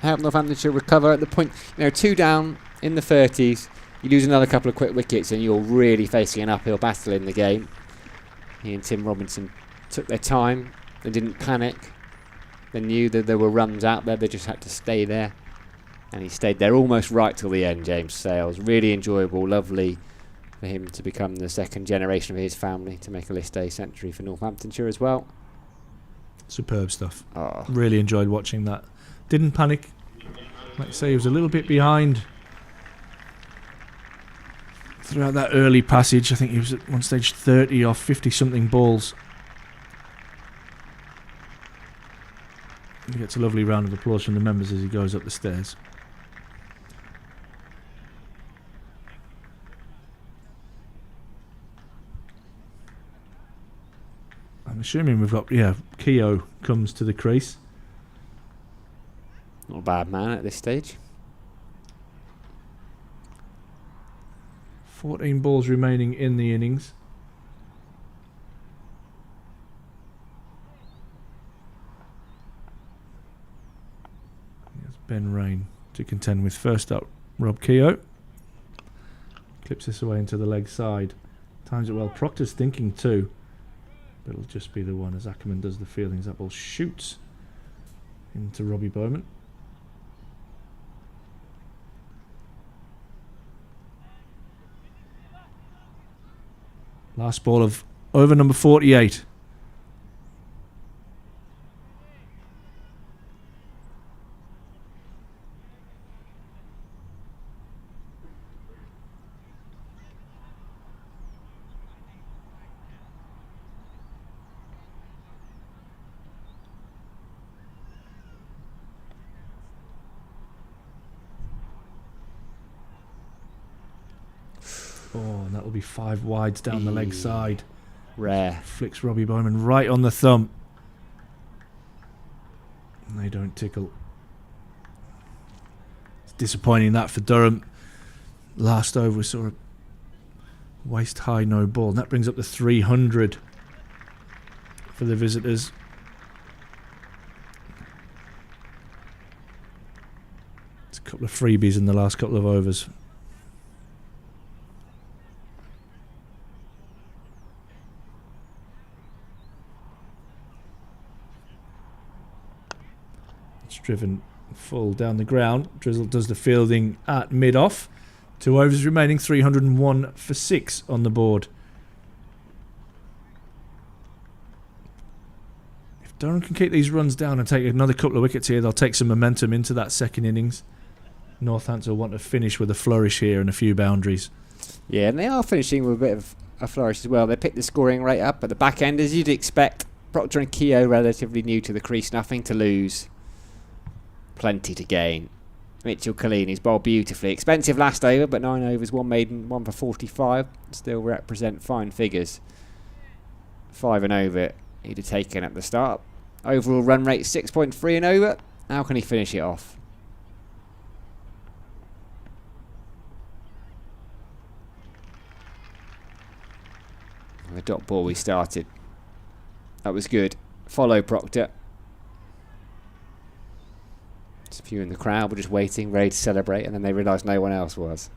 Speaker 3: helped Northamptonshire recover at the point. 2 down in the 30s. You lose another couple of quick wickets and you're really facing an uphill battle in the game. He and Tim Robinson took their time. They didn't panic. They knew that there were runs out there. They just had to stay there. And he stayed there almost right till the end, James Sales. Really enjoyable, lovely for him to become the second generation of his family to make a list A century for Northamptonshire as well.
Speaker 2: Superb stuff.
Speaker 3: Oh.
Speaker 2: Really enjoyed watching that. Didn't panic. Like I say, he was a little bit behind throughout that early passage. I think he was at one stage 30 or 50 something balls. He gets a lovely round of applause from the members as he goes up the stairs. I'm assuming we've got, Keogh comes to the crease.
Speaker 3: Not a bad man at this stage.
Speaker 2: 14 balls remaining in the innings. Here's Ben Rain to contend with. First up, Rob Keogh. Clips this away into the leg side. Times it well. Proctor's thinking too. But it'll just be the one as Ackerman does the fieldings. That ball shoots into Robbie Bowman. Last ball of over number 48. Oh, and that will be 5 wides down the leg side.
Speaker 3: Rare.
Speaker 2: Flicks Robbie Bowman right on the thumb. And they don't tickle. It's disappointing that for Durham. Last over we saw a waist high no ball. And that brings up the 300 for the visitors. It's a couple of freebies in the last couple of overs. Driven full down the ground. Drizzle does the fielding at mid-off. 2 overs remaining, 301 for 6 on the board. If Durham can keep these runs down and take another couple of wickets here, they'll take some momentum into that second innings. Northampton will want to finish with a flourish here and a few boundaries.
Speaker 3: Yeah, and they are finishing with a bit of a flourish as well. They picked the scoring rate up at the back end, as you'd expect. Proctor and Keogh relatively new to the crease, nothing to lose. Plenty to gain. Mitchell Collini's bowled beautifully. Expensive last over, but 9 overs, 1 maiden, 1 for 45. Still represent fine figures. 5 and over he'd have taken at the start. Overall run rate 6.3 and over. How can he finish it off? The dot ball we started. That was good. Follow Proctor. A few in the crowd were just waiting, ready to celebrate, and then they realised no one else was.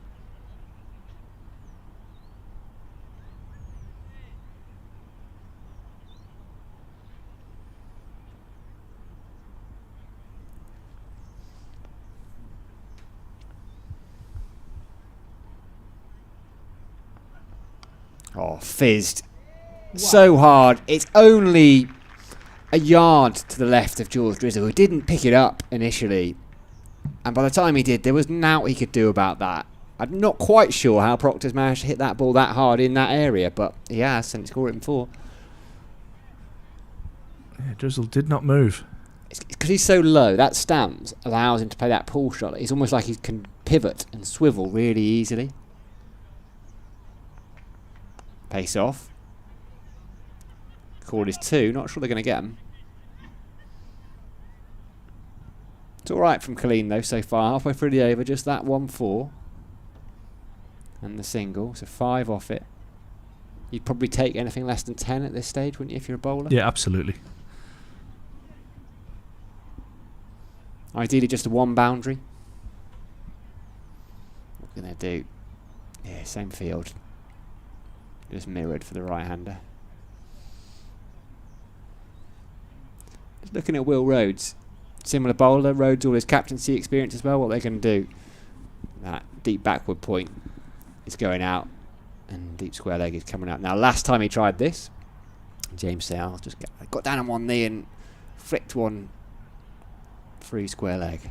Speaker 3: Oh, fizzed. Wow. So hard. It's only a yard to the left of George Drizzle, who didn't pick it up initially. And by the time he did, there was naught he could do about that. I'm not quite sure how Proctor's managed to hit that ball that hard in that area, but he has, and it's scored him 4.
Speaker 2: Yeah, Drizzle did not move.
Speaker 3: It's because he's so low. That stance allows him to play that pull shot. It's almost like he can pivot and swivel really easily. Pace off. Call is 2. Not sure they're going to get him. It's all right from Colleen though so far. Halfway through the over, just that 1-4. And the single, so 5 off it. You'd probably take anything less than 10 at this stage, wouldn't you, if you're a bowler?
Speaker 2: Yeah, absolutely.
Speaker 3: Ideally just a 1 boundary. What can they do? Yeah, same field. Just mirrored for the right-hander. Just looking at Will Rhodes. Similar bowler. Rhodes all his captaincy experience as well. What they're going to do. That deep backward point is going out. And deep square leg is coming out. Now, last time he tried this, James Sale just got down on one knee and flicked one through square leg.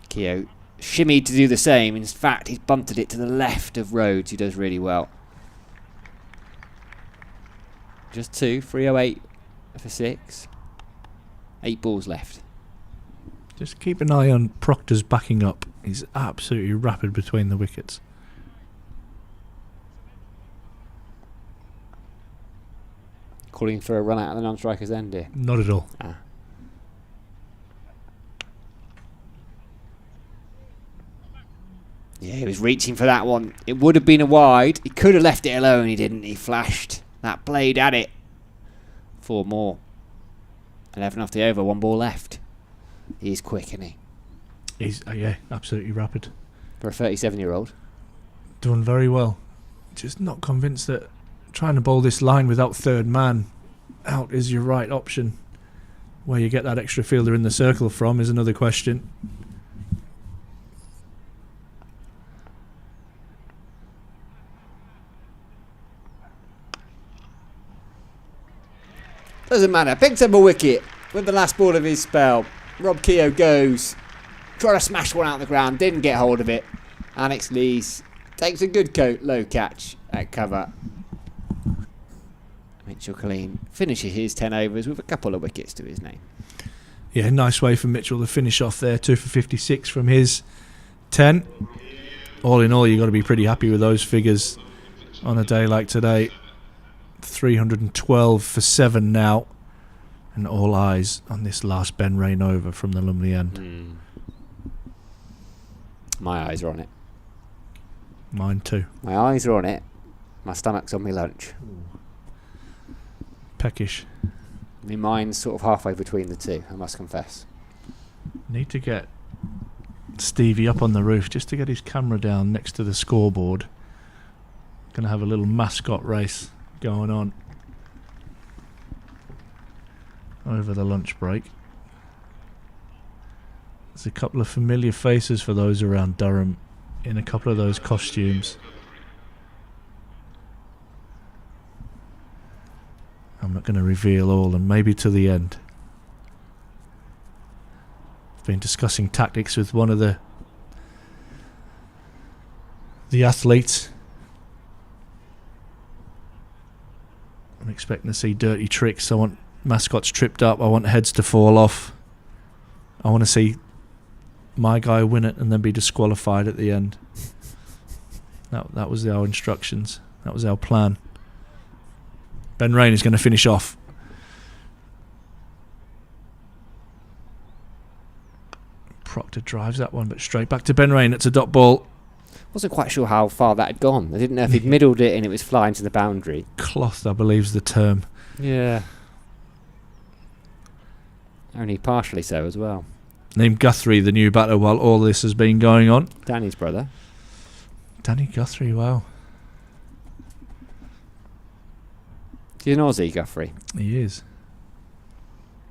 Speaker 3: Keogh shimmied to do the same. In fact, he's bunted it to the left of Rhodes, who does really well. Just 2, 308 for 6. 8 balls left.
Speaker 2: Just keep an eye on Proctor's backing up. He's absolutely rapid between the wickets.
Speaker 3: Calling for a run out of the non-striker's end here.
Speaker 2: Not at all.
Speaker 3: Yeah, he was reaching for that one. It would have been a wide. He could have left it alone. He didn't. He flashed that blade at it. 4 more. 11 off the over. 1 ball left. He's quick, isn't he?
Speaker 2: He's yeah, absolutely rapid.
Speaker 3: For a 37-year-old.
Speaker 2: Done very well. Just not convinced that trying to bowl this line without third man out is your right option. Where you get that extra fielder in the circle from is another question.
Speaker 3: Doesn't matter. Picks up a wicket with the last ball of his spell. Rob Keogh goes. Try to smash one out the ground. Didn't get hold of it. Alex Lees takes a good low catch at cover. Mitchell Colleen finishes his 10 overs with a couple of wickets to his name.
Speaker 2: Yeah, nice way for Mitchell to finish off there. 2 for 56 from his 10. All in all, you've got to be pretty happy with those figures on a day like today. 312 for 7 now. And all eyes on this last Ben Rain over from the Lumley end.
Speaker 3: My eyes are on it.
Speaker 2: Mine too.
Speaker 3: My eyes are on it. My stomach's on my lunch.
Speaker 2: Peckish.
Speaker 3: My mind's sort of halfway between the two, I must confess.
Speaker 2: Need to get Stevie up on the roof just to get his camera down next to the scoreboard. Gonna have a little mascot race going on over the lunch break. There's a couple of familiar faces for those around Durham in a couple of those costumes. I'm not going to reveal all, and maybe to the end. I've been discussing tactics with one of the athletes. I'm expecting to see dirty tricks. I want mascots tripped up. I want heads to fall off. I want to see my guy win it and then be disqualified at the end. That was our instructions. That was our plan. Ben Rain is going to finish off. Proctor drives that one, but straight back to Ben Rain. It's a dot ball.
Speaker 3: Wasn't quite sure how far that had gone. I didn't know if he'd middled it and it was flying to the boundary.
Speaker 2: Cloth, I believe, is the term.
Speaker 3: Yeah. Only partially so as well.
Speaker 2: Named Guthrie, the new batter, while all this has been going on.
Speaker 3: Danny's brother.
Speaker 2: Danny Guthrie, wow.
Speaker 3: He's an Aussie, Guthrie.
Speaker 2: He is.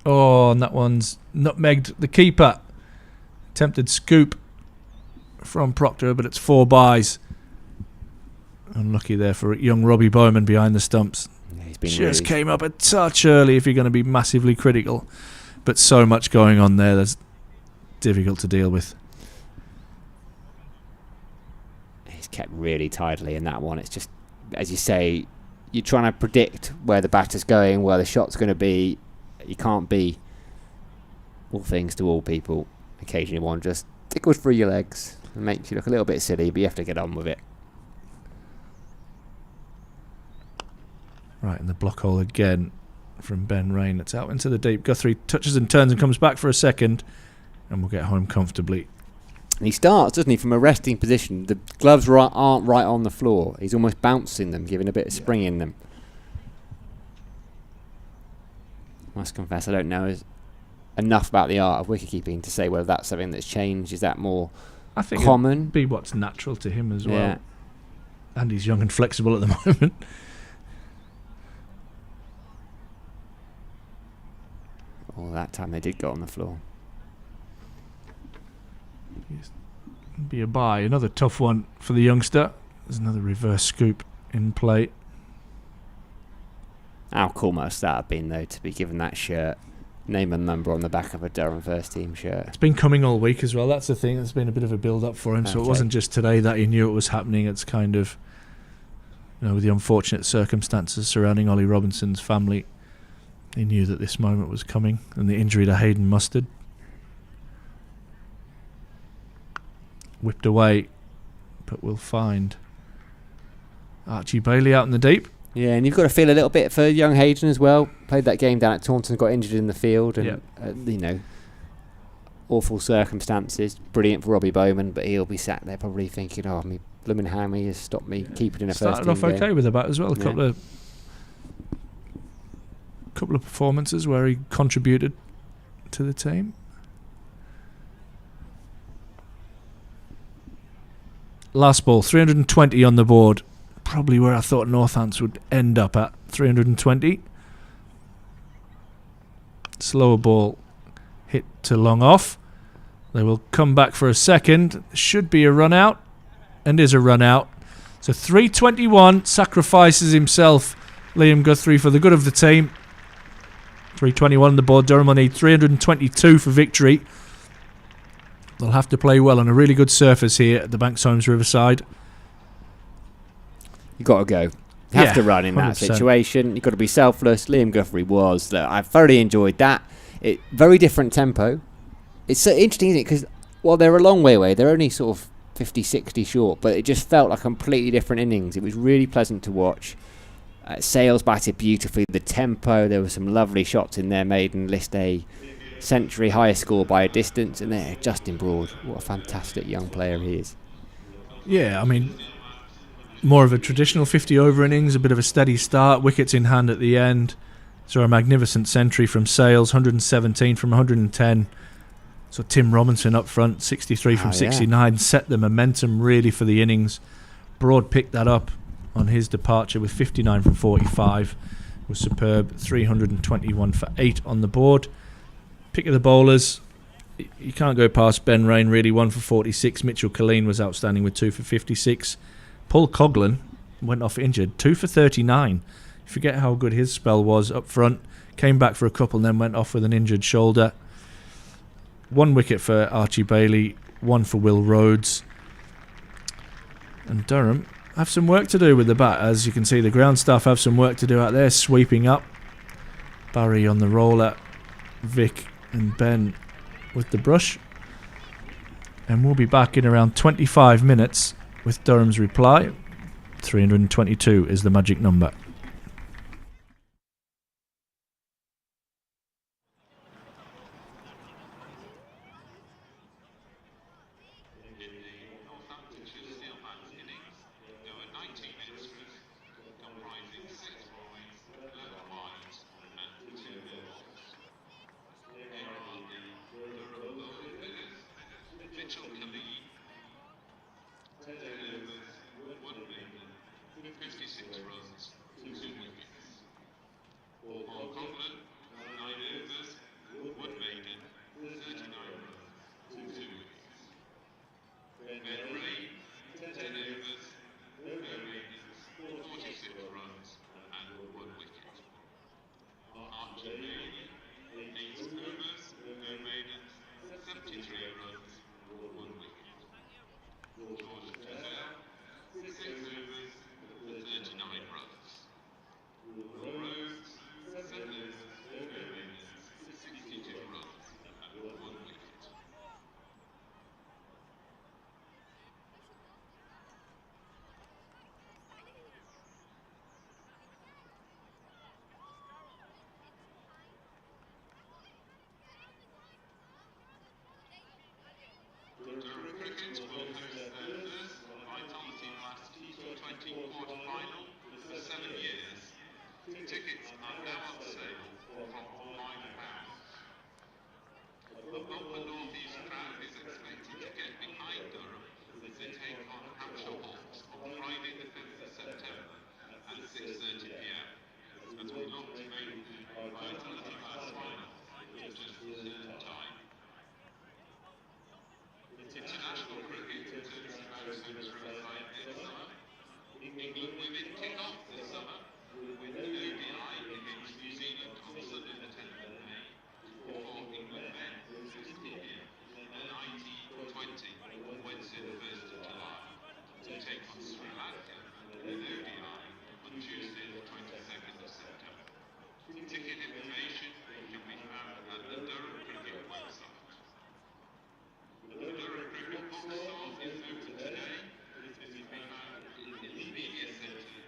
Speaker 2: Oh, and that one's nutmegged the keeper. Attempted scoop from Proctor, but it's 4 byes. Unlucky there for young Robbie Bowman behind the stumps.
Speaker 3: Yeah, he's been
Speaker 2: Just
Speaker 3: really
Speaker 2: came up a touch early if you're going to be massively critical. But so much going on there that's difficult to deal with.
Speaker 3: He's kept really tidily in that one. It's just, as you say, you're trying to predict where the batter's going, where the shot's going to be. You can't be all things to all people. Occasionally one just tickles through your legs and makes you look a little bit silly, but you have to get on with it.
Speaker 2: Right in the block hole again from Ben Rain. It's out into the deep. Guthrie touches and turns and comes back for a second, and we'll get home comfortably.
Speaker 3: And he starts, doesn't he, from a resting position. The gloves aren't right on the floor. He's almost bouncing them, giving a bit of spring in them. I must confess, I don't know enough about the art of wicketkeeping to say whether that's something that's changed. Is that more
Speaker 2: I think
Speaker 3: common?
Speaker 2: It'd be what's natural to him as well.
Speaker 3: Yeah.
Speaker 2: And he's young and flexible at the moment.
Speaker 3: Oh, that time they did go on the floor.
Speaker 2: Be a bye. Another tough one for the youngster. There's another reverse scoop in play.
Speaker 3: How cool must that have been, though, to be given that shirt, name and number on the back of a Durham first team shirt?
Speaker 2: It's been coming all week as well. That's the thing. There's been a bit of a build-up for him. So it wasn't just today that he knew it was happening. It's kind of, with the unfortunate circumstances surrounding Ollie Robinson's family, he knew that this moment was coming, and the injury to Hayden Mustard. Whipped away, but we'll find Archie Bailey out in the deep.
Speaker 3: Yeah, and you've got to feel a little bit for young Hayden as well. Played that game down at Taunton, got injured in the field, and awful circumstances. Brilliant for Robbie Bowman, but he'll be sat there probably thinking, "Oh, me blooming hammy has stopped me keeping in a first team."
Speaker 2: Started off okay
Speaker 3: game
Speaker 2: with the bat as well. A couple of performances where he contributed to the team. Last ball, 320 on the board. Probably where I thought Northants would end up at, 320. Slower ball hit to long off. They will come back for a second. Should be a run out, and is a run out. So 321, sacrifices himself, Liam Guthrie, for the good of the team. 321 on the board. Durham will need 322 for victory. They'll have to play well on a really good surface here at the Banks Homes Riverside.
Speaker 3: You've got to go. You have to run in
Speaker 2: 100%.
Speaker 3: that situation. You've got to be selfless. Liam Guthrie was. I thoroughly enjoyed that. Very different tempo. It's so interesting, isn't it? Because while they're a long way away, they're only sort of 50, 60 short, but it just felt like completely different innings. It was really pleasant to watch. Sales batted beautifully. The tempo, there were some lovely shots in there. Maiden list a century, highest score by a distance, and there, Justin Broad. What a fantastic young player he is.
Speaker 2: Yeah, I mean, more of a traditional 50 over innings, a bit of a steady start, wickets in hand at the end. So a magnificent century from Sales, 117 from 110. So Tim Robinson up front, 63 from 69, set the momentum really for the innings. Broad picked that up on his departure with 59 from 45. Was superb, 321 for 8 on the board. Pick of the bowlers, you can't go past Ben Rain, really, 1 for 46. Mitchell Colleen was outstanding with 2 for 56. Paul Coughlin went off injured, 2 for 39. You forget how good his spell was up front. Came back for a couple and then went off with an injured shoulder. 1 wicket for Archie Bailey, 1 for Will Rhodes. And Durham have some work to do with the bat. As you can see, the ground staff have some work to do out there, sweeping up. Barry on the roller, Vic and Ben with the brush. And we'll be back in around 25 minutes with Durham's reply. 322 is the magic number.
Speaker 5: In the Northamptonshire Steelbacks innings, there were 19 extras, comprising 6 boys, 11 wides, and 2 nils. Here are the Durham bowling figures. Mitchell Colleen, 10 overs, 1 maiden, 56 runs, 2 wickets. Paul Coughlin, 9 overs, 1 maiden, 39 runs, 2 wickets. Ben Rain, 10 overs, no maidens, 46 runs, and 1 wicket. Archie Bailey, 8 overs, no maidens, 73 runs, 1 wicket. George Giselle, 6 overs, 39 runs. Cricket will host their first Vitality Blast T20 quarter-final for 7 years. Tickets are now on sale from £5. The bumper North East crowd is expected to get behind Durham as they take on Hampshire Hawks on Friday the 5th of September at 6:30 p.m. as we look to make the Vitality Blast final for just the third time. International cricket returns to Banks Homes Riverside next summer. England women kick off this summer with the ODI against New Zealand on Sunday the 10th of May, before England men host India in the IT20 on Wednesday the 1st of July, to take on Sri Lanka in an ODI on Tuesday the 22nd of September. Ticket information can be found at the Durham Cricket website. The Durham Cricket bookstore is open today. It is to be found in the media centre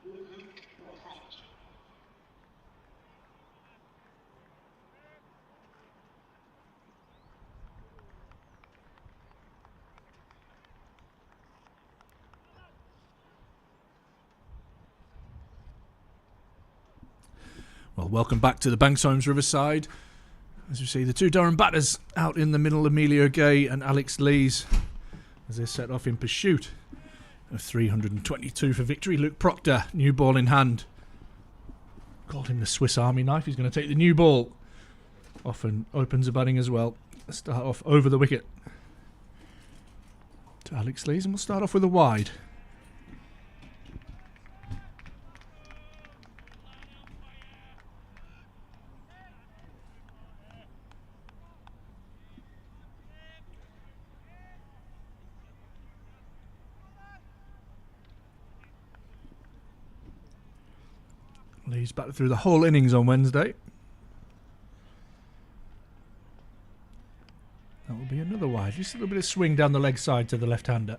Speaker 5: Promotional.
Speaker 2: Well, welcome back to the Banks Homes Riverside. As you see, the two Durham batters out in the middle, Emilio Gay and Alex Lees, as they set off in pursuit of 322 for victory. Luke Proctor, new ball in hand. Called him the Swiss Army knife. He's going to take the new ball off and opens the batting as well. Start off over the wicket to Alex Lees, and we'll start off with a wide. Lees batted through the whole innings on Wednesday. That will be another wide. Just a little bit of swing down the leg side to the left-hander.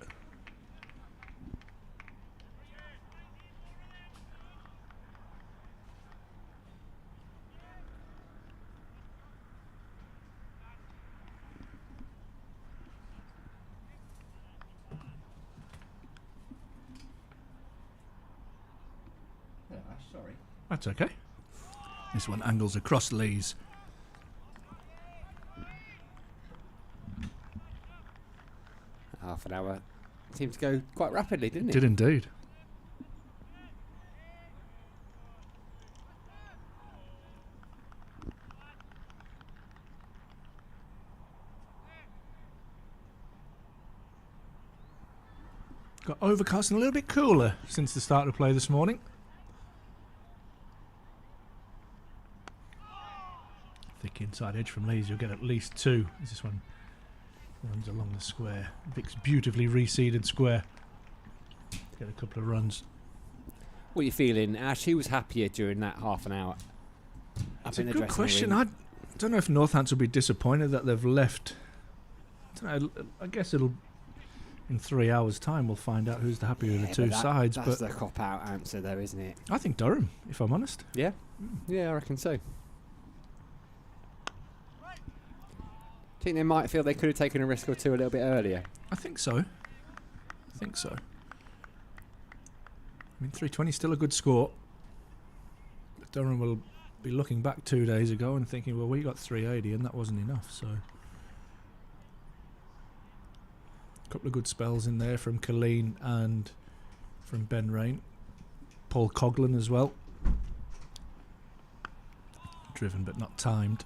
Speaker 3: Sorry.
Speaker 2: That's okay. This one angles across Lees.
Speaker 3: Half an hour seemed to go quite rapidly, didn't it?
Speaker 2: Did indeed. Got overcast and a little bit cooler since the start of play this morning. Thick inside edge from Lees. You'll get at least two. This one runs along the square. Vic's beautifully reseeded square. Get a couple of runs.
Speaker 3: What are you feeling, Ash? Who was happier during that half an hour?
Speaker 2: That's a good question. I don't know if Northampton will be disappointed that they've left. I don't know, I guess it'll, in 3 hours' time, we'll find out who's the happier of the two sides.
Speaker 3: That's
Speaker 2: but
Speaker 3: the cop-out answer, though, isn't it?
Speaker 2: I think Durham, if I'm honest.
Speaker 3: Yeah? Yeah, I reckon so. Think they might feel they could have taken a risk or two a little bit earlier?
Speaker 2: I think so. I think so. I mean, 320 is still a good score. But Durham will be looking back 2 days ago and thinking, well, we got 380 and that wasn't enough. So, a couple of good spells in there from Colleen and from Ben Rain. Paul Coughlin as well. Driven but not timed.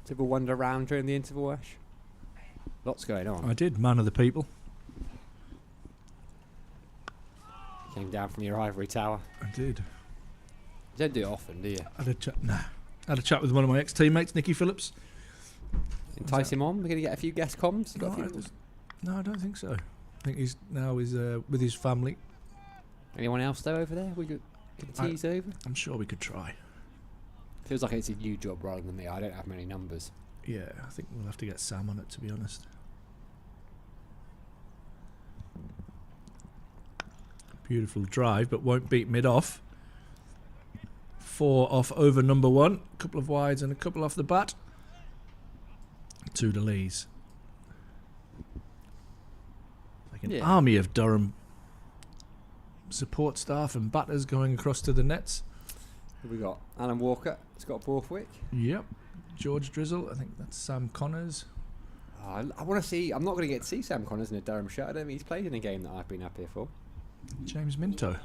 Speaker 3: Did you ever wander around during the interval, Ash? Lots going on.
Speaker 2: I did, man of the people.
Speaker 3: Came down from your ivory tower.
Speaker 2: I did.
Speaker 3: You don't do it often, do you?
Speaker 2: Had a chat with one of my ex-teammates, Nicky Phillips.
Speaker 3: Entice him on? We're going to get a few guest comms?
Speaker 2: No, I don't think so. I think he's now with his family.
Speaker 3: Anyone else, though, over there we could tease over?
Speaker 2: I'm sure we could try.
Speaker 3: Feels like it's a you job rather than me. I don't have many numbers.
Speaker 2: Yeah, I think we'll have to get Sam on it, to be honest. Beautiful drive, but won't beat mid-off. 4 off over number 1. A couple of wides and a couple off the bat. 2 to Lees. Like an army of Durham support staff and batters going across to the nets.
Speaker 3: Who we got? Alan Walker, Scott Borthwick.
Speaker 2: Yep. George Drizzle. I think that's Sam Connors.
Speaker 3: I want to see. I'm not going to get to see Sam Connors in a Durham shirt. I don't think he's played in a game that I've been up here for.
Speaker 2: James Minto.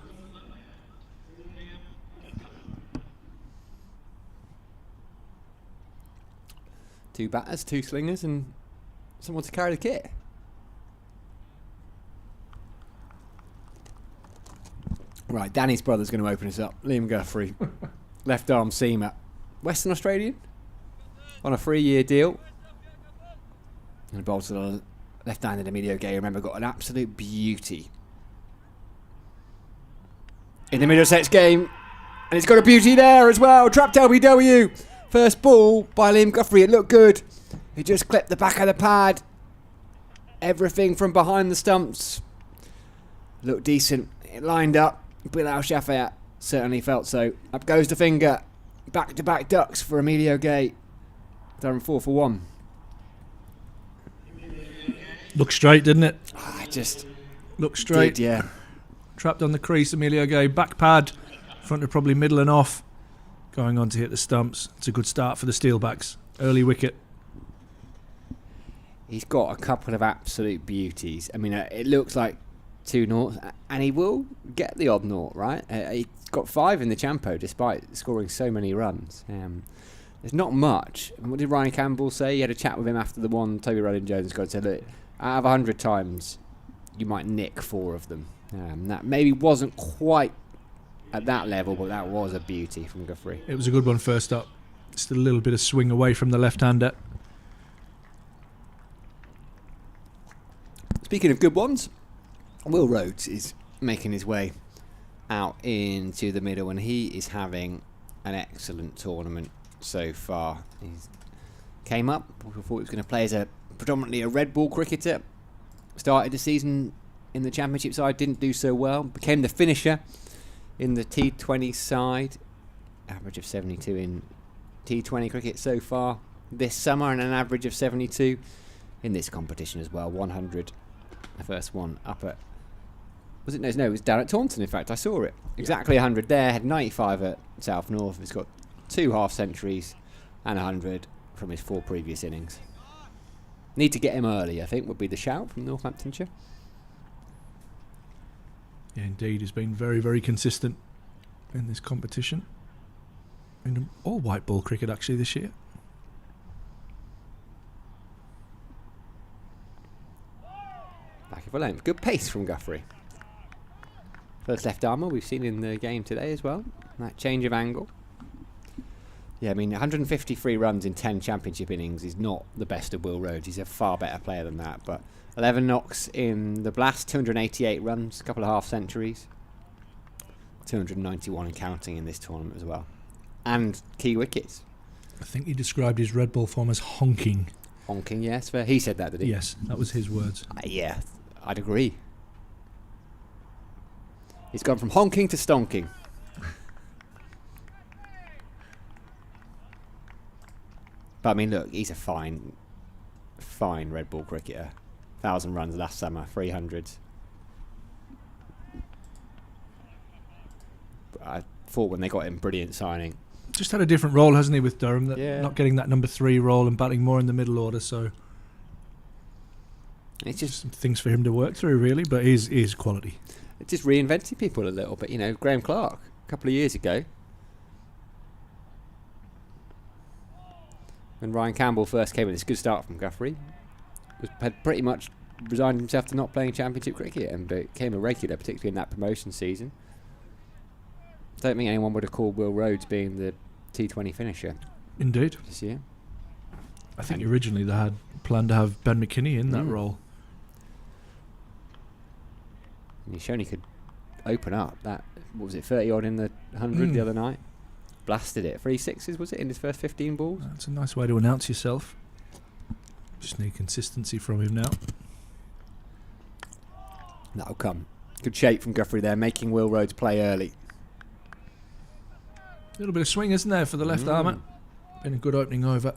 Speaker 3: Two batters, 2 slingers, and someone to carry the kit. Right, Danny's brother's going to open us up. Liam Guthrie, left arm seamer, Western Australian, on a 3-year deal. And bolted on left-handed Emilio Gay. Remember, got an absolute beauty in the Middlesex game. And it's got a beauty there as well. Trapped LBW. First ball by Liam Guthrie. It looked good. He just clipped the back of the pad. Everything from behind the stumps looked decent. It lined up. Bilal Shafayat certainly felt so. Up goes the finger. Back-to-back ducks for Emilio Gay. Durham 4 for 1.
Speaker 2: Looked straight, didn't it?
Speaker 3: Just
Speaker 2: Looked straight.
Speaker 3: did, yeah.
Speaker 2: Trapped on the crease, Emilio Gay. Back pad. Front of probably middle and off. Going on to hit the stumps. It's a good start for the Steelbacks. Early wicket.
Speaker 3: He's got a couple of absolute beauties. I mean, it looks like 2 noughts, and he will get the odd nought, right? He got 5 in the Champo despite scoring so many runs. There's not much. What did Ryan Campbell say? He had a chat with him after the one. Toby Rowland-Jones got said, look, out of 100 times, you might nick 4 of them. That maybe wasn't quite at that level, but that was a beauty from Guthrie.
Speaker 2: It was a good one first up. Just a little bit of swing away from the left-hander.
Speaker 3: Speaking of good ones, Will Rhodes is making his way out into the middle, and he is having an excellent tournament so far. He came up, we thought he was going to play as predominantly a red ball cricketer. Started the season in the championship side, didn't do so well. Became the finisher in the T20 side. Average of 72 in T20 cricket so far this summer, and an average of 72 in this competition as well. 100, the first one up at... Was it? No, it was down at Taunton, in fact. I saw it. Exactly 100 there. Had 95 at South North. He's got 2 half-centuries and 100 from his 4 previous innings. Need to get him early, I think, would be the shout from Northamptonshire.
Speaker 2: Yeah, indeed. He's been very, very consistent in this competition. In all white ball cricket, actually, this year.
Speaker 3: Back of a length. Good pace from Guthrie. First left armour we've seen in the game today as well. That change of angle. Yeah, I mean, 153 runs in 10 championship innings is not the best of Will Rhodes. He's a far better player than that. But 11 knocks in the Blast, 288 runs, a couple of half-centuries. 291 and counting in this tournament as well. And key wickets.
Speaker 2: I think he described his red ball form as honking.
Speaker 3: Honking, yes. He said that, did he?
Speaker 2: Yes, that was his words.
Speaker 3: Yeah, I'd agree. He's gone from honking to stonking. But I mean, look, he's a fine red ball cricketer. 1,000 runs last summer, 300s. I thought when they got him, brilliant signing.
Speaker 2: Just had a different role, hasn't he, with Durham?
Speaker 3: Yeah.
Speaker 2: Not getting that number 3 role and batting more in the middle order, so
Speaker 3: It's just
Speaker 2: some things for him to work through, really, but he's quality.
Speaker 3: It's just reinventing people a little bit. You know, Graham Clark, a couple of years ago, when Ryan Campbell first came in, it's a good start from Guthrie, had pretty much resigned himself to not playing championship cricket and became a regular, particularly in that promotion season. I don't think anyone would have called Will Rhodes being the T20 finisher
Speaker 2: Indeed.
Speaker 3: this year.
Speaker 2: I think originally they had planned to have Ben McKinney in that role.
Speaker 3: And he shown he could open up that, what was it, 30 odd in the 100 the other night? Blasted it. 3 sixes, was it, in his first 15 balls?
Speaker 2: That's a nice way to announce yourself. Just need consistency from him now.
Speaker 3: That'll come. Good shape from Guthrie there, making Will Rhodes play early.
Speaker 2: A little bit of swing, isn't there, for the left armour? Been a good opening over.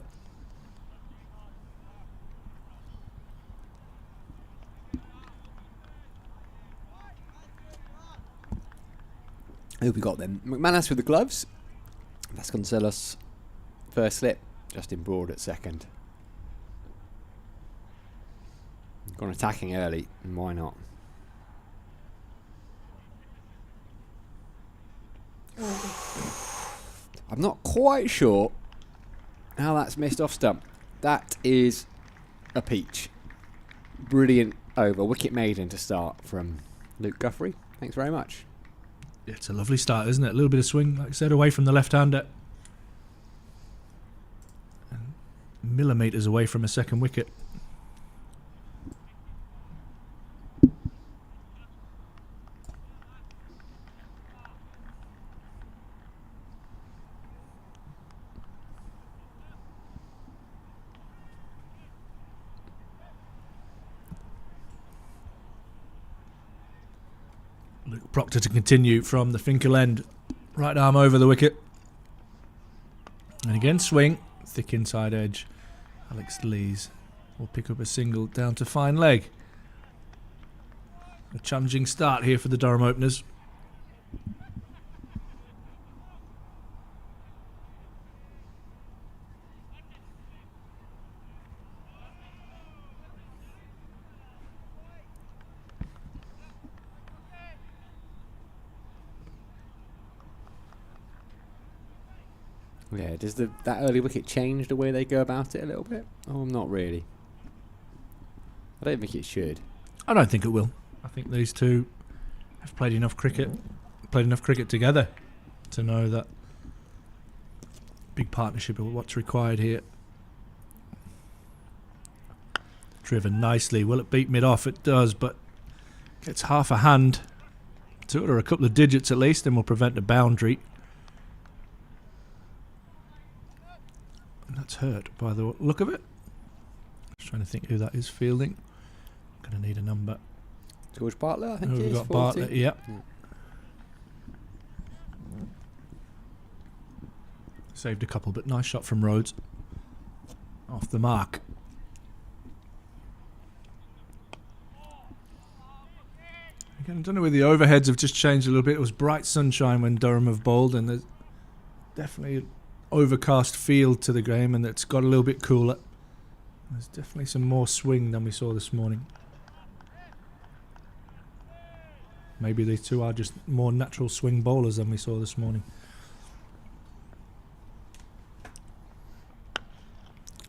Speaker 3: Who we got then? McManus with the gloves. Vasconcelos first slip. Justin Broad at second. Gone attacking early, and why not? I'm not quite sure how that's missed off stump. That is a peach. Brilliant over. Wicket maiden to start from Luke Guthrie. Thanks very much.
Speaker 2: It's a lovely start, isn't it? A little bit of swing, like I said, away from the left-hander. And millimetres away from a second wicket. Proctor to continue from the Finkel end. Right arm over the wicket. And again, swing. Thick inside edge. Alex Lees will pick up a single down to fine leg. A challenging start here for the Durham openers.
Speaker 3: Yeah, does that early wicket change the way they go about it a little bit? Oh, not really. I don't think it should.
Speaker 2: I don't think it will. I think these two have played enough cricket together to know that big partnership of what's required here. Driven nicely. Will it beat mid-off? It does, but gets half a hand to it, or a couple of digits at least, and will prevent a boundary. And that's hurt by the look of it. Just trying to think who that is fielding. Going to need a number.
Speaker 3: George Bartlett, I think
Speaker 2: We've
Speaker 3: it is.
Speaker 2: got
Speaker 3: 40.
Speaker 2: Bartlett, yep.
Speaker 3: Yeah.
Speaker 2: Saved a couple, but nice shot from Rhodes. Off the mark. Again, I don't know whether the overheads have just changed a little bit. It was bright sunshine when Durham have bowled, and there's definitely an overcast feel to the game, and it's got a little bit cooler. There's definitely some more swing than we saw this morning. Maybe these two are just more natural swing bowlers than we saw this morning.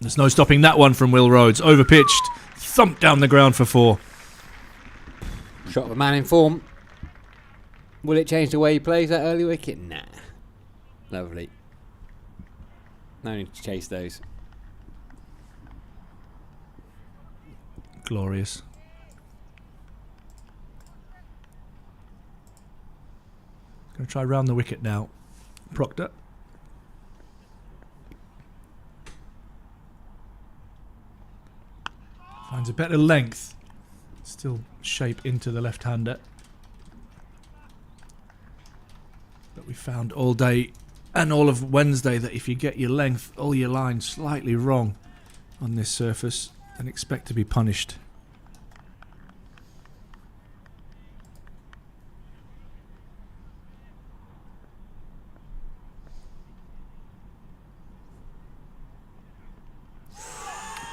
Speaker 2: There's no stopping that one from Will Rhodes. Overpitched, thumped down the ground for 4.
Speaker 3: Shot of a man in form. Will it change the way he plays that early wicket? Nah. Lovely. No need to chase those.
Speaker 2: Glorious. Going to try round the wicket now. Proctor. Finds a better length. Still shape into the left-hander. But we found all day and all of Wednesday that if you get your length, all your lines slightly wrong on this surface, then expect to be punished.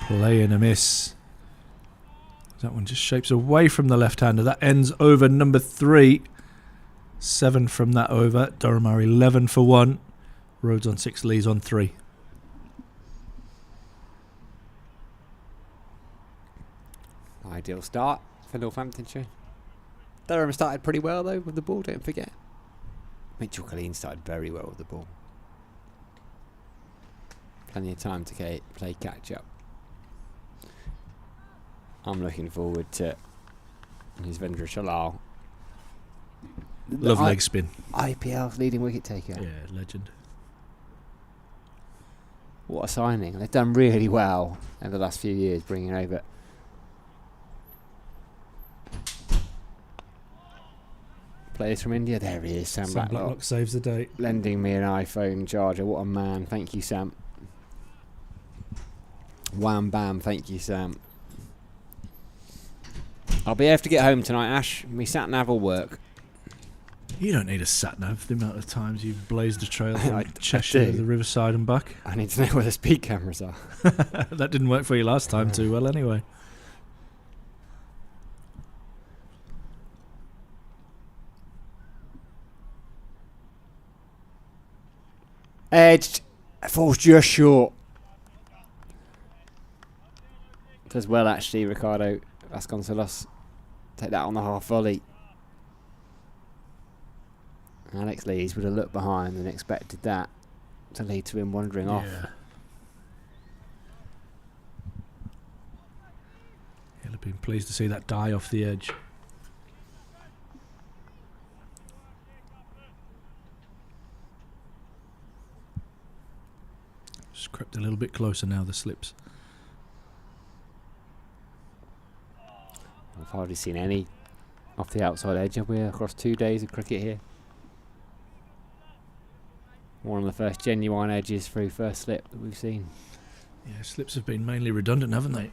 Speaker 2: Play and a miss. That one just shapes away from the left-hander. That ends over number 3. 7 from that over. Durham are 11 for 1. Rhodes on 6, Lees on 3.
Speaker 3: Ideal start for Northamptonshire. Durham started pretty well though with the ball, don't forget. Mitchell Colleen started very well with the ball. Plenty of time to play catch up. I'm looking forward to Yuzvendra Chahal.
Speaker 2: Love leg spin.
Speaker 3: IPL's leading wicket taker.
Speaker 2: Yeah, legend.
Speaker 3: What a signing. They've done really well over the last few years bringing over players from India. There he is, Sam Blacklock.
Speaker 2: Saves the day.
Speaker 3: Lending me an iPhone charger. What a man. Thank you, Sam. Wham bam. Thank you, Sam. I'll be able to get home tonight, Ash. Me sat-nav will work.
Speaker 2: You don't need a sat-nav. The amount of times you've blazed a trail from
Speaker 3: I
Speaker 2: Cheshire
Speaker 3: do.
Speaker 2: to the Riverside and back.
Speaker 3: I need to know where the speed cameras are.
Speaker 2: That didn't work for you last time too well anyway.
Speaker 3: Edged. Falls just short. Does well, actually, Ricardo Vasconcelos. Take that on the half volley. Alex Lees would have looked behind and expected that to lead to him wandering off.
Speaker 2: He'll have been pleased to see that die off the edge. Just crept a little bit closer now, the slips.
Speaker 3: I've hardly seen any off the outside edge, have we, across 2 days of cricket here? One of the first genuine edges through first slip that we've seen.
Speaker 2: Yeah, slips have been mainly redundant, haven't they?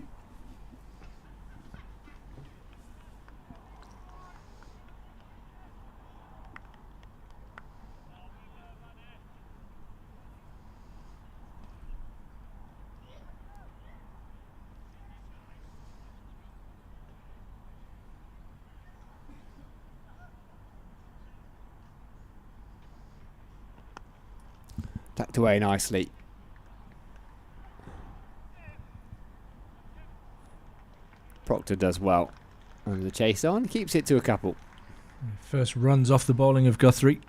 Speaker 3: Tucked away nicely. Proctor does well. And the chase on, keeps it to a couple.
Speaker 2: First runs off the bowling of Guthrie.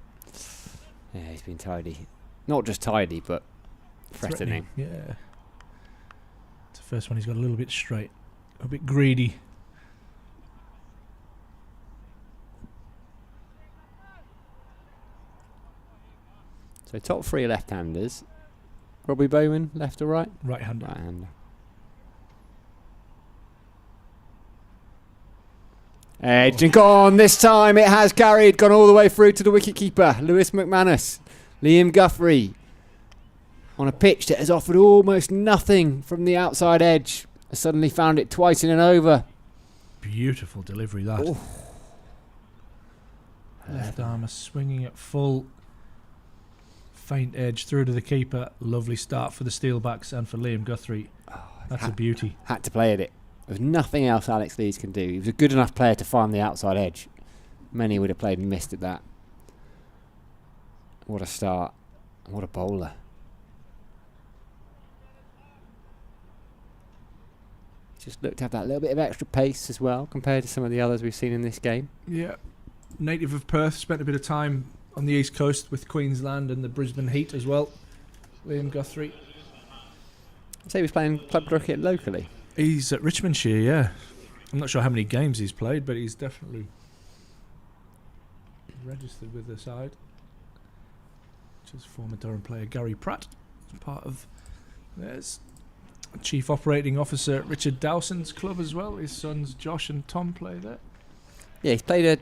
Speaker 3: Yeah, he's been tidy. Not just tidy, but threatening.
Speaker 2: Yeah. It's the first one he's got a little bit straight. A bit greedy.
Speaker 3: So top 3 left-handers. Robbie Bowman, left or right?
Speaker 2: Right-hander.
Speaker 3: Right-hander. Edge and gone. This time it has carried, gone all the way through to the wicketkeeper, Lewis McManus. Liam Guthrie on a pitch that has offered almost nothing from the outside edge. Has suddenly found it twice in an over.
Speaker 2: Beautiful delivery, that.
Speaker 3: Ooh.
Speaker 2: Left arm swinging at full. Faint edge through to the keeper. Lovely start for the Steelbacks and for Liam Guthrie. That's a beauty.
Speaker 3: Had to play at it. There's nothing else Alex Lees can do. He was a good enough player to find the outside edge. Many would have played and missed at that. What a start. What a bowler. Just looked to have that little bit of extra pace as well compared to some of the others we've seen in this game.
Speaker 2: Yeah. Native of Perth, spent a bit of time on the East Coast with Queensland and the Brisbane Heat as well. Liam Guthrie.
Speaker 3: I'd say he was playing club cricket locally.
Speaker 2: He's at Richmondshire, yeah. I'm not sure how many games he's played, but he's definitely registered with the side. Which is former Durham player Gary Pratt. Part of there's Chief Operating Officer Richard Dowson's club as well. His sons Josh and Tom play there.
Speaker 3: Yeah, he's played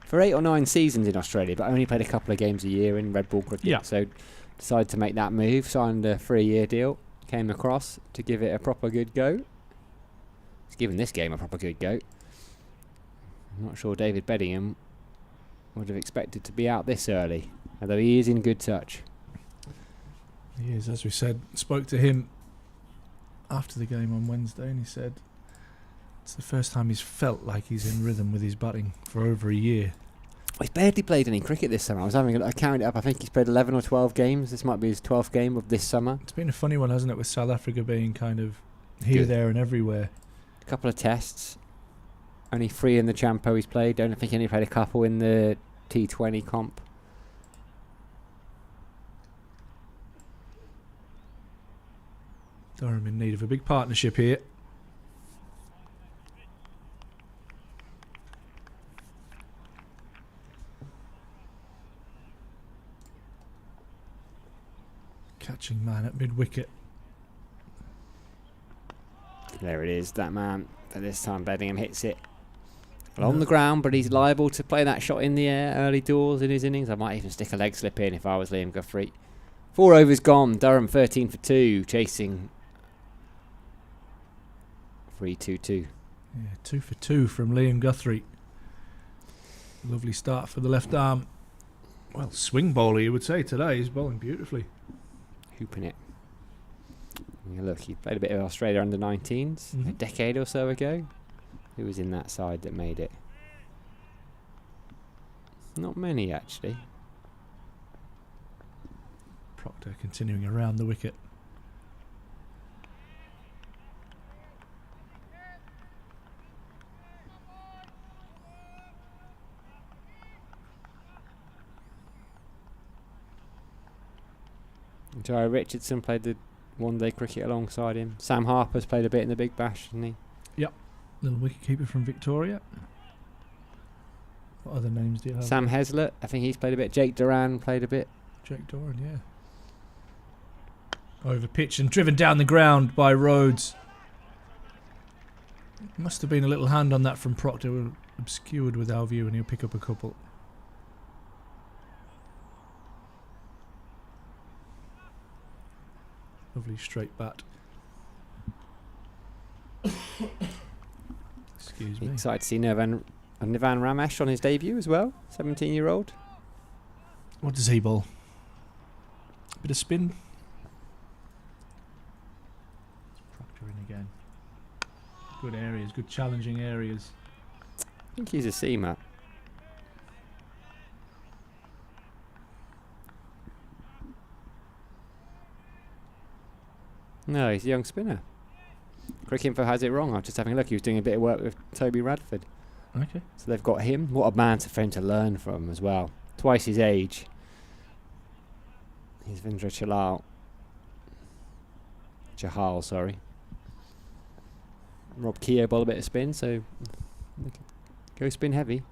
Speaker 3: for 8 or 9 seasons in Australia, but only played a couple of games a year in red ball cricket.
Speaker 2: Yeah.
Speaker 3: So decided to make that move, signed a 3-year deal, came across to give it a proper good go. He's given this game a proper good go. I'm not sure David Beddingham would have expected to be out this early, although he is in good touch.
Speaker 2: He is, as we said. Spoke to him after the game on Wednesday, and he said it's the first time he's felt like he's in rhythm with his batting for over a year.
Speaker 3: Well, he's barely played any cricket this summer. I counted it up. I think he's played 11 or 12 games. This might be his 12th game of this summer.
Speaker 2: It's been a funny one, hasn't it, with South Africa being kind of here,
Speaker 3: Good.
Speaker 2: there and everywhere.
Speaker 3: A couple of tests. Only 3 in the Champo he's played. Don't think he only played a couple in the T20 comp.
Speaker 2: Durham in need of a big partnership here. Catching man at mid-wicket.
Speaker 3: There it is, that man. But this time Beddingham hits it on the ground, but he's liable to play that shot in the air early doors in his innings. I might even stick a leg slip in if I was Liam Guthrie. 4 overs gone. Durham 13 for 2, chasing 3-2-2.
Speaker 2: Yeah, 2 for 2 from Liam Guthrie. Lovely start for the left arm. Well, swing bowler, you would say today. He's bowling beautifully.
Speaker 3: Hooping it. Yeah, look, he played a bit of Australia under 19s a decade or so ago. Who was in that side that made it? Not many, actually.
Speaker 2: Proctor continuing around the wicket.
Speaker 3: Jai Richardson played the one-day cricket alongside him. Sam Harper's played a bit in the Big Bash, hasn't he?
Speaker 2: Yep. Little wicketkeeper from Victoria. What other names do you have?
Speaker 3: Sam Heslett, I think he's played a bit. Jake Duran played a bit.
Speaker 2: Jake Doran, yeah. Over pitch and driven down the ground by Rhodes. Must have been a little hand on that from Proctor. obscured with our view, and he'll pick up a couple. Lovely straight bat. Excuse me.
Speaker 3: Excited to see Nivan Ramesh on his debut as well, 17-year-old.
Speaker 2: What does he bowl? Bit of spin. Proctor in again. Good areas, good challenging areas.
Speaker 3: I think he's a seamer. No, he's a young spinner. Crickinfo has it wrong. I'm just having a look. He was doing a bit of work with Toby Radford.
Speaker 2: Okay.
Speaker 3: So they've got him. What a man for him to learn from as well. Twice his age. He's Vindra Chahal, sorry. Rob Keogh bowled a bit of spin, so go spin heavy.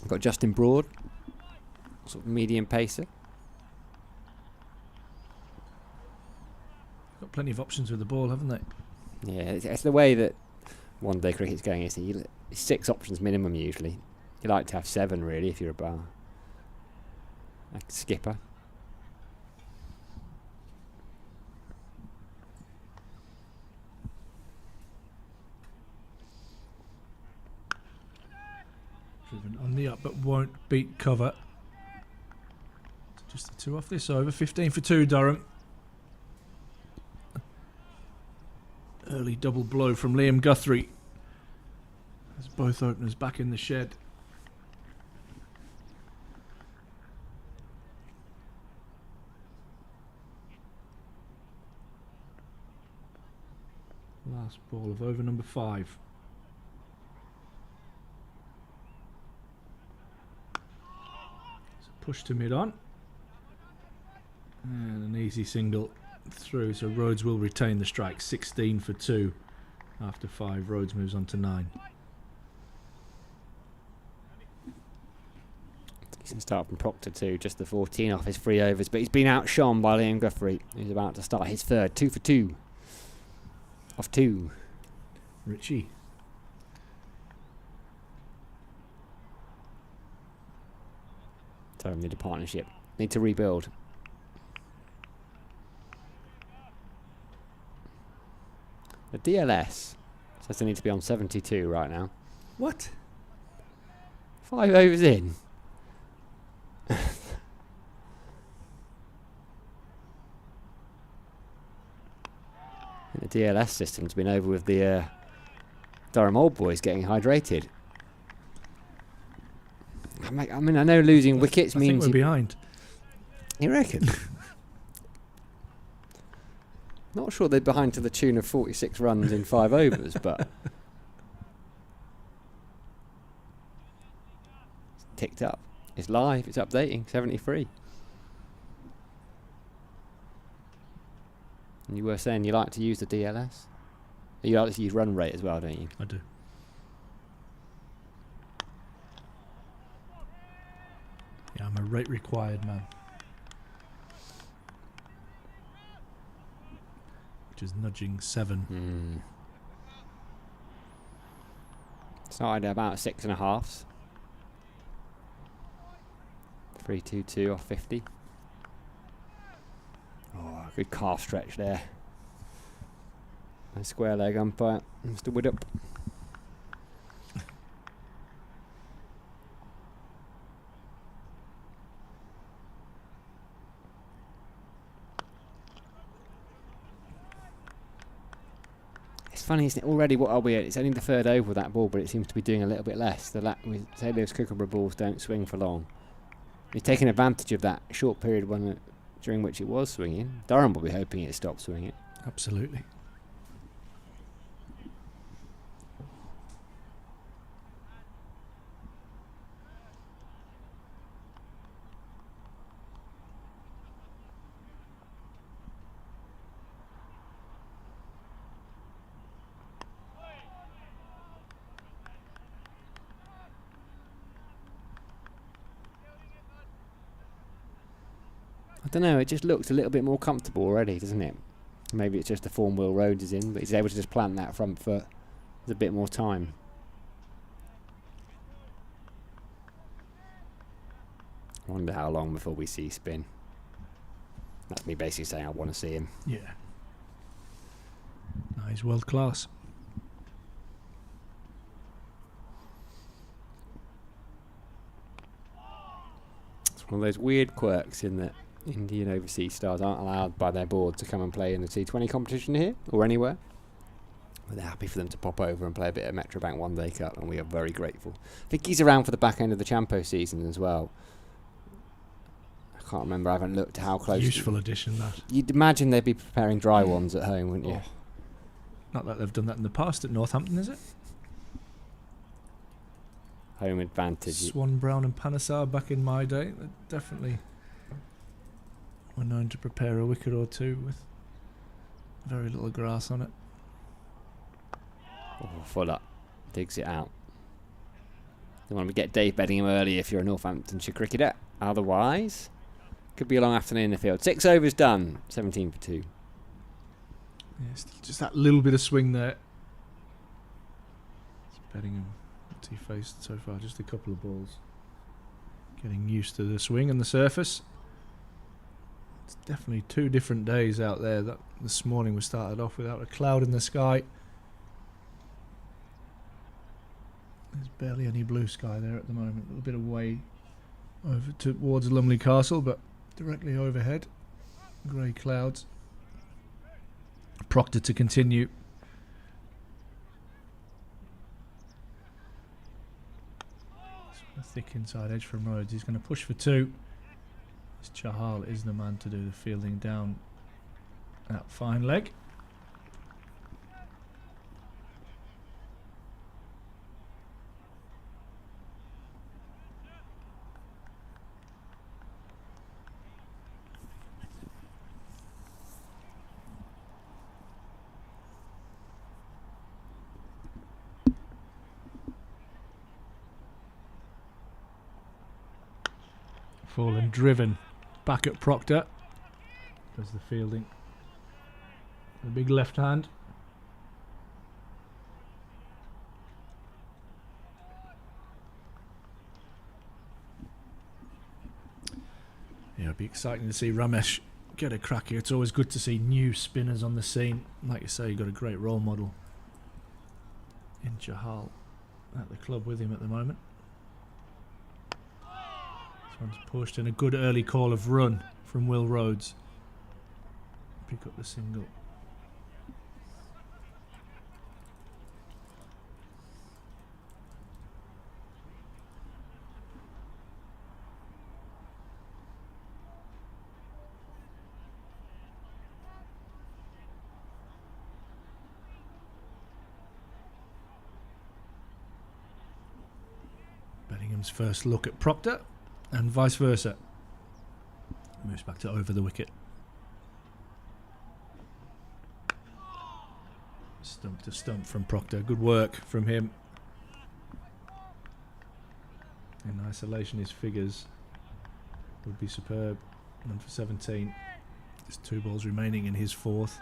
Speaker 3: Got Justin Broad, sort of medium pacer.
Speaker 2: Got plenty of options with the ball, haven't they?
Speaker 3: Yeah, it's the way that one-day cricket's going. It's 6 options minimum usually. You like to have 7 really if you're a skipper.
Speaker 2: Driven on the up, but won't beat cover. Just the 2 off this over. 15 for 2, Durham. Early double blow from Liam Guthrie. As both openers back in the shed. Last ball of over number 5. Push to mid on. And an easy single through, so Rhodes will retain the strike. 16 for 2 after 5. Rhodes moves on to 9.
Speaker 3: Decent start from Proctor too, just the 14 off his 3 overs, but he's been outshone by Liam Guthrie, who's about to start his 3rd. 2 for 2 off 2.
Speaker 2: Richie.
Speaker 3: So need a partnership. Need to rebuild. The DLS says they need to be on 72 right now.
Speaker 2: What?
Speaker 3: 5 overs in. The DLS system's been over with the Durham old boys getting hydrated. I mean, I know losing wickets means...
Speaker 2: I think we're behind.
Speaker 3: You reckon? Not sure they're behind to the tune of 46 runs in 5 overs, but... It's ticked up. It's live, it's updating, 73. And you were saying you like to use the DLS? You like to use run rate as well, don't you?
Speaker 2: I do. Yeah, I'm a rate required man. Which is nudging 7.
Speaker 3: Started at about 6.5s. 3-2-2 off 50. Oh, good calf stretch there. Nice square leg umpire, Mr. Widdup. It's funny, isn't it? Already, what are we at? It's only the 3rd over with that ball, but it seems to be doing a little bit less. We say those Kookaburra balls don't swing for long. He's taking advantage of that short period during which it was swinging. Durham will be hoping it stopped swinging.
Speaker 2: Absolutely.
Speaker 3: I don't know, it just looks a little bit more comfortable already, doesn't it? Maybe it's just the form Will Rhodes is in, but he's able to just plant that front foot There's a bit more time. I wonder how long before we see spin. That's me basically saying I want to see him.
Speaker 2: Yeah. No, he's world class.
Speaker 3: It's one of those weird quirks in that Indian overseas stars aren't allowed by their board to come and play in the T20 competition here or anywhere. But they're happy for them to pop over and play a bit of Metrobank One Day Cup, and we are very grateful. I think he's around for the back end of the Champo season as well. I can't remember, I haven't looked how close.
Speaker 2: Useful addition, that.
Speaker 3: You'd imagine they'd be preparing dry ones at home, wouldn't you?
Speaker 2: Oh. Not that they've done that in the past at Northampton, is it?
Speaker 3: Home advantage.
Speaker 2: Swan, Brown and Panesar back in my day, they definitely were known to prepare a wicket or two with very little grass on it.
Speaker 3: Oh, Fuller digs it out. Don't want to get Dave Beddingham early if you're a Northamptonshire cricketer. Otherwise, could be a long afternoon in the field. 6 overs done, 17 for 2.
Speaker 2: Yeah, still just that little bit of swing there. It's Beddingham. What's he faced so far? Just a couple of balls. Getting used to the swing and the surface. It's definitely 2 different days out there. That this morning we started off without a cloud in the sky. There's barely any blue sky there at the moment. A little bit away over towards Lumley Castle, but directly overhead, grey clouds. Proctor to continue. A thick inside edge from Rhodes. He's going to push for 2. This Chahal is the man to do the fielding down that fine leg. Fallen driven back at Proctor. Does the fielding. The big left hand. Yeah, it'll be exciting to see Ramesh get a crack here. It's always good to see new spinners on the scene. Like you say, you've got a great role model in Chahal at the club with him at the moment. One's pushed and a good early call of run from Will Rhodes. Pick up the single. Bellingham's first look at Proctor. And vice versa. Moves back to over the wicket. Stump to stump from Proctor. Good work from him. In isolation, his figures would be superb. 1 for 17. There's 2 balls remaining in his 4th.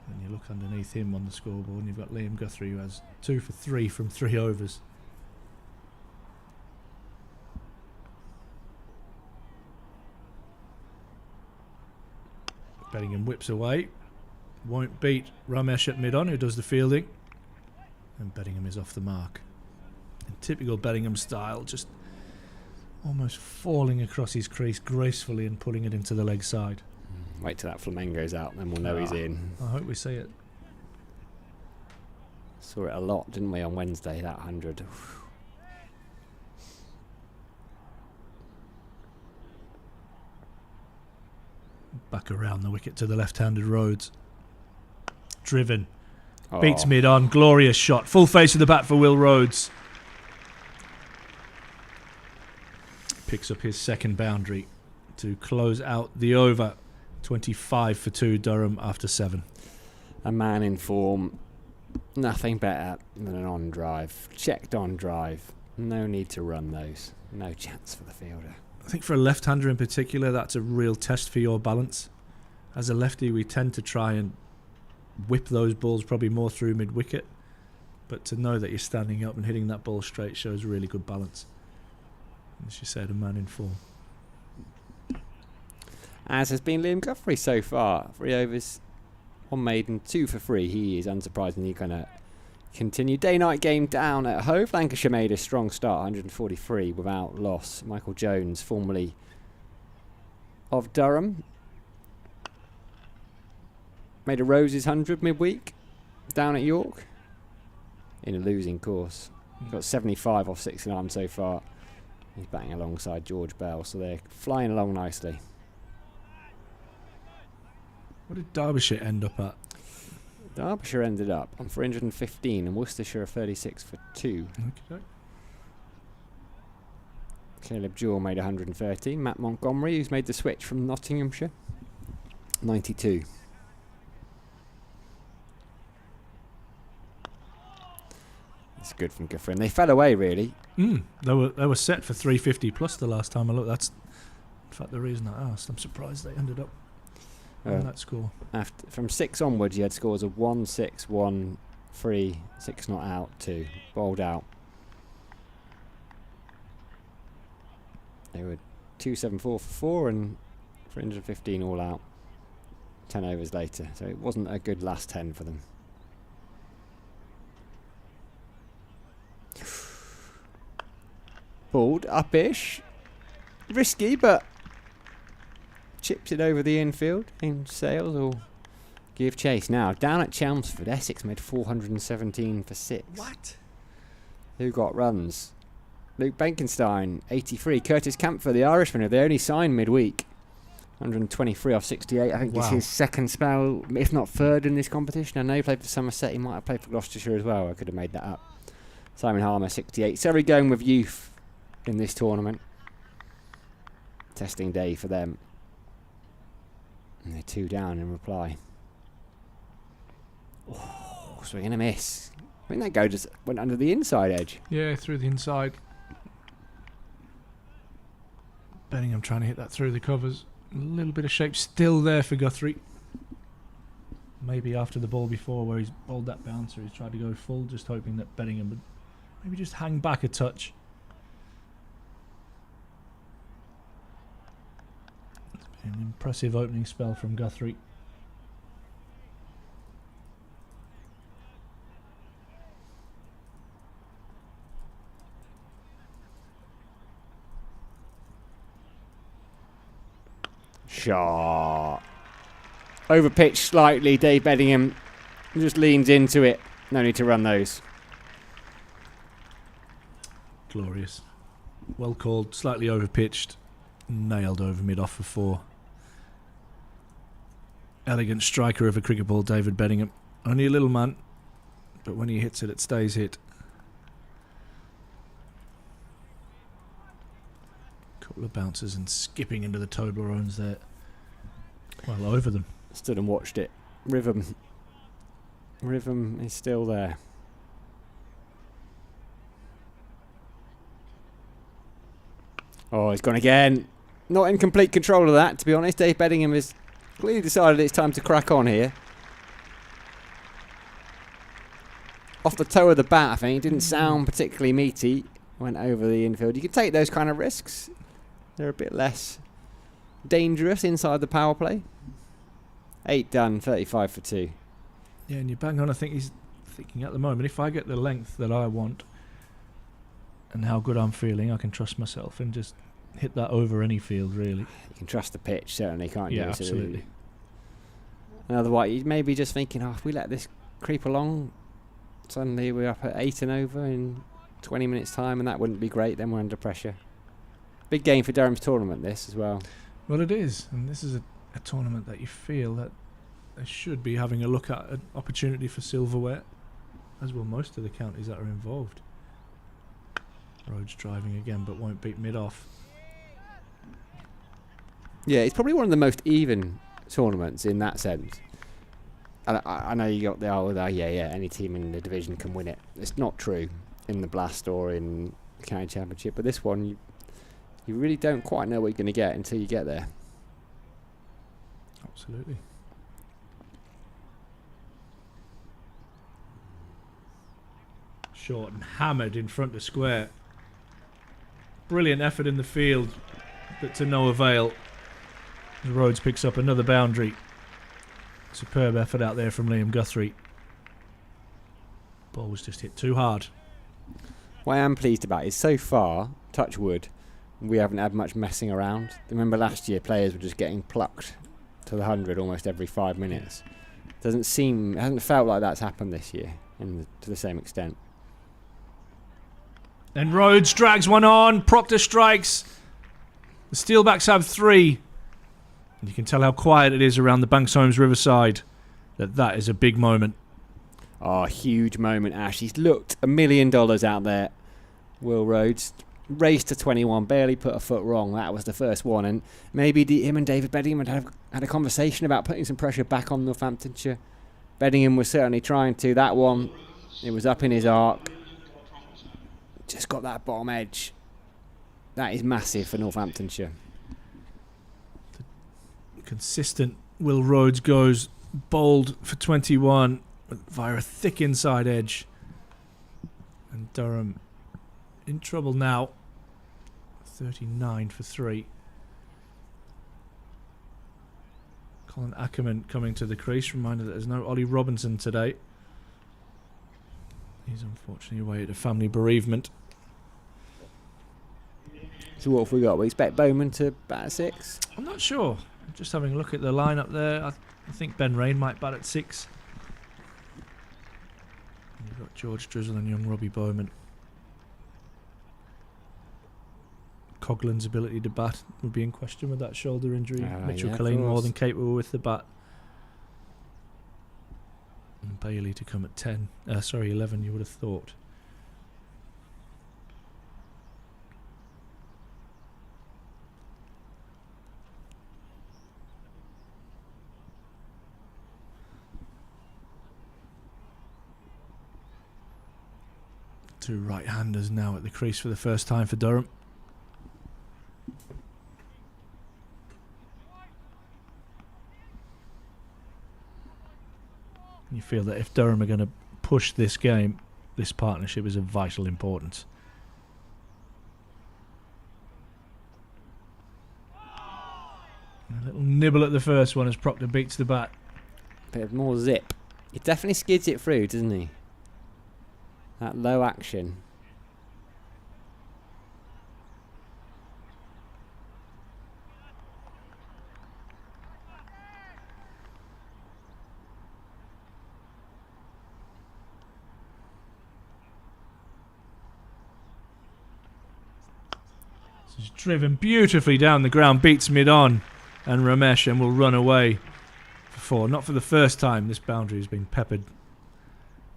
Speaker 2: And you look underneath him on the scoreboard, and you've got Liam Guthrie, who has 2 for 3 from 3 overs. Bellingham whips away. Won't beat Ramesh at mid-on, who does the fielding. And Bellingham is off the mark. In typical Bellingham style, just almost falling across his crease gracefully and pulling it into the leg side.
Speaker 3: Wait till that Flamengo's out, then we'll know he's in.
Speaker 2: I hope we see it.
Speaker 3: Saw it a lot, didn't we, on Wednesday, that 100.
Speaker 2: Back around the wicket to the left-handed Rhodes. Driven.
Speaker 3: Oh.
Speaker 2: Beats mid-on. Glorious shot. Full face of the bat for Will Rhodes. Picks up his second boundary to close out the over. 25 for 2 Durham after 7.
Speaker 3: A man in form. Nothing better than an on drive. Checked on drive. No need to run those. No chance for the fielder.
Speaker 2: I think for a left-hander in particular, that's a real test for your balance. As a lefty, we tend to try and whip those balls probably more through mid-wicket. But to know that you're standing up and hitting that ball straight shows really good balance. As you said, a man in form.
Speaker 3: As has been Liam Guthrie so far. 3 overs, 1 maiden, 2 for 3. He is unsurprisingly going to continue. Day-night game down at Hove. Lancashire made a strong start, 143 without loss. Michael Jones, formerly of Durham, made a Roses 100 midweek down at York in a losing course. Got 75 off 69 so far. He's batting alongside George Bell, so they're flying along nicely.
Speaker 2: What did Derbyshire end up at?
Speaker 3: Derbyshire ended up on 315 and Worcestershire 36 for 2.
Speaker 2: Okay.
Speaker 3: Caleb Jewell made 113. Matt Montgomery, who's made the switch from Nottinghamshire, 92. It's good from Guthrie. And they fell away, really.
Speaker 2: They were set for 350 plus the last time I looked. That's, in fact, the reason I asked. I'm surprised they ended up on that score.
Speaker 3: From 6 onwards, you had scores of 1, 6, 1, 3, 6 not out, 2. Bowled out. They were 274 for 4 and 315 all out 10 overs later. So it wasn't a good last 10 for them. Balled up-ish. Risky, but chips it over the infield. And Sales will give chase. Now, down at Chelmsford, Essex made 417 for 6.
Speaker 2: What?
Speaker 3: Who got runs? Luke Benkenstein, 83. Curtis Campher, the Irishman, who they only signed midweek. 123 off 68. I think it's his second spell, if not third in this competition. I know he played for Somerset. He might have played for Gloucestershire as well. I could have made that up. Simon Harmer, 68. Surrey going with youth in this tournament. Testing day for them. And they're 2 down in reply. Oh, swing and a miss. I think that go just went under the inside edge.
Speaker 2: Yeah, through the inside. Bellingham trying to hit that through the covers. A little bit of shape still there for Guthrie. Maybe after the ball before where he's bowled that bouncer, he's tried to go full, just hoping that Bellingham would maybe just hang back a touch. It's been an impressive opening spell from Guthrie.
Speaker 3: Shot. Overpitched slightly. Dave Bellingham just leans into it. No need to run those.
Speaker 2: Glorious. Well called, slightly overpitched. Nailed over mid-off for 4. Elegant striker of a cricket ball, David Bellingham. Only a little man, but when he hits it, it stays hit. Couple of bounces and skipping into the Toblerones there. Well, over them.
Speaker 3: Stood and watched it. Rhythm is still there. Oh, he's gone again. Not in complete control of that, to be honest. Dave Bellingham has clearly decided it's time to crack on here. Off the toe of the bat, I think. Didn't sound particularly meaty. Went over the infield. You can take those kind of risks. They're a bit less dangerous inside the power play. 8 done, 35 for 2.
Speaker 2: Yeah, and you bang on. I think he's thinking at the moment, if I get the length that I want and how good I'm feeling, I can trust myself and just hit that over any field, really.
Speaker 3: You can trust the pitch, certainly, can't you?
Speaker 2: Yeah, absolutely.
Speaker 3: And otherwise, you may be just thinking, if we let this creep along, suddenly we're up at 8 and over in 20 minutes' time, and that wouldn't be great. Then we're under pressure. Big game for Durham's tournament, this as well.
Speaker 2: Well, it is, and this is a tournament that you feel that they should be having a look at an opportunity for silverware, as will most of the counties that are involved. Rhodes driving again, but won't beat mid-off.
Speaker 3: Yeah, it's probably one of the most even tournaments in that sense. And I know you got any team in the division can win it. It's not true in the Blast or in the County Championship, but this one you really don't quite know what you're going to get until you get there.
Speaker 2: Absolutely. short and hammered in front of square. Brilliant effort in the field, but to no avail. Rhodes picks up another boundary. Superb effort out there from Liam Guthrie. Ball was just hit too hard.
Speaker 3: What I am pleased about is so far, touch wood, we haven't had much messing around. Remember last year players were just getting plucked to the 100 almost every 5 minutes. It hasn't felt like that's happened this year to the same extent.
Speaker 2: And Rhodes drags one on. Proctor strikes. The Steelbacks have 3. And you can tell how quiet it is around the Banks Homes Riverside. That is a big moment.
Speaker 3: Oh, huge moment, Ash. He's looked $1 million out there. Will Rhodes raced to 21, barely put a foot wrong. That was the first one. And maybe him and David Beddingham had a conversation about putting some pressure back on Northamptonshire. Beddingham was certainly trying to. That one, it was up in his arc. Just got that bottom edge. That is massive for Northamptonshire.
Speaker 2: Consistent Will Rhodes goes bowled for 21 via a thick inside edge. And Durham in trouble now. 39 for 3. Colin Ackerman coming to the crease. Reminder that there's no Ollie Robinson today. He's unfortunately away at a family bereavement.
Speaker 3: So what have we got? We expect Bowman to bat at 6?
Speaker 2: I'm not sure. I'm just having a look at the lineup there. I think Ben Rain might bat at 6. And you've got George Drizzle and young Robbie Bowman. Coughlin's ability to bat would be in question with that shoulder injury. Mitchell Colleen more than capable with the bat. And Bailey to come at 11 you would have thought. Two right-handers now at the crease for the first time for Durham. You feel that if Durham are going to push this game, this partnership is of vital importance. A little nibble at the first one as Proctor beats the bat.
Speaker 3: Bit of more zip. He definitely skids it through, doesn't he? That low action.
Speaker 2: This is driven beautifully down the ground, beats mid-on, and Ramesh and will run away for 4. Not for the first time this boundary has been peppered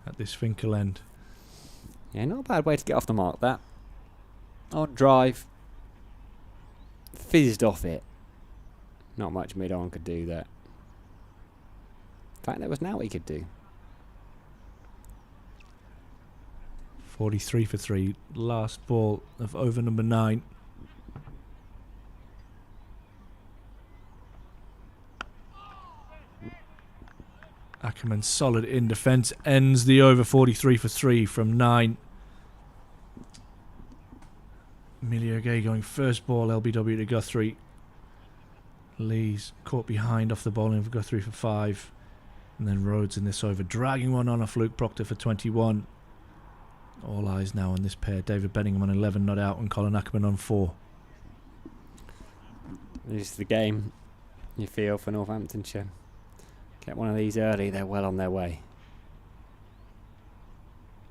Speaker 2: at this Finkel end.
Speaker 3: Yeah, not a bad way to get off the mark, that. On drive. Fizzed off it. Not much mid-on could do that. In fact, there was now he could do.
Speaker 2: 43 for 3. Last ball of over number 9. Ackerman solid in defence. Ends the over 43 for 3 from 9. Emilio Gay going first ball, LBW to Guthrie. Lee's caught behind off the bowling of Guthrie for 5. And then Rhodes in this over, dragging one on off Luke Proctor for 21. All eyes now on this pair. David Beddingham on 11 not out and Colin Ackerman on 4.
Speaker 3: This is the game you feel for Northamptonshire. Get one of these early, they're well on their way.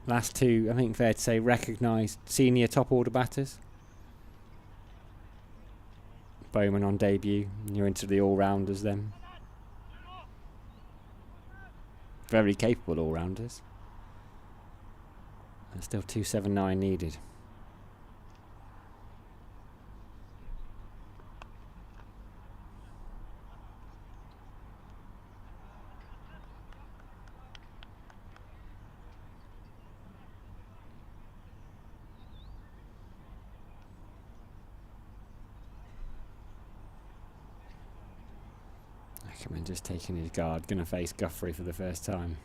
Speaker 3: Last two, I think fair to say, recognised senior top order batters. Bowman on debut, and you're into the all-rounders then. Very capable all-rounders. There's still 279 needed. Ackerman just taking his guard, going to face Guthrie for the first time.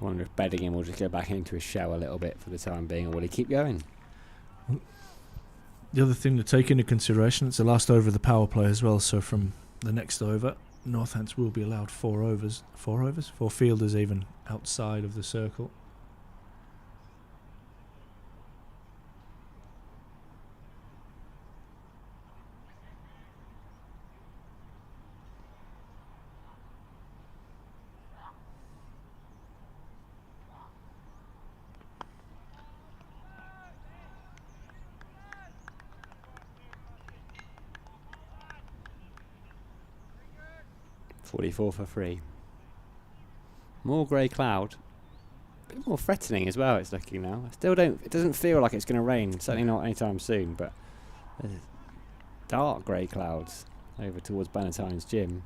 Speaker 3: I wonder if Beddingham will just go back into his shell a little bit for the time being, or will he keep going?
Speaker 2: The other thing to take into consideration, it's the last over of the power play as well, so from the next over, Northants will be allowed 4 fielders even outside of the circle.
Speaker 3: .44 for free. More grey cloud. A bit more threatening as well, it's looking now. I still don't... It doesn't feel like it's going to rain. Certainly not anytime soon, but... there's dark grey clouds over towards Bannatyne's gym.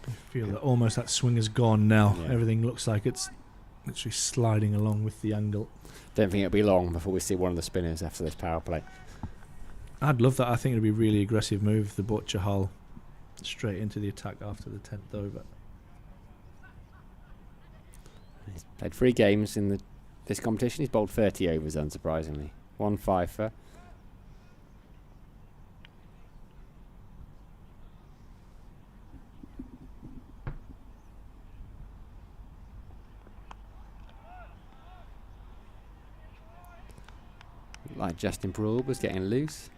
Speaker 2: I feel that almost that swing is gone now.
Speaker 3: Yeah.
Speaker 2: Everything looks like it's literally sliding along with the angle.
Speaker 3: Don't think it'll be long before we see one of the spinners after this power play.
Speaker 2: I'd love that. I think it'd be a really aggressive move, the Butcher Hull, straight into the attack after the 10th over.
Speaker 3: He's played 3 games in this competition. He's bowled 30 overs, unsurprisingly. 1 fifer. Like Justin Broad was getting loose.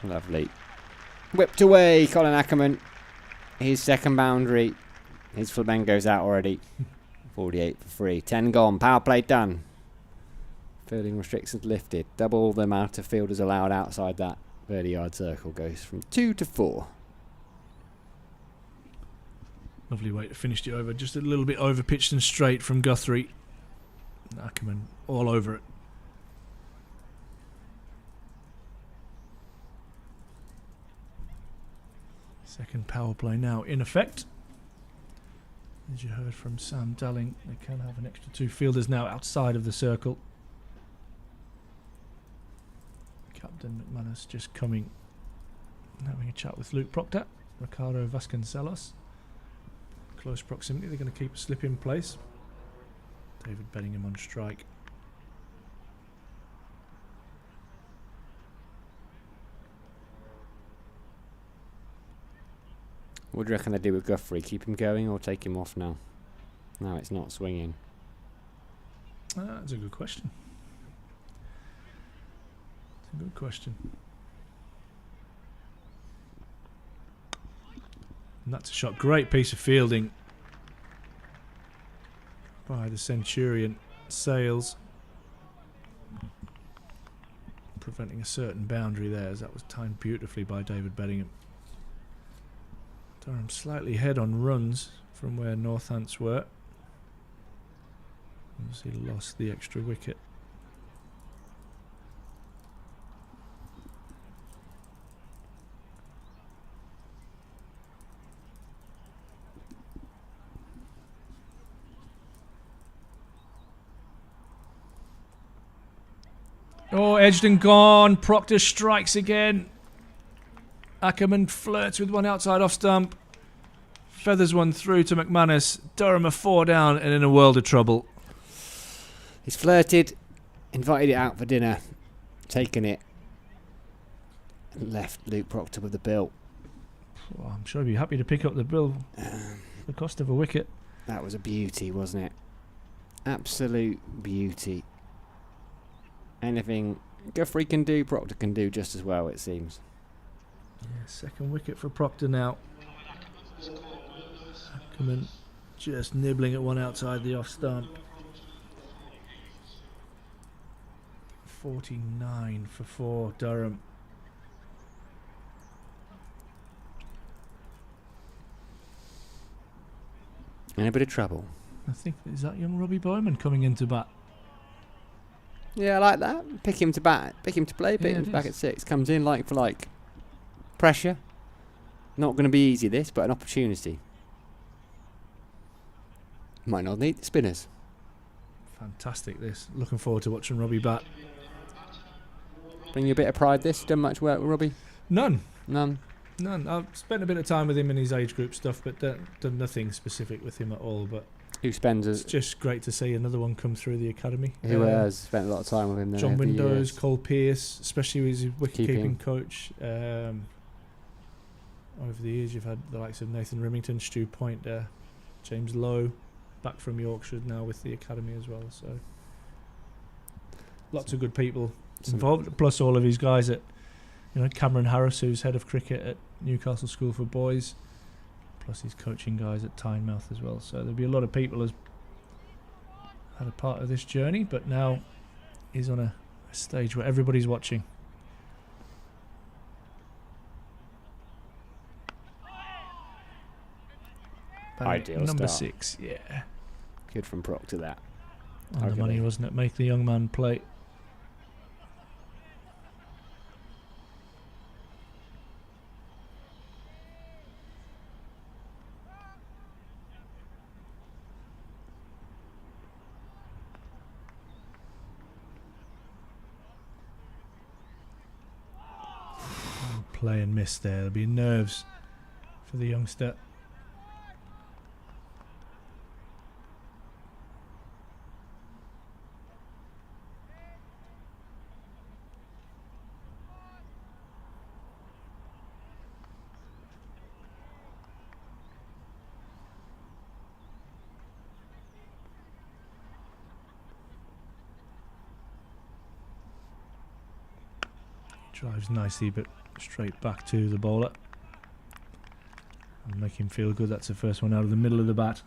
Speaker 3: Lovely. Whipped away, Colin Ackerman. His second boundary. His flamenco's out already. 48 for free. 10 gone. Power play done. Fielding restrictions lifted. Double the amount of fielders allowed outside that 30-yard circle goes from 2 to 4.
Speaker 2: Lovely way to finish the over. Just a little bit over pitched and straight from Guthrie. Ackerman all over it. Second power play now in effect. As you heard from Sam Dalling, they can have an extra 2 fielders now outside of the circle. Captain McManus just coming, having a chat with Luke Proctor. Ricardo Vasconcelos. Close proximity, they're going to keep a slip in place. David Beddingham on strike.
Speaker 3: What do you reckon they do with Guthrie? Keep him going or take him off now? No, it's not swinging.
Speaker 2: That's a good question. It's a good question. And that's a shot. Great piece of fielding by the Centurion. Sales preventing a certain boundary there, as that was timed beautifully by David Beddingham. Durham slightly ahead on runs from where Northants were. As he lost the extra wicket. Oh, edged and gone. Proctor strikes again. Ackerman flirts with one outside off stump. Feathers one through to McManus. Durham are 4 down and in a world of trouble.
Speaker 3: He's flirted, invited it out for dinner, taken it, and left Luke Proctor with the bill.
Speaker 2: Oh, I'm sure he'd be happy to pick up the bill. The cost of a wicket.
Speaker 3: That was a beauty, wasn't it? Absolute beauty. Anything Guthrie can do, Proctor can do just as well, it seems.
Speaker 2: Yeah, second wicket for Proctor now. Ackerman Just nibbling at one outside the off stump. 49 for 4, Durham.
Speaker 3: In a bit of trouble.
Speaker 2: I think, is that young Robbie Bowman coming into bat?
Speaker 3: Yeah, I like that. Pick him to bat. Pick him to play. Pick
Speaker 2: Yeah,
Speaker 3: him
Speaker 2: it
Speaker 3: back
Speaker 2: is.
Speaker 3: at 6. Comes in like for like. Pressure. Not going to be easy this, but an opportunity. Might not need the spinners.
Speaker 2: Fantastic this. Looking forward to watching Robbie bat.
Speaker 3: Bring you a bit of pride this. Done much work with Robbie?
Speaker 2: None.
Speaker 3: None.
Speaker 2: I've spent a bit of time with him in his age group stuff, but done nothing specific with him at all. But
Speaker 3: Who spends
Speaker 2: it's just great to see another one come through the academy.
Speaker 3: Who has spent a lot of time with him then
Speaker 2: John
Speaker 3: over the
Speaker 2: Windows,
Speaker 3: years?
Speaker 2: Cole Pearce, especially as his wicket-keeping
Speaker 3: Keeping.
Speaker 2: coach. Over the years, you've had the likes of Nathan Remington, Stu Pointer, James Lowe, back from Yorkshire now with the academy as well. So lots of good people involved, plus all of his guys at, Cameron Harris, who's head of cricket at Newcastle School for Boys, plus his coaching guys at Tynemouth as well. So there'll be a lot of people who's had a part of this journey, but now he's on a stage where everybody's watching.
Speaker 3: Ideal
Speaker 2: Number
Speaker 3: start.
Speaker 2: 6, yeah.
Speaker 3: Good from Proctor that.
Speaker 2: On the money, wasn't it? Make the young man play. Play and miss there. There'll be nerves for the youngster. Drives nicely, but straight back to the bowler. And make him feel good. That's the first one out of the middle of the bat.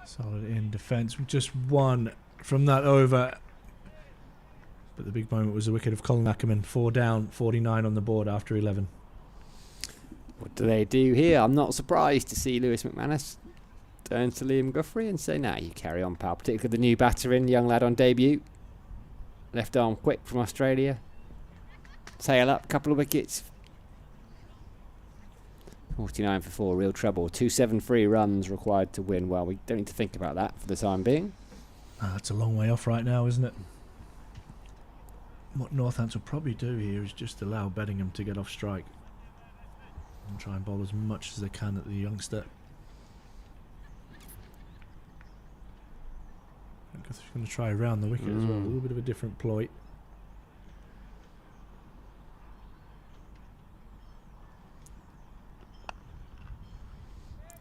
Speaker 2: Solid in defence. Just one from that over. But the big moment was the wicket of Colin Ackerman. 4 down, 49 on the board after 11.
Speaker 3: What do they do here? I'm not surprised to see Lewis McManus turn to Liam Guthrie and say, "Nah, you carry on, pal." Particularly the new batter in, young lad on debut. Left arm quick from Australia. Tail up, couple of wickets. 49 for 4, real trouble. 273 runs required to win. Well, we don't need to think about that for the time being.
Speaker 2: That's a long way off right now, isn't it? What Northampton will probably do here is just allow Beddingham to get off strike and try and bowl as much as they can at the youngster. I think he's going to try around the wicket as well. A little bit of a different ploy.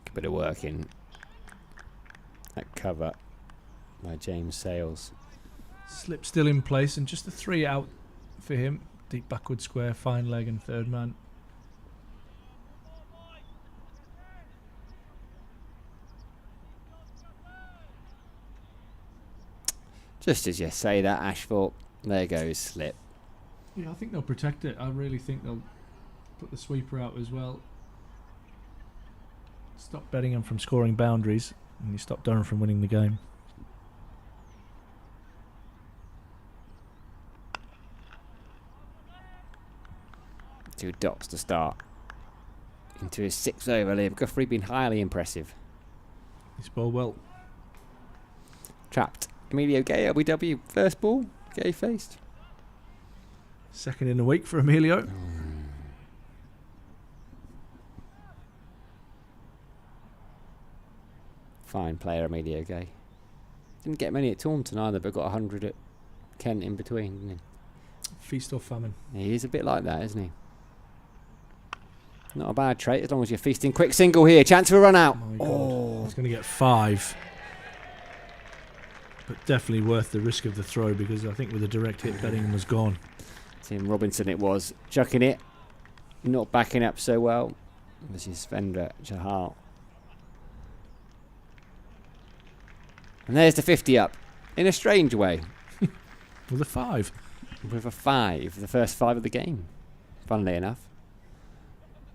Speaker 3: A bit of work in that cover by James Sales.
Speaker 2: Slip still in place and just a 3 out for him. Deep backward square, fine leg and third man.
Speaker 3: Just as you say that, Ashford, there goes slip.
Speaker 2: Yeah, I think they'll protect it. I really think they'll put the sweeper out as well. Stop Beddingham from scoring boundaries, and you stop Durham from winning the game.
Speaker 3: Two dots to start. Into his 6th over, Liam Guthrie been highly impressive.
Speaker 2: He's bowled well.
Speaker 3: Trapped. Emilio Gay, LBW, first ball. Gay faced.
Speaker 2: Second in the week for Emilio.
Speaker 3: Fine player, Emilio Gay. Didn't get many at Taunton either, but got 100 at Kent in between, didn't
Speaker 2: Feast or famine.
Speaker 3: he? He is a bit like that, isn't he? Not a bad trait as long as you're feasting. Quick single here. Chance for a run out.
Speaker 2: Oh my God. He's going to get 5. But definitely worth the risk of the throw, because I think with a direct hit, Beddingham was gone.
Speaker 3: Tim Robinson it was. Chucking it. Not backing up so well. This is Svendra Chahal. And there's the 50 up. In a strange way.
Speaker 2: With a 5.
Speaker 3: With a 5. The first 5 of the game. Funnily enough.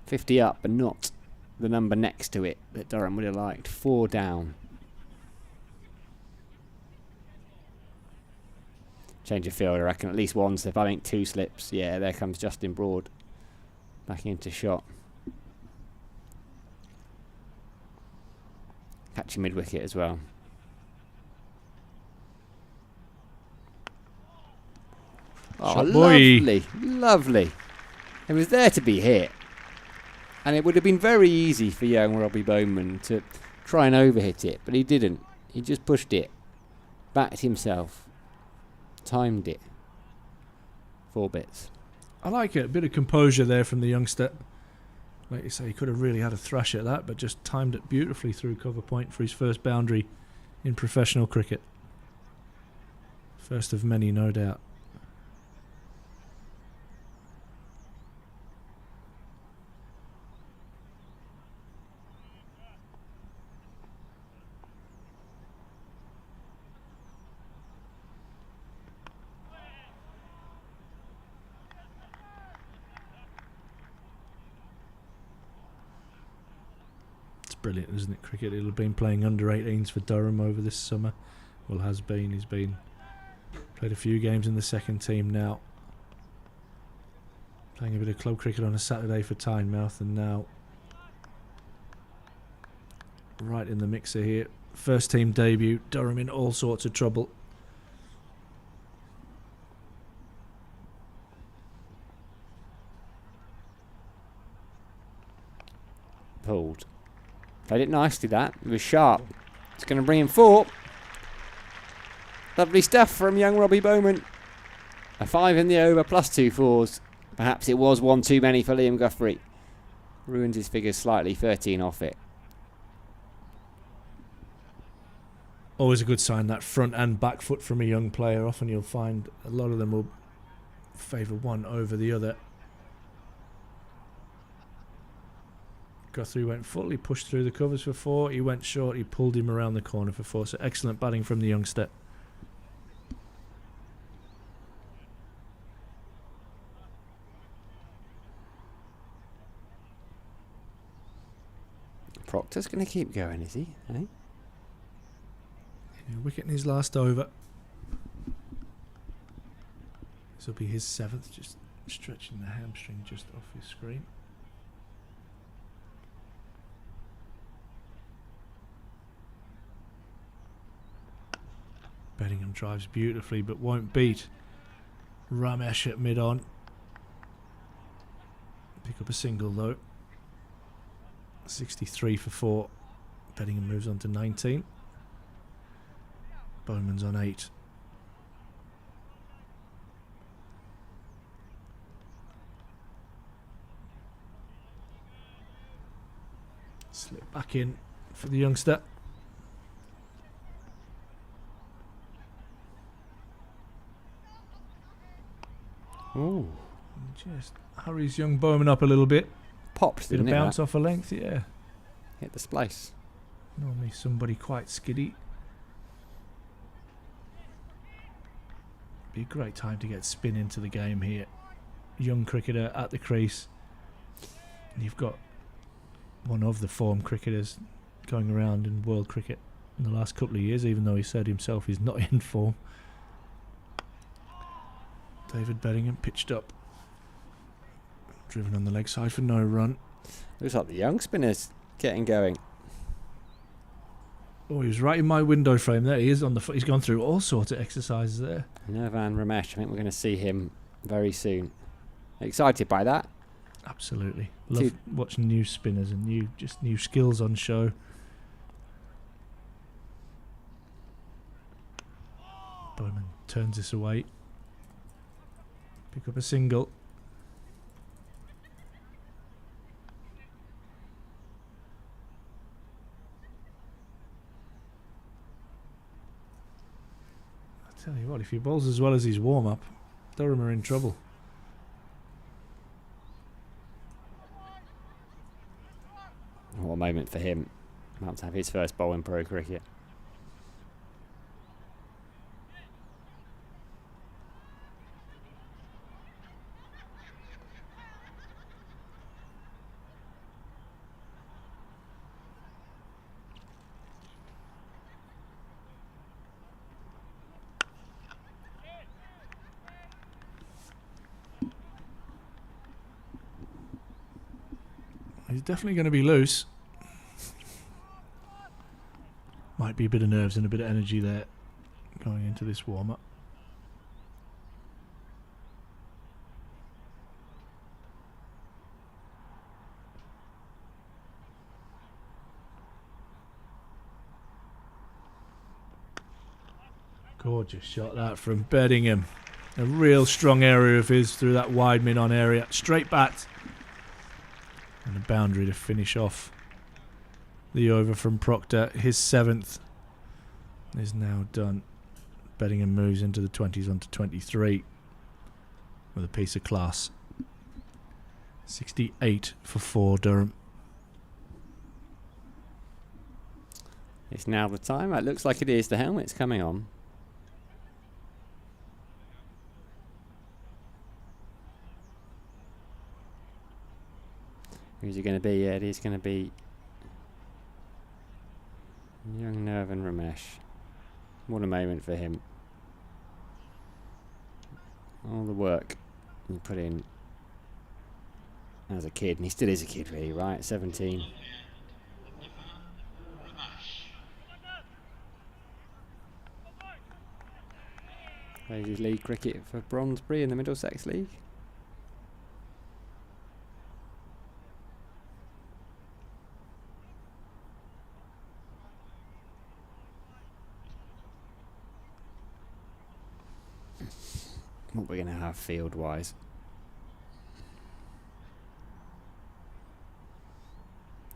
Speaker 3: 50 up, but not the number next to it that Durham would have liked. 4 down. Change of field, I reckon. At least 1 slip. I think 2 slips. Yeah, there comes Justin Broad. Back into shot. Catching mid-wicket as well. Oh,
Speaker 2: Shot boy.
Speaker 3: lovely. Lovely. It was there to be hit. And it would have been very easy for young Robbie Bowman to try and overhit it, but he didn't. He just pushed it. Backed himself. Timed it. 4 bits.
Speaker 2: I like it. A bit of composure there from the youngster. Like you say, he could have really had a thrash at that, but just timed it beautifully through cover point for his first boundary in professional cricket. First of many, no doubt. Brilliant, isn't it, cricket? He'll have been playing under 18s for Durham over this summer. Well, has been. He's been played a few games in the second team now. Playing a bit of club cricket on a Saturday for Tynemouth, and now right in the mixer here. First team debut. Durham in all sorts of trouble.
Speaker 3: Pulled. Played it nicely, that. It was sharp. It's going to bring him 4. Lovely stuff from young Robbie Bowman. A 5 in the over, plus 2 4s. Perhaps it was 1 too many for Liam Guthrie. Ruins his figures slightly, 13 off it.
Speaker 2: Always a good sign, that front and back foot from a young player. Often you'll find a lot of them will favour one over the other. Guthrie went full, he pushed through the covers for 4, he went short, he pulled him around the corner for 4, so excellent batting from the youngster.
Speaker 3: Proctor's going to keep going, is he? Eh?
Speaker 2: Yeah, wicket in his last over. This will be his 7th, just stretching the hamstring just off his screen. Beddingham drives beautifully but won't beat Ramesh at mid-on. Pick up a single though. 63 for 4. Beddingham moves on to 19. Bowman's on 8. Slip back in for the youngster.
Speaker 3: Ooh.
Speaker 2: Just hurries young Bowman up a little bit.
Speaker 3: Popped,
Speaker 2: Did a
Speaker 3: didn't it?
Speaker 2: bounce
Speaker 3: That?
Speaker 2: off a length, yeah.
Speaker 3: Hit the splice.
Speaker 2: Normally somebody quite skiddy. Be a great time to get spin into the game here. Young cricketer at the crease. And you've got one of the form cricketers going around in world cricket in the last couple of years, even though he said himself he's not in form. David Beddingham pitched up. Driven on the leg side for no run.
Speaker 3: Looks like the young spinner's getting going.
Speaker 2: Oh, he was right in my window frame there. He is on the foot. He's gone through all sorts of exercises there.
Speaker 3: Nirvan Ramesh, I think we're going to see him very soon. Excited by that.
Speaker 2: Absolutely. Love watching new spinners and new skills on show. Bowman turns this away. Pick up a single. Tell you what, if he bowls as well as his warm-up, Durham are in trouble.
Speaker 3: What a moment for him. About to have his first bowl in pro cricket.
Speaker 2: He's definitely going to be loose. Might be a bit of nerves and a bit of energy there going into this warm-up. Gorgeous shot that from Beddingham. A real strong area of his through that wide mid-on area. Straight bat. And a boundary to finish off the over from Proctor. His 7th is now done. Beddingham moves into the 20s onto 23 with a piece of class. 68 for 4 Durham.
Speaker 3: It's now the time. It looks like it is. The helmet's coming on. Who's it going to be? Yeah, it is going to be young Nervan Ramesh. What a moment for him. All the work he put in as a kid, and he still is a kid really, right? 17. Plays his league cricket for Brondesbury in the Middlesex League. What we're going to have field-wise.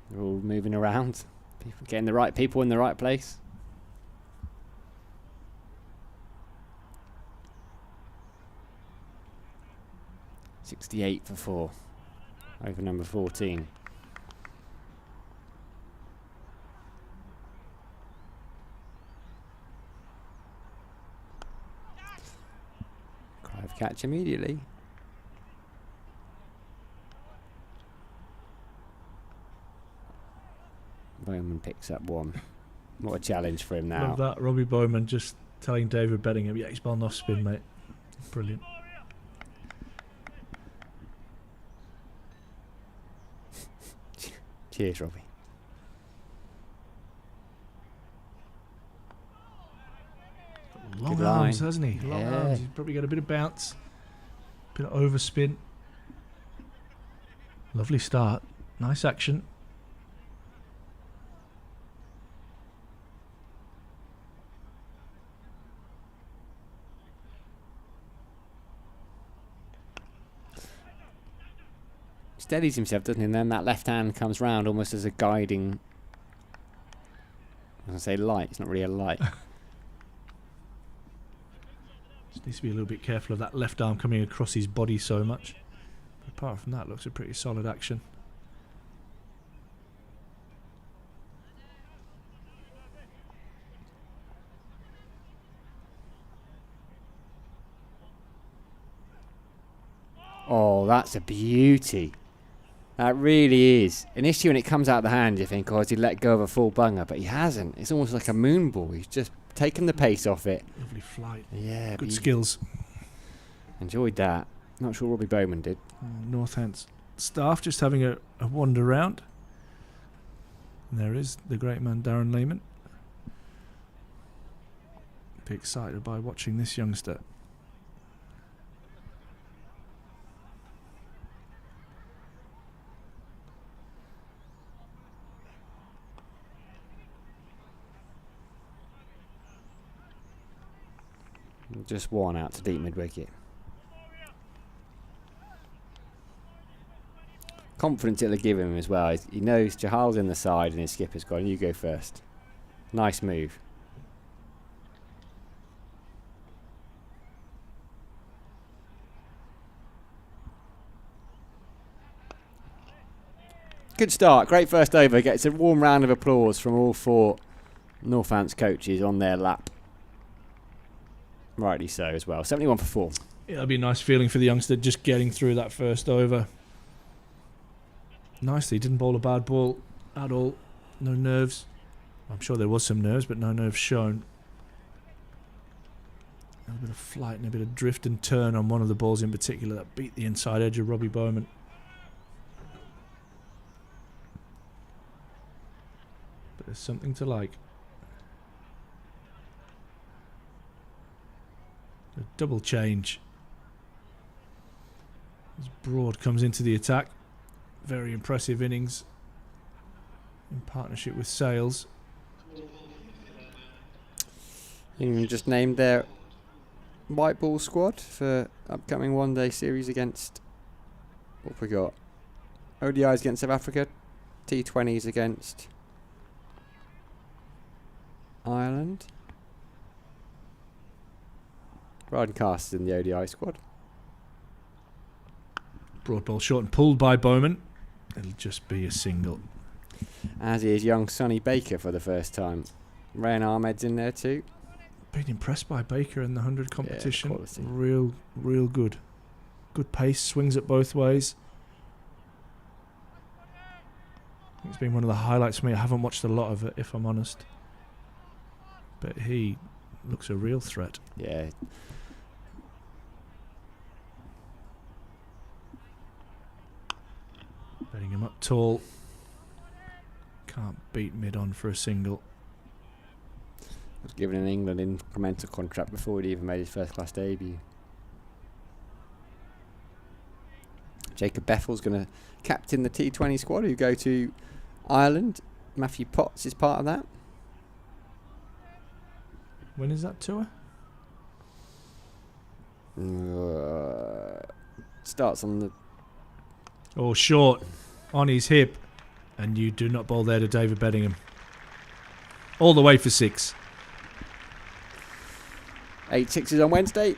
Speaker 3: They're all moving around. People getting the right people in the right place. .68 for 4. Over number 14. Catch immediately. Bowman picks up 1. What a challenge for him now.
Speaker 2: Love that. Robbie Bowman just telling David Beddingham, yeah, he's bowling off spin, mate. Brilliant.
Speaker 3: Cheers, Robbie.
Speaker 2: Long
Speaker 3: Good
Speaker 2: arms,
Speaker 3: line.
Speaker 2: hasn't he? Long
Speaker 3: Yeah.
Speaker 2: arms. He's probably got a bit of bounce, bit of overspin. Lovely start. Nice action.
Speaker 3: Steadies himself, doesn't he? And then that left hand comes round almost as a guiding. I was going to say light. It's not really a light.
Speaker 2: Just needs to be a little bit careful of that left arm coming across his body so much. But apart from that, looks a pretty solid action.
Speaker 3: Oh, that's a beauty. That really is. Initially when it comes out of the hand you think, oh, has he let go of a full bunger? But he hasn't. It's almost like a moon ball. He's just taken the pace off it.
Speaker 2: Lovely flight.
Speaker 3: Yeah.
Speaker 2: Good skills.
Speaker 3: Enjoyed that. Not sure Robbie Bowman did.
Speaker 2: Northants staff just having a wander round. And there is the great man Darren Lehman. Be excited by watching this youngster.
Speaker 3: Just one out to deep mid-wicket. Confidence it'll give him as well. He knows Chahal's in the side and his skipper's gone. You go first. Nice move. Good start. Great first over. Gets a warm round of applause from all 4 Northants coaches on their lap. Rightly so as well. 71 for 4.
Speaker 2: Yeah, that'd be a nice feeling for the youngster just getting through that first over. Nicely, didn't bowl a bad ball at all. No nerves. I'm sure there was some nerves, but no nerves shown. A bit of flight and a bit of drift and turn on one of the balls in particular that beat the inside edge of Robbie Bowman. But there's something to like. A double change. As Broad comes into the attack. Very impressive innings in partnership with Sales.
Speaker 3: England just named their white ball squad for upcoming one-day series against, what have we got? ODIs against South Africa, T20s against Ireland. Ryan Cast in the ODI squad.
Speaker 2: Broad ball short and pulled by Bowman. It'll just be a single.
Speaker 3: As is young Sonny Baker for the first time. Rayan Ahmed's in there too.
Speaker 2: Been impressed by Baker in the 100 competition.
Speaker 3: Quality.
Speaker 2: Real good. Good pace, swings it both ways. It's been one of the highlights for me. I haven't watched a lot of it, if I'm honest. But he looks a real threat.
Speaker 3: Yeah.
Speaker 2: Betting him up tall. Can't beat mid-on for a single.
Speaker 3: Was given an England incremental contract before he'd even made his first class debut. Jacob Bethell's going to captain the T20 squad who go to Ireland. Matthew Potts is part of that.
Speaker 2: When is that tour?
Speaker 3: Starts on the...
Speaker 2: Oh, short. On his hip. And you do not bowl there to David Bedingham. All the way for 6.
Speaker 3: 8 sixes on Wednesday.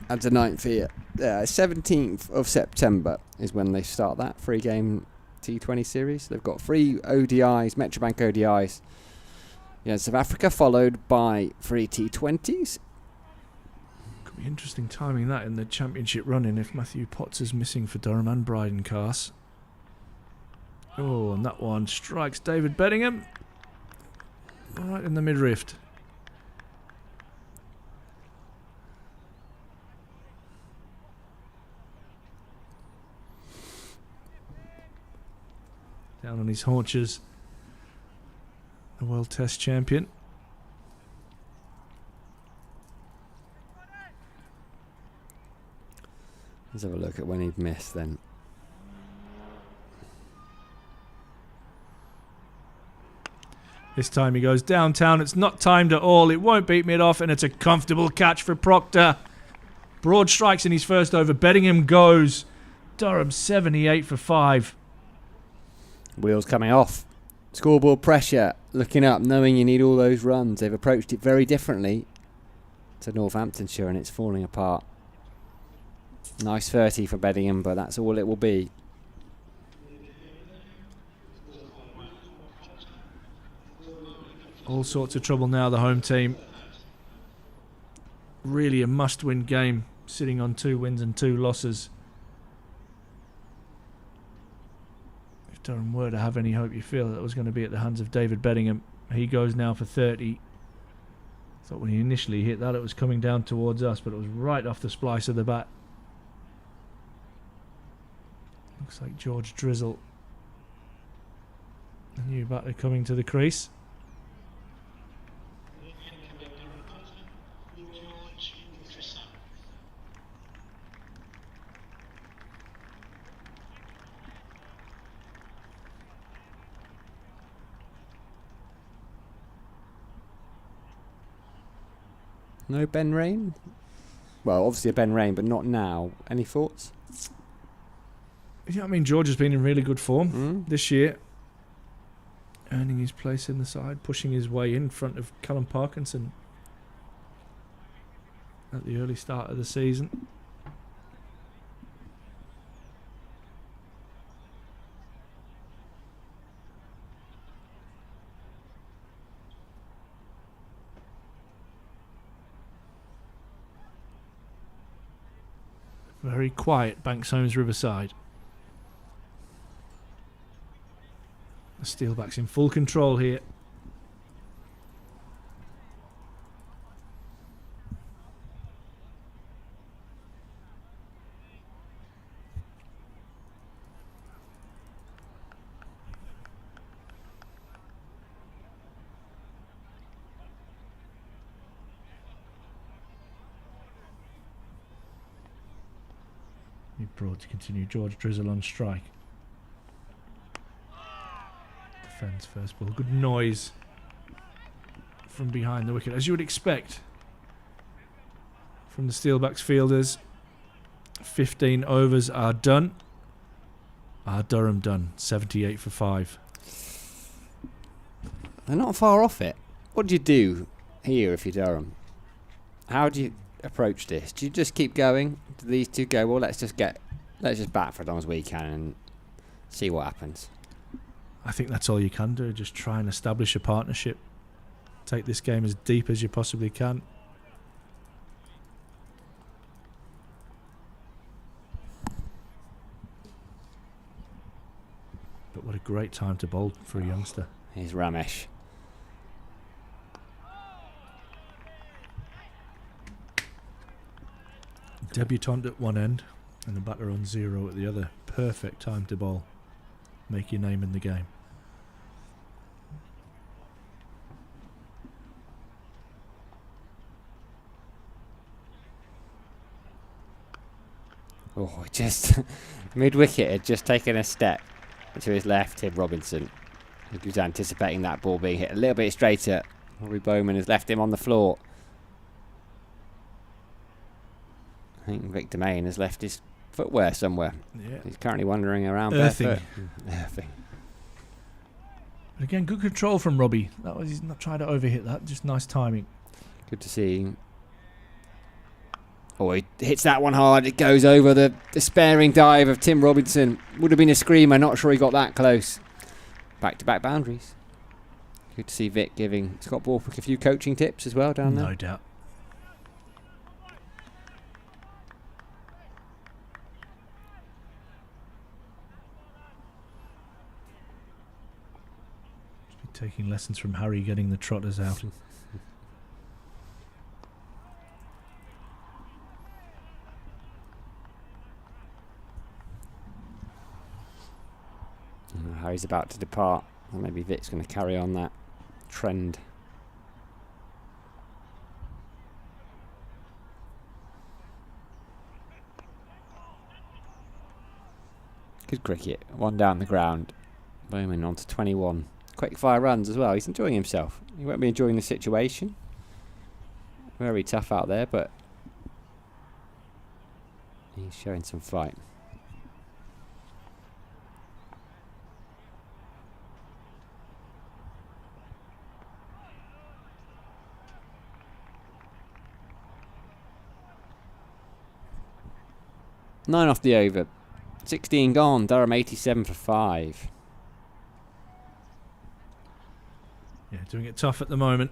Speaker 3: Adds a 9th here. 17th of September is when they start that 3-game T20 series. They've got 3 ODIs, Metrobank ODIs. South Africa, followed by 3 T20s.
Speaker 2: Could be interesting timing that in the championship run-in if Matthew Potts is missing for Durham and Bryden Cast. Oh, and that one strikes David Bedingham right in the midriff. Down on his haunches, the World Test champion.
Speaker 3: Let's have a look at when he'd missed then.
Speaker 2: This time he goes downtown. It's not timed at all. It won't beat mid-off, and it's a comfortable catch for Proctor. Broad strikes in his first over. Bedingham goes. Durham 78 for 5.
Speaker 3: Wheels coming off. Scoreboard pressure. Looking up, knowing you need all those runs. They've approached it very differently to Northamptonshire, and it's falling apart. Nice 30 for Bedingham, but that's all it will be.
Speaker 2: All sorts of trouble now, the home team. Really a must-win game, sitting on 2 wins and 2 losses. If Durham were to have any hope, you feel that was going to be at the hands of David Bedingham. He goes now for 30. Thought when he initially hit that it was coming down towards us, but it was right off the splice of the bat. Looks like George Drizzle. A new batter coming to the crease.
Speaker 3: No Ben Rain? Well, obviously a Ben Rain, but not now. Any thoughts?
Speaker 2: Yeah, I mean, George has been in really good form this year. Earning his place in the side, pushing his way in front of Callum Parkinson at the early start of the season. Very quiet, Banks Homes Riverside. The Steelbacks in full control here. Broad to continue. George Drizzle on strike. Defends first ball. Good noise from behind the wicket, as you would expect from the Steelbacks fielders. 15 overs are done. Durham done. 78 for 5.
Speaker 3: They're not far off it. What do you do here if you're Durham? How do you approach this? Do you just keep going? Do these two go, well, let's just bat for as long as we can and see what happens?
Speaker 2: I think that's all you can do. Just try and establish a partnership. Take this game as deep as you possibly can. But what a great time to bowl for a youngster.
Speaker 3: Here's Ramesh.
Speaker 2: Debutant at one end and the batter on 0 at the other. Perfect time to bowl. Make your name in the game.
Speaker 3: Oh, just mid-wicket had just taken a step to his left, Tim Robinson. He was anticipating that ball being hit a little bit straighter. Robbie Bowman has left him on the floor. I think Victor Main has left his footwear somewhere.
Speaker 2: Yeah.
Speaker 3: He's currently wandering around
Speaker 2: Earthing.
Speaker 3: barefoot. Earthing.
Speaker 2: But again, good control from Robbie. He's not trying to overhit that. Just nice timing.
Speaker 3: Good to see. Oh, he hits that one hard. It goes over the despairing dive of Tim Robinson. Would have been a screamer. Not sure he got that close. Back-to-back boundaries. Good to see Vic giving Scott Borthwick a few coaching tips as well down there.
Speaker 2: No doubt. Taking lessons from Harry getting the trotters out.
Speaker 3: Harry's about to depart. Or maybe Vic's going to carry on that trend. Good cricket. One down the ground. Bowman on to 21. Quick fire runs as well. He's enjoying himself. He won't be enjoying the situation. Very tough out there, but he's showing some fight. Nine off the over. 16 gone. Durham 87 for 5.
Speaker 2: Yeah, doing it tough at the moment.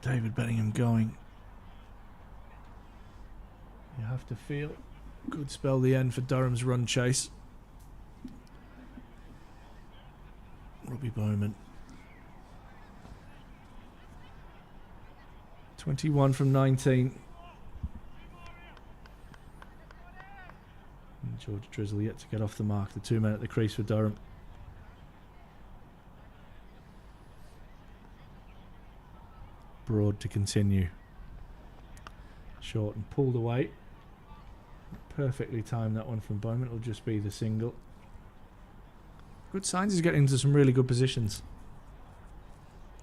Speaker 2: David Bellingham going. You have to feel. Could spell the end for Durham's run chase. Robbie Bowman. 21 from 19. And George Drizzle yet to get off the mark. The 2 men at the crease for Durham. Broad to continue. Short and pulled away. Perfectly timed that one from Bowman. It'll just be the single. Good signs. He's getting into some really good positions.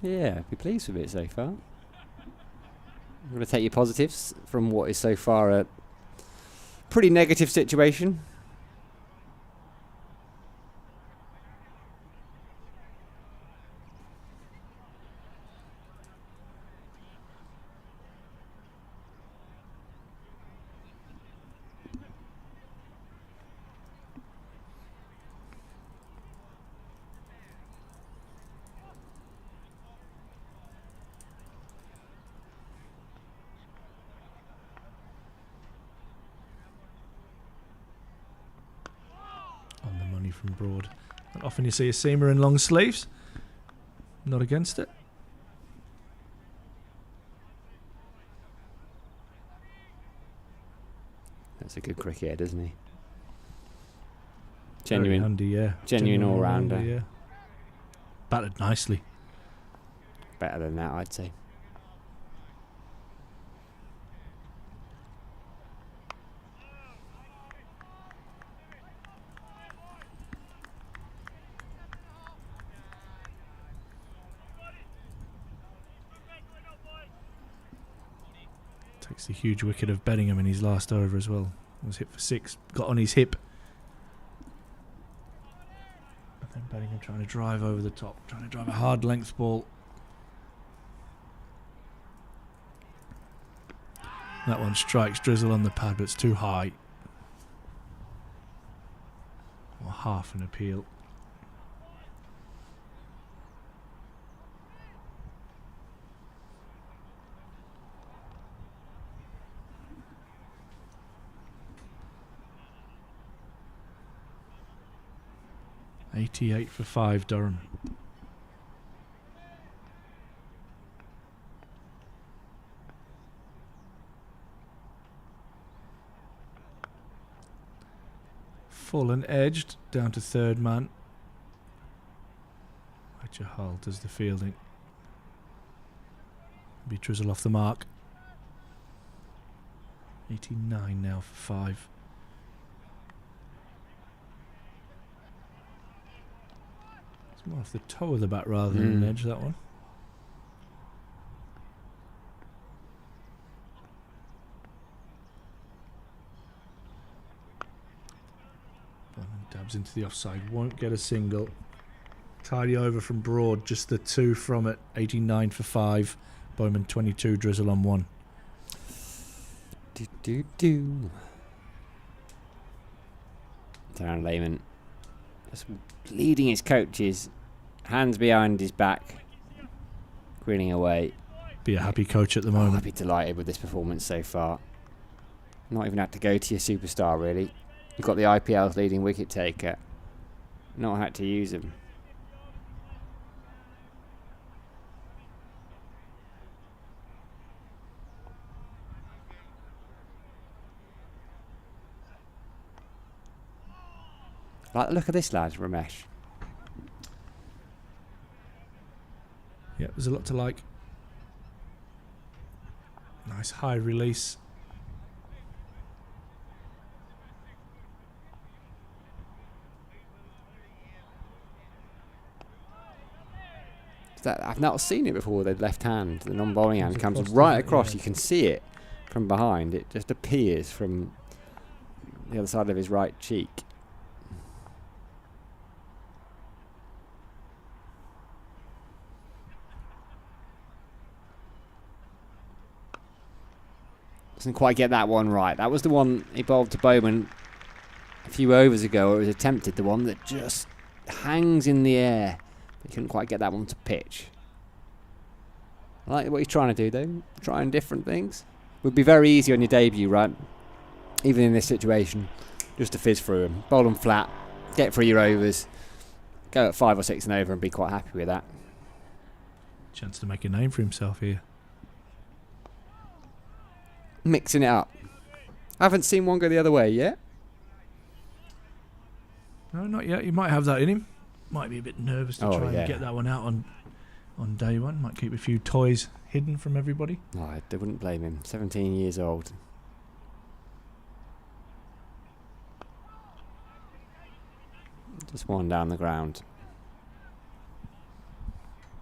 Speaker 3: Yeah, be pleased with it so far. I'm going to take your positives from what is so far a pretty negative situation.
Speaker 2: he, from Broad. Not often you see a seamer in long sleeves. Not against it.
Speaker 3: That's a good cricketer, isn't he?
Speaker 2: Very
Speaker 3: Genuine,
Speaker 2: handy, yeah.
Speaker 3: genuine all-rounder.
Speaker 2: Yeah. Batted nicely.
Speaker 3: Better than that, I'd say.
Speaker 2: Takes the huge wicket of Bellingham in his last over as well. Was hit for 6, got on his hip. And then Bellingham trying to drive over the top, trying to drive a hard length ball. That one strikes Drizzle on the pad, but it's too high. Or half an appeal. .88 for 5, Durham. Full and edged down to third man. Hull does the fielding. Be Drizzle off the mark. 89 now for 5. It's more off the toe of the bat rather than an edge, that one. Dabs into the offside, won't get a single. Tidy over from Broad, just the 2 from it. 89 for 5. Bowman 22, Drizzle on 1.
Speaker 3: Darren Lehman just leading his coaches, hands behind his back, grinning away.
Speaker 2: Be a happy coach at the moment.
Speaker 3: I'd be delighted with this performance so far. Not even had to go to your superstar, really. You've got the IPL's leading wicket taker. Not had to use him. Like the look of this lad, Ramesh.
Speaker 2: Yeah, there's a lot to like. Nice high release.
Speaker 3: I've not seen it before. The left hand, the non-bowling hand, comes
Speaker 2: across
Speaker 3: right
Speaker 2: the-
Speaker 3: across.
Speaker 2: yeah.
Speaker 3: You can see it from behind. It just appears from the other side of his right cheek. Doesn't quite get that one right. That was the one he bowled to Bowman a few overs ago. It was attempted, the one that just hangs in the air. He couldn't quite get that one to pitch. I like what he's trying to do, though. Trying different things. Would be very easy on your debut, right? Even in this situation, just to fizz through him. Bowl them flat, get through your overs, go at 5 or 6 and over and be quite happy with that.
Speaker 2: Chance to make a name for himself here.
Speaker 3: Mixing it up. I haven't seen one go the other way yet.
Speaker 2: No, not yet. He might have that in him. Might be a bit nervous to try
Speaker 3: yeah.
Speaker 2: and get that one out on day one. Might keep a few toys hidden from everybody.
Speaker 3: No, I wouldn't blame him. 17 years old. Just one down the ground.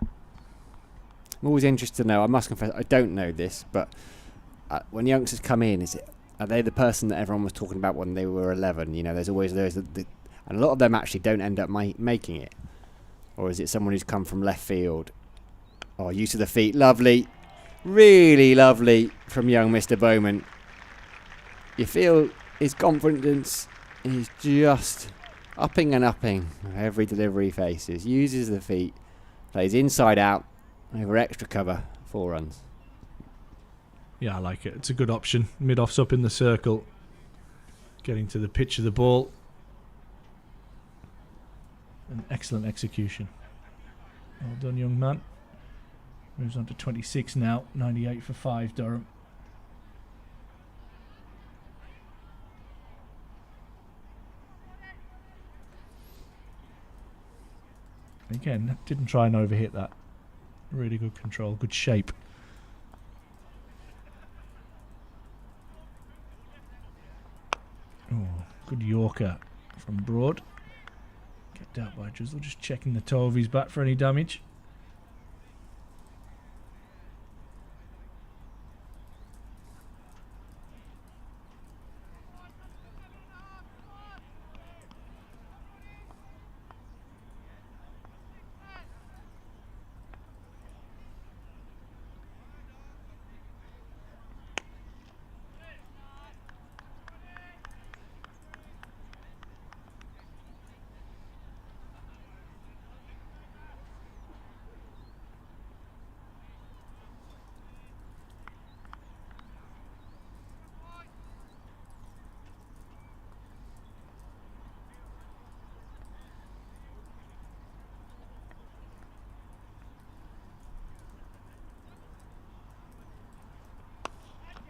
Speaker 3: I'm always interested to know, I must confess, I don't know this, but when youngsters come in, are they the person that everyone was talking about when they were 11? You know, there's always those, and a lot of them actually don't end up making it. Or is it someone who's come from left field? Oh, use of the feet, lovely. Really lovely from young Mr. Bowman. You feel his confidence is just upping and upping with every delivery he faces. Uses the feet, plays inside out, over extra cover, 4 runs.
Speaker 2: Yeah, I like it. It's a good option. Mid-off's up in the circle. Getting to the pitch of the ball. An excellent execution. Well done, young man. Moves on to 26 now. 98 for 5, Durham. Again, didn't try and overhit that. Really good control, good shape. Oh, good Yorker from Broad. Kept out by Drizzle, just checking the toe of his bat for any damage.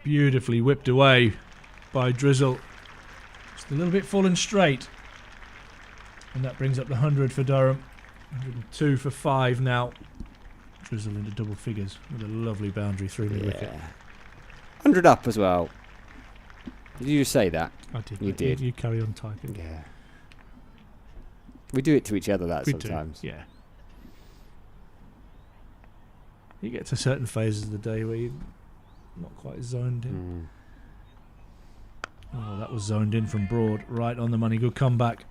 Speaker 2: Beautifully whipped away by Drizzle. Just a little bit full and straight. And that brings up the 100 for Durham. 102 for 5 now. Drizzle into double figures with a lovely boundary through the wicket.
Speaker 3: 100 up as well. Did you just say that?
Speaker 2: I did.
Speaker 3: You did.
Speaker 2: You carry on typing.
Speaker 3: Yeah. We do it to each other
Speaker 2: We
Speaker 3: sometimes.
Speaker 2: do, yeah. You get to certain phases of the day where you're not quite zoned in. Oh, that was zoned in from Broad. Right on the money. Good comeback.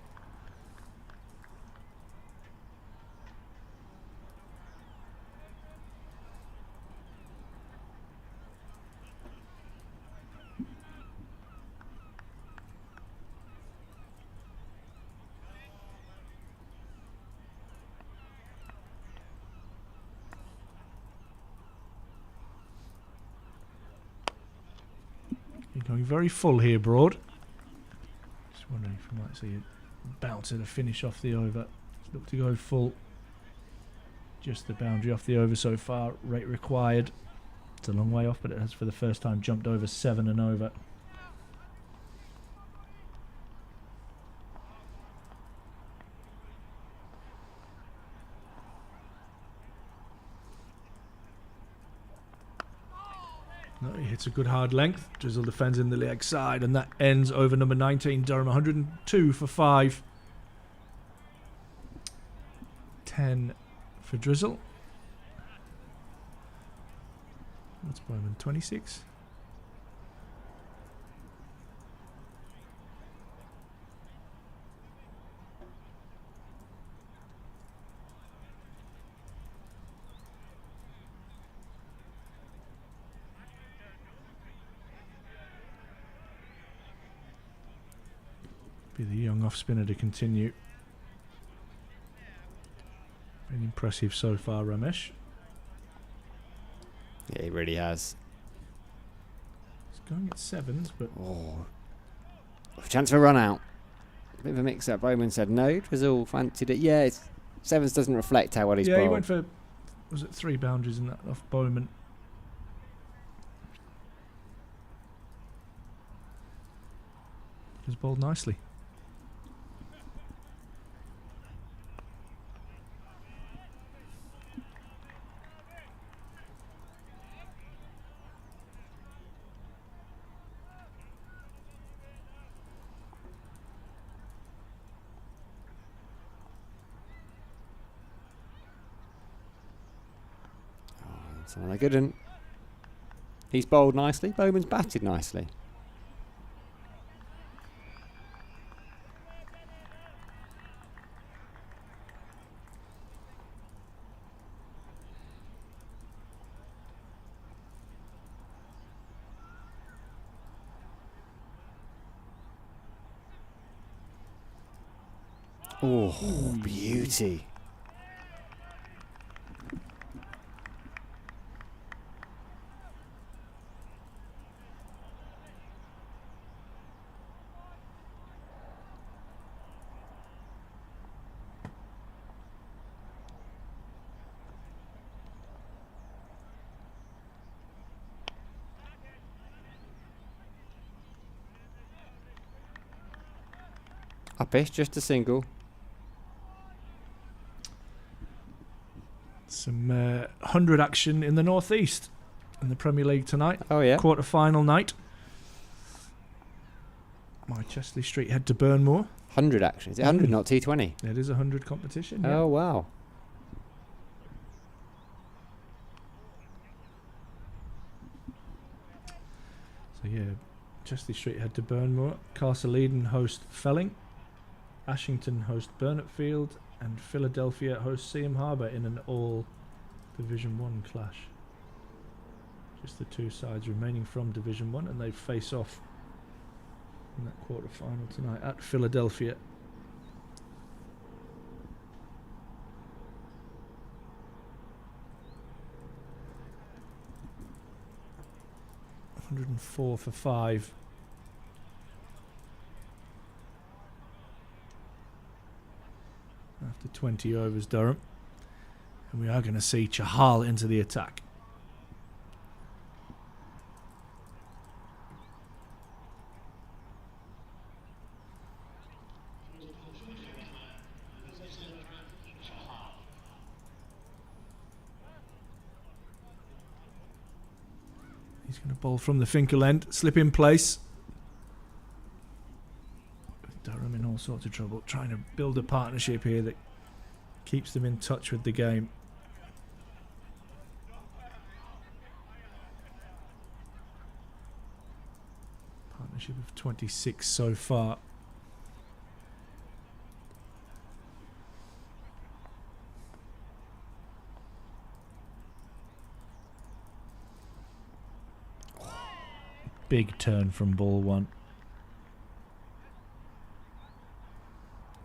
Speaker 2: You're going very full here, Broad. Just wondering if we might see a bouncer to finish off the over. Look to go full. Just the boundary off the over so far. Rate required. It's a long way off, but it has for the first time jumped over 7 and over. No, he hits a good hard length. Drizzle defends in the leg side, and that ends over number 19, Durham. 102 for 5. 10 for Drizzle. What's Bowman? 26? Be the young off spinner to continue. Been impressive so far, Ramesh.
Speaker 3: Yeah, he really has.
Speaker 2: He's going at 7s, but
Speaker 3: Chance for a run out. Bit of a mix up. Bowman said no. Drizzle fancied it. Yeah, 7s doesn't reflect how well he's bowled.
Speaker 2: he went for, was it 3 boundaries in that off Bowman? He's bowled nicely.
Speaker 3: That's another good one. He's bowled nicely. Bowman's batted nicely. Oh, beauty. Uppish, just a single.
Speaker 2: Some 100 action in the Northeast in the Premier League tonight.
Speaker 3: Oh, yeah.
Speaker 2: Quarter-final night. My Chesley Street head to Burnmore.
Speaker 3: 100 action. Is it 100, not T20?
Speaker 2: It is a 100 competition. Yeah.
Speaker 3: Oh, wow.
Speaker 2: So, yeah, Chesley Street head to Burnmore. Castle Eden host Felling. Ashington host Burnetfield. And Philadelphia host Seaham Harbour in an all Division 1 clash. Just the two sides remaining from Division 1, and they face off in that quarter-final tonight at Philadelphia. $104 for 5. After 20 overs, Durham. And we are going to see Chahal into the attack. He's going to bowl from the Finkel end, slip in place. Durham in all sorts of trouble, trying to build a partnership here that keeps them in touch with the game. Partnership of 26 so far. Big turn from ball one.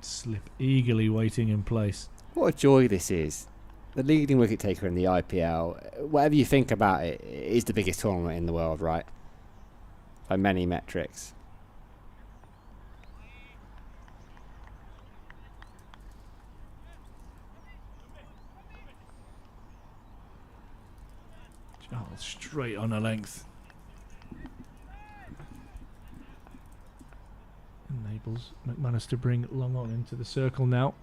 Speaker 2: Slip eagerly waiting in place.
Speaker 3: What a joy this is. The leading wicket taker in the IPL, whatever you think about it, it is the biggest tournament in the world, right? By many metrics.
Speaker 2: Oh, straight on a length. Enables McManus to bring long on into the circle now.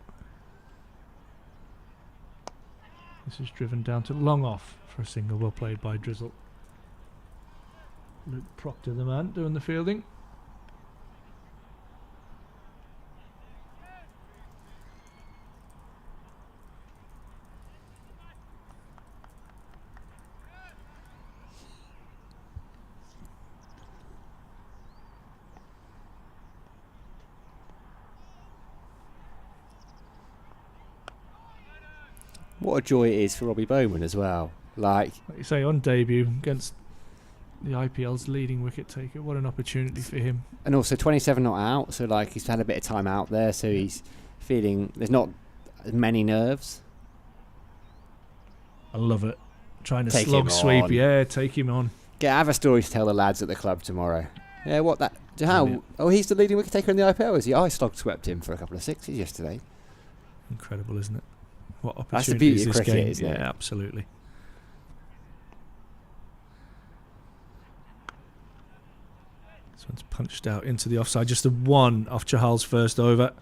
Speaker 2: This is driven down to long off for a single, well played by Drizzle. Luke Proctor, the man doing the fielding.
Speaker 3: What a joy it is for Robbie Bowman as well. Like
Speaker 2: you say, on debut against the IPL's leading wicket taker, what an opportunity for him.
Speaker 3: And also 27 not out, so like he's had a bit of time out there, so he's feeling there's not as many nerves.
Speaker 2: I love it. Trying to
Speaker 3: Take
Speaker 2: slog
Speaker 3: him
Speaker 2: sweep,
Speaker 3: on.
Speaker 2: yeah, take him on.
Speaker 3: Have a story to tell the lads at the club tomorrow. Yeah, what that? How?
Speaker 2: Brilliant.
Speaker 3: Oh, he's the leading wicket taker in the IPL, is he? I slog swept him for a couple of sixes yesterday.
Speaker 2: Incredible, isn't it? What
Speaker 3: That's
Speaker 2: opportunity
Speaker 3: the beauty
Speaker 2: is
Speaker 3: of
Speaker 2: this
Speaker 3: cricket,
Speaker 2: game?
Speaker 3: isn't
Speaker 2: Yeah,
Speaker 3: it?
Speaker 2: absolutely. This one's punched out into the offside. Just the one off Chahal's first over.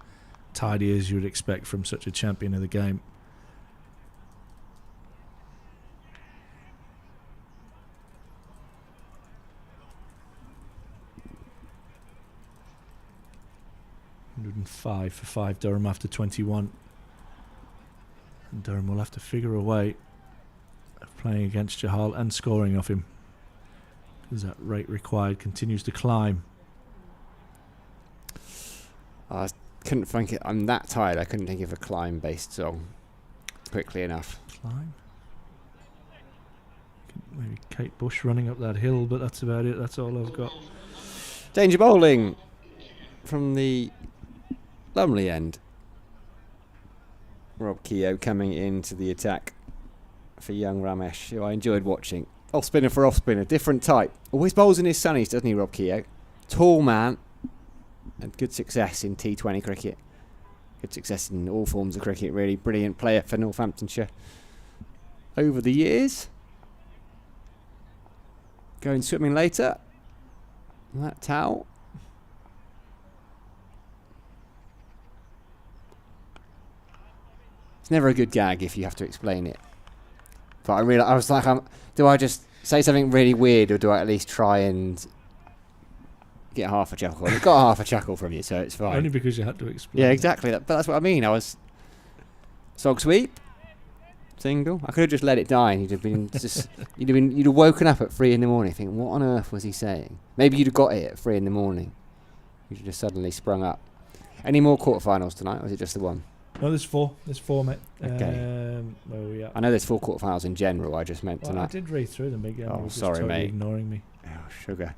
Speaker 2: Tidy as you would expect from such a champion of the game. $105 for 5 Durham after 21. And Durham will have to figure a way of playing against Chahal and scoring off him, because that rate required continues to climb.
Speaker 3: I couldn't think it. I'm that tired. I couldn't think of a climb-based song quickly enough.
Speaker 2: Climb? Maybe Kate Bush running up that hill, but that's about it. That's all I've got.
Speaker 3: Danger bowling from the Lumley end. Rob Keogh coming into the attack for young Ramesh, who I enjoyed watching. Off spinner for off spinner, different type. Always bowls in his sunnies, doesn't he, Rob Keogh? Tall man, and good success in T20 cricket. Good success in all forms of cricket, really. Brilliant player for Northamptonshire over the years. Going swimming later. That towel. It's never a good gag if you have to explain it. But I was like, do I just say something really weird, or do I at least try and get half a chuckle? I got half a chuckle from you, so it's fine.
Speaker 2: Only because you had to explain.
Speaker 3: Yeah, exactly. But that's what I mean. I was sog sweep, single. I could have just let it die, and you'd have woken up at 3 a.m. thinking, what on earth was he saying? Maybe you'd have got it at 3 a.m. You'd have just suddenly sprung up. Any more quarterfinals tonight, or is it just the one?
Speaker 2: No, there's 4. There's 4, mate.
Speaker 3: Okay.
Speaker 2: Where are we at?
Speaker 3: I know there's 4 quarterfinals in general. I just meant
Speaker 2: Well, I
Speaker 3: tonight.
Speaker 2: did read through them again.
Speaker 3: Oh,
Speaker 2: Just
Speaker 3: sorry,
Speaker 2: totally
Speaker 3: mate.
Speaker 2: ignoring me.
Speaker 3: Oh, sugar.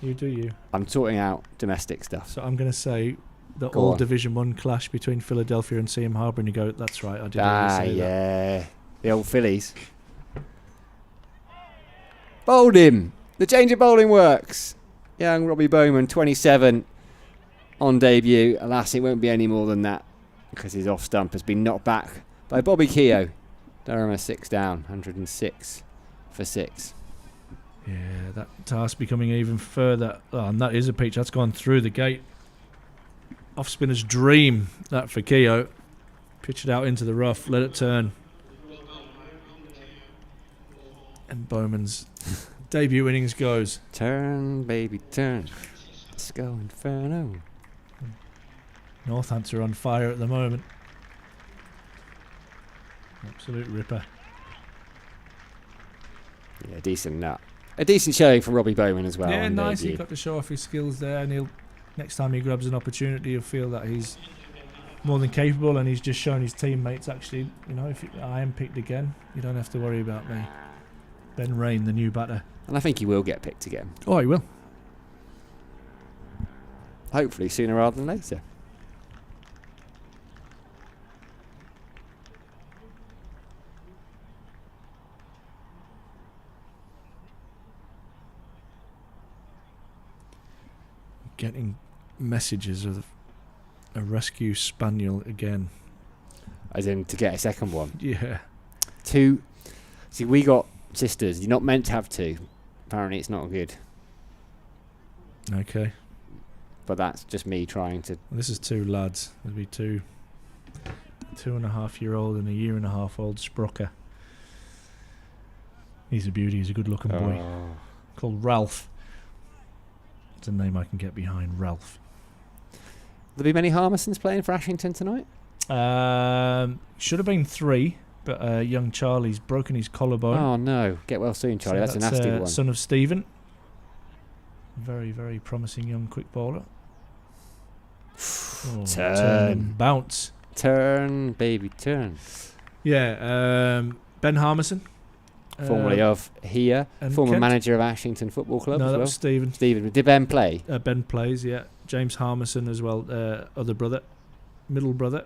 Speaker 2: You do you.
Speaker 3: I'm sorting out domestic stuff.
Speaker 2: So I'm going to say the
Speaker 3: Go
Speaker 2: all
Speaker 3: on.
Speaker 2: Division 1 clash between Philadelphia and Seaham Harbour, and you go, that's right, I did already say that.
Speaker 3: Yeah. The old Phillies. Bowled him. The change of bowling works. Young Robbie Bowman, 27 on debut. Alas, it won't be any more than that because his off stump has been knocked back by Bobby Keogh. Durham are 6 down, 106 for 6.
Speaker 2: Yeah, that task becoming even further. Oh, and that is a pitch. That's gone through the gate. Off spinner's dream, that for Keogh. Pitch it out into the rough, let it turn. And Bowman's debut innings goes.
Speaker 3: Turn, baby, turn. Let's go Inferno.
Speaker 2: Northampton are on fire at the moment. Absolute ripper.
Speaker 3: Yeah, decent nut. A decent showing from Robbie Bowman as well.
Speaker 2: Yeah,
Speaker 3: on
Speaker 2: nice. He
Speaker 3: debut.
Speaker 2: got to show off his skills there, and he'll next time he grabs an opportunity, he'll feel that he's more than capable, and he's just shown his teammates actually, if I am picked again, you don't have to worry about me. Ben Rain, the new batter.
Speaker 3: And I think he will get picked again.
Speaker 2: Oh, he will.
Speaker 3: Hopefully sooner rather than later.
Speaker 2: Getting messages of a rescue spaniel again.
Speaker 3: As in to get a second one.
Speaker 2: Yeah.
Speaker 3: 2. See, we got sisters. You're not meant to have 2. Apparently it's not good.
Speaker 2: Okay.
Speaker 3: But that's just me trying to...
Speaker 2: This is 2 lads. There'll be 2 2.5-year-old and a 1.5-year-old Sprocker. He's a beauty. He's a good-looking boy. Called Ralph. It's a name I can get behind, Ralph.
Speaker 3: Will there be many Harmisons playing for Ashington tonight?
Speaker 2: Should have been 3, but young Charlie's broken his collarbone.
Speaker 3: Oh no. Get well soon, Charlie.
Speaker 2: So
Speaker 3: that's a nasty one.
Speaker 2: Son of Stephen. Very, very promising young quick bowler. Turn and bounce.
Speaker 3: Turn, baby, turn.
Speaker 2: Yeah, Ben Harmison.
Speaker 3: Formerly of here.
Speaker 2: and
Speaker 3: Former
Speaker 2: Kent.
Speaker 3: manager of Ashington Football Club
Speaker 2: No,
Speaker 3: as
Speaker 2: that
Speaker 3: well.
Speaker 2: was Stephen.
Speaker 3: Stephen. Did Ben play?
Speaker 2: Ben plays, yeah. James Harmison as well, other brother, middle brother.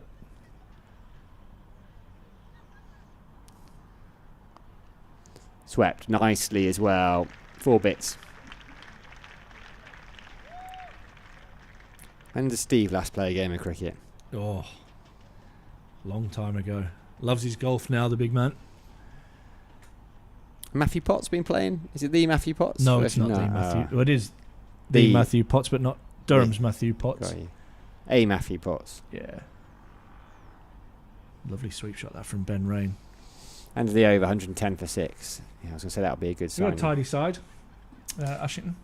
Speaker 3: Swept nicely as well. 4 bits. When did Steve last play a game of cricket?
Speaker 2: Oh, long time ago. Loves his golf now, the big man.
Speaker 3: Matthew Potts been playing? Is it the Matthew Potts?
Speaker 2: No, it's not the Matthew. Well, it is
Speaker 3: the
Speaker 2: the Matthew Potts, but not Durham's Matthew Potts.
Speaker 3: Got you. A Matthew Potts.
Speaker 2: Yeah. Lovely sweep shot that from Ben Rain.
Speaker 3: And the over 110 for 6. Yeah, I was going to say that would be a good
Speaker 2: We
Speaker 3: sign.
Speaker 2: got a tidy side. Ashington.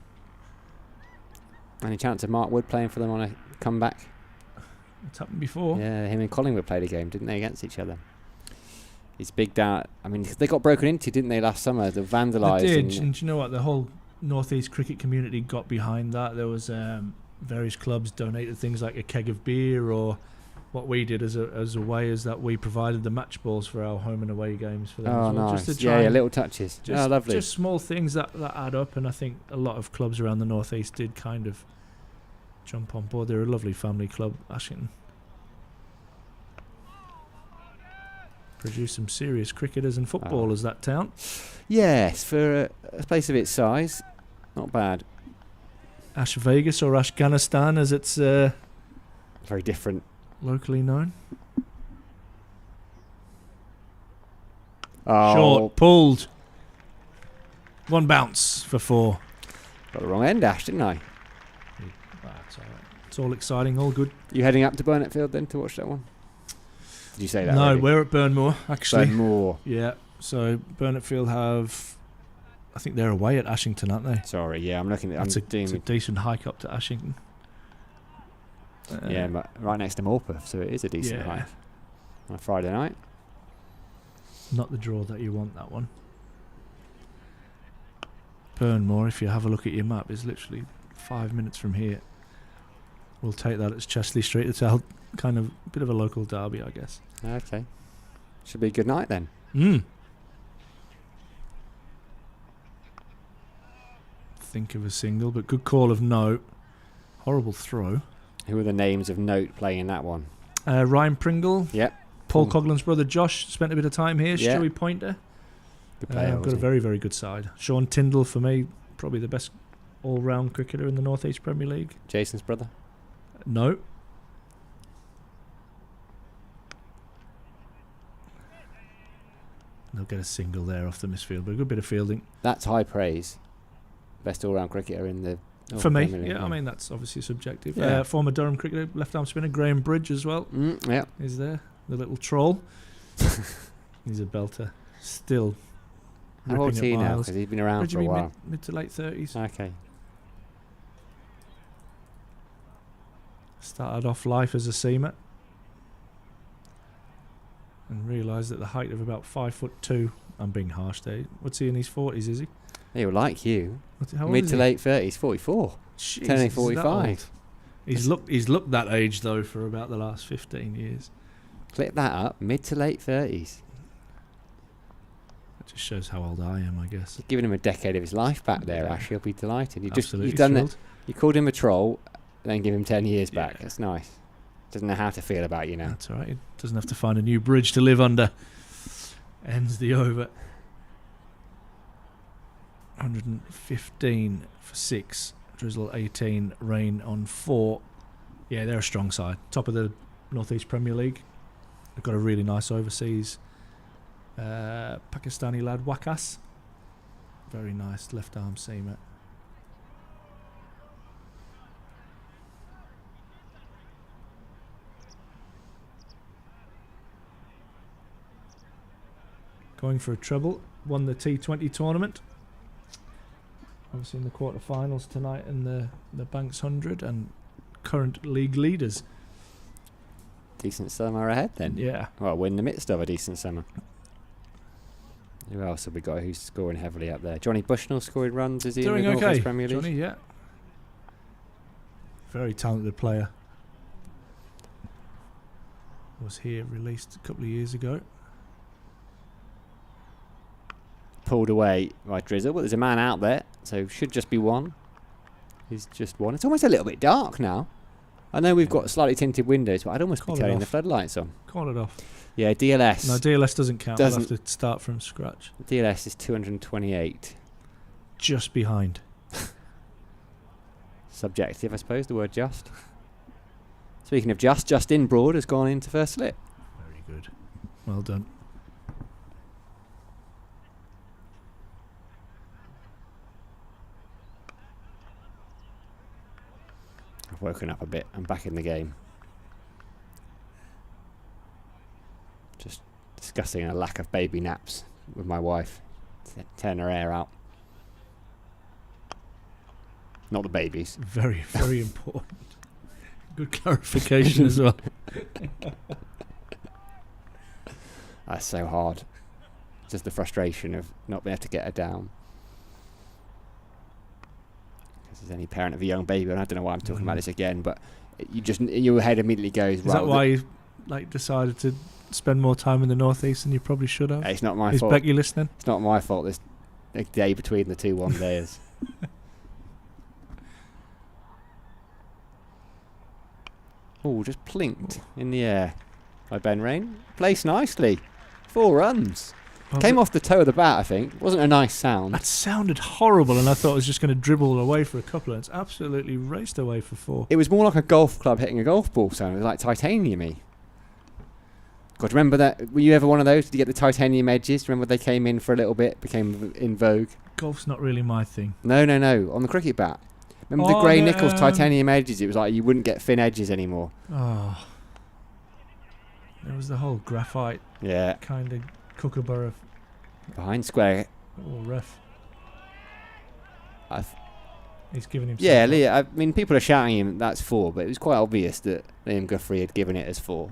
Speaker 3: Any chance of Mark Wood playing for them on a comeback?
Speaker 2: It's happened before.
Speaker 3: Yeah, him and Collingwood played a game, didn't they, against each other? He's big down. I mean, they got broken into, didn't they, last summer? They vandalised.
Speaker 2: They did, and do you know what? The whole Northeast cricket community got behind that. There was various clubs donated things like a keg of beer, or what we did as a way is that we provided the match balls for our home and away games for them.
Speaker 3: Oh,
Speaker 2: as well,
Speaker 3: nice.
Speaker 2: Just to try
Speaker 3: Yeah,
Speaker 2: and
Speaker 3: little touches. Oh, lovely.
Speaker 2: Just small things that add up, and I think a lot of clubs around the Northeast did kind of jump on board. They're a lovely family club, Ashington. Produce some serious cricketers and footballers, that town.
Speaker 3: Yes, for a place of its size, not bad.
Speaker 2: Ash Vegas, or Ashghanistan as it's
Speaker 3: Very different.
Speaker 2: locally known.
Speaker 3: Oh,
Speaker 2: Short, pulled. 1 bounce for 4.
Speaker 3: got the wrong end, Ash, didn't I?
Speaker 2: That's all right. It's all exciting, all good.
Speaker 3: You heading up to Burnett Field then to watch that one? Did you say that?
Speaker 2: No,
Speaker 3: already?
Speaker 2: we're at Burnmore, actually.
Speaker 3: Burnmore.
Speaker 2: Yeah, so Burnetfield have... I think they're away at Ashington, aren't they?
Speaker 3: Sorry, yeah, I'm looking at...
Speaker 2: It's a decent hike up to Ashington.
Speaker 3: Yeah, right next to Morpeth, so it is a decent hike. On a Friday night.
Speaker 2: Not the draw that you want, that one. Burnmore, if you have a look at your map, is literally 5 minutes from here. We'll take that as Chesley Street. It's a kind of bit of a local derby, I guess.
Speaker 3: Okay. Should be a good night then.
Speaker 2: Think of a single, but good call of note. Horrible throw.
Speaker 3: Who are the names of note playing in that one?
Speaker 2: Ryan Pringle.
Speaker 3: Yep.
Speaker 2: Paul Coughlin's brother Josh spent a bit of time here.
Speaker 3: Yeah.
Speaker 2: Stewie Pointer.
Speaker 3: Good player.
Speaker 2: Got a very, very good side. Sean Tyndall, for me, probably the best all-round cricketer in the North East Premier League.
Speaker 3: Jason's brother?
Speaker 2: No. They'll get a single there off the misfield, but a good bit of fielding.
Speaker 3: That's high praise. Best all-round cricketer in the...
Speaker 2: For me, yeah, I mean, that's obviously subjective.
Speaker 3: Yeah.
Speaker 2: Former Durham cricketer, left-arm spinner, Graham Bridge as well.
Speaker 3: Yeah.
Speaker 2: Is there. The little troll. He's a belter. Still
Speaker 3: How old is
Speaker 2: ripping
Speaker 3: he
Speaker 2: up
Speaker 3: now?
Speaker 2: miles.
Speaker 3: Because he's been around
Speaker 2: Would
Speaker 3: for
Speaker 2: you
Speaker 3: a
Speaker 2: be
Speaker 3: while.
Speaker 2: mid to late 30s.
Speaker 3: Okay.
Speaker 2: Started off life as a seamer. And realised that the height of about 5'2", I'm being harsh there. What's he in his 40s, is he?
Speaker 3: He will like you.
Speaker 2: How old
Speaker 3: Mid
Speaker 2: is
Speaker 3: to
Speaker 2: he?
Speaker 3: late 30s, 44.
Speaker 2: Jeez,
Speaker 3: Turning
Speaker 2: is he that
Speaker 3: 45.
Speaker 2: old? He's looked that age though for about the last 15 years.
Speaker 3: Clip that up, mid to late 30s.
Speaker 2: That just shows how old I am, I guess.
Speaker 3: Giving him a decade of his life back there,
Speaker 2: Yeah.
Speaker 3: Ash. He'll be delighted.
Speaker 2: Absolutely
Speaker 3: You've done
Speaker 2: thrilled.
Speaker 3: that. You called him a troll, then give him 10 years back.
Speaker 2: Yeah.
Speaker 3: That's nice. Doesn't know how to feel about you now.
Speaker 2: That's all right. He doesn't have to find a new bridge to live under. Ends the over. 115 for 6. Drizzle 18. Rain on 4. Yeah, they're a strong side. Top of the North East Premier League. They've got a really nice overseas Pakistani lad, Wakas. Very nice left arm seamer. Going for a treble. Won the T20 tournament. Obviously in the quarterfinals tonight in the Banks 100 and current league leaders.
Speaker 3: Decent summer ahead then.
Speaker 2: Yeah.
Speaker 3: Well, we're in the midst of a decent summer. Who else have we got who's scoring heavily up there? Johnny Bushnell scoring runs, is he
Speaker 2: Doing
Speaker 3: in the North
Speaker 2: okay,
Speaker 3: East Premier League?
Speaker 2: Johnny, yeah. Very talented player. Was here released a couple of years ago.
Speaker 3: Pulled away by Drizzle, but there's a man out there, so should just be one. He's just one. It's almost a little bit dark now. I know we've got slightly tinted windows, but I'd almost
Speaker 2: Call
Speaker 3: be
Speaker 2: it
Speaker 3: turning
Speaker 2: off.
Speaker 3: the floodlights on.
Speaker 2: Call it off.
Speaker 3: Yeah, DLS.
Speaker 2: No, DLS doesn't count. We'll have to start from scratch.
Speaker 3: DLS is 228.
Speaker 2: Just behind.
Speaker 3: Subjective, I suppose, the word just. Speaking of Justin Broad has gone into first slip.
Speaker 2: Very good. Well done.
Speaker 3: I've woken up a bit. I'm back in the game. Just discussing a lack of baby naps with my wife. Tearing her hair out. Not the babies.
Speaker 2: Very, very important. Good clarification as well.
Speaker 3: That's so hard. Just the frustration of not being able to get her down. Because there's any parent of a young baby, and I don't know why I'm talking about this again, but your head immediately goes.
Speaker 2: Is that why you decided to spend more time in the northeast than you probably should have?
Speaker 3: It's not my
Speaker 2: Is
Speaker 3: fault.
Speaker 2: Becky listening?
Speaker 3: It's not my fault. There's a day between the two one days. Oh, just plinked in the air by Ben Rain. Placed nicely. 4 runs. Came off the toe of the bat, I think. Wasn't a nice sound.
Speaker 2: That sounded horrible, and I thought it was just going to dribble away for a couple, and it's absolutely raced away for 4.
Speaker 3: It was more like a golf club hitting a golf ball sound. It was like titanium-y. God, remember that? Were you ever one of those? Did you get the titanium edges? Remember they came in for a little bit, became in vogue?
Speaker 2: Golf's not really my thing.
Speaker 3: No. On the cricket bat. Remember the Gray Nichols titanium edges? It was like you wouldn't get thin edges anymore.
Speaker 2: Oh. There was the whole graphite
Speaker 3: Yeah.
Speaker 2: kind of kookaburra.
Speaker 3: Behind square.
Speaker 2: Oh, ref.
Speaker 3: I th-
Speaker 2: He's giving himself.
Speaker 3: Yeah,
Speaker 2: up.
Speaker 3: I mean, people are shouting him that's 4, but it was quite obvious that Liam Guthrie had given it as 4.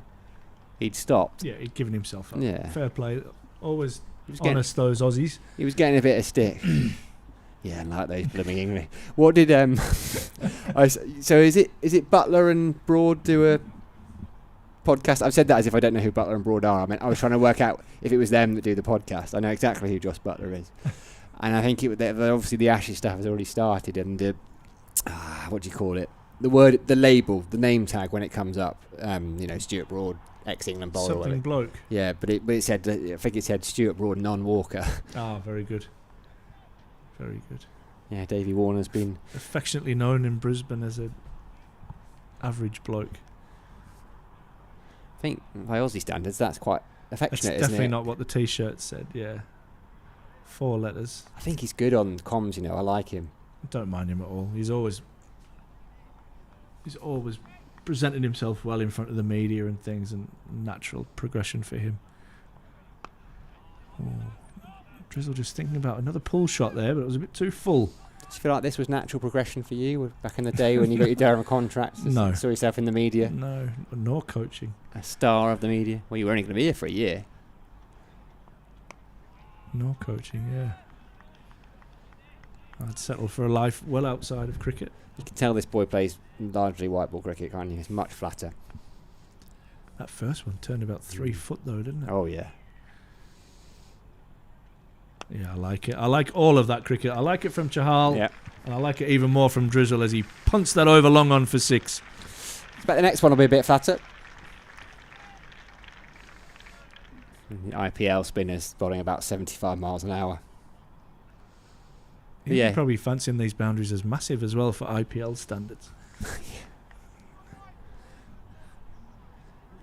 Speaker 3: He'd stopped.
Speaker 2: Yeah, he'd given himself up.
Speaker 3: Yeah.
Speaker 2: Fair play. Always
Speaker 3: He was getting,
Speaker 2: honest, those Aussies.
Speaker 3: he was getting a bit of stick. Yeah, and like those blooming English. What did so is it Butler and Broad do a podcast? I've said that as if I don't know who Butler and Broad are. I was trying to work out if it was them that do the podcast. I know exactly who Josh Butler is. And I think obviously the Ashes stuff has already started, and what do you call it? The label, the name tag when it comes up. Stuart Broad, ex-England bowler.
Speaker 2: Something bloke.
Speaker 3: Yeah, but it said, I think it said Stuart Broad, non-Walker.
Speaker 2: Ah, very good. Very good.
Speaker 3: Yeah, Davey Warner's been
Speaker 2: Affectionately known in Brisbane as a average bloke.
Speaker 3: I think by Aussie standards, that's quite
Speaker 2: That's
Speaker 3: affectionate, isn't
Speaker 2: definitely
Speaker 3: it?
Speaker 2: not what the T-shirt said. Yeah, 4 letters.
Speaker 3: I think he's good on comms. I like him.
Speaker 2: Don't mind him at all. He's always presented himself well in front of the media and things, and natural progression for him. Oh, Drizzle just thinking about another pull shot there, but it was a bit too full.
Speaker 3: Do you feel like this was natural progression for you back in the day when you got your Durham contracts?
Speaker 2: No.
Speaker 3: Saw yourself in the media?
Speaker 2: No, nor coaching.
Speaker 3: A star of the media? Well, you were only going to be here for a year.
Speaker 2: Nor coaching, yeah. I'd settle for a life well outside of cricket.
Speaker 3: You can tell this boy plays largely white ball cricket, can't you? It's much flatter.
Speaker 2: That first one turned about 3 foot though, didn't it?
Speaker 3: Oh, yeah.
Speaker 2: Yeah, I like it. I like all of that cricket. I like it from Chahal,
Speaker 3: Yeah.
Speaker 2: and I like it even more from Drizzle as he punts that over long on for 6.
Speaker 3: But the next one will be a bit flatter. The IPL spinners bowling about 75 miles an hour.
Speaker 2: He's
Speaker 3: Yeah.
Speaker 2: probably fancying these boundaries as massive as well for IPL standards.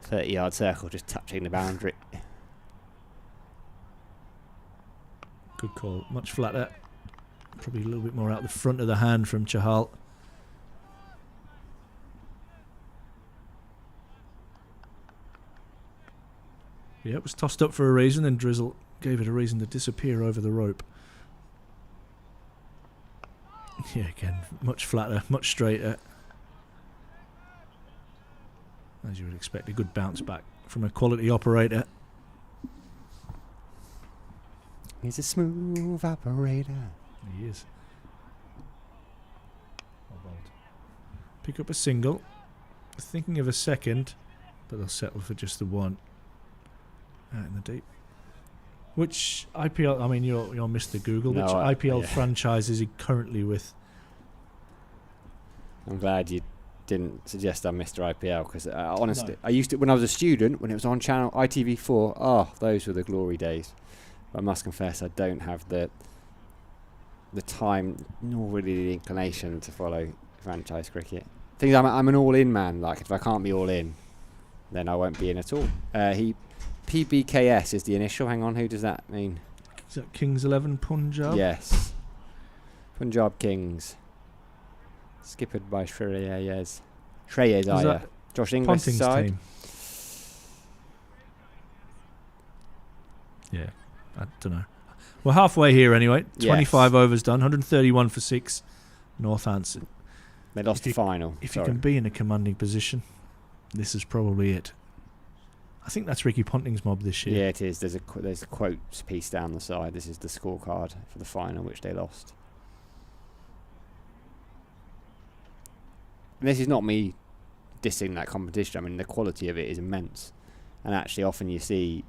Speaker 3: 30-yard circle just touching the boundary.
Speaker 2: Good call. Much flatter. Probably a little bit more out the front of the hand from Chahal. Yeah, it was tossed up for a reason, and Drizzle gave it a reason to disappear over the rope. Yeah, again, much flatter, much straighter. As you would expect, a good bounce back from a quality operator.
Speaker 3: He's a smooth operator.
Speaker 2: He is. Pick up a single. Thinking of a second, but they'll settle for just the one. Out in the deep. Which IPL? I mean, you're Mr. Google.
Speaker 3: No,
Speaker 2: which IPL
Speaker 3: yeah.
Speaker 2: franchise is he currently with?
Speaker 3: I'm glad you didn't suggest I'm Mr. IPL, because honestly,
Speaker 2: No.
Speaker 3: I used to, when I was a student, when it was on channel ITV4, those were the glory days. But I must confess, I don't have the time nor really the inclination to follow franchise cricket. Things I'm an all-in man. Like, if I can't be all in, then I won't be in at all. PBKS is the initial. Hang on, who does that mean?
Speaker 2: Is that Kings 11 Punjab?
Speaker 3: Yes, Punjab Kings, skippered by Shreyas
Speaker 2: Is
Speaker 3: Iyer.
Speaker 2: that
Speaker 3: Josh Inglis'
Speaker 2: Ponting's
Speaker 3: side.
Speaker 2: team? Yeah, I don't know. We're halfway here anyway. 25 overs done, 131 for 6. Northampton.
Speaker 3: They lost
Speaker 2: If
Speaker 3: the
Speaker 2: you-
Speaker 3: final.
Speaker 2: If
Speaker 3: Sorry.
Speaker 2: you can be in a commanding position, this is probably it. I think that's Ricky Ponting's mob this year.
Speaker 3: Yeah, it is. There's a quotes piece down the side. This is the scorecard for the final, which they lost. And this is not me dissing that competition. I mean, the quality of it is immense. And actually, often you see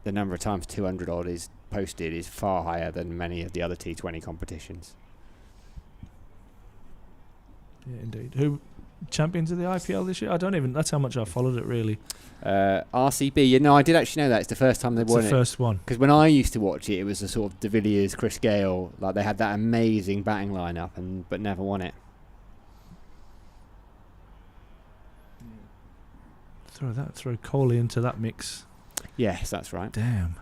Speaker 3: the number of times 200 odd is posted is far higher than many of the other T20 competitions.
Speaker 2: Yeah, indeed. Who champions of the IPL this year? I don't even. That's how much I followed it really.
Speaker 3: RCB. I did actually know that. It's the first time they've
Speaker 2: It's
Speaker 3: won
Speaker 2: the
Speaker 3: it.
Speaker 2: first one.
Speaker 3: Because when I used to watch it, it was a sort of De Villiers, Chris Gale. Like, they had that amazing batting lineup, but never won it.
Speaker 2: Throw Coley into that mix.
Speaker 3: Yes, that's right.
Speaker 2: Damn.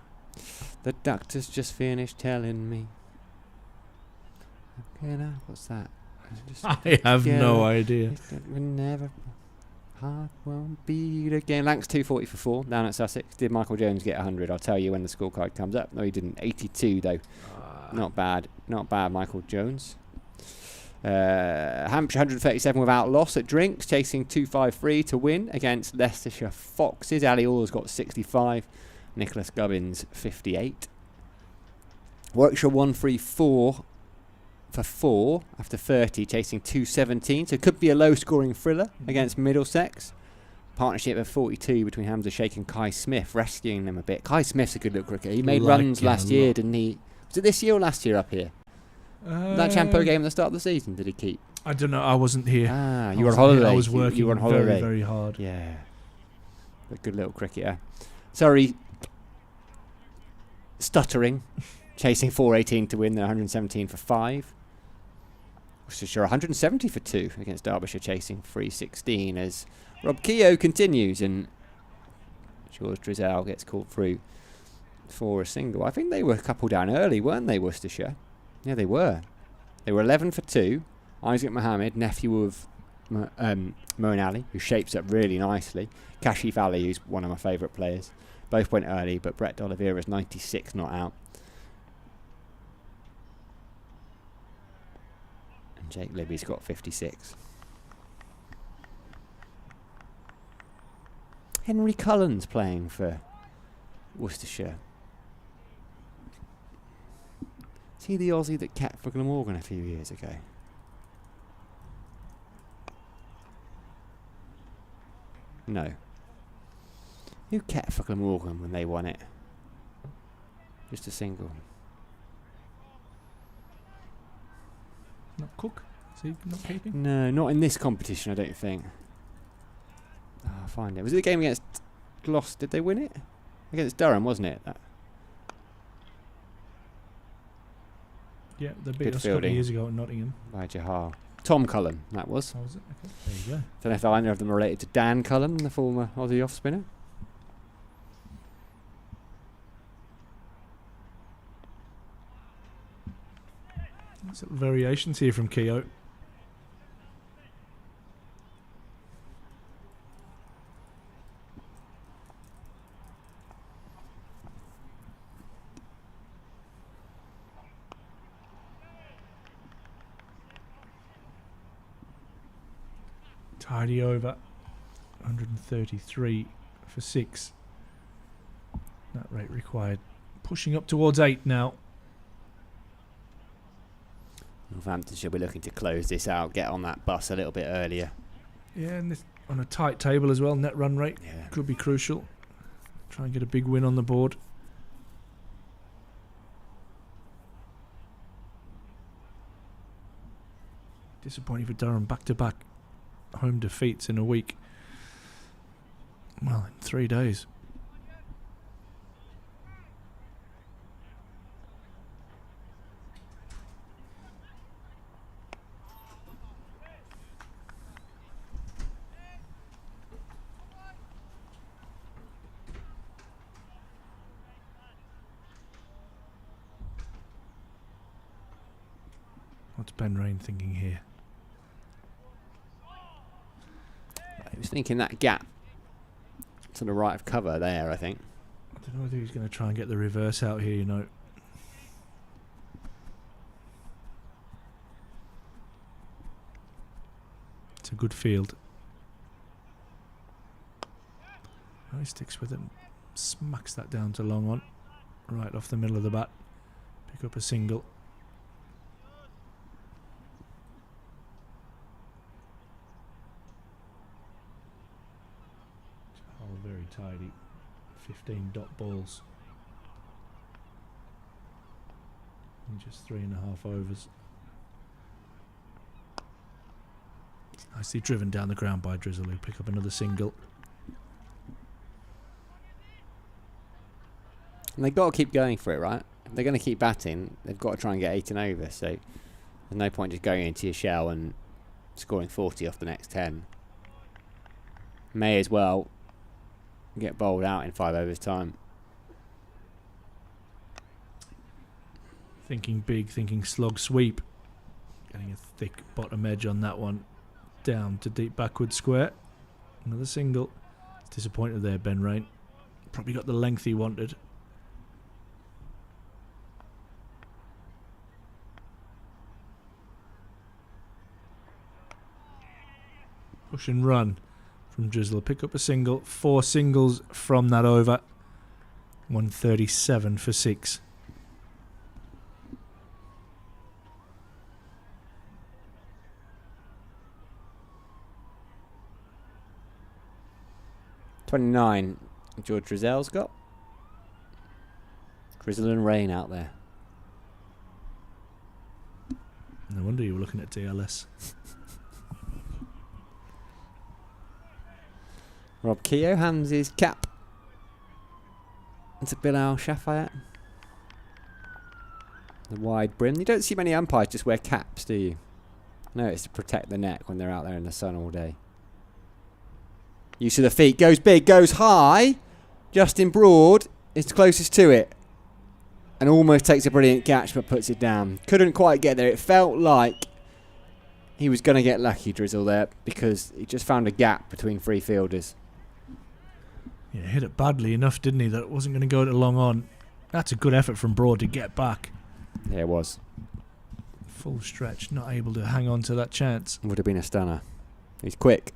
Speaker 3: The doctor's just finished telling me. Okay, now what's that?
Speaker 2: I have no idea.
Speaker 3: We never. Heart won't beat again. Lancs 240 for 4 down at Sussex. Did Michael Jones get 100? I'll tell you when the scorecard comes up. No, he didn't. 82 though. Not bad. Not bad, Michael Jones. Hampshire 137 without loss at Drinks, chasing 253 to win against Leicestershire Foxes. Ali All's got 65. Nicholas Gubbins 58. Warwickshire 134 for 4 after 30, chasing 217. So it could be a low scoring thriller against Middlesex. Partnership of 42 between Hamza Sheikh and Kai Smith, rescuing them a bit. Kai Smith's a good little cricketer. He made runs last year, didn't he? Was it this year or last year up here? That Champo game at the start of the season, did he keep?
Speaker 2: I don't know. I wasn't here.
Speaker 3: You were on holiday.
Speaker 2: I was working
Speaker 3: you were on holiday.
Speaker 2: very, very hard.
Speaker 3: Yeah. A good little cricketer. Sorry. Stuttering. Chasing 418 to win. They're 117 for 5. Worcestershire 170 for 2 against Derbyshire, chasing 316 as Rob Keogh continues and George Drizel gets caught through for a single. I think they were a couple down early, weren't they, Worcestershire? Yeah, they were. They were 11 for 2. Isaac Mohammed, nephew of Moeen Ali, who shapes up really nicely. Kashif Ali, who's one of my favourite players. Both went early, but Brett D'Oliveira's 96 not out. And Jake Libby's got 56. Henry Cullen's playing for Worcestershire. Is he the Aussie that capped for Glamorgan a few years ago? No. Who capped for Glamorgan when they won it? Just a single.
Speaker 2: Not Cook? Is he not keeping?
Speaker 3: No, not in this competition, I don't think. I'll find it. Was it the game against Gloucester? Did they win it? Against Durham, wasn't it?
Speaker 2: Yeah, they beat us a couple of years ago at Nottingham.
Speaker 3: By Jahar. Tom Cullen, that was.
Speaker 2: Oh, was it? Okay. There you go.
Speaker 3: Don't know if either of them are related to Dan Cullen, the former Aussie off spinner.
Speaker 2: There's little variations here from Keogh. Tidy over. 133 for 6. That rate required. Pushing up towards 8 now.
Speaker 3: Northamptonshire will be looking to close this out, get on that bus a little bit earlier.
Speaker 2: Yeah, and this, on a tight table as well, net run rate could be crucial. Try and get a big win on the board. Disappointing for Durham, back-to-back home defeats in a week. Well, in 3 days. What's Ben Rain thinking here?
Speaker 3: He was thinking that gap to the right of cover there, I think.
Speaker 2: I don't know whether he's going to try and get the reverse out here, you know. It's a good field. Oh, he sticks with it, smacks that down to long on, right off the middle of the bat. Pick up a single. Very tidy. 15 dot balls. And just 3.5 overs. Nicely driven down the ground by Drizzle, who pick up another single.
Speaker 3: And they've got to keep going for it, right? If they're going to keep batting, they've got to try and get 8 and over. So there's no point just going into your shell and scoring 40 off the next 10. May as well get bowled out in 5 overs time.
Speaker 2: Thinking big, thinking slog sweep. Getting a thick bottom edge on that one. Down to deep backward square. Another single. Disappointed there, Ben Rain. Probably got the length he wanted. Push and run from Drizzle. Pick up a single. 4 singles from that over. 137 for 6.
Speaker 3: .29 George Drizzell's got. Drizzle and rain out there.
Speaker 2: No wonder you were looking at DLS.
Speaker 3: Rob Keogh hands his cap to Bilal Shafayat. The wide brim. You don't see many umpires just wear caps, do you? No, it's to protect the neck when they're out there in the sun all day. Use of the feet. Goes big, goes high. Justin Broad is closest to it. And almost takes a brilliant catch but puts it down. Couldn't quite get there. It felt like he was going to get lucky, Drizzle, there, because he just found a gap between 3 fielders.
Speaker 2: Yeah, hit it badly enough, didn't he, that it wasn't going to go to long on. That's a good effort from Broad to get back.
Speaker 3: Yeah, it was.
Speaker 2: Full stretch, not able to hang on to that chance.
Speaker 3: Would have been a stunner. He's quick.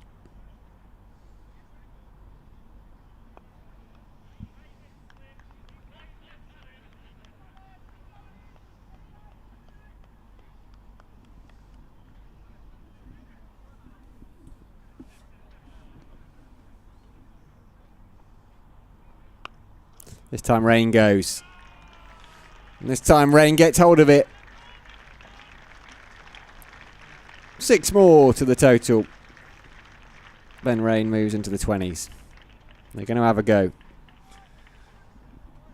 Speaker 3: This time Rain goes. And this time Rain gets hold of it. 6 more to the total. Ben Rain moves into the 20s. They're going to have a go.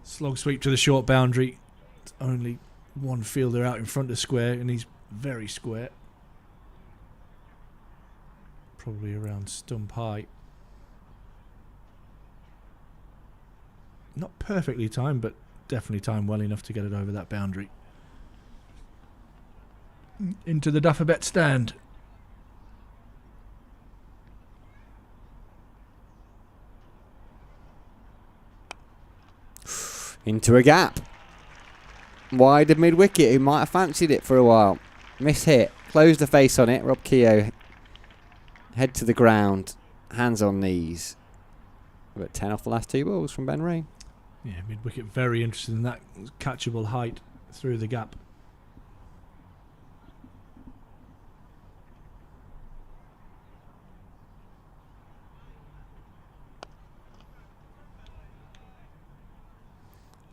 Speaker 2: Slog sweep to the short boundary. It's only one fielder out in front of square, and he's very square. Probably around stump high. Not perfectly timed, but definitely timed well enough to get it over that boundary. Into the Dufferbet stand.
Speaker 3: Into a gap. Wide of mid-wicket, who might have fancied it for a while. Miss hit. Close the face on it. Rob Keogh. Head to the ground. Hands on knees. About 10 off the last 2 balls from Ben Rain.
Speaker 2: Yeah, mid-wicket very interested in that catchable height through the gap.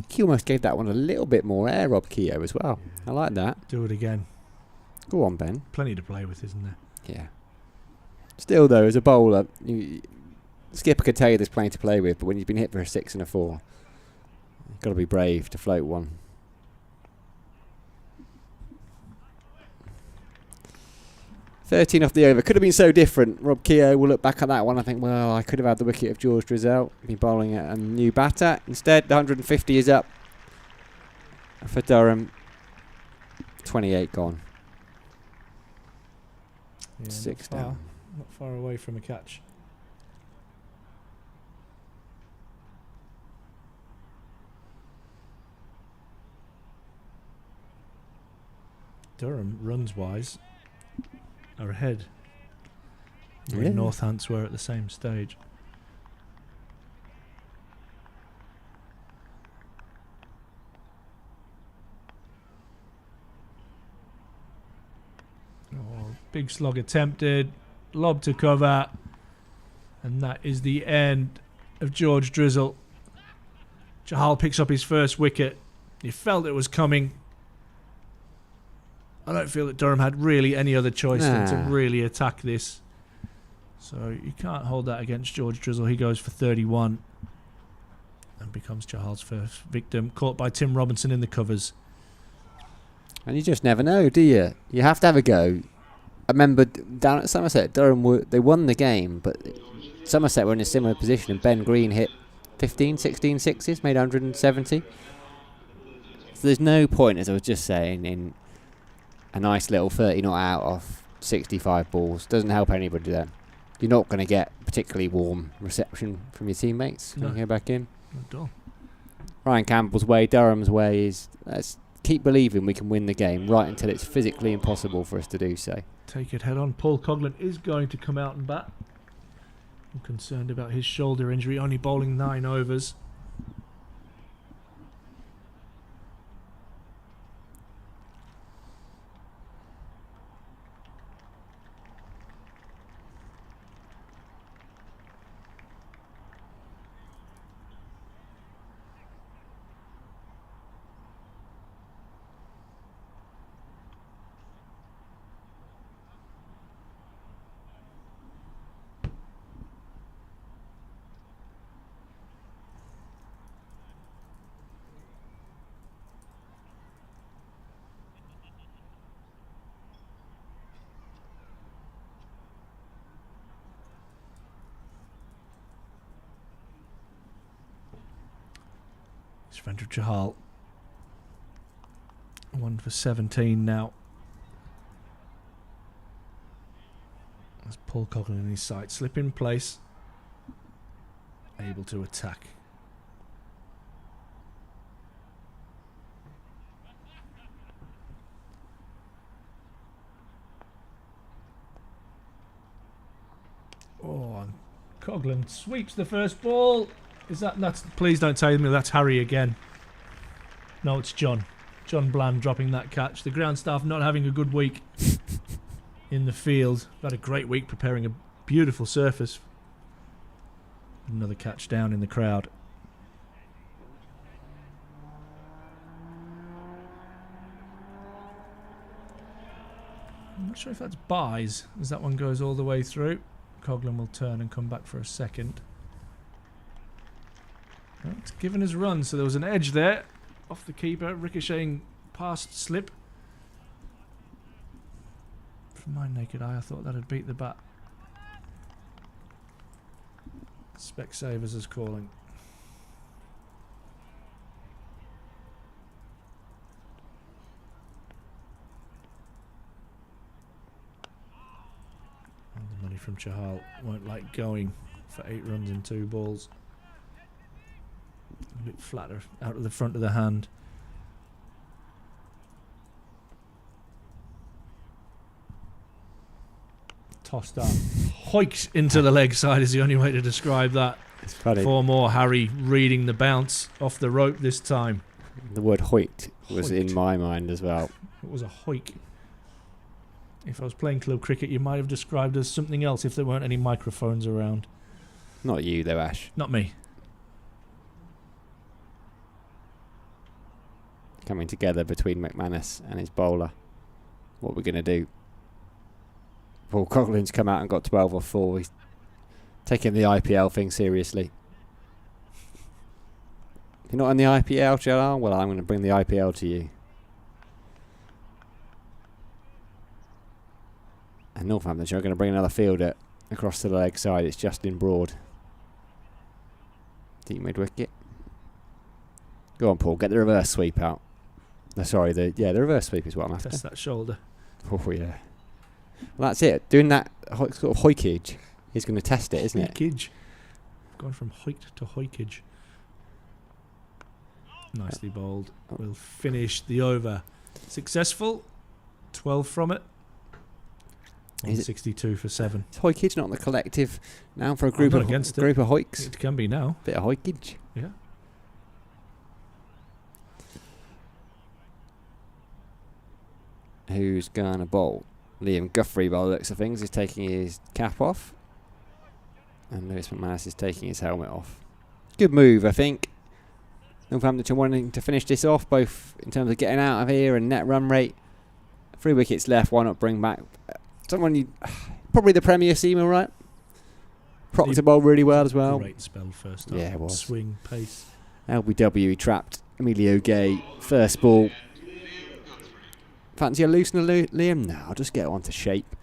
Speaker 3: He almost gave that one a little bit more air, Rob Keogh, as well. I like that.
Speaker 2: Do it again.
Speaker 3: Go on, Ben.
Speaker 2: Plenty to play with, isn't there?
Speaker 3: Yeah. Still, though, as a bowler, skipper could tell you there's plenty to play with, but when you've been hit for a 6 and a 4, you've got to be brave to float one. .13 off the over. Could have been so different. Rob Keogh will look back at that one. I think, well, I could have had the wicket of George Drizzell. Be bowling at a new batter. Instead, the 150 is up for Durham. 28 gone.
Speaker 2: Yeah,
Speaker 3: 6
Speaker 2: not far,
Speaker 3: down.
Speaker 2: not far away from a catch. Durham, runs-wise, are ahead.
Speaker 3: Yeah.
Speaker 2: Northants were at the same stage. Oh, big slog attempted, lob to cover, and that is the end of George Drizzle. Chahal picks up his first wicket. He felt it was coming. I don't feel that Durham had really any other choice than to really attack this. So you can't hold that against George Drizzle. He goes for 31 and becomes Chahal's first victim. Caught by Tim Robinson in the covers.
Speaker 3: And you just never know, do you? You have to have a go. I remember down at Somerset, Durham they won the game, but Somerset were in a similar position, and Ben Green hit 15, 16 sixes, made 170. So there's no point, as I was just saying, in a nice little 30 not out off 65 balls. Doesn't help anybody then. you're not going to get particularly warm reception from your teammates when you go back in.
Speaker 2: Not at all.
Speaker 3: Ryan Campbell's way, Durham's way is let's keep believing we can win the game right until it's physically impossible for us to do so.
Speaker 2: Take it head on. Paul Coughlin is going to come out and bat. I'm concerned about his shoulder injury, only bowling 9 overs. Surrender Chahal. 1 for 17 now. As Paul Coughlin in his sight. Slip in place. Able to attack. Oh, and Coughlin sweeps the first ball. Is that's please don't tell me that's Harry again. No, it's John. John Bland dropping that catch. The ground staff not having a good week in the field. Had a great week preparing a beautiful surface. Another catch down in the crowd. I'm not sure if that's buys, as that one goes all the way through. Coughlin will turn and come back for a second. It's given his run, so there was an edge there off the keeper, ricocheting past slip. From my naked eye, I thought that had beat the bat. Specsavers is calling. And the money from Chahal won't like going for 8 runs and 2 balls. A bit flatter out of the front of the hand. Tossed up. Hoiked into the leg side is the only way to describe that.
Speaker 3: It's funny.
Speaker 2: 4 more. Harry reading the bounce off the rope this time.
Speaker 3: The word hoiked was
Speaker 2: Hoiked.
Speaker 3: in my mind as well.
Speaker 2: It was a hoik. If I was playing club cricket, you might have described as something else if there weren't any microphones around.
Speaker 3: Not you though, Ash.
Speaker 2: Not me.
Speaker 3: Coming together between McManus and his bowler. What we're going to do. Paul Coughlin's come out and got 12 off 4. He's taking the IPL thing seriously. You're not in the IPL, Jalal? Well, I'm going to bring the IPL to you. And Northamptonshire are going to bring another fielder across to the leg side. It's Justin Broad. Deep mid wicket. Go on, Paul. Get the reverse sweep out. No, sorry, the reverse sweep is what I'm after.
Speaker 2: Test that shoulder.
Speaker 3: Oh yeah. Well, that's it. Doing that sort of hoikage is going to test it, isn't it?
Speaker 2: Hoikage. Gone from hoiked to hoikage. Nicely bowled. We'll finish the over. Successful. 12 from it. 162 for 7.
Speaker 3: It's hoikage, not the collective now for a group of hoiks.
Speaker 2: It can be now.
Speaker 3: Bit of hoikage.
Speaker 2: Yeah.
Speaker 3: Who's going to bowl? Liam Guthrie, by the looks of things, is taking his cap off. And Lewis McManus is taking his helmet off. Good move, I think. Northamptonshire wanting to finish this off, both in terms of getting out of here and net run rate. 3 wickets left, why not bring back someone probably the Premier seamer, right? Proctor bowled really well as well.
Speaker 2: Great spell first up.
Speaker 3: Yeah, it was.
Speaker 2: Swing, pace.
Speaker 3: LBW, he trapped Emilio Gay. First ball. Fancy a loosener, Liam? No, I'll just get on to shape.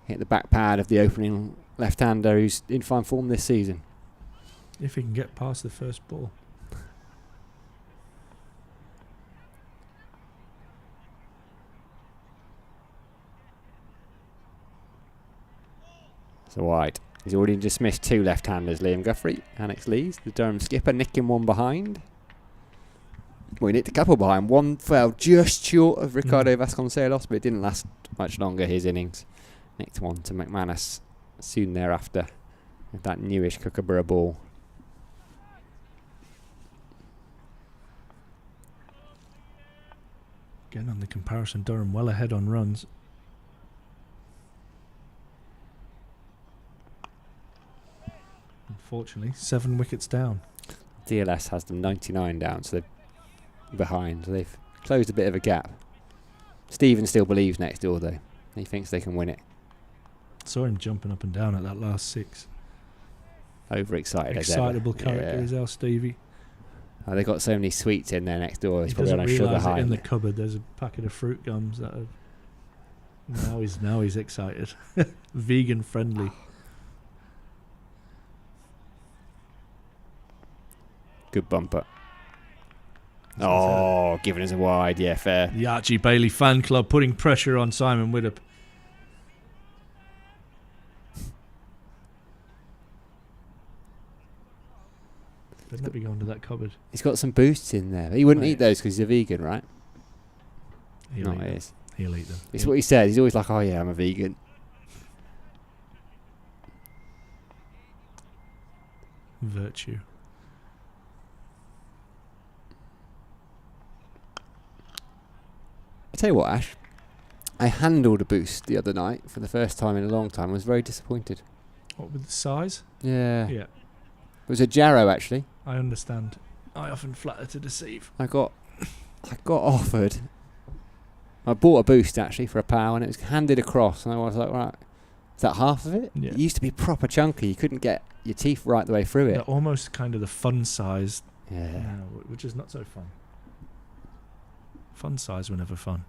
Speaker 3: Hit the back pad of the opening left-hander who's in fine form this season.
Speaker 2: If he can get past the first ball.
Speaker 3: So wide. He's already dismissed 2 left-handers, Liam Guthrie, Alex Lees, the Durham skipper, nicking 1 behind. Well, he nicked a couple behind. 1 fell just short of Ricardo Vasconcelos, but it didn't last much longer, his innings. Nicked 1 to McManus soon thereafter with that newish Kookaburra ball.
Speaker 2: Again, on the comparison, Durham well ahead on runs. Unfortunately, 7 wickets down.
Speaker 3: DLS has them 99 down, so they're behind. So they've closed a bit of a gap. Stephen still believes next door, though. He thinks they can win it.
Speaker 2: Saw him jumping up and down at that last 6.
Speaker 3: Overexcited.
Speaker 2: Excitable character is our Stevie.
Speaker 3: Oh, they've got so many sweets in there next door. He's
Speaker 2: He
Speaker 3: probably on
Speaker 2: doesn't
Speaker 3: a sugar
Speaker 2: realise
Speaker 3: high.
Speaker 2: in the cupboard there's a packet of fruit gums that are... Now he's excited. Vegan friendly.
Speaker 3: Good bumper. Oh, giving us a wide. Yeah, fair.
Speaker 2: The Archie Bailey fan club putting pressure on Simon Widdop. Doesn't it be going to that cupboard?
Speaker 3: He's got some boosts in there. He wouldn't
Speaker 2: Right.
Speaker 3: eat those because he's a vegan, right?
Speaker 2: He'll
Speaker 3: No,
Speaker 2: eat
Speaker 3: he
Speaker 2: them.
Speaker 3: is.
Speaker 2: He'll eat them.
Speaker 3: It's what he said. He's always like, oh yeah, I'm a vegan.
Speaker 2: Virtue.
Speaker 3: I tell you what, Ash. I handled a boost the other night for the first time in a long time. I was very disappointed.
Speaker 2: What with the size?
Speaker 3: Yeah.
Speaker 2: Yeah,
Speaker 3: It was a Jarrow, actually.
Speaker 2: I understand. I often flatter to deceive.
Speaker 3: I got offered. I bought a boost actually for £1, and it was handed across, and I was like, right, is that half of it?
Speaker 2: Yeah.
Speaker 3: It used to be proper chunky. You couldn't get your teeth right the way through
Speaker 2: They're
Speaker 3: it.
Speaker 2: almost kind of the fun size
Speaker 3: Yeah.
Speaker 2: now, which is not so fun. Fun size were never fun.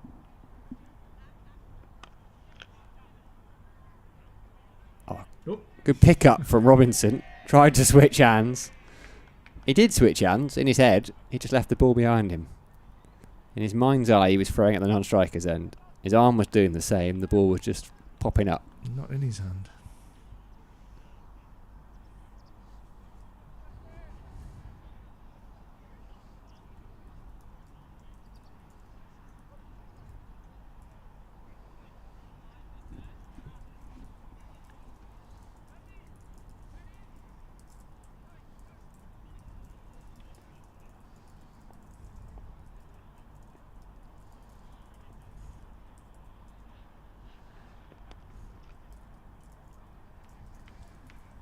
Speaker 3: Good pickup from Robinson. Tried to switch hands. He did switch hands in his head. He just left the ball behind him. In his mind's eye, he was throwing at the non-striker's end. His arm was doing the same. The ball was just popping up.
Speaker 2: Not in his hand.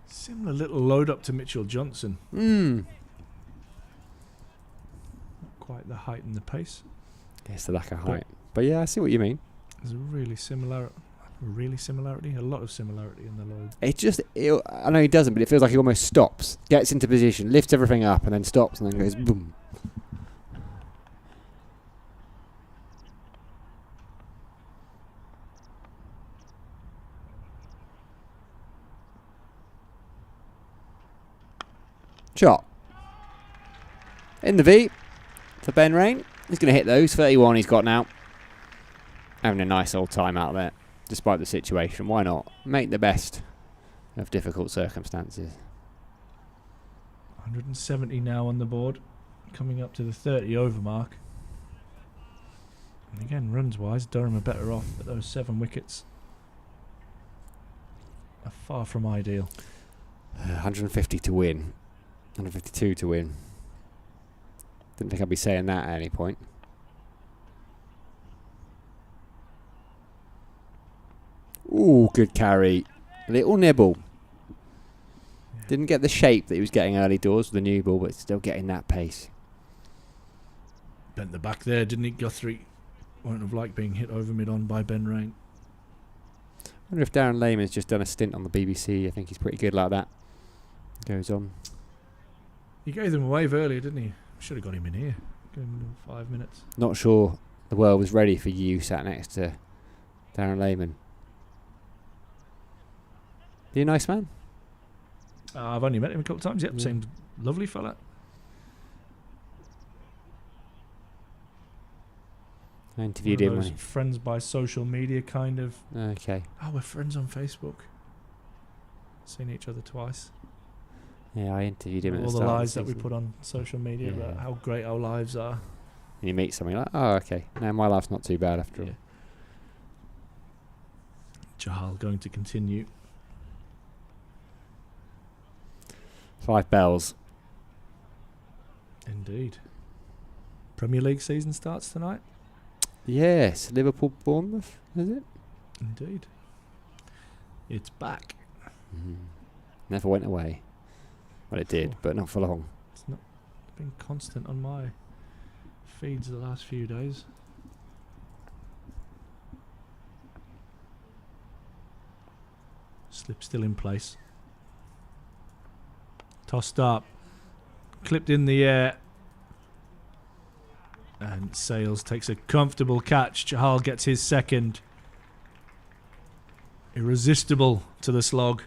Speaker 2: Similar little load up to Mitchell Johnson.
Speaker 3: Mm.
Speaker 2: Not quite the height and the pace.
Speaker 3: It's the lack of height. But yeah, I see what you mean.
Speaker 2: There's a similarity, a lot of similarity in the load.
Speaker 3: It just, I know he doesn't, but it feels like he almost stops. Gets into position, lifts everything up, and then stops, and then goes boom. Shot. In the V for Ben Rain. He's going to hit those. 31 he's got now. Having a nice old time out there, despite the situation. Why not? Make the best of difficult circumstances.
Speaker 2: 170 now on the board, coming up to the 30 over mark. And again, runs-wise, Durham are better off, but those 7 wickets are far from ideal.
Speaker 3: 150 to win. 152 to win. Didn't think I'd be saying that at any point. Ooh, good carry. Little nibble.
Speaker 2: Yeah.
Speaker 3: Didn't get the shape that he was getting early doors with the new ball, but still getting that pace.
Speaker 2: Bent the back there, didn't he, Guthrie? Won't have liked being hit over mid-on by Ben Rain.
Speaker 3: I wonder if Darren Lehman's just done a stint on the BBC. I think he's pretty good like that. Goes on.
Speaker 2: He gave them a wave earlier, didn't he? Should have got him in here. Gave him 5 minutes.
Speaker 3: Not sure the world was ready for you sat next to Darren Lehman. Be a nice man.
Speaker 2: I've only met him a couple of times. Yep,
Speaker 3: Yeah.
Speaker 2: seemed lovely fella.
Speaker 3: I
Speaker 2: One
Speaker 3: interviewed
Speaker 2: of
Speaker 3: him.
Speaker 2: those friends by social media kind of.
Speaker 3: Okay.
Speaker 2: Oh, we're friends on Facebook. Seen each other twice.
Speaker 3: Yeah, I interviewed him at
Speaker 2: All
Speaker 3: the
Speaker 2: the
Speaker 3: start of
Speaker 2: lies
Speaker 3: the
Speaker 2: that we
Speaker 3: season.
Speaker 2: put on social media
Speaker 3: Yeah.
Speaker 2: about how great our lives are.
Speaker 3: And you meet someone, you're like, oh, okay. No, my life's not too bad after all.
Speaker 2: Chahal going to continue.
Speaker 3: 5 bells.
Speaker 2: Indeed. Premier League season starts tonight.
Speaker 3: Yes, Liverpool Bournemouth, is it?
Speaker 2: Indeed. It's back.
Speaker 3: Never went away. Well, it did,
Speaker 2: Oh.
Speaker 3: but not for long.
Speaker 2: It's not been constant on my feeds the last few days. Slip still in place. Tossed up. Clipped in the air. And Sales takes a comfortable catch. Chahal gets his second. Irresistible to the slog.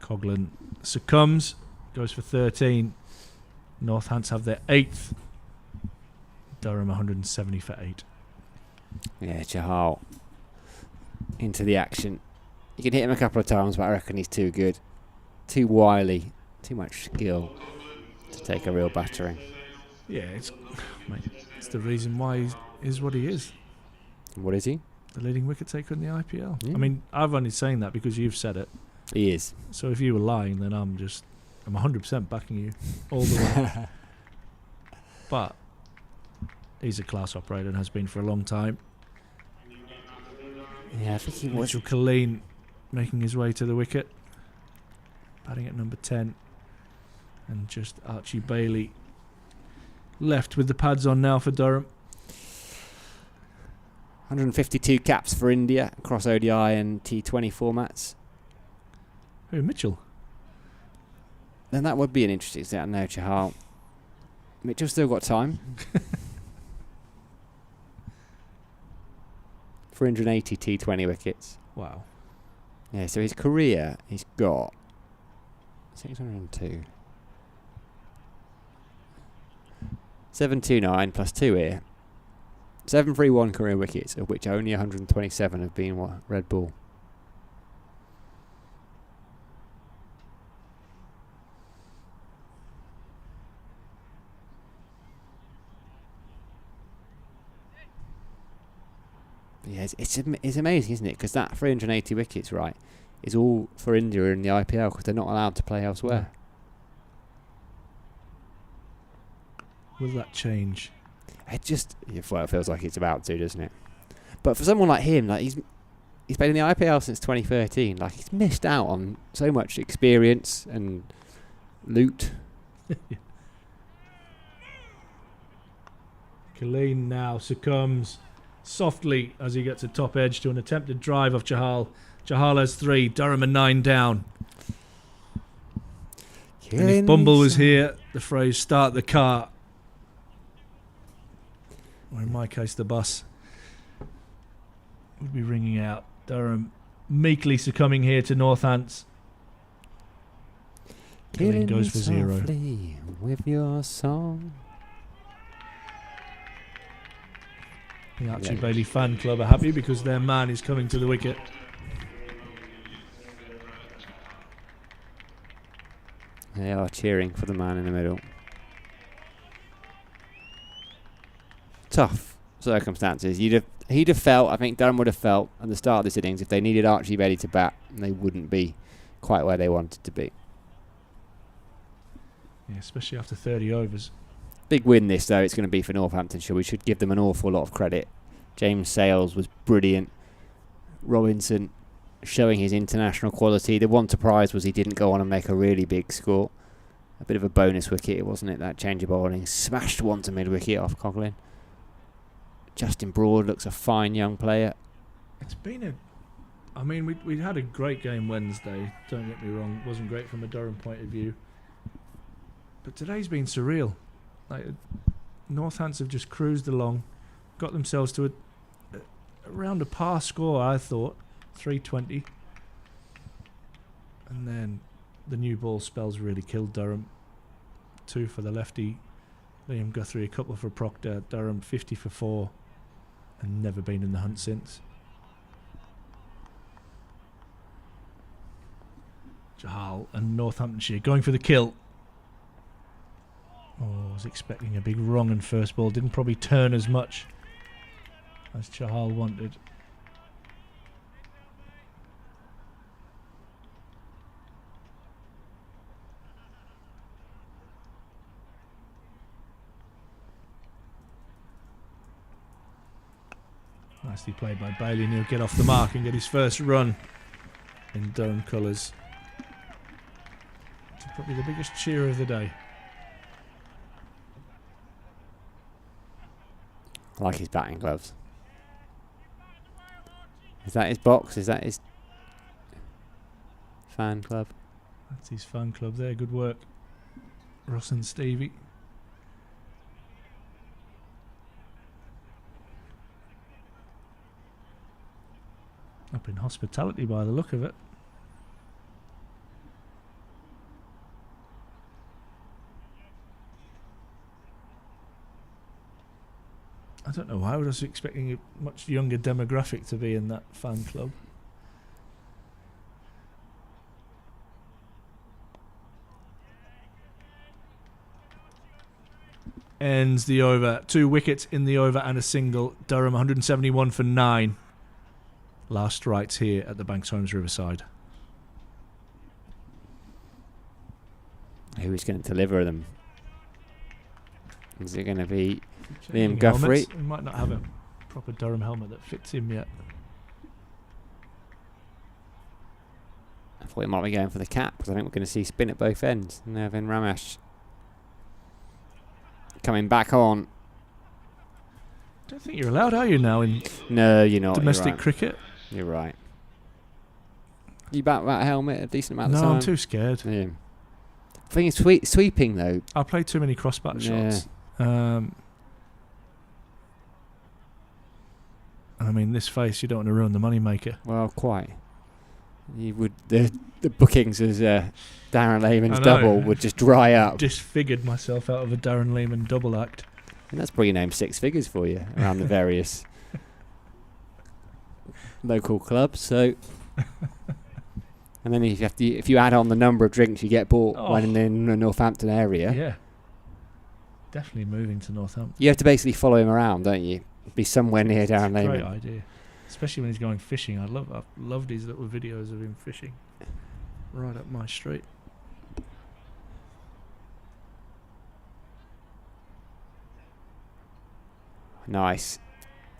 Speaker 2: Coghlan succumbs. Goes for 13. Northants have their 8th. Durham 170 for 8.
Speaker 3: Yeah, Chahal into the action. You can hit him a couple of times, but I reckon he's too good. Too wily. Too much skill to take a real battering.
Speaker 2: Yeah, mate, it's the reason why he is what he is.
Speaker 3: What is he?
Speaker 2: The leading wicket taker in the IPL.
Speaker 3: Yeah.
Speaker 2: I mean, I've only saying that because you've said it.
Speaker 3: He is.
Speaker 2: So if you were lying, then I'm 100% backing you all the way. But he's a class operator and has been for a long time.
Speaker 3: Yeah, I think he was.
Speaker 2: Mitchell Colleen making his way to the wicket. Batting at number 10. And just Archie Bailey left with the pads on now for Durham.
Speaker 3: 152 caps for India across ODI and T20 formats.
Speaker 2: Who, Mitchell?
Speaker 3: Then that would be an interesting stat. No, Chahal. Mitchell's still got time. 380 T20 wickets.
Speaker 2: Wow.
Speaker 3: Yeah, so his career, he's got 602. 729 plus 2 here. 731 career wickets, of which only 127 have been Red Bull. Yeah, it's amazing, isn't it? Because that 380 wickets, right, is all for India in the IPL because they're not allowed to play elsewhere.
Speaker 2: Will that change?
Speaker 3: It just, well, it feels like it's about to, doesn't it? But for someone like him, like he's played in the IPL since 2013. Like he's missed out on so much experience and loot.
Speaker 2: Colleen now succumbs softly as he gets a top edge to an attempted drive of Chahal. Chahal has 3, Durham are 9 down. And if Bumble was here, the phrase "start the car," or in my case the bus, would be ringing out. Durham meekly succumbing here to Northants. Colleen goes for 0.
Speaker 3: With your song.
Speaker 2: The Archie Bailey fan club are happy because their man is coming to the wicket.
Speaker 3: They are cheering for the man in the middle. Tough circumstances. He'd have felt, I think Durham would have felt at the start of this innings, if they needed Archie Bailey to bat, they wouldn't be quite where they wanted to be.
Speaker 2: Yeah, especially after 30 overs.
Speaker 3: Big win this, though. It's going to be for Northamptonshire. We should give them an awful lot of credit. James Sales was brilliant. Robinson showing his international quality. The one surprise was he didn't go on and make a really big score. A bit of a bonus wicket, wasn't it? That change of bowling. Smashed one to mid-wicket off Coghlan. Justin Broad looks a fine young player.
Speaker 2: It's been I mean, we had a great game Wednesday. Don't get me wrong. Wasn't great from a Durham point of view. But today's been surreal. Like, Northants have just cruised along, got themselves to around a par score, I thought, 320. And then the new ball spells really killed Durham. 2 for the lefty, Liam Guthrie, a couple for Proctor. Durham 50 for 4, and never been in the hunt since. Jahal and Northamptonshire going for the kill. Oh, I was expecting a big wrong in first ball. Didn't probably turn as much as Jahal wanted. Nicely played by Bailey, and he'll get off the mark and get his first run in Durham colours. It's probably the biggest cheer of the day.
Speaker 3: I like his batting gloves. Is that his box? Is that his fan club?
Speaker 2: That's his fan club there. Good work, Ross and Stevie. Up in hospitality by the look of it. I don't know why I was expecting a much younger demographic to be in that fan club. Ends the over. 2 wickets in the over and a single. Durham 171 for 9. Last strikes here at the Banks Homes Riverside.
Speaker 3: Who's going to deliver them? Is it going to be Liam Guthrie?
Speaker 2: We might not have a proper Durham helmet that fits him yet.
Speaker 3: I thought he might be going for the cap because I think we're going to see spin at both ends. Nervin Ramesh coming back on.
Speaker 2: I don't think you're allowed, are you, now in
Speaker 3: No, you're not.
Speaker 2: domestic
Speaker 3: You're right.
Speaker 2: cricket?
Speaker 3: You're right. You back that helmet a decent amount of
Speaker 2: No,
Speaker 3: time?
Speaker 2: I'm too scared.
Speaker 3: Yeah. I think it's sweeping though.
Speaker 2: I play too many crossbat shots. And I mean, this face, you don't want to ruin the moneymaker.
Speaker 3: Well, quite. You would the bookings as Darren Lehman's
Speaker 2: I know.
Speaker 3: double would just dry up.
Speaker 2: Disfigured myself out of a Darren Lehman double act.
Speaker 3: And that's probably named 6 figures for you around the various local clubs. So, and then if you add on the number of drinks you get bought when in the Northampton area,
Speaker 2: Yeah. Definitely moving to Northampton.
Speaker 3: you have to basically follow him around, don't you? Be somewhere near Darren
Speaker 2: Great
Speaker 3: Lehman.
Speaker 2: idea. Especially when he's going fishing. I've loved these little videos of him fishing. Right up my street.
Speaker 3: Nice.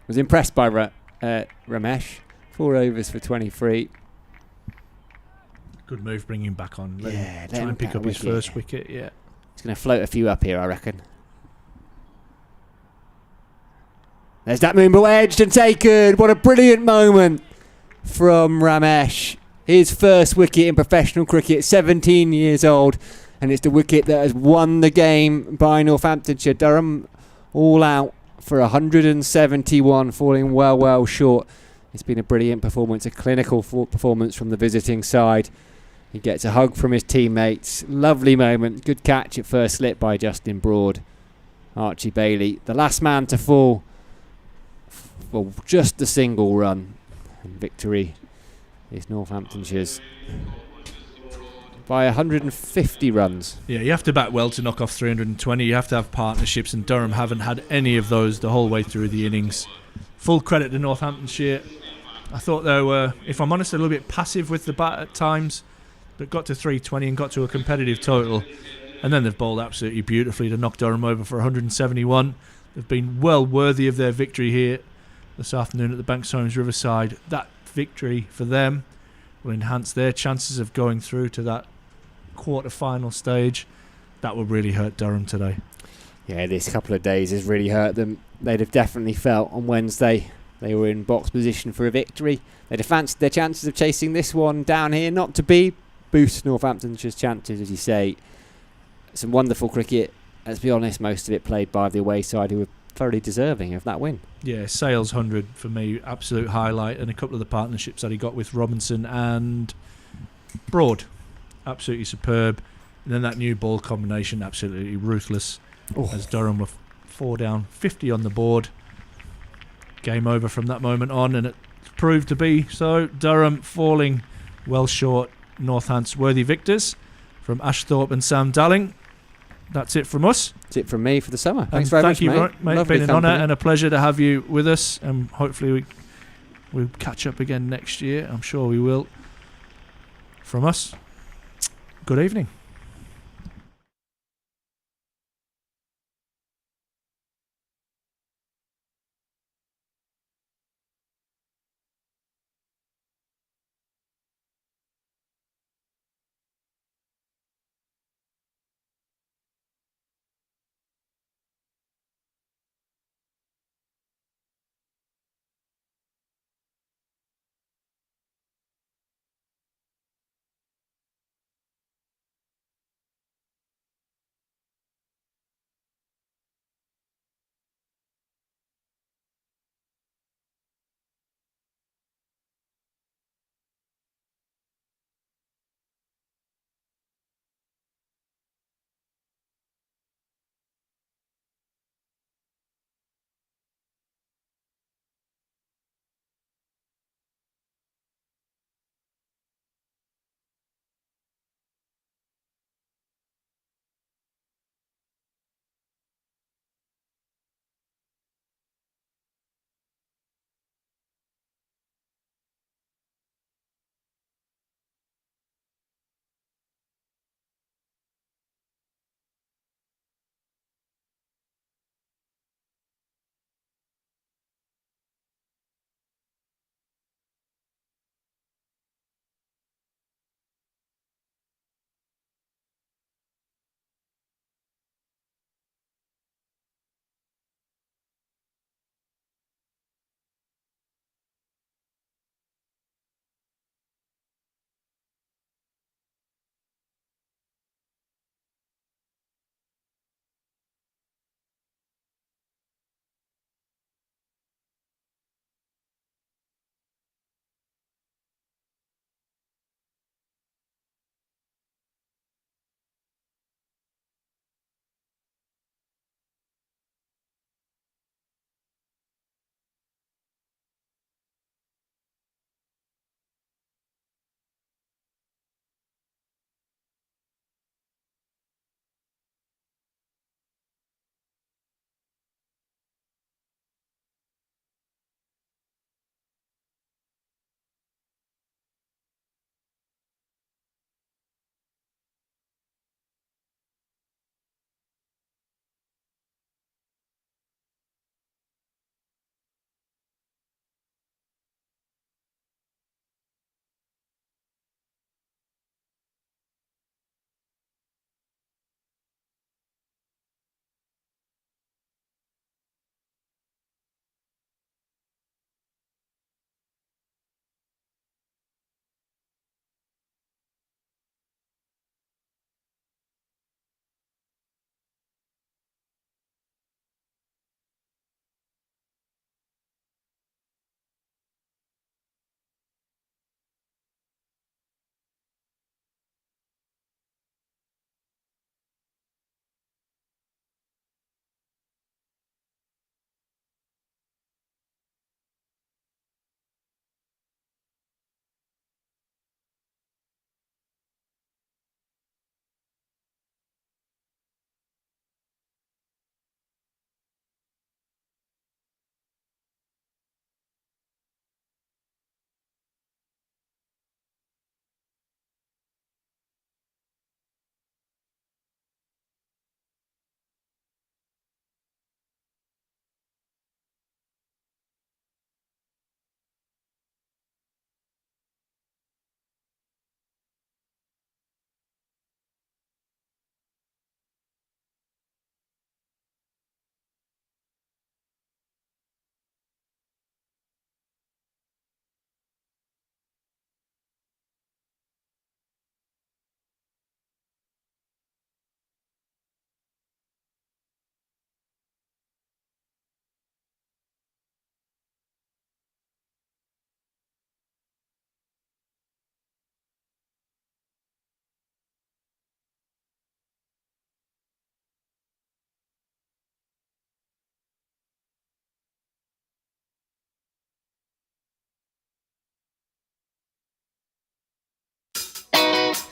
Speaker 3: Was impressed by Ramesh. 4 overs for 23.
Speaker 2: Good move bringing him back on. Let
Speaker 3: Yeah,
Speaker 2: him
Speaker 3: let
Speaker 2: try
Speaker 3: him
Speaker 2: and pick
Speaker 3: get a
Speaker 2: up his
Speaker 3: wicket.
Speaker 2: first wicket. Yeah.
Speaker 3: He's going to float a few up here, I reckon. There's that moonball edged and taken. What a brilliant moment from Ramesh. His first wicket in professional cricket, 17 years old. And it's the wicket that has won the game by Northamptonshire. Durham all out for 171, falling well short. It's been a brilliant performance, a clinical performance from the visiting side. He gets a hug from his teammates. Lovely moment. Good catch at first slip by Justin Broad. Archie Bailey, the last man to fall for just a single run. And victory is Northamptonshire's by 150 runs.
Speaker 2: Yeah, you have to bat well to knock off 320. You have to have partnerships, and Durham haven't had any of those the whole way through the innings. Full credit to Northamptonshire. I thought they were, if I'm honest, a little bit passive with the bat at times, but got to 320 and got to a competitive total. And then they've bowled absolutely beautifully to knock Durham over for 171. They've been well worthy of their victory here this afternoon at the Banks Homes Riverside. That victory for them will enhance their chances of going through to that quarter-final stage. That will really hurt Durham today.
Speaker 3: Yeah, this couple of days has really hurt them. They'd have definitely felt on Wednesday they were in box position for a victory. They'd have fancied their chances of chasing this one down here, not to be. Boost Northamptonshire's chances, as you say. Some wonderful cricket. Let's be honest, most of it played by the away side, who were thoroughly deserving of that win.
Speaker 2: Yeah, Sales 100 for me, absolute highlight, and a couple of the partnerships that he got with Robinson and Broad, absolutely superb. And then that new ball combination, absolutely ruthless, as Durham were 4 down, 50 on the board. Game over from that moment on, and it proved to be so. Durham falling well short Northants worthy victors. From Ash Thorpe and Sam Dalling, that's it from us.
Speaker 3: That's it from me for the summer.
Speaker 2: And
Speaker 3: Thanks very much,
Speaker 2: you,
Speaker 3: mate.
Speaker 2: mate. It's
Speaker 3: Lovely
Speaker 2: been an honour
Speaker 3: company.
Speaker 2: and a pleasure to have you with us, and hopefully we'll catch up again next year. I'm sure we will. From us, good evening.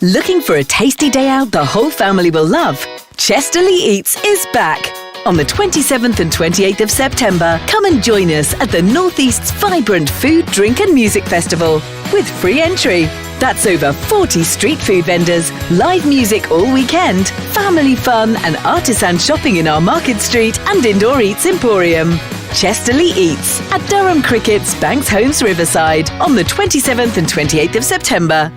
Speaker 1: Looking for a tasty day out the whole family will love? Chesterley Eats is back. On the 27th and 28th of September, come and join us at the Northeast's vibrant food, drink and music festival with free entry. That's over 40 street food vendors, live music all weekend, family fun and artisan shopping in our Market Street and Indoor Eats Emporium. Chesterley Eats at Durham Cricket's Banks Homes Riverside on the 27th and 28th of September.